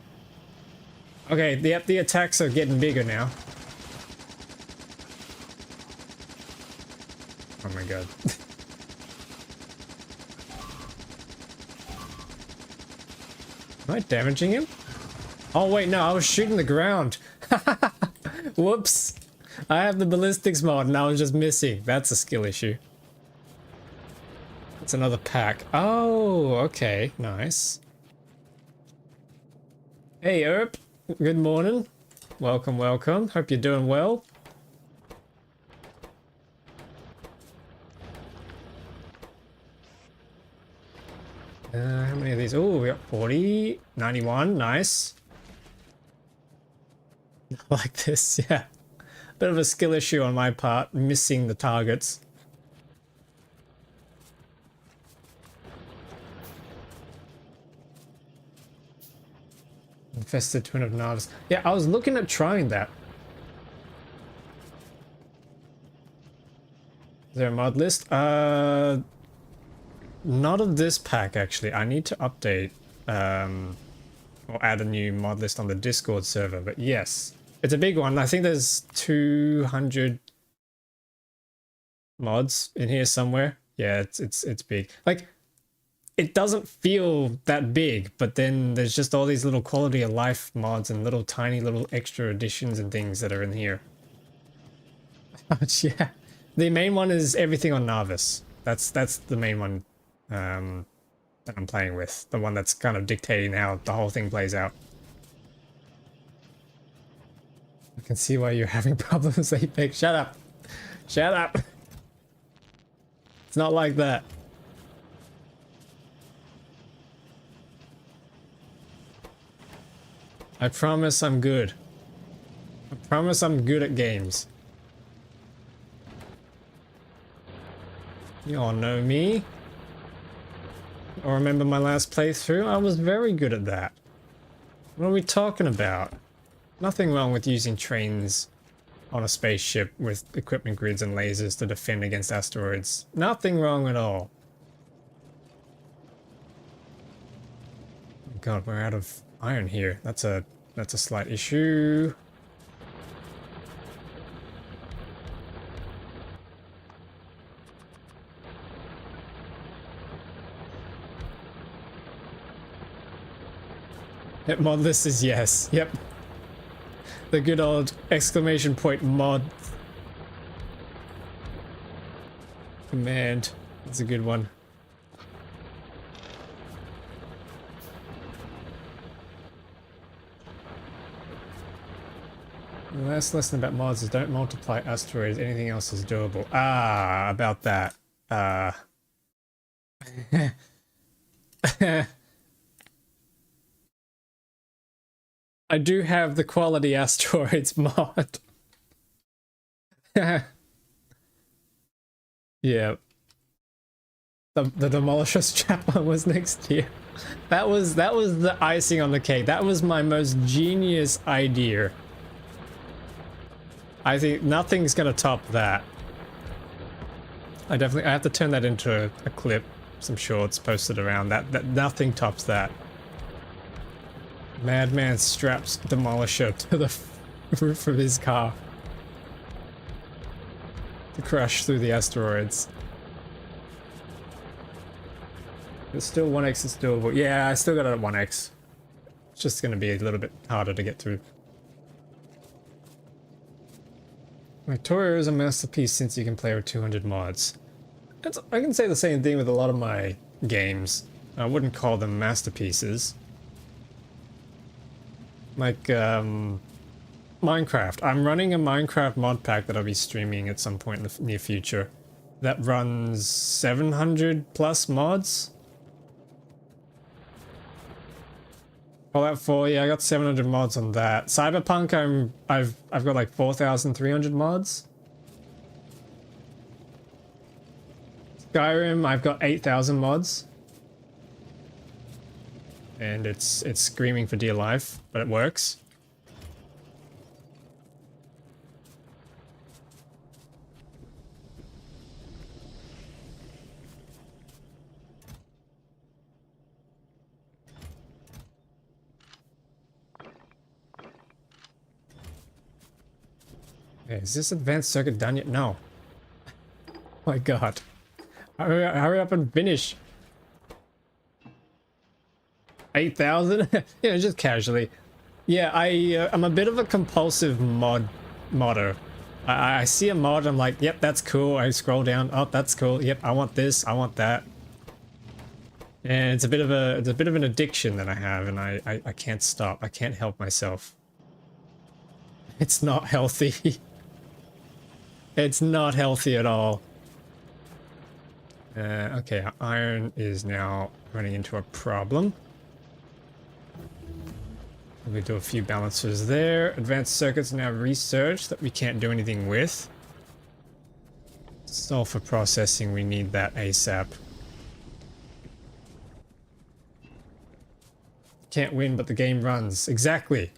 Okay, the attacks are getting bigger now. Oh my god. Am I damaging him? Oh wait, no, I was shooting the ground. Whoops. I have the ballistics mod and I was just missing. That's a skill issue. That's another pack. Oh, okay. Nice. Hey, Erp. Good morning. Welcome, welcome. Hope you're doing well. How many of these? Oh, we got 40, 91, nice. Like this, yeah. Bit of a skill issue on my part, missing the targets. Infested Twin of Nauvis. Yeah, I was looking at trying that. Is there a mod list? Not of this pack, actually. I need to update, or add a new mod list on the Discord server, but yes. It's a big one. I think there's 200 mods in here somewhere. Yeah, it's big. Like, it doesn't feel that big, but then there's just all these little quality of life mods and little tiny little extra additions and things that are in here. Yeah. The main one is everything on Nauvis. That's the main one. that I'm playing with. The one that's kind of dictating how the whole thing plays out. I can see why you're having problems, Apex. Shut up. Shut up. It's not like that. I promise I'm good. I promise I'm good at games. You all know me. Or remember my last playthrough? I was very good at that. What are we talking about? Nothing wrong with using trains on a spaceship with equipment grids and lasers to defend against asteroids. Nothing wrong at all. Oh God, we're out of iron here. That's a slight issue. Yep, mod list is yes. Yep. The good old exclamation point mod command. That's a good one. The last lesson about mods is don't multiply asteroids. Anything else is doable. Ah, about that. I do have the quality asteroids mod. Yeah. The Demolisher's chapter was next year. That was the icing on the cake. That was my most genius idea. I think nothing's gonna top that. I have to turn that into a clip, some shorts posted around that nothing tops that. Madman straps Demolisher to the roof of his car to crash through the asteroids. It's still 1x is doable. Yeah, I still got it at 1x. It's just going to be a little bit harder to get through. Victoria is a masterpiece since you can play with 200 mods. I can say the same thing with a lot of my games. I wouldn't call them masterpieces. Like, Minecraft. I'm running a Minecraft mod pack that I'll be streaming at some point in the near future. That runs 700 plus mods. Fallout 4, yeah, I got 700 mods on that. Cyberpunk, I've got like 4,300 mods. Skyrim, I've got 8,000 mods. And it's screaming for dear life, but it works. Okay, is this advanced circuit done yet? No. Oh my God. Hurry up and finish. 8,000? Yeah, just casually. Yeah, I'm a bit of a compulsive modder. I see a mod, I'm like, yep, that's cool. I scroll down, oh, that's cool. Yep, I want this, I want that. And it's a bit of an addiction that I have, and I can't stop. I can't help myself. It's not healthy. It's not healthy at all. Okay, iron is now running into a problem. We do a few balancers there. Advanced circuits now researched that we can't do anything with. Sulfur processing, we need that ASAP. Can't win, but the game runs. Exactly.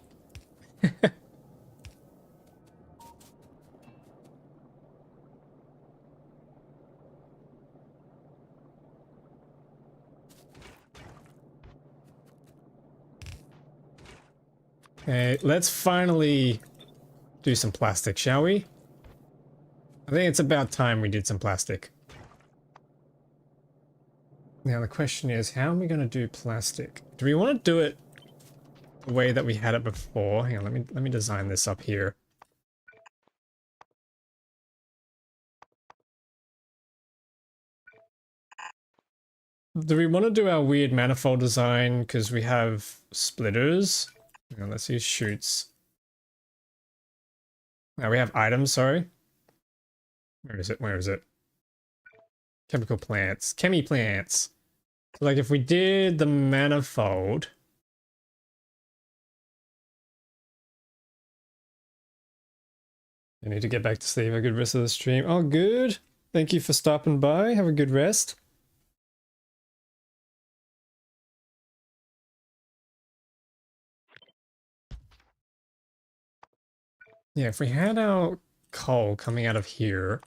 Okay, let's finally do some plastic, shall we? I think it's about time we did some plastic. Now the question is, how are we going to do plastic? Do we want to do it the way that we had it before? Hang on, let me design this up here. Do we want to do our weird manifold design because we have splitters? Hang on, let's use shoots. Now we have items, sorry. Where is it? Where is it? Chemical plants. Chemi plants. So like if we did the manifold. I need to get back to sleep. Have a good rest of the stream. Oh, good. Thank you for stopping by. Have a good rest. Yeah, if we had our coal coming out of here.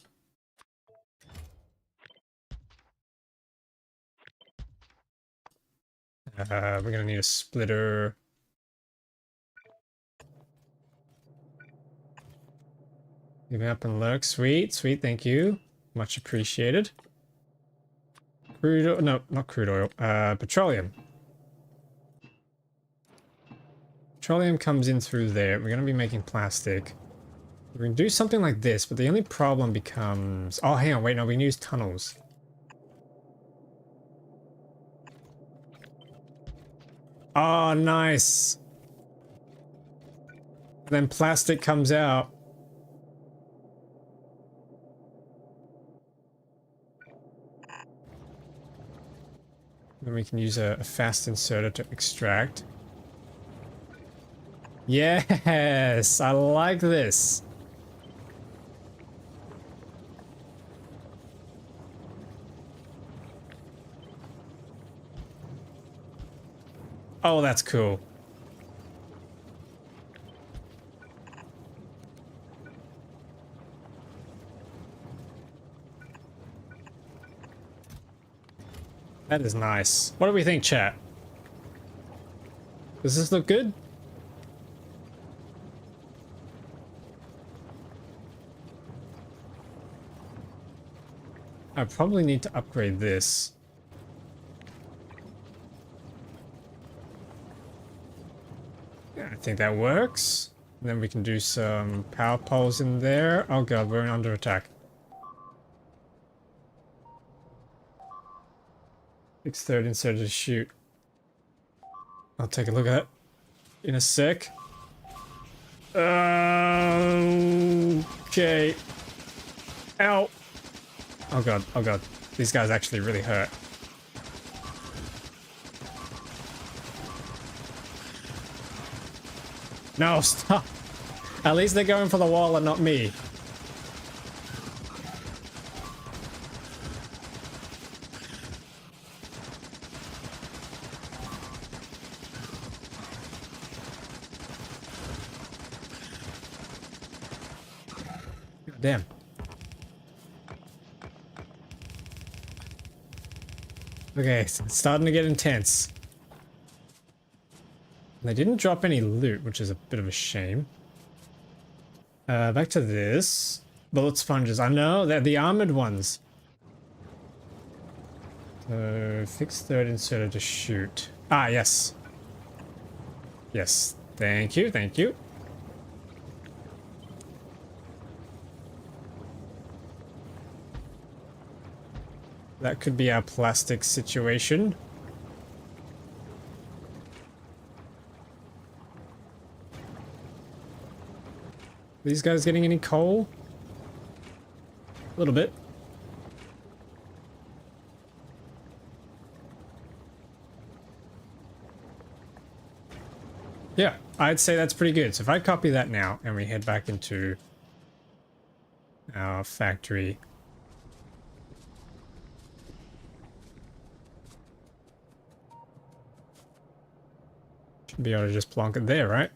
We're gonna need a splitter. Give me up and lurk. Sweet, sweet, thank you. Much appreciated. Crude oil, no, not crude oil. Petroleum. Petroleum comes in through there. We're gonna be making plastic. We're gonna do something like this, but the only problem becomes... Oh, hang on, wait, no, we can use tunnels. Oh, nice. Then plastic comes out. Then we can use a fast inserter to extract. Yes, I like this. Oh, that's cool. That is nice. What do we think, chat? Does this look good? I probably need to upgrade this. Yeah, I think that works. And then we can do some power poles in there. Oh god, we're under attack. 6/3 instead of shoot. I'll take a look at it in a sec. Okay. Ow. Oh god, oh god. These guys actually really hurt. No, stop. At least they're going for the wall and not me. God damn. Okay, so it's starting to get intense. They didn't drop any loot, which is a bit of a shame. Back to this. Bullet sponges. I know, they're the armored ones. So, fixed third inserter to shoot. Ah, yes. Yes. Thank you, thank you. That could be our plastic situation. These guys getting any coal? A little bit. Yeah, I'd say that's pretty good. So if I copy that now and we head back into our factory. Should be able to just plonk it there, right?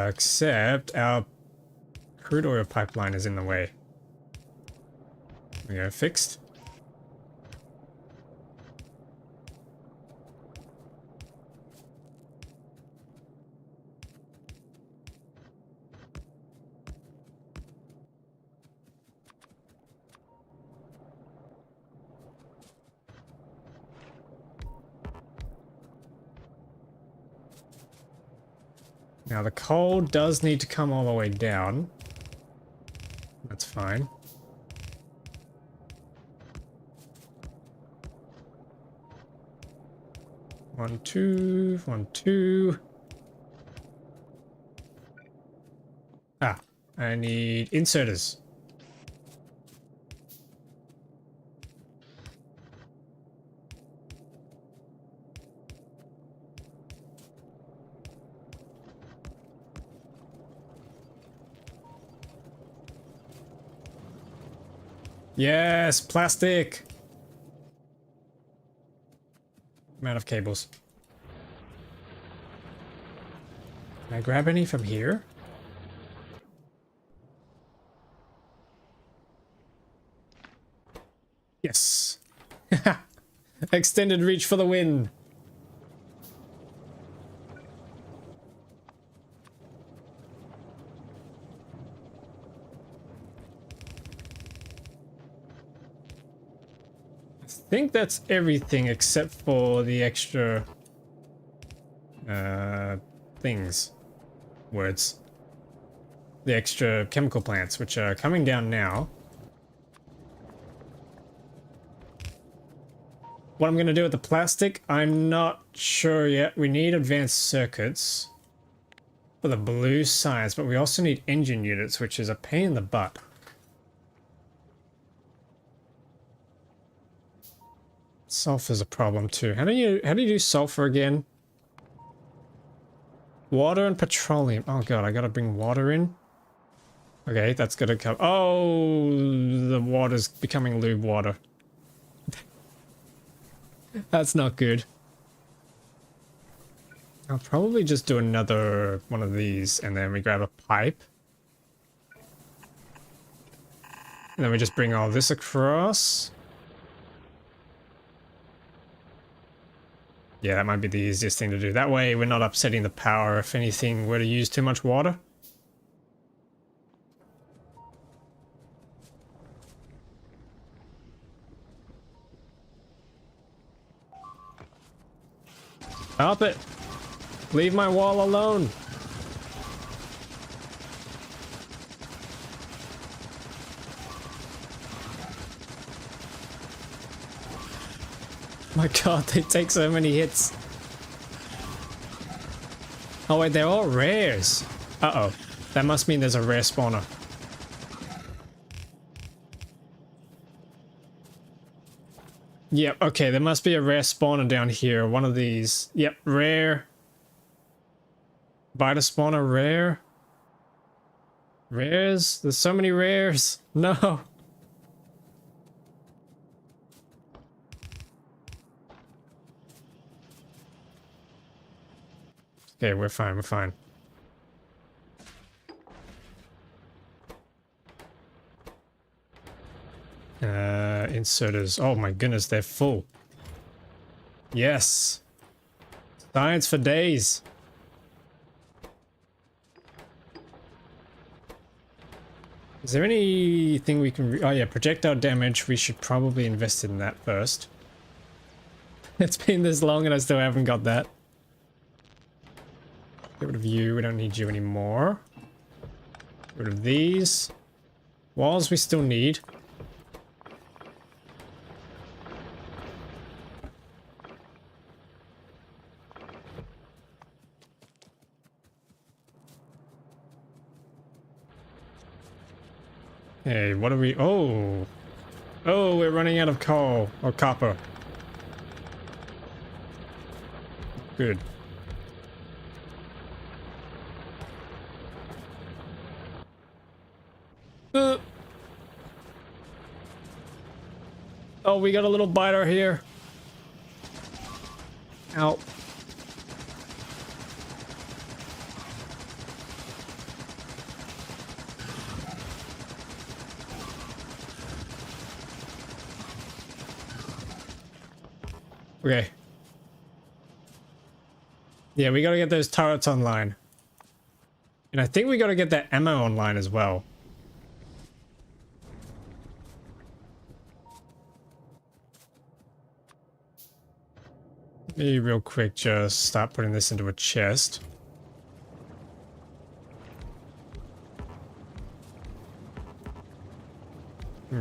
Except our crude oil pipeline is in the way. We go, fixed. Now the coal does need to come all the way down. That's fine. One, two, 1, 2. Ah, I need inserters. Yes, plastic. I'm out of cables. Can I grab any from here? Yes. Extended reach for the win. I think that's everything except for the extra things. Words. The extra chemical plants, which are coming down now. What I'm going to do with the plastic, I'm not sure yet. We need advanced circuits for the blue science, but we also need engine units, which is a pain in the butt. Sulfur's a problem too. How do you do sulfur again? Water and petroleum. Oh god, I gotta bring water in. Okay, that's gonna come. Oh, the water's becoming lube water. That's not good. I'll probably just do another one of these and then we grab a pipe. And then we just bring all this across. Yeah, that might be the easiest thing to do. That way we're not upsetting the power if anything were to use too much water. Stop it! Leave my wall alone! My god, they take so many hits. Oh wait, they're all rares. Uh-oh. That must mean there's a rare spawner. Yep, okay, there must be a rare spawner down here. One of these. Yep, rare. Biter spawner, rare. Rares? There's so many rares. No. Okay, we're fine, we're fine. Inserters. Oh my goodness, they're full. Yes. Science for days. Is there anything we can... Oh yeah, projectile damage. We should probably invest in that first. It's been this long and I still haven't got that. Get rid of you. We don't need you anymore. Get rid of these. Walls we still need. Hey, what are we... Oh! Oh, we're running out of coal. Or copper. Good. Oh, we got a little biter here. Ow. Okay. Yeah, we gotta get those turrets online. And I think we gotta get that ammo online as well. Let me real quick just start putting this into a chest.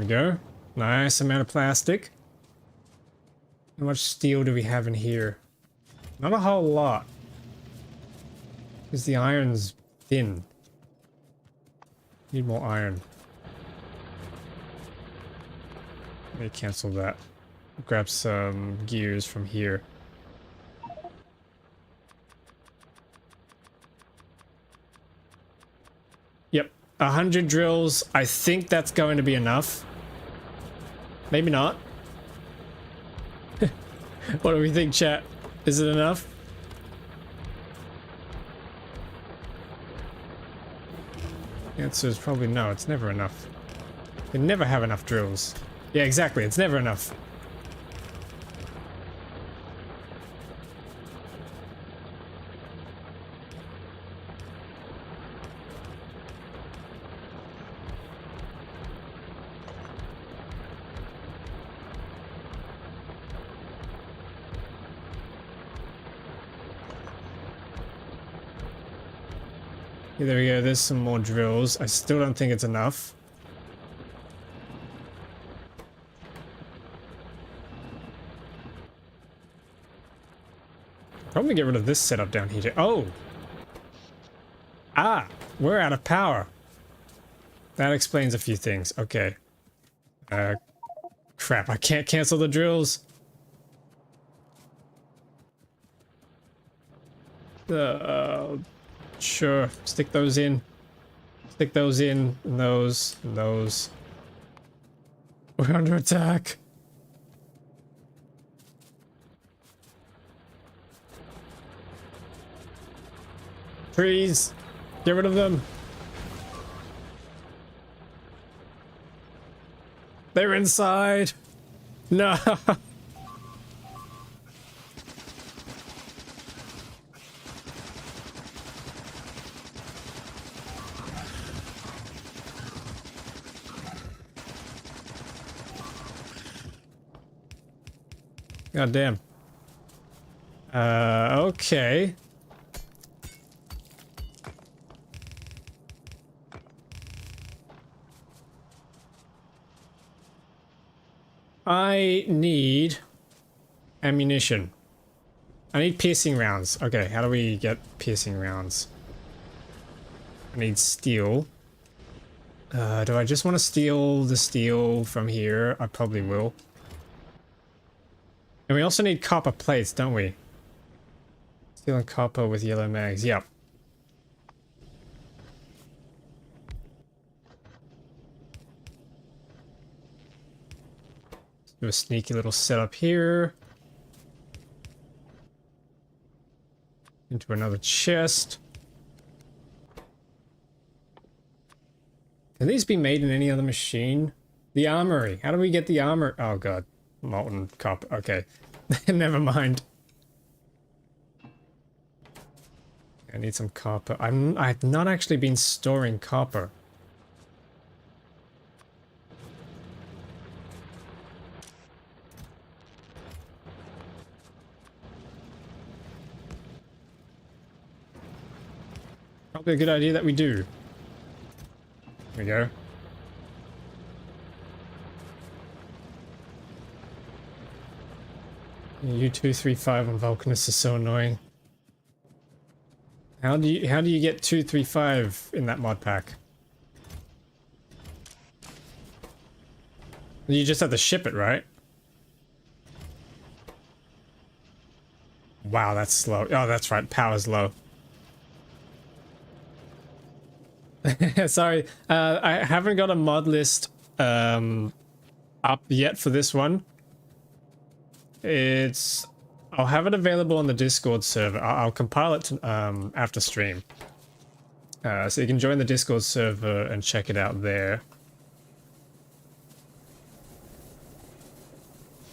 we go. Nice amount of plastic. How much steel do we have in here? Not a whole lot. Because the iron's thin. Need more iron. Let me cancel that. Grab some gears from here. Yep, 100 drills. I think that's going to be enough. Maybe not. What do we think, chat? Is it enough? The answer is probably no, it's never enough. You never have enough drills. Yeah, exactly, it's never enough. Yeah, there we go, there's some more drills. I still don't think it's enough. Probably get rid of this setup down here. Oh! Ah! We're out of power. That explains a few things. Okay. Crap, I can't cancel the drills. Sure, stick those in. Stick those in, and those, and those. We're under attack. Trees! Get rid of them! They're inside! No! God damn. Okay. I need ammunition. I need piercing rounds. Okay, how do we get piercing rounds? I need steel. Do I just want to steal the steel from here? I probably will. And we also need copper plates, don't we? Steel and copper with yellow mags. Yep. Do a sneaky little setup here. Into another chest. Can these be made in any other machine? The armory. How do we get the armor? Oh god. Molten copper. Okay. Never mind. I need some copper. I've not actually been storing copper. Probably a good idea that we do. Here we go. U235 on Vulcanus is so annoying. How do you get 235 in that mod pack? You just have to ship it, right? Wow, that's slow. Oh, that's right. Power's low. Sorry, I haven't got a mod list up yet for this one. I'll have it available on the Discord server. I'll compile it to, after stream. So you can join the Discord server and check it out there.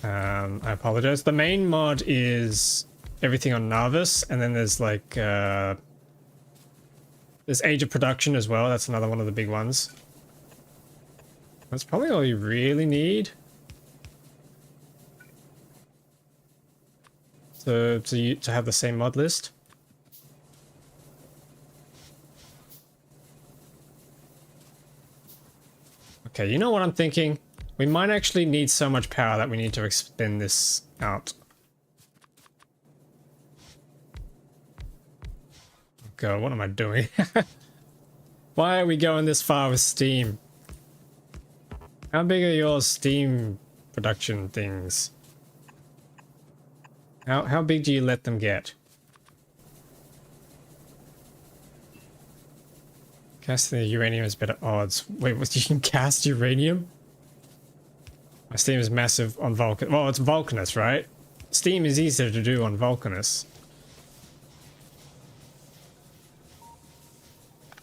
I apologize. The main mod is everything on Nauvis, and then there's like there's Age of Production as well. That's another one of the big ones. That's probably all you really need. To have the same mod list. Okay, you know what I'm thinking? We might actually need so much power that we need to extend this out. God, what am I doing? Why are we going this far with steam? How big are your steam production things? How big do you let them get? Casting the uranium is better odds. Wait, what, you can cast uranium? My steam is massive on Vulcan. Well, it's Vulcanus, right? Steam is easier to do on Vulcanus.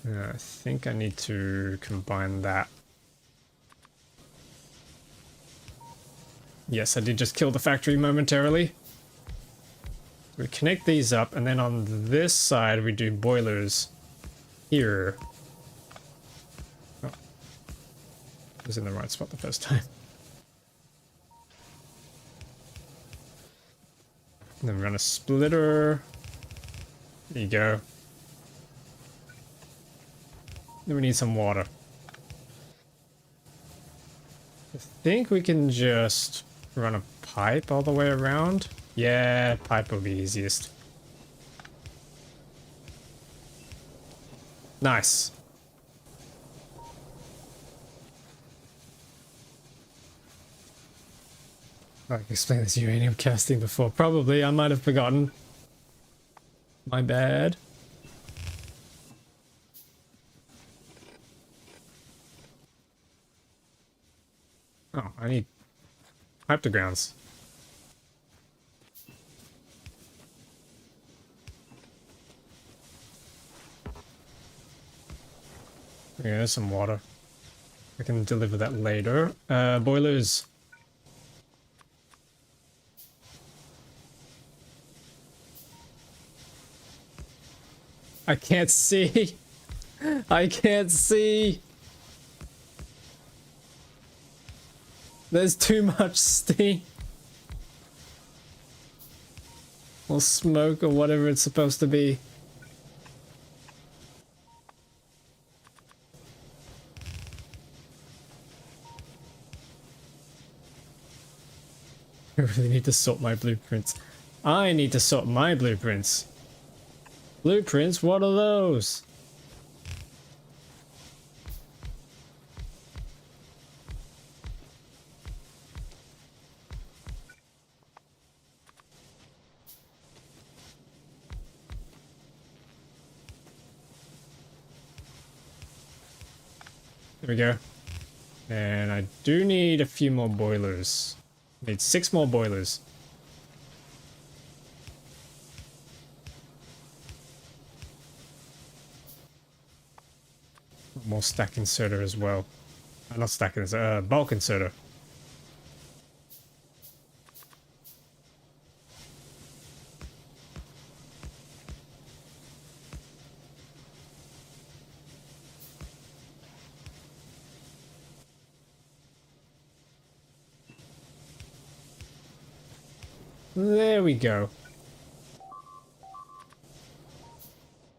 I think I need to combine that. Yes, I did just kill the factory momentarily. We connect these up, and then on this side we do boilers here. Oh, I was in the right spot the first time. And then we run a splitter. There you go. Then we need some water. I think we can just run a pipe all the way around. Yeah, pipe will be easiest. Nice. I explained this uranium casting before. Probably, I might have forgotten. My bad. Oh, I need pipe to grounds. Yeah, there's some water. I can deliver that later. Boilers. I can't see. I can't see. There's too much steam. Or smoke or whatever it's supposed to be. I really need to sort my blueprints. I need to sort my blueprints. Blueprints? What are those? There we go. And I do need a few more boilers. Need 6 more boilers. More stack inserter as well. Not stack inserter, bulk inserter. There we go.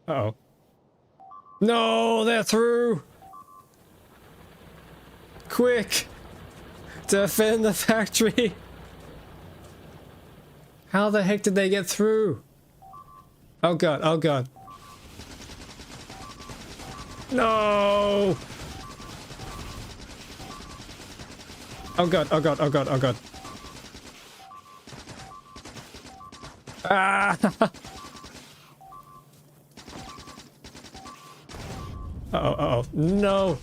Uh-oh. No, they're through! Quick! Defend the factory! How the heck did they get through? Oh god, oh god. No! Oh god, oh god, oh god, oh god. Ah! Uh-oh, uh-oh. No!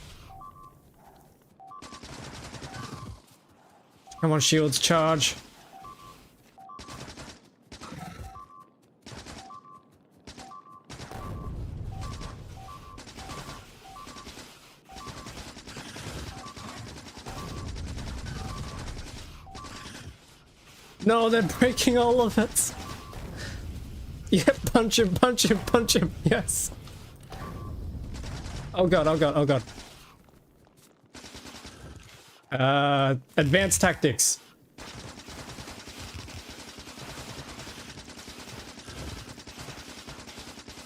Come on, shields, charge. No, they're breaking all of it. Yep, punch him, punch him, punch him. Yes. Oh god, oh god, oh god. Advanced tactics.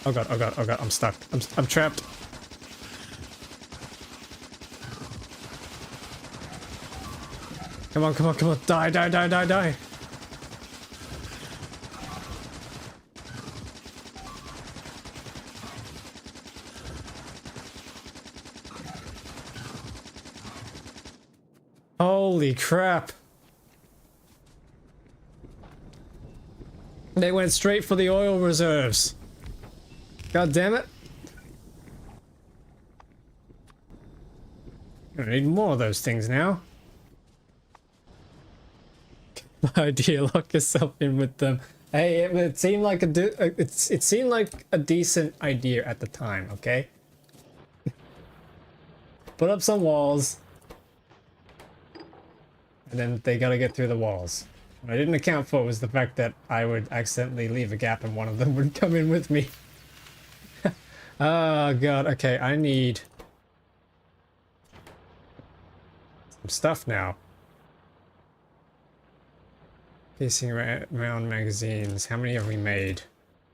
Oh god, oh god, oh god, I'm stuck. I'm trapped. Come on, come on, come on. Die, die, die, die, die. Holy crap. They went straight for the oil reserves. God damn it. I need more of those things now. Idea, lock yourself in with them. Hey, it seemed like it seemed like a decent idea at the time, okay? Put up some walls. And then they gotta get through the walls. What I didn't account for was the fact that I would accidentally leave a gap and one of them would come in with me. Oh god, okay, I need some stuff now. Casing round magazines. How many have we made?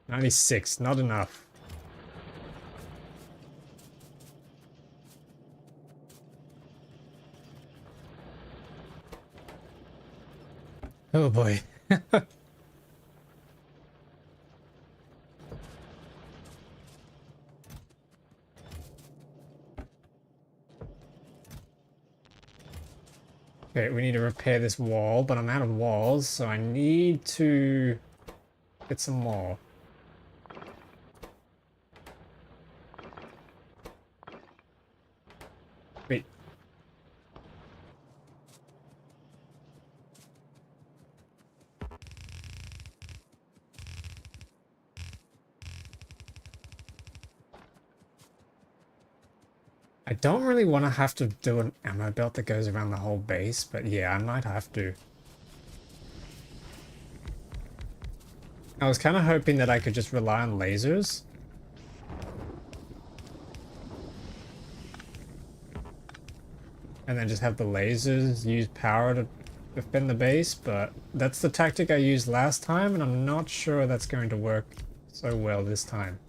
96, not enough. Oh boy. Okay, we need to repair this wall, but I'm out of walls, so I need to get some more. Wait. I don't really want to have to do an ammo belt that goes around the whole base, but yeah, I might have to. I was kind of hoping that I could just rely on lasers. And then just have the lasers use power to defend the base, but that's the tactic I used last time, and I'm not sure that's going to work so well this time.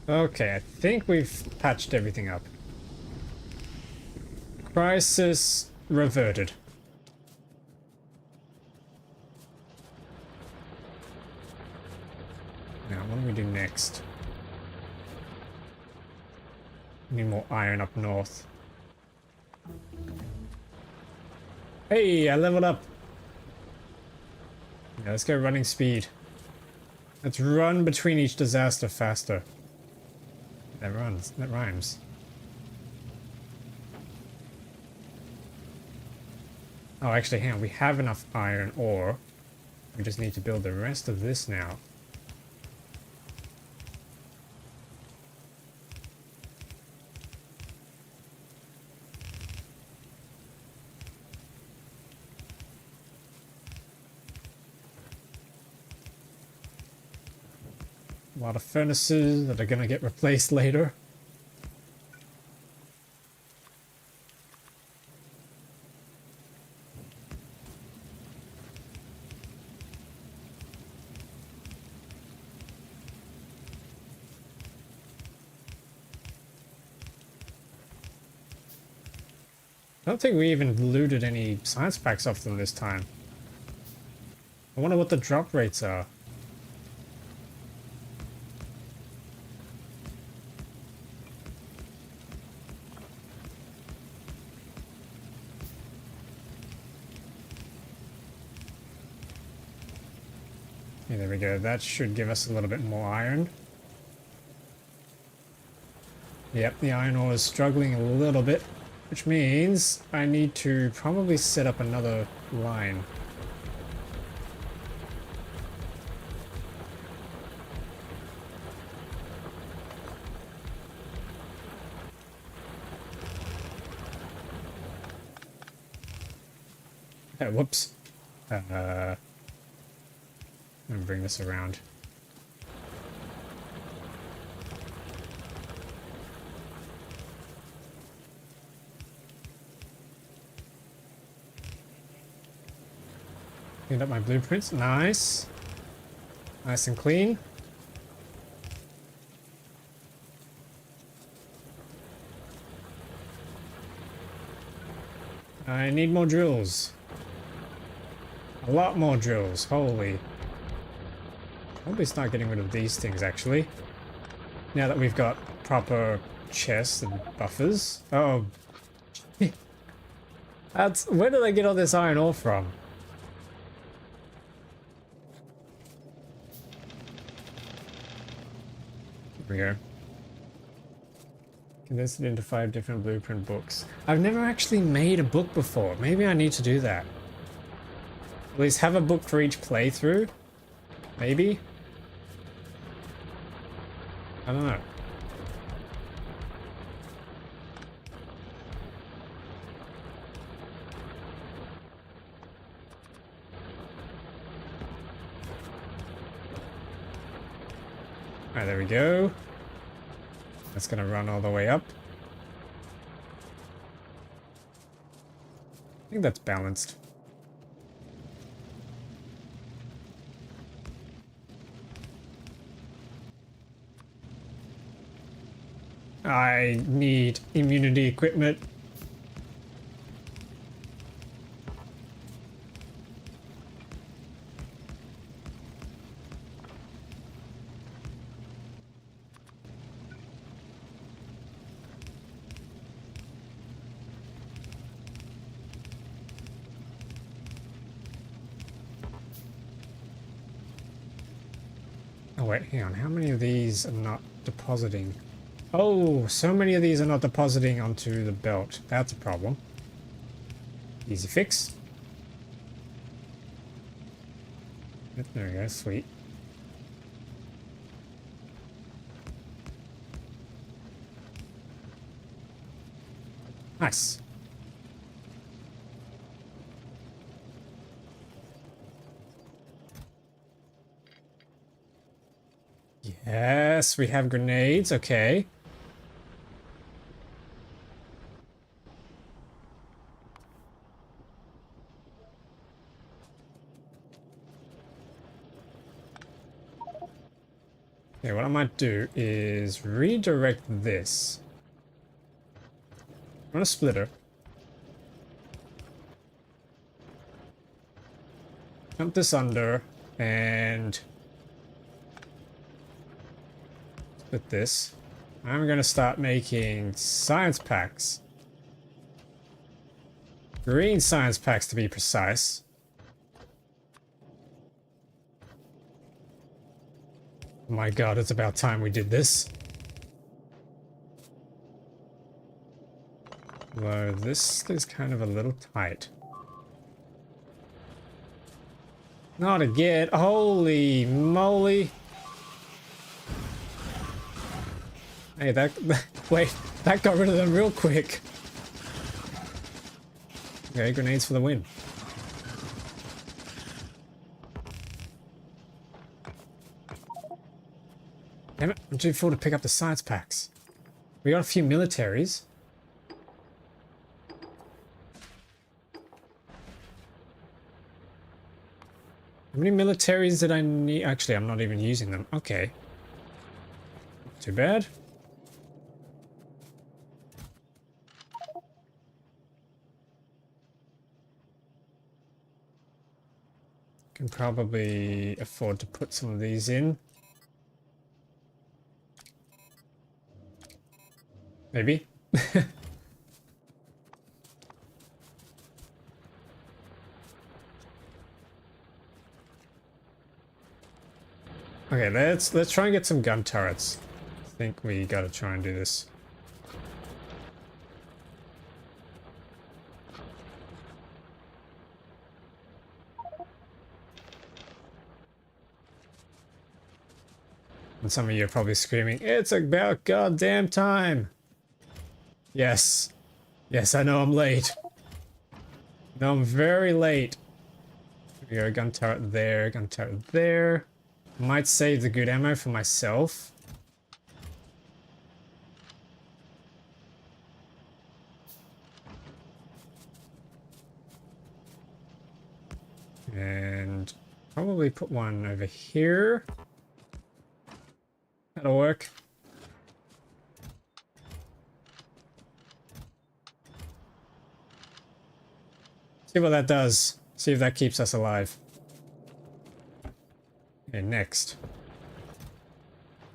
Okay, I think we've patched everything up. Crisis reverted. Now, what do we do next? We need more iron up north. Hey, I leveled up! Yeah, let's go running speed. Let's run between each disaster faster. That runs. That rhymes. Oh, actually, hang on. We have enough iron ore. We just need to build the rest of this now. A lot of furnaces that are going to get replaced later. I don't think we even looted any science packs off them this time. I wonder what the drop rates are. Okay, there we go. That should give us a little bit more iron. Yep, the iron ore is struggling a little bit, which means I need to probably set up another line. Whoops. I'm gonna bring this around. Cleaned up my blueprints. Nice. Nice and clean. I need more drills. A lot more drills. Holy. Probably start getting rid of these things actually. Now that we've got proper chests and buffers. Oh. That's, where did I get all this iron ore from? Here we go. Condensed it into 5 different blueprint books. I've never actually made a book before. Maybe I need to do that. At least have a book for each playthrough. Maybe. I don't know. Alright, there we go. That's gonna run all the way up. I think that's balanced. I need immunity equipment. Oh wait, hang on. How many of these are not depositing? Oh, so many of these are not depositing onto the belt. That's a problem. Easy fix. There we go, sweet. Nice. Yes, we have grenades, okay. Okay, what I might do is redirect this on a splitter. Jump this under and split this. I'm gonna start making science packs. Green science packs to be precise. Oh my god, it's about time we did this. Although this is kind of a little tight. Not again. Holy moly. Hey, wait, that got rid of them real quick. Okay, grenades for the win. Damn it, I'm too full to pick up the science packs. We got a few militaries. How many militaries did I need? Actually, I'm not even using them. Okay. Too bad. Can probably afford to put some of these in. Maybe. Okay, let's try and get some gun turrets. I think we gotta try and do this. And some of you are probably screaming, "It's about goddamn time!" Yes. Yes, I know I'm late. No, I'm very late. Here we go, gun turret there, gun turret there. Might save the good ammo for myself. And probably put one over here. That'll work. See what that does. See if that keeps us alive. Okay, next.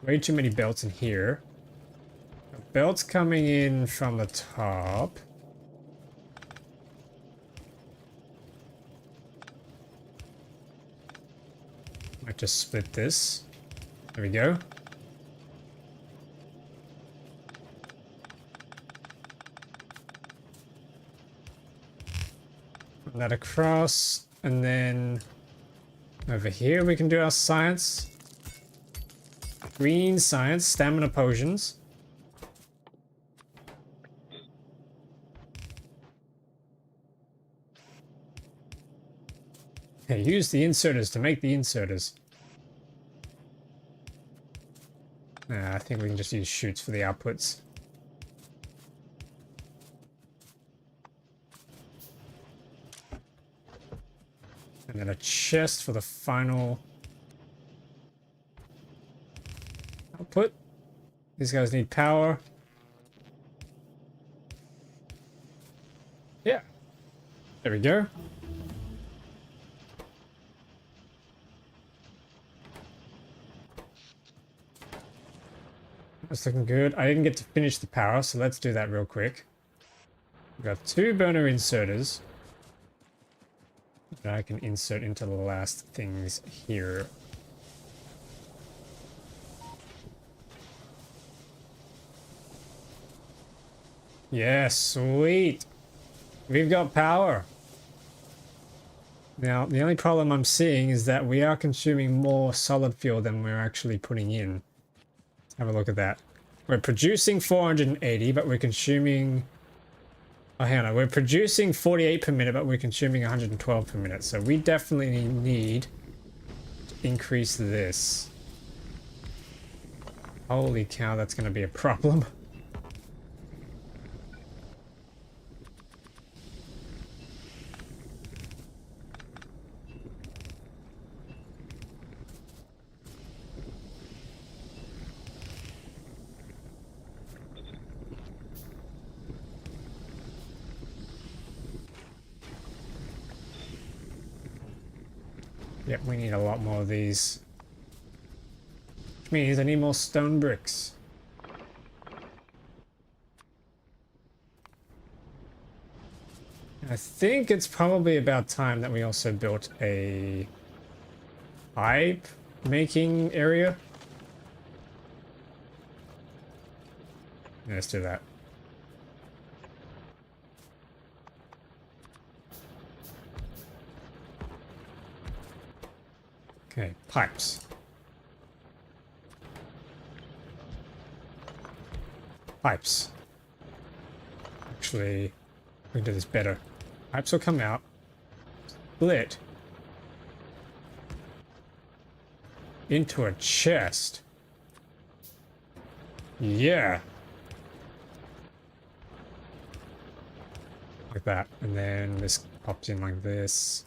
Way too many belts in here. Belts coming in from the top. Might just split this. There we go. Put that across, and then over here we can do our science. Green science, stamina potions. Okay, use the inserters to make the inserters. Nah, I think we can just use chutes for the outputs. And then a chest for the final output. These guys need power. Yeah. There we go. That's looking good. I didn't get to finish the power, so let's do that real quick. We've got 2 burner inserters that I can insert into the last things here. Yeah, sweet. We've got power. Now, the only problem I'm seeing is that we are consuming more solid fuel than we're actually putting in. Have a look at that. We're producing 480, but we're consuming... Oh, hang on. We're producing 48 per minute, but we're consuming 112 per minute. So we definitely need to increase this. Holy cow, that's going to be a problem. Yep, we need a lot more of these. Which means I need more stone bricks. I think it's probably about time that we also built a pipe making area. Yeah, let's do that. Okay, pipes. Pipes. Actually, we can do this better. Pipes will come out, split into a chest. Yeah. Like that. And then this pops in like this.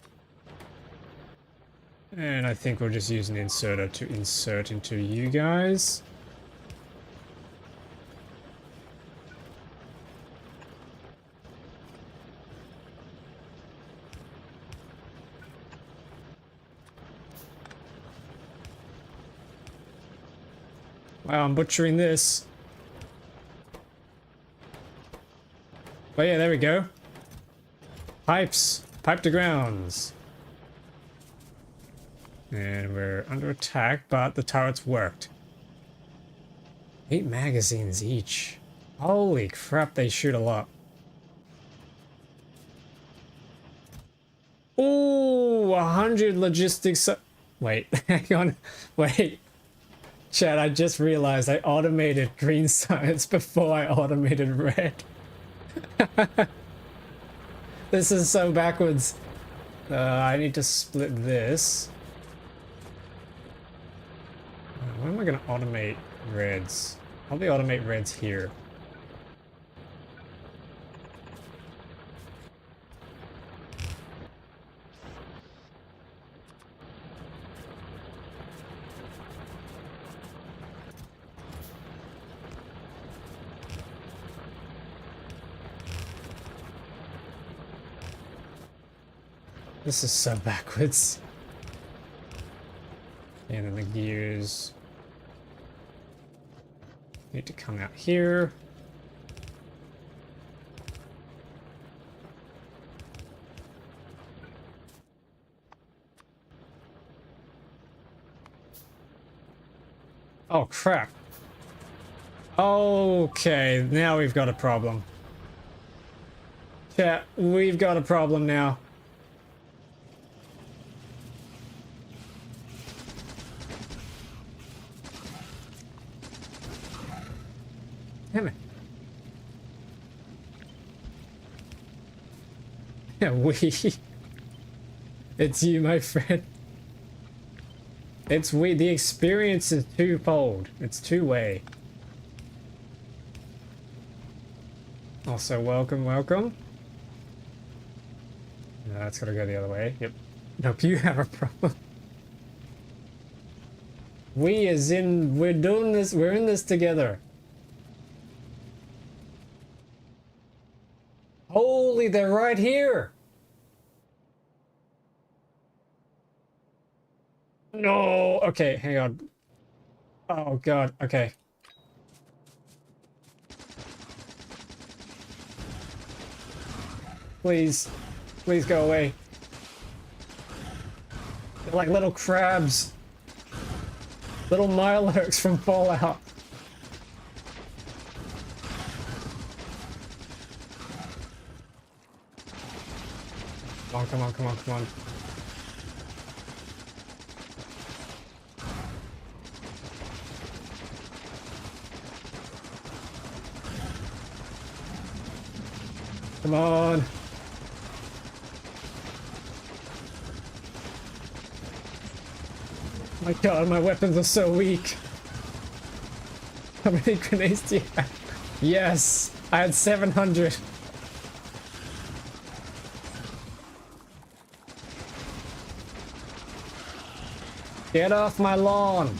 And I think we'll just use an inserter to insert into you guys. Wow, I'm butchering this. But yeah, there we go. Pipes. Pipe to grounds. And we're under attack, but the turrets worked. 8 magazines each. Holy crap, they shoot a lot. Ooh, 100 logistics. Wait, hang on. Wait. Chad, I just realized I automated green science before I automated red. This is so backwards. I need to split this. When am I going to automate reds? Probably automate reds here. This is so backwards. And then the gears need to come out here. Oh crap. Okay, now we've got a problem. Chat, we've got a problem now. Damn it. Yeah, It's you, my friend. It's we. The experience is twofold. It's two-way. Also, welcome, welcome. No, that's gotta go the other way. Yep. Nope, you have a problem. We as in, we're doing this, we're in this together. Holy, they're right here. No, okay, hang on. Oh god, okay. Please, please go away. They're like little crabs. Little Mirelurks from Fallout. Come on, come on, come on, come on. Come on. My god, my weapons are so weak. How many grenades do you have? Yes, I had 700. Get off my lawn.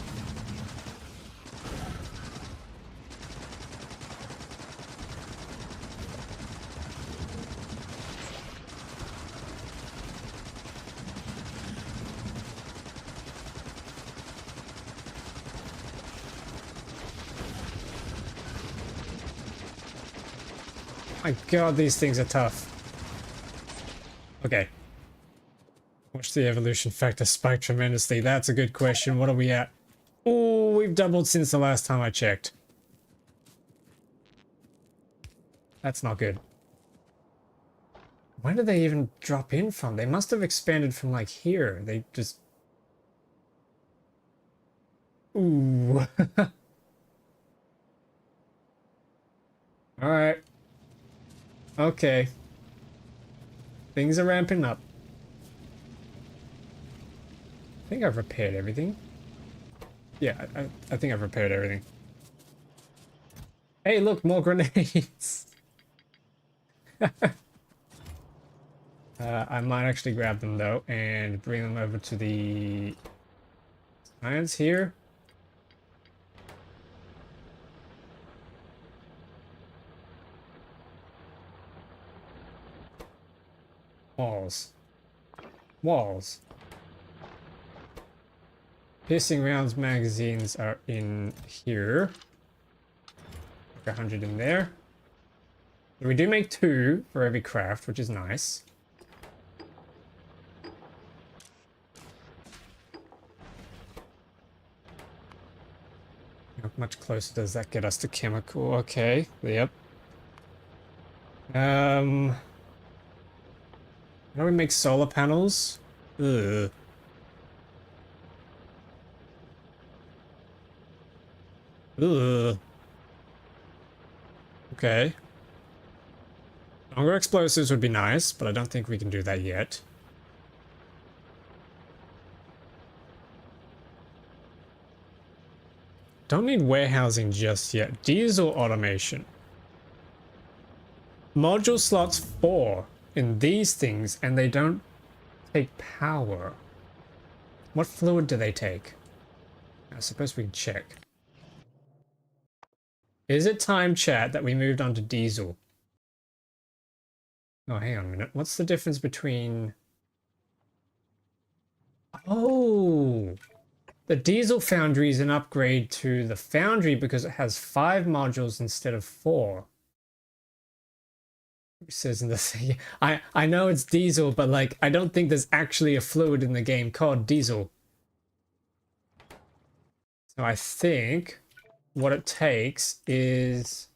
My god, these things are tough. Okay. Watch the evolution factor spike tremendously. That's a good question. What are we at? Oh, we've doubled since the last time I checked. That's not good. Where did they even drop in from? They must have expanded from like here. They just... Ooh. Alright. Okay. Things are ramping up. I think I've repaired everything. Yeah, I think I've repaired everything. Hey, look, more grenades! I might actually grab them though and bring them over to the science here. Walls. Walls. Piercing rounds magazines are in here. Like 100 in there. So we do make 2 for every craft, which is nice. How much closer does that get us to chemical? Okay, yep. How do we make solar panels? Ugh. Ugh. Okay. Longer explosives would be nice, but I don't think we can do that yet. Don't need warehousing just yet. Diesel automation. Module slots 4 in these things, and they don't take power. What fluid do they take? I suppose we can check. Is it time, chat, that we moved on to diesel? Oh, hang on a minute. What's the difference between... Oh! The diesel foundry is an upgrade to the foundry because it has 5 modules instead of 4. It says in the thing. I know it's diesel, but like I don't think there's actually a fluid in the game called diesel. So I think what it takes is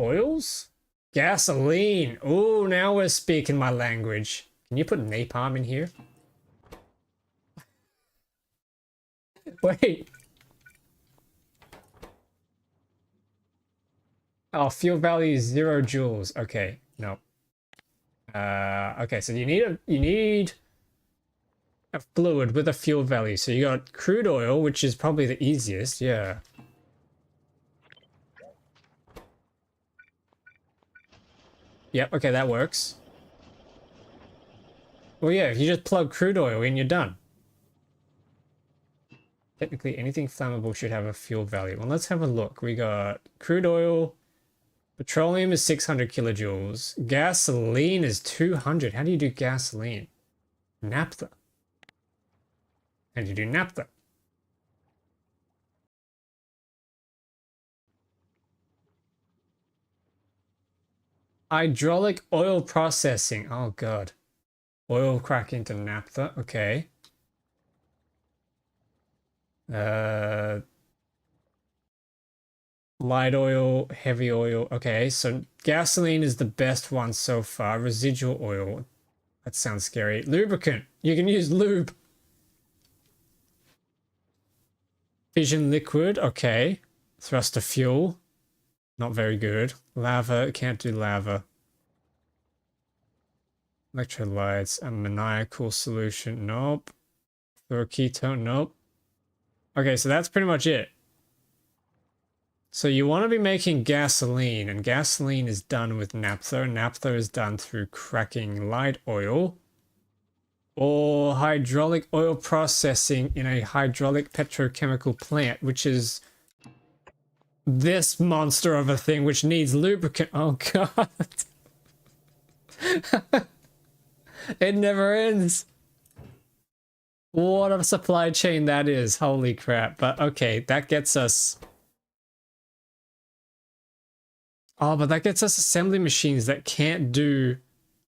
oils? Gasoline. Oh, now we're speaking my language. Can you put napalm in here? Wait. Oh, fuel value is 0 joules. Okay, no. Okay, so you need a fluid with a fuel value. So you got crude oil, which is probably the easiest. Yeah. Yep. Okay, that works. Well, yeah, if you just plug crude oil in, you're done. Technically, anything flammable should have a fuel value. Well, let's have a look. We got crude oil. Petroleum is 600 kilojoules. Gasoline is 200. How do you do gasoline? Naphtha. How do you do naphtha? Hydraulic oil processing. Oh, God. Oil crack into naphtha. Okay. Light oil, heavy oil. Okay, so gasoline is the best one so far. Residual oil. That sounds scary. Lubricant. You can use lube. Fission liquid. Okay. Thruster fuel. Not very good. Lava. Can't do lava. Electrolytes. Ammoniacal solution. Nope. Fluoroketone. Nope. Okay, so that's pretty much it. So you want to be making gasoline, and gasoline is done with naphtha. Naphtha is done through cracking light oil or hydraulic oil processing in a hydraulic petrochemical plant, which is this monster of a thing which needs lubricant. Oh, God. It never ends. What a supply chain that is. Holy crap. But okay, that gets us... Oh, but that gets us assembly machines that can't do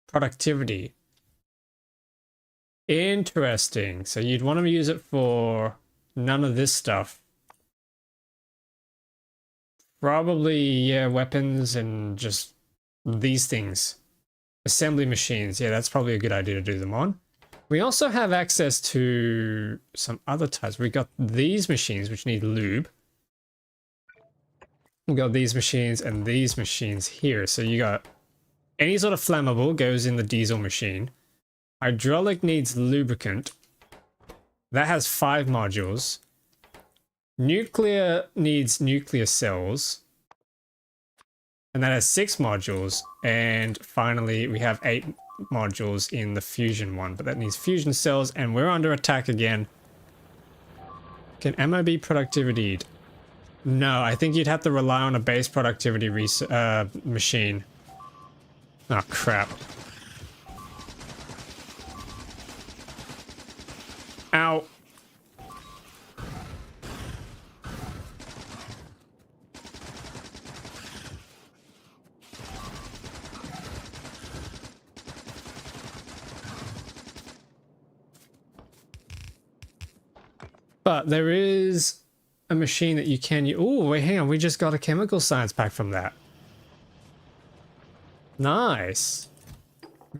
productivity. Interesting. So you'd want to use it for none of this stuff. Probably, yeah, weapons and just these things. Assembly machines. Yeah, that's probably a good idea to do them on. We also have access to some other types. We got these machines, which need lube. We got these machines and these machines here. So you got any sort of flammable goes in the diesel machine. Hydraulic needs lubricant. That has 5 modules. Nuclear needs nuclear cells. And that has 6 modules. And finally, we have 8 modules in the fusion one. But that needs fusion cells, and we're under attack again. Can ammo be productivity? No, I think you'd have to rely on a base productivity machine. Oh, crap. Ow. But there is a machine that you can use. Oh, wait, hang on. We just got a chemical science pack from that. Nice.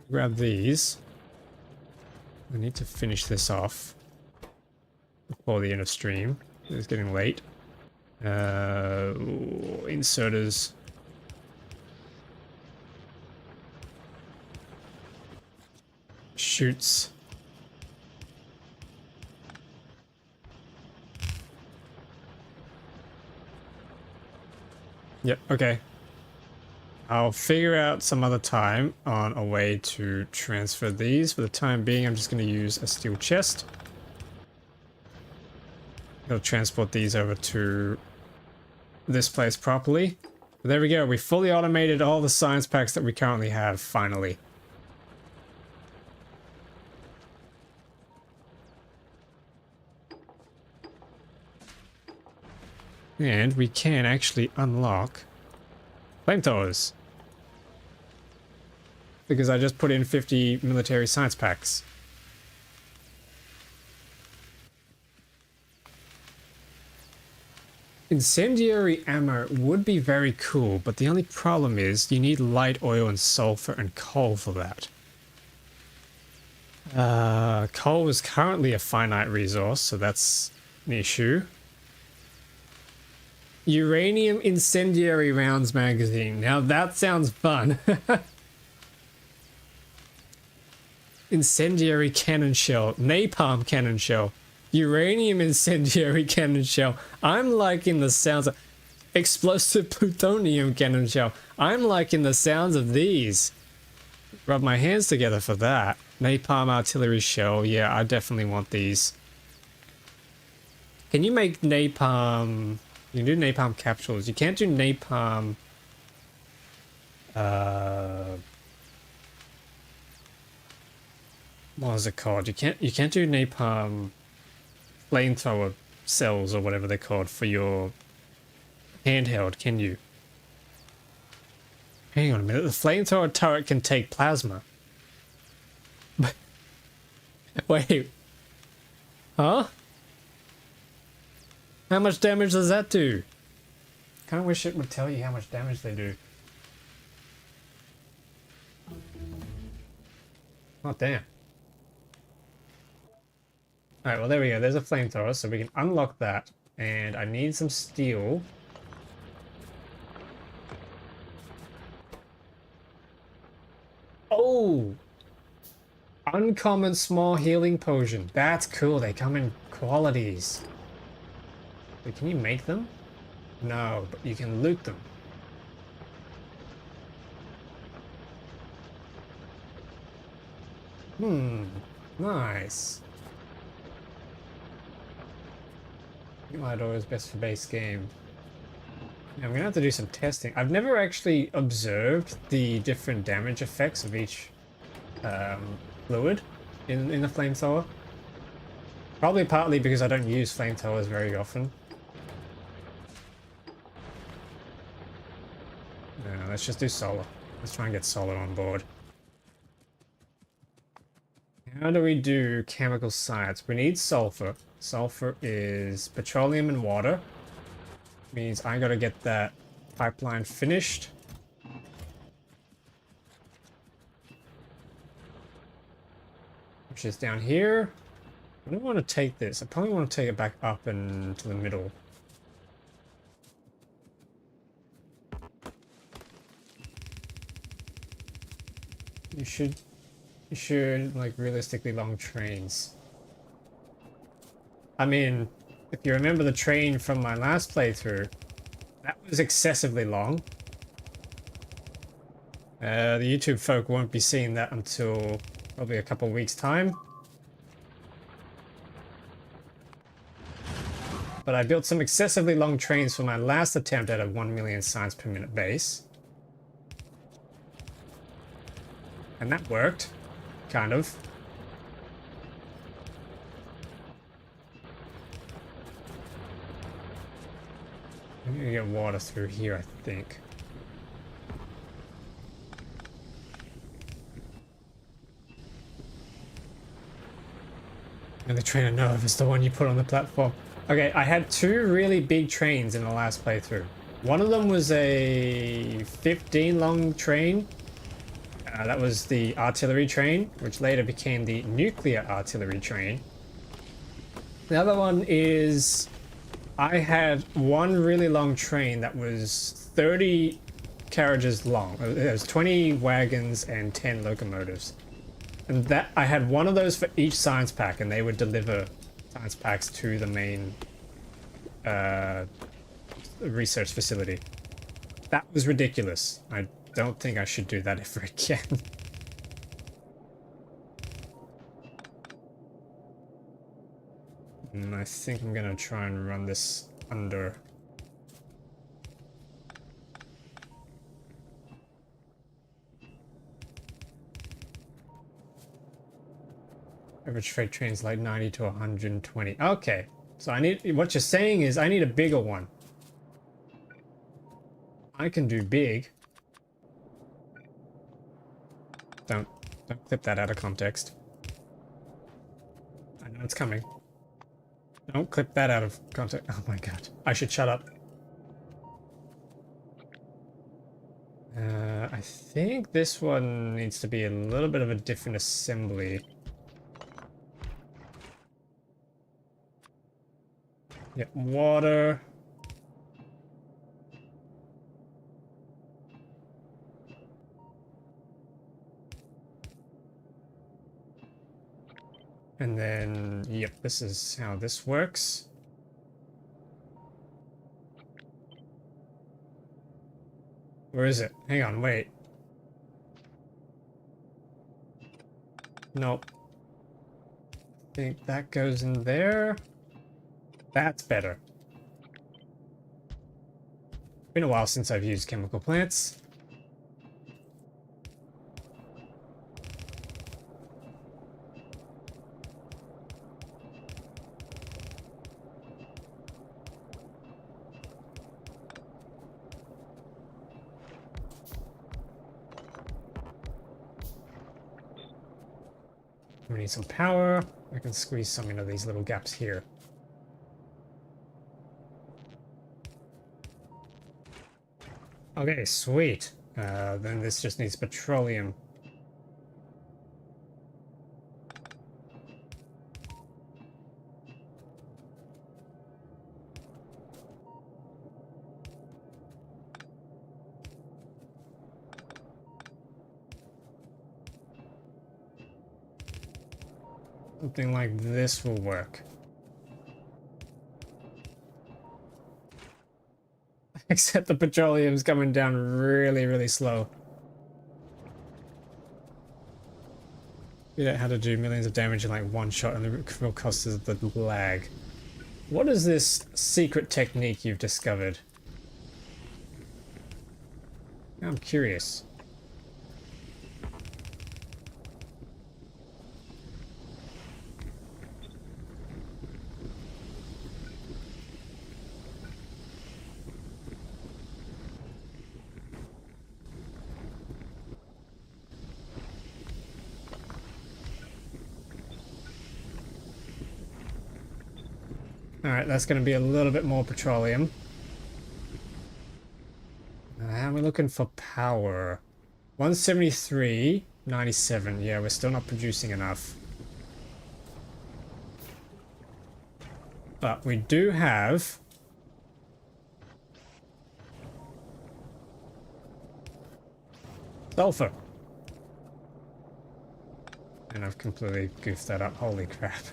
Grab these. I need to finish this off before the end of stream. It's getting late. Inserters. Shoots. Yep, okay. I'll figure out some other time on a way to transfer these. For the time being, I'm just going to use a steel chest. I'll transport these over to this place properly. There we go. We fully automated all the science packs that we currently have, finally. And we can actually unlock flamethrowers. Because I just put in 50 military science packs. Incendiary ammo would be very cool, but the only problem is you need light oil and sulfur and coal for that. Coal is currently a finite resource, so that's an issue. Uranium incendiary rounds magazine. Now that sounds fun. Incendiary cannon shell, napalm cannon shell, uranium incendiary cannon shell. I'm liking the sounds of explosive plutonium cannon shell. I'm liking the sounds of these. Rub my hands together for that. Napalm artillery shell. Yeah, I definitely want these. Can you make napalm? You can do napalm capsules. You can't do napalm. What was it called? You can't do napalm flamethrower cells or whatever they're called for your handheld, can you? Hang on a minute. The flamethrower turret can take plasma. Wait. Huh? How much damage does that do? Kinda wish it would tell you how much damage they do. Oh, damn. Alright, well there we go. There's a flamethrower, so we can unlock that. And I need some steel. Oh! Uncommon small healing potion. That's cool. They come in qualities. Wait, can you make them? No, but you can loot them. Nice. Light oil is best for base game. Now, I'm gonna have to do some testing. I've never actually observed the different damage effects of each fluid in the flamethrower. Probably partly because I don't use flamethrowers very often. No, let's just do solar. Let's try and get solar on board. How do we do chemical science? We need sulfur. Sulfur is petroleum and water. Means I gotta get that pipeline finished. Which is down here. I don't want to take this. I probably want to take it back up and to the middle. You should like realistically long trains. I mean, if you remember the train from my last playthrough, that was excessively long. The YouTube folk won't be seeing that until probably a couple of weeks' time. But I built some excessively long trains for my last attempt at a 1 million signs per minute base. And that worked. Kind of. I'm gonna get water through here, I think. And the train of Nauvis, the one you put on the platform. Okay, I had two really big trains in the last playthrough. One of them was a 15 long train. That was the artillery train, which later became the nuclear artillery train. The other one is I had one really long train that was 30 carriages long. It was 20 wagons and 10 locomotives. And that I had one of those for each science pack, and they would deliver science packs to the main research facility. That was ridiculous. I don't think I should do that ever again. And I think I'm gonna try and run this under. Average freight trains like 90 to 120. Okay, so I need, what you're saying is I need a bigger one. I can do big. Don't clip that out of context. I know it's coming. Don't clip that out of context. Oh my god. I should shut up. I think this one needs to be a little bit of a different assembly. Yeah, water. And then, yep, this is how this works. Where is it? Hang on, wait. Nope. I think that goes in there. That's better. Been a while since I've used chemical plants. We need some power. I can squeeze some into these little gaps here. Okay, sweet. Then this just needs petroleum. Something like this will work. Except the petroleum's coming down really, really slow. Figured out how to do millions of damage in like one shot, and the real cost is the lag. What is this secret technique you've discovered? I'm curious. Alright, that's going to be a little bit more petroleum. How are we looking for power? 173, 97. Yeah, we're still not producing enough. But we do have... sulfur. And I've completely goofed that up. Holy crap.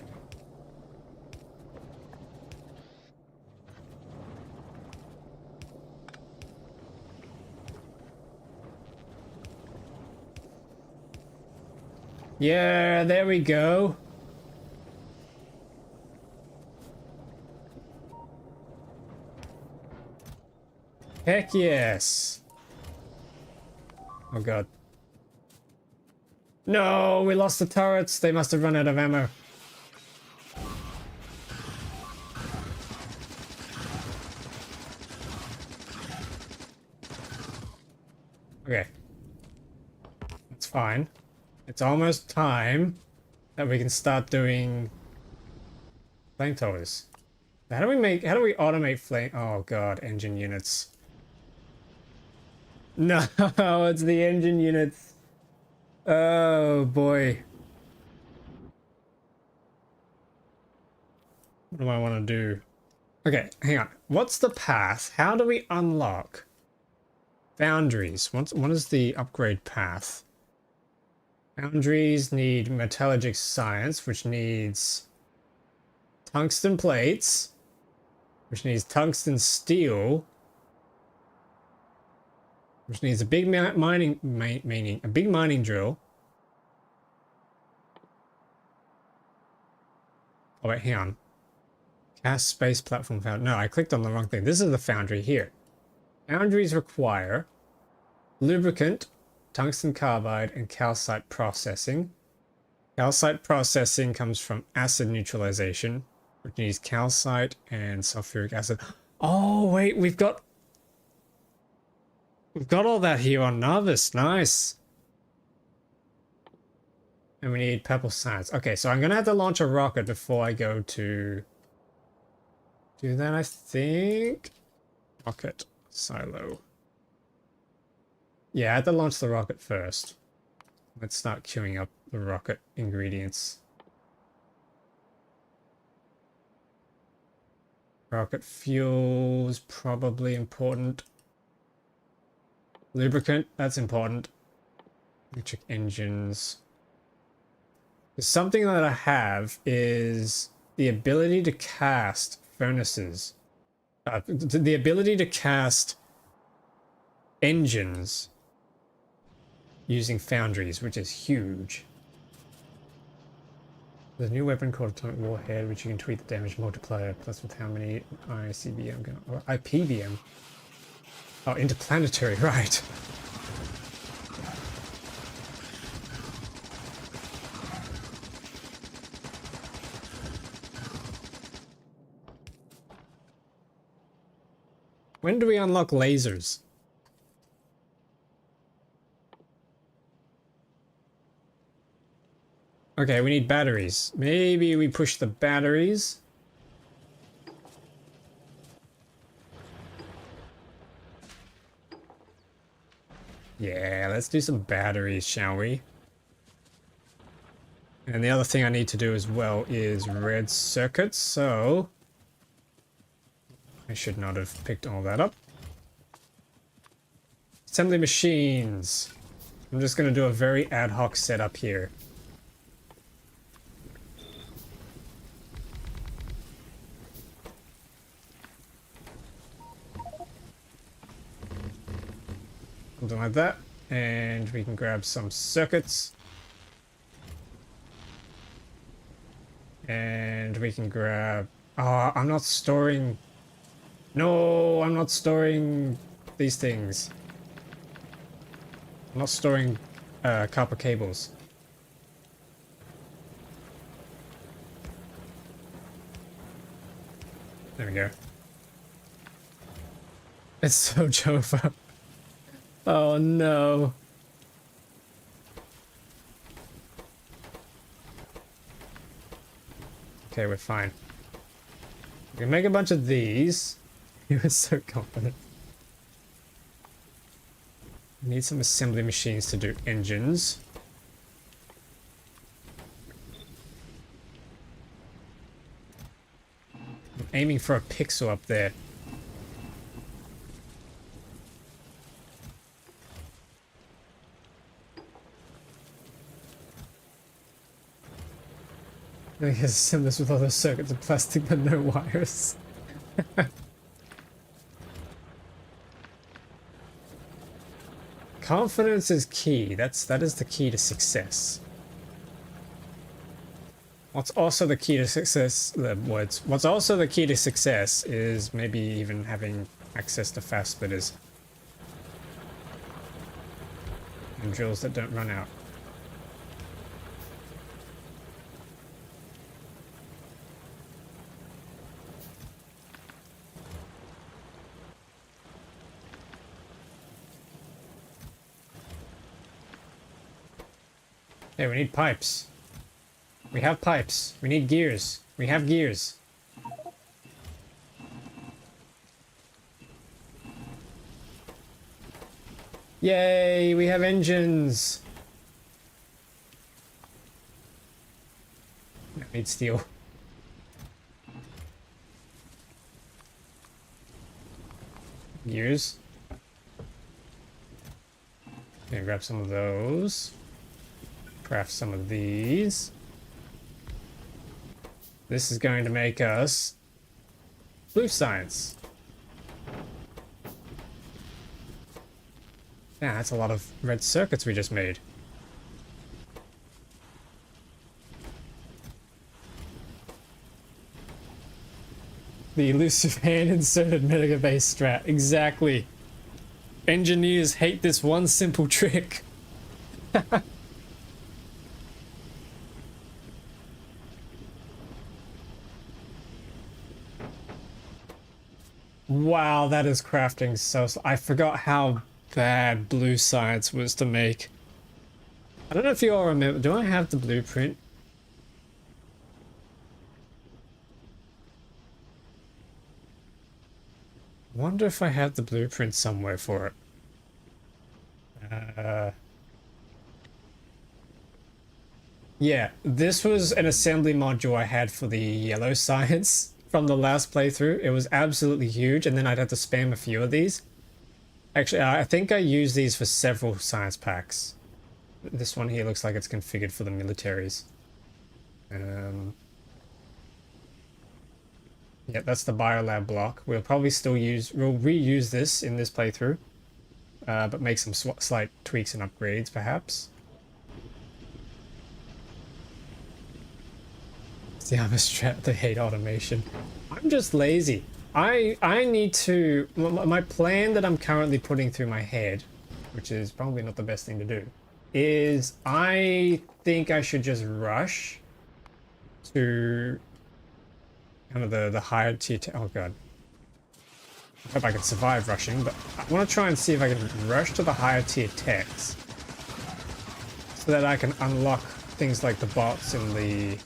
Yeah, there we go. Heck yes. Oh god. No, we lost the turrets. They must have run out of ammo. Okay. That's fine. It's almost time that we can start doing flamethrowers. How do we automate flame? Oh god, engine units. No, it's the engine units. Oh boy. What do I want to do? Okay, hang on. What's the path? How do we unlock foundries? What is the upgrade path? Foundries need metallurgic science, which needs tungsten plates, which needs tungsten steel, which needs a big mining drill. Oh wait, hang on. Cast space platform found. No, I clicked on the wrong thing. This is the foundry here. Foundries require lubricant, tungsten carbide, and calcite processing. Calcite processing comes from acid neutralization, which needs calcite and sulfuric acid. Oh wait, we've got all that here on Nauvis. Nice. And we need purple science. Okay, so I'm gonna have to launch a rocket before I go to do that, I think. Rocket silo. Yeah, I had to launch the rocket first. Let's start queuing up the rocket ingredients. Rocket fuel is probably important. Lubricant, that's important. Electric engines. Something that I have is the ability to cast furnaces. The ability to cast engines using foundries, which is huge. There's a new weapon called Atomic Warhead, which you can tweak the damage multiplier, plus with how many ICBM, or IPBM. Oh, interplanetary, right. When do we unlock lasers? Okay, we need batteries. Maybe we push the batteries. Yeah, let's do some batteries, shall we? And the other thing I need to do as well is red circuits, so I should not have picked all that up. Assembly machines. I'm just going to do a very ad hoc setup here. Something like that. And we can grab some circuits. And we can grab... Oh, I'm not storing... No, I'm not storing these things. I'm not storing copper cables. There we go. It's so Jova. Oh no. Okay, we're fine. We can make a bunch of these. He was so confident. We need some assembly machines to do engines. I'm aiming for a pixel up there. I guess assemble this with all those circuits of plastic but no wires. Confidence is key. That is the key to success. What's also the key to success? What's also the key to success is maybe even having access to fast splitters and drills that don't run out. Hey, we need pipes. We have pipes. We need gears. We have gears. Yay, we have engines. I need steel. use. Okay, grab some of those. Craft some of these. This is going to make us blue science. Yeah, that's a lot of red circuits we just made. The elusive hand-inserted Megabase strat. Exactly. Engineers hate this one simple trick. Wow, that is crafting so... I forgot how bad blue science was to make. I don't know if you all remember. Do I have the blueprint? I wonder if I have the blueprint somewhere for it. Yeah, this was an assembly module I had for the yellow science from the last playthrough. It was absolutely huge, and then I'd have to spam a few of these. Actually, I think I used these for several science packs. This one here looks like it's configured for the militaries. Yeah, that's the biolab block. We'll probably still we'll reuse this in this playthrough, but make some slight tweaks and upgrades, perhaps. It's the other strat, they hate automation. I'm just lazy. I need to... My plan that I'm currently putting through my head, which is probably not the best thing to do, is I think I should just rush to kind of the higher tier... Oh god. I hope I can survive rushing, but I want to try and see if I can rush to the higher tier techs so that I can unlock things like the bots and the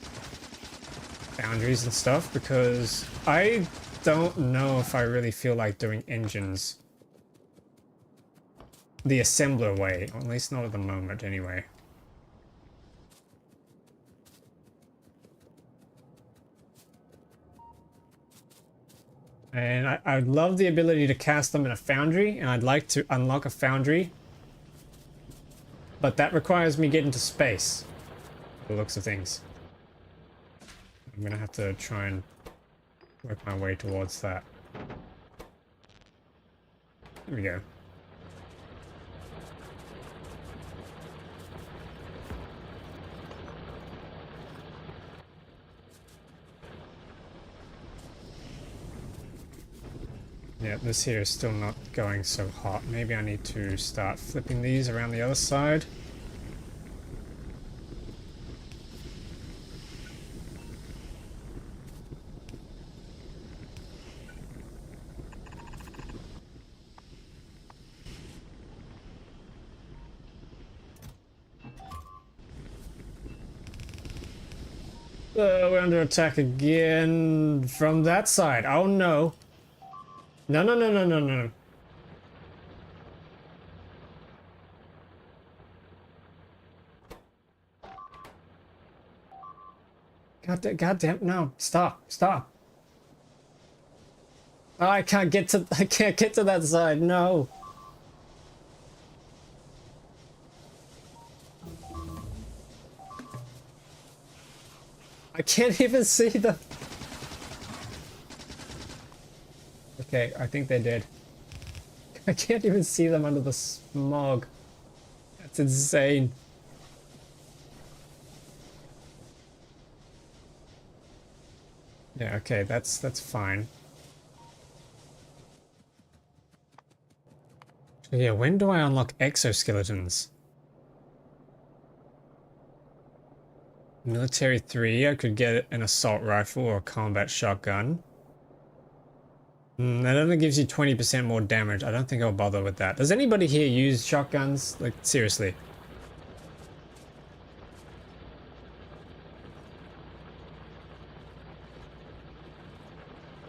foundries and stuff, because I don't know if I really feel like doing engines the assembler way, or at least not at the moment anyway. And I'd love the ability to cast them in a foundry, and I'd like to unlock a foundry, but that requires me getting to space, by the looks of things. I'm gonna have to try and work my way towards that. There we go. Yeah, this here is still not going so hot. Maybe I need to start flipping these around the other side. We're under attack again from that side. Oh no. No, no, no, no, no, no. God damn, no. Stop, stop. Oh, I can't get to that side. No. I can't even see them. Okay, I think they're dead. I can't even see them under the smog. That's insane. Yeah, okay, that's fine. So yeah, when do I unlock exoskeletons? Military 3, I could get an assault rifle or a combat shotgun. That only gives you 20% more damage. I don't think I'll bother with that. Does anybody here use shotguns? Like, seriously.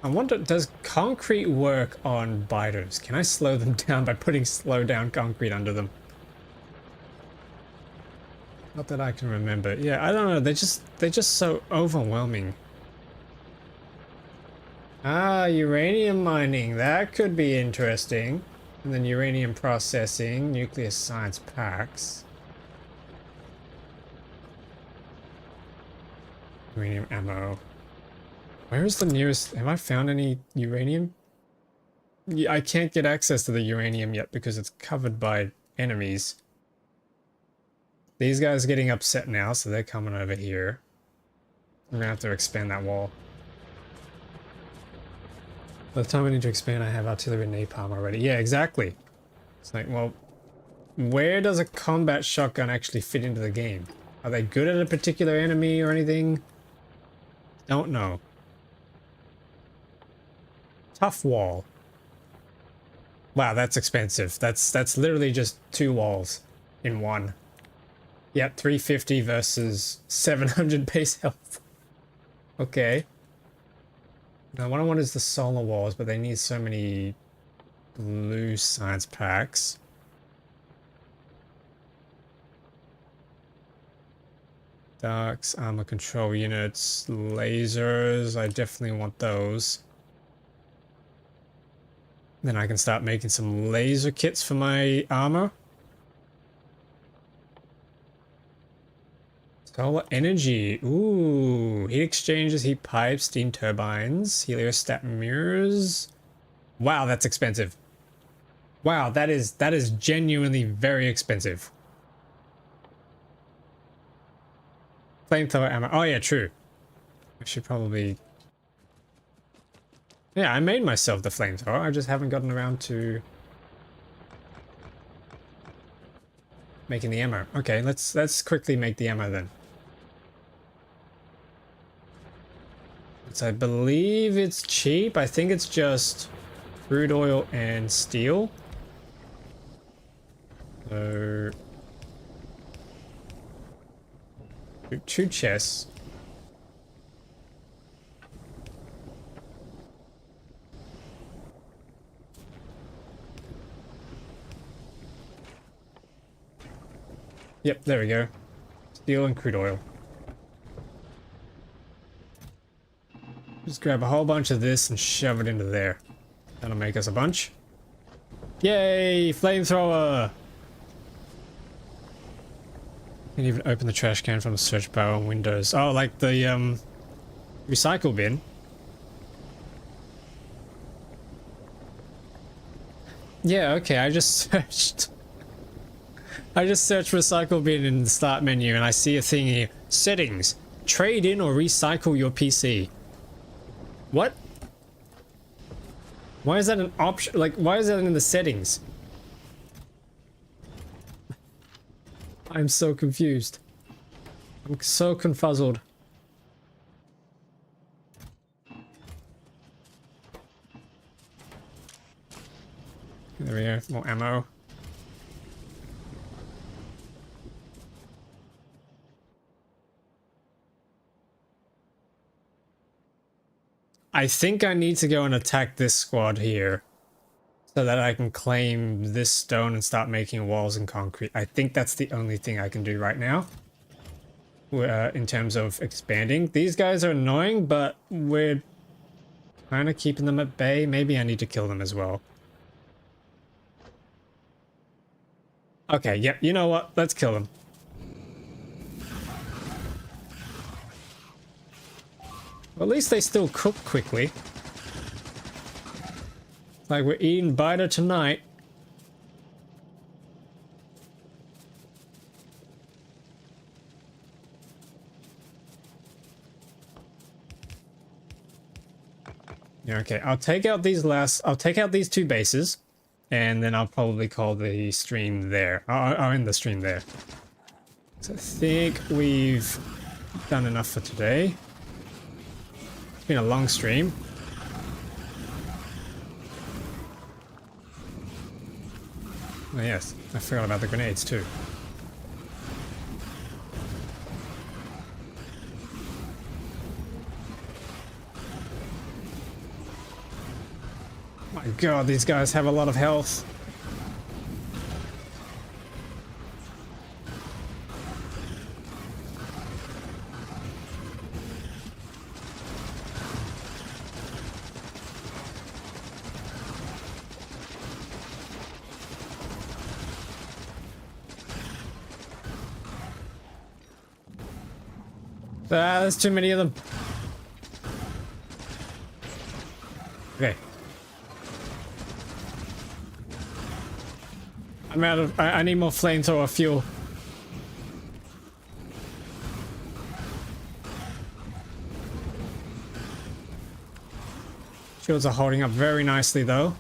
I wonder, does concrete work on biters? Can I slow them down by putting slow down concrete under them? Not that I can remember. Yeah, I don't know. They're just so overwhelming. Ah, uranium mining. That could be interesting. And then uranium processing, nuclear science packs. Uranium ammo. Where is the nearest? Have I found any uranium? Yeah, I can't get access to the uranium yet because it's covered by enemies. These guys are getting upset now, so they're coming over here. I'm gonna have to expand that wall. By the time I need to expand, I have artillery and napalm already. Yeah, exactly. It's like, well, where does a combat shotgun actually fit into the game? Are they good at a particular enemy or anything? Don't know. Tough wall. Wow, that's expensive. That's literally just 2 walls in one. Yep, 350 versus 700 base health. Okay. Now what I want is the solar walls, but they need so many blue science packs. Darks, armor control units, lasers. I definitely want those. Then I can start making some laser kits for my armor. Solar energy. Ooh, heat exchangers, heat pipes, steam turbines, heliostat mirrors. Wow, that's expensive. Wow, that is genuinely very expensive. Flamethrower ammo. Oh yeah, true. I should probably... Yeah, I made myself the flamethrower. I just haven't gotten around to making the ammo. Okay, let's quickly make the ammo then. So I believe it's cheap. I think it's just crude oil and steel. So 2 chests. Yep, there we go. Steel and crude oil. Just grab a whole bunch of this and shove it into there. That'll make us a bunch. Yay! Flamethrower! Can't even open the trash can from the search bar on Windows. Oh, like the recycle bin. Yeah, okay, I just searched. I just searched recycle bin in the start menu and I see a thing here. Settings. Trade in or recycle your PC. What? Why is that an option? Like, why is that in the settings? I'm so confused. I'm so confuzzled. There we go, more ammo. I think I need to go and attack this squad here so that I can claim this stone and start making walls and concrete. I think that's the only thing I can do right now in terms of expanding. These guys are annoying, but we're kind of keeping them at bay. Maybe I need to kill them as well. Okay, yep, you know what? Let's kill them. Well, at least they still cook quickly. Like we're eating biter tonight. Yeah, okay, I'll take out these 2 bases, and then I'll probably call the stream there. I'll end the stream there. So I think we've done enough for today. It's been a long stream. Oh yes, I forgot about the grenades too. My god, these guys have a lot of health. Ah, there's too many of them. Okay. I'm out of... I need more flamethrower fuel. Shields are holding up very nicely, though.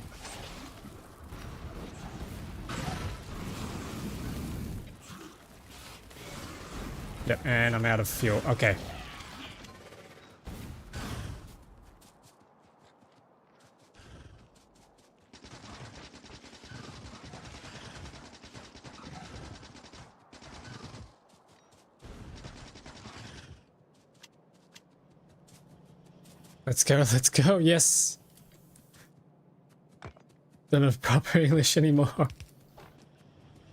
Yep, and I'm out of fuel. Okay. Let's go, let's go, yes! Don't have proper English anymore.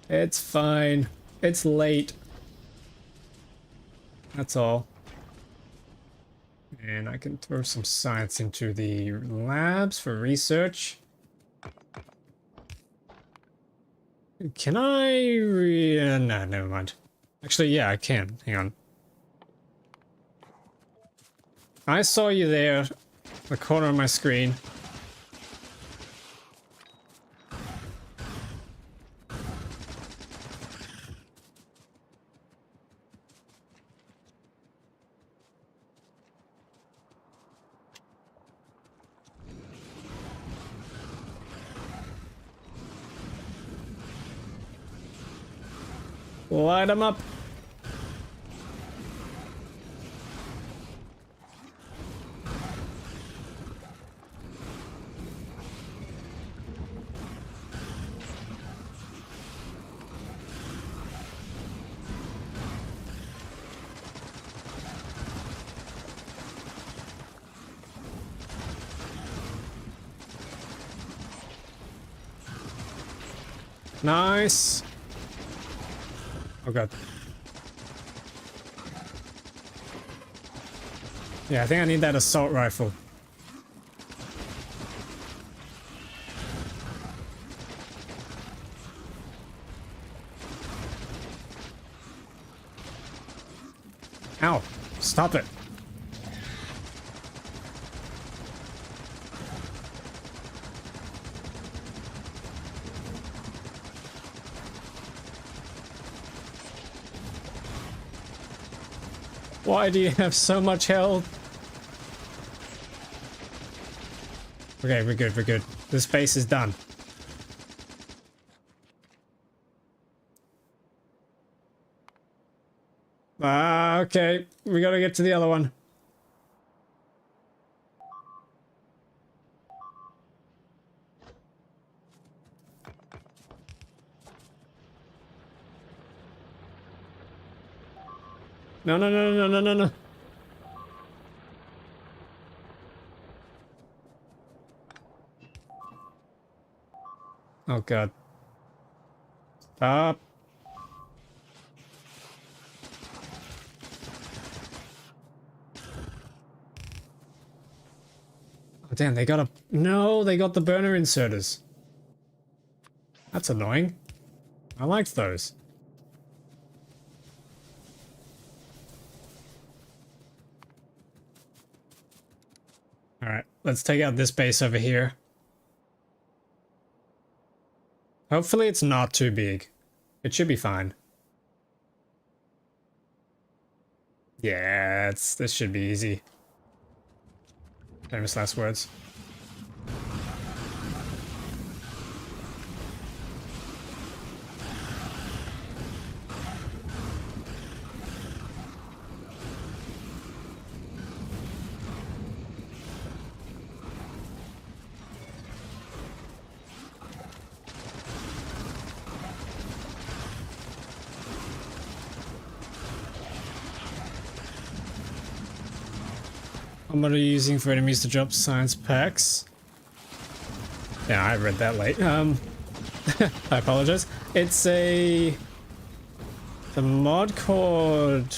It's fine. It's late. That's all. And I can throw some science into the labs for research. Can I no, never mind. Actually, yeah, I can. Hang on. I saw you there, the corner of my screen. Light them up. Nice. Oh god. Yeah, I think I need that assault rifle. Ow. Stop it. Why do you have so much health? Okay, we're good, we're good. This base is done. Okay. We gotta get to the other one. No, no, no, no, no, no, no. Oh god. Stop. Oh damn, they got a... No, they got the burner inserters. That's annoying. I liked those. Alright, let's take out this base over here. Hopefully it's not too big. It should be fine. Yeah, this should be easy. Famous last words. What are you using for enemies to drop science packs? Yeah, I read that late. I apologize. It's the mod called...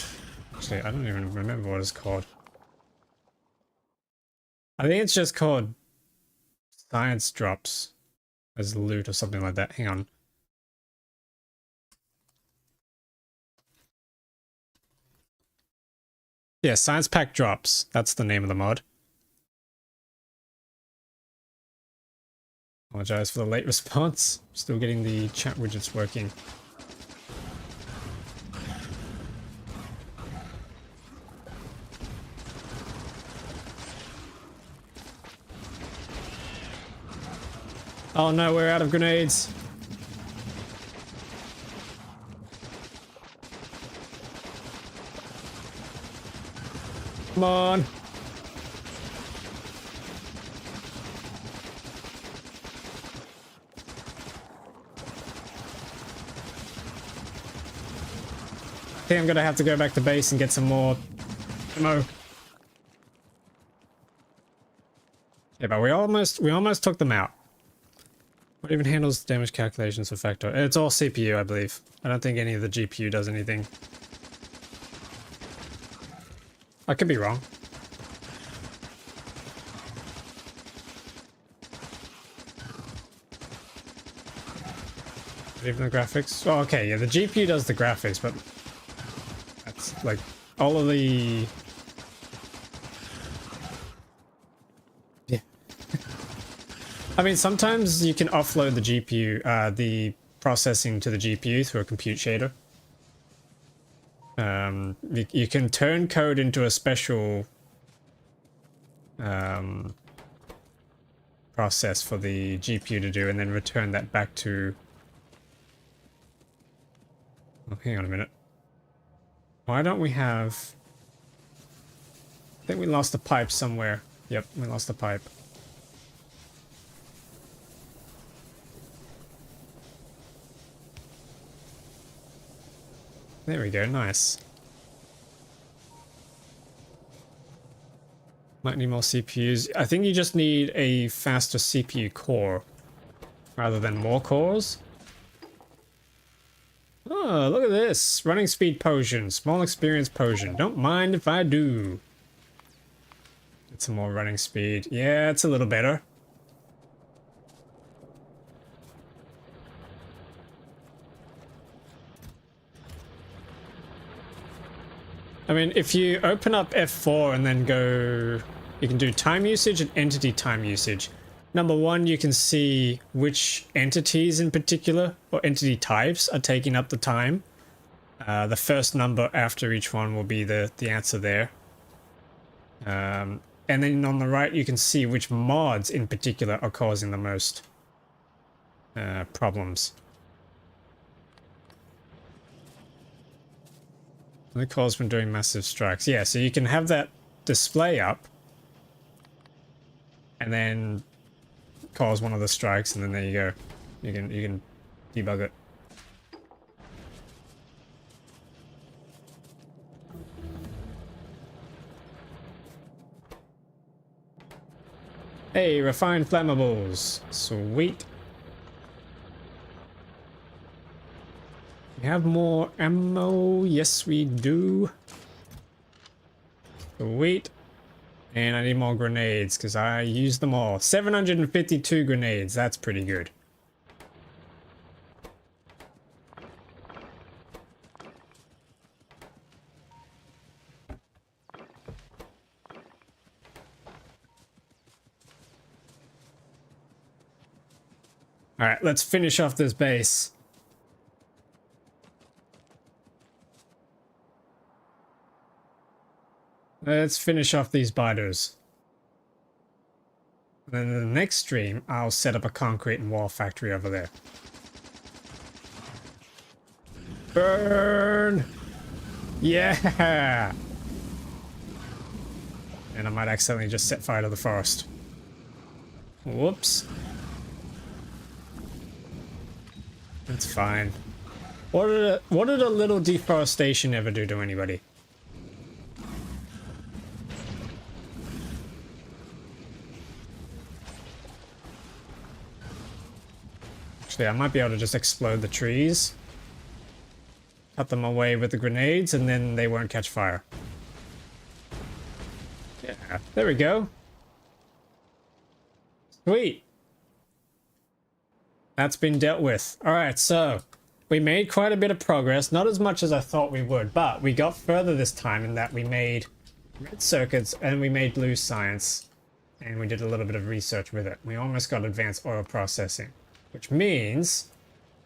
Actually, I don't even remember what it's called. I think it's just called science drops as loot or something like that. Hang on. Yeah, Science Pack Drops. That's the name of the mod. Apologize for the late response. Still getting the chat widgets working. Oh no, we're out of grenades. Come on. I think I'm gonna have to go back to base and get some more ammo. Yeah, but we almost took them out. What even handles damage calculations for factor? It's all CPU, I believe. I don't think any of the GPU does anything. I could be wrong. Even the graphics? Oh, okay, yeah, the GPU does the graphics, but that's like all of the... Yeah. I mean, sometimes you can offload the GPU, the processing to the GPU through a compute shader. You can turn code into a special process for the GPU to do and then return that back to... Oh, hang on a minute. Why don't we have... I think we lost a pipe somewhere. Yep, we lost a pipe. There we go, nice. Might need more CPUs. I think you just need a faster CPU core rather than more cores. Oh, look at this. Running speed potion. Small experience potion. Don't mind if I do. Get some more running speed. Yeah, it's a little better. I mean, if you open up F4 and then go... You can do time usage and entity time usage. Number one, you can see which entities in particular, or entity types, are taking up the time. The first number after each one will be the answer there. And then on the right, you can see which mods in particular are causing the most problems. The cause from doing massive strikes. Yeah, so you can have that display up and then cause one of the strikes, and then there you go. You can debug it. Hey, refined flammables. Sweet. We have more ammo. Yes, we do. Sweet. And I need more grenades because I used them all. 752 grenades. That's pretty good. All right, let's finish off this base. Let's finish off these biters. And then in the next stream, I'll set up a concrete and wall factory over there. Burn! Yeah! And I might accidentally just set fire to the forest. Whoops. That's fine. What did a little deforestation ever do to anybody? Actually, I might be able to just explode the trees. Cut them away with the grenades, and then they won't catch fire. Yeah, there we go. Sweet. That's been dealt with. Alright, so we made quite a bit of progress. Not as much as I thought we would, but we got further this time in that we made red circuits and we made blue science. And we did a little bit of research with it. We almost got advanced oil processing, which means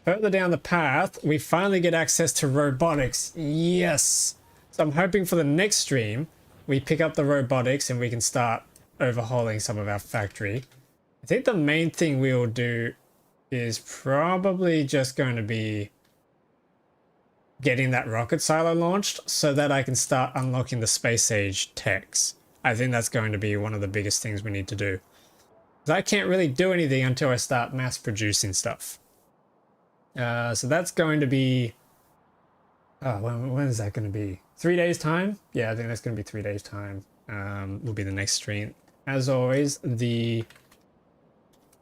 further down the path, we finally get access to robotics. Yes! So I'm hoping for the next stream, we pick up the robotics and we can start overhauling some of our factory. I think the main thing we will do is probably just going to be getting that rocket silo launched so that I can start unlocking the space age techs. I think that's going to be one of the biggest things we need to do. Because I can't really do anything until I start mass producing stuff. So that's going to be... Oh, when is that going to be? 3 days time? Yeah, I think that's going to be 3 days time. Will be the next stream. As always, the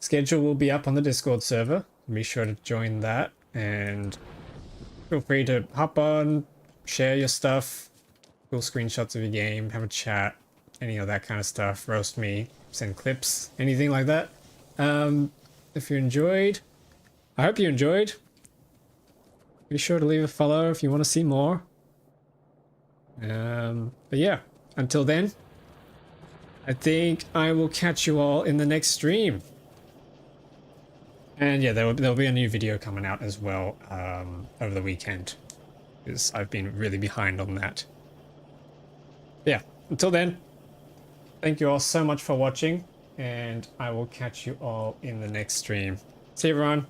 schedule will be up on the Discord server. Be sure to join that and feel free to hop on, share your stuff, cool screenshots of your game, have a chat, any of that kind of stuff, roast me, send clips, anything like that. If you enjoyed, I hope you enjoyed. Be sure to leave a follow if you want to see more. But yeah, until then, I think I will catch you all in the next stream. And yeah, there'll be a new video coming out as well over the weekend, because I've been really behind on that. But yeah, until then, thank you all so much for watching, and I will catch you all in the next stream. See you, everyone.